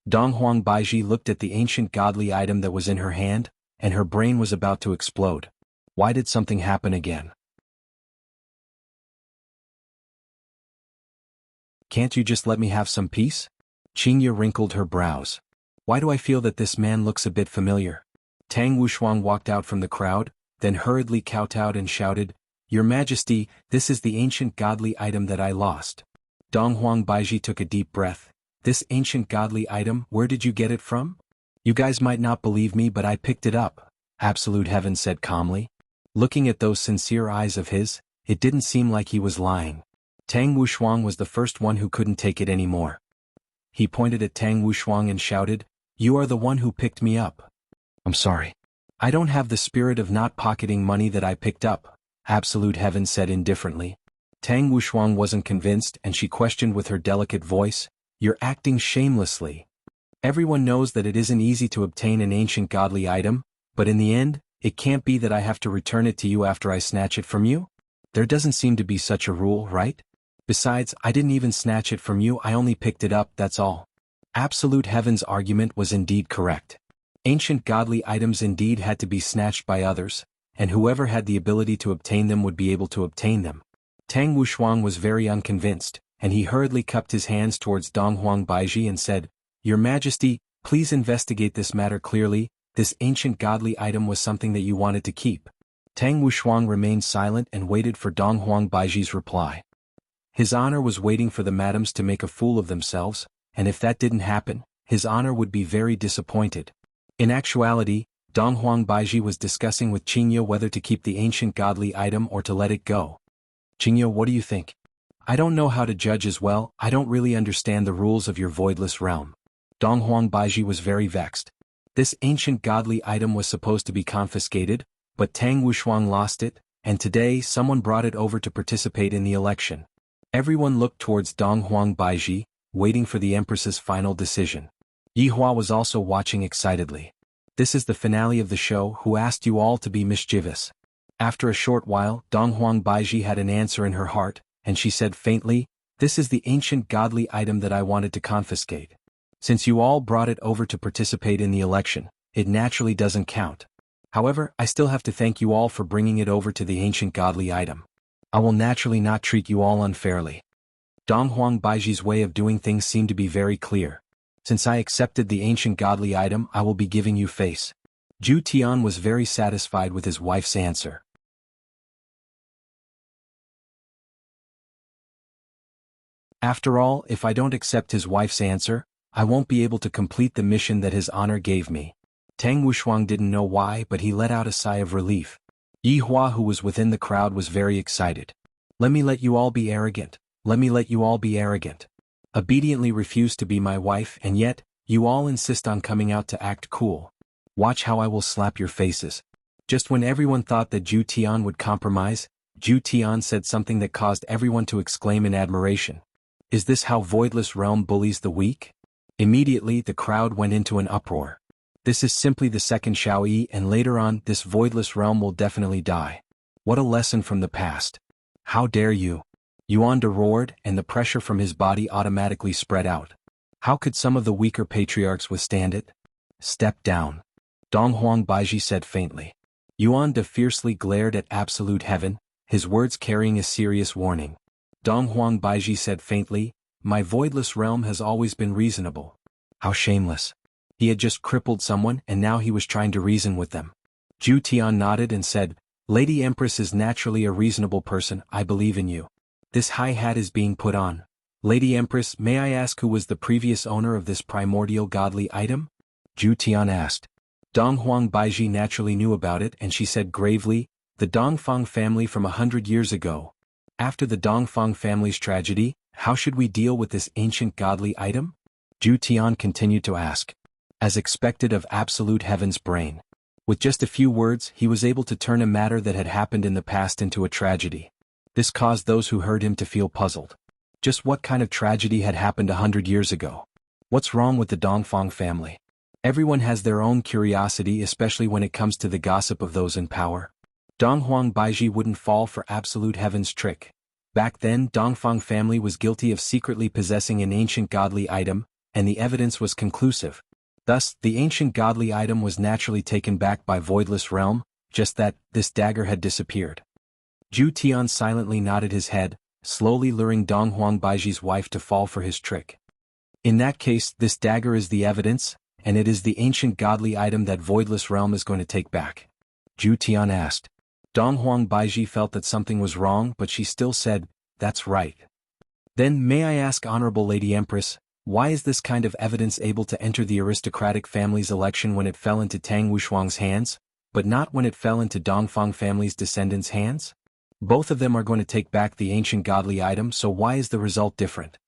Dong Huang Baiji looked at the ancient godly item that was in her hand, and her brain was about to explode. Why did something happen again? Can't you just let me have some peace? Qingye wrinkled her brows. Why do I feel that this man looks a bit familiar? Tang Wushuang walked out from the crowd, then hurriedly kowtowed and shouted, Your Majesty, this is the ancient godly item that I lost. Dong Huang Baiji took a deep breath. This ancient godly item, where did you get it from? You guys might not believe me, but I picked it up, Absolute Heaven said calmly. Looking at those sincere eyes of his, it didn't seem like he was lying. Tang Wushuang was the first one who couldn't take it anymore. He pointed at Tang Wushuang and shouted, "You are the one who picked me up." "I'm sorry. I don't have the spirit of not pocketing money that I picked up," Absolute Heaven said indifferently. Tang Wushuang wasn't convinced and she questioned with her delicate voice, "You're acting shamelessly. Everyone knows that it isn't easy to obtain an ancient godly item, but in the end, it can't be that I have to return it to you after I snatch it from you? There doesn't seem to be such a rule, right? Besides, I didn't even snatch it from you, I only picked it up, that's all." Absolute Heaven's argument was indeed correct. Ancient godly items indeed had to be snatched by others, and whoever had the ability to obtain them would be able to obtain them. Tang Wushuang was very unconvinced, and he hurriedly cupped his hands towards Donghuang Baiji and said, "Your Majesty, please investigate this matter clearly. This ancient godly item was something that you wanted to keep." Tang Wushuang remained silent and waited for Donghuang Baiji's reply. His honor was waiting for the madams to make a fool of themselves, and if that didn't happen, his honor would be very disappointed. In actuality, Donghuang Baiji was discussing with Qingye whether to keep the ancient godly item or to let it go. "Qingye, what do you think?" "I don't know how to judge as well, I don't really understand the rules of your voidless realm." Donghuang Baiji was very vexed. This ancient godly item was supposed to be confiscated, but Tang Wushuang lost it, and today someone brought it over to participate in the election. Everyone looked towards Donghuang Baiji, waiting for the Empress's final decision. Yihua was also watching excitedly. "This is the finale of the show, who asked you all to be mischievous?" After a short while, Donghuang Baiji had an answer in her heart, and she said faintly, "This is the ancient godly item that I wanted to confiscate. Since you all brought it over to participate in the election, it naturally doesn't count. However, I still have to thank you all for bringing it over to the ancient godly item. I will naturally not treat you all unfairly." Donghuang Baiji's way of doing things seemed to be very clear. "Since I accepted the ancient godly item, I will be giving you face." Zhu Tian was very satisfied with his wife's answer. After all, if I don't accept his wife's answer, I won't be able to complete the mission that his honor gave me. Tang Wushuang didn't know why, but he let out a sigh of relief. Yihua, who was within the crowd, was very excited. "Let me let you all be arrogant. Let me let you all be arrogant. Obediently refuse to be my wife, and yet, you all insist on coming out to act cool. Watch how I will slap your faces." Just when everyone thought that Zhu Tian would compromise, Zhu Tian said something that caused everyone to exclaim in admiration. "Is this how Voidless Realm bullies the weak?" Immediately the crowd went into an uproar. "This is simply the second Xiaoyi, and later on this Voidless Realm will definitely die. What a lesson from the past. How dare you?" Yuan roared, and the pressure from his body automatically spread out. How could some of the weaker patriarchs withstand it? "Step down," Donghuang Baiji said faintly. Yuan fiercely glared at Absolute Heaven, his words carrying a serious warning. Donghuang Baiji said faintly, "My voidless realm has always been reasonable." How shameless. He had just crippled someone and now he was trying to reason with them. Zhu Tian nodded and said, "Lady Empress is naturally a reasonable person, I believe in you. This high hat is being put on. Lady Empress, may I ask who was the previous owner of this primordial godly item?" Zhu Tian asked. Donghuang Baiji naturally knew about it and she said gravely, "The Dongfang family from 100 years ago. After the Dongfang family's tragedy, how should we deal with this ancient godly item?" Zhu Tian continued to ask. As expected of Absolute Heaven's brain. With just a few words, he was able to turn a matter that had happened in the past into a tragedy. This caused those who heard him to feel puzzled. Just what kind of tragedy had happened 100 years ago? What's wrong with the Dongfang family? Everyone has their own curiosity, especially when it comes to the gossip of those in power. Donghuang Baiji wouldn't fall for Absolute Heaven's trick. Back then, Dongfang family was guilty of secretly possessing an ancient godly item, and the evidence was conclusive. Thus, the ancient godly item was naturally taken back by Voidless Realm, just that, this dagger had disappeared. Zhu Tian silently nodded his head, slowly luring Donghuang Baiji's wife to fall for his trick. "In that case, this dagger is the evidence, and it is the ancient godly item that Voidless Realm is going to take back?" Zhu Tian asked. Donghuang Baiji felt that something was wrong, but she still said, "That's right." "Then may I ask, Honorable Lady Empress, why is this kind of evidence able to enter the aristocratic family's election when it fell into Tang Wushuang's hands, but not when it fell into Dongfang family's descendants' hands? Both of them are going to take back the ancient godly item, so why is the result different?"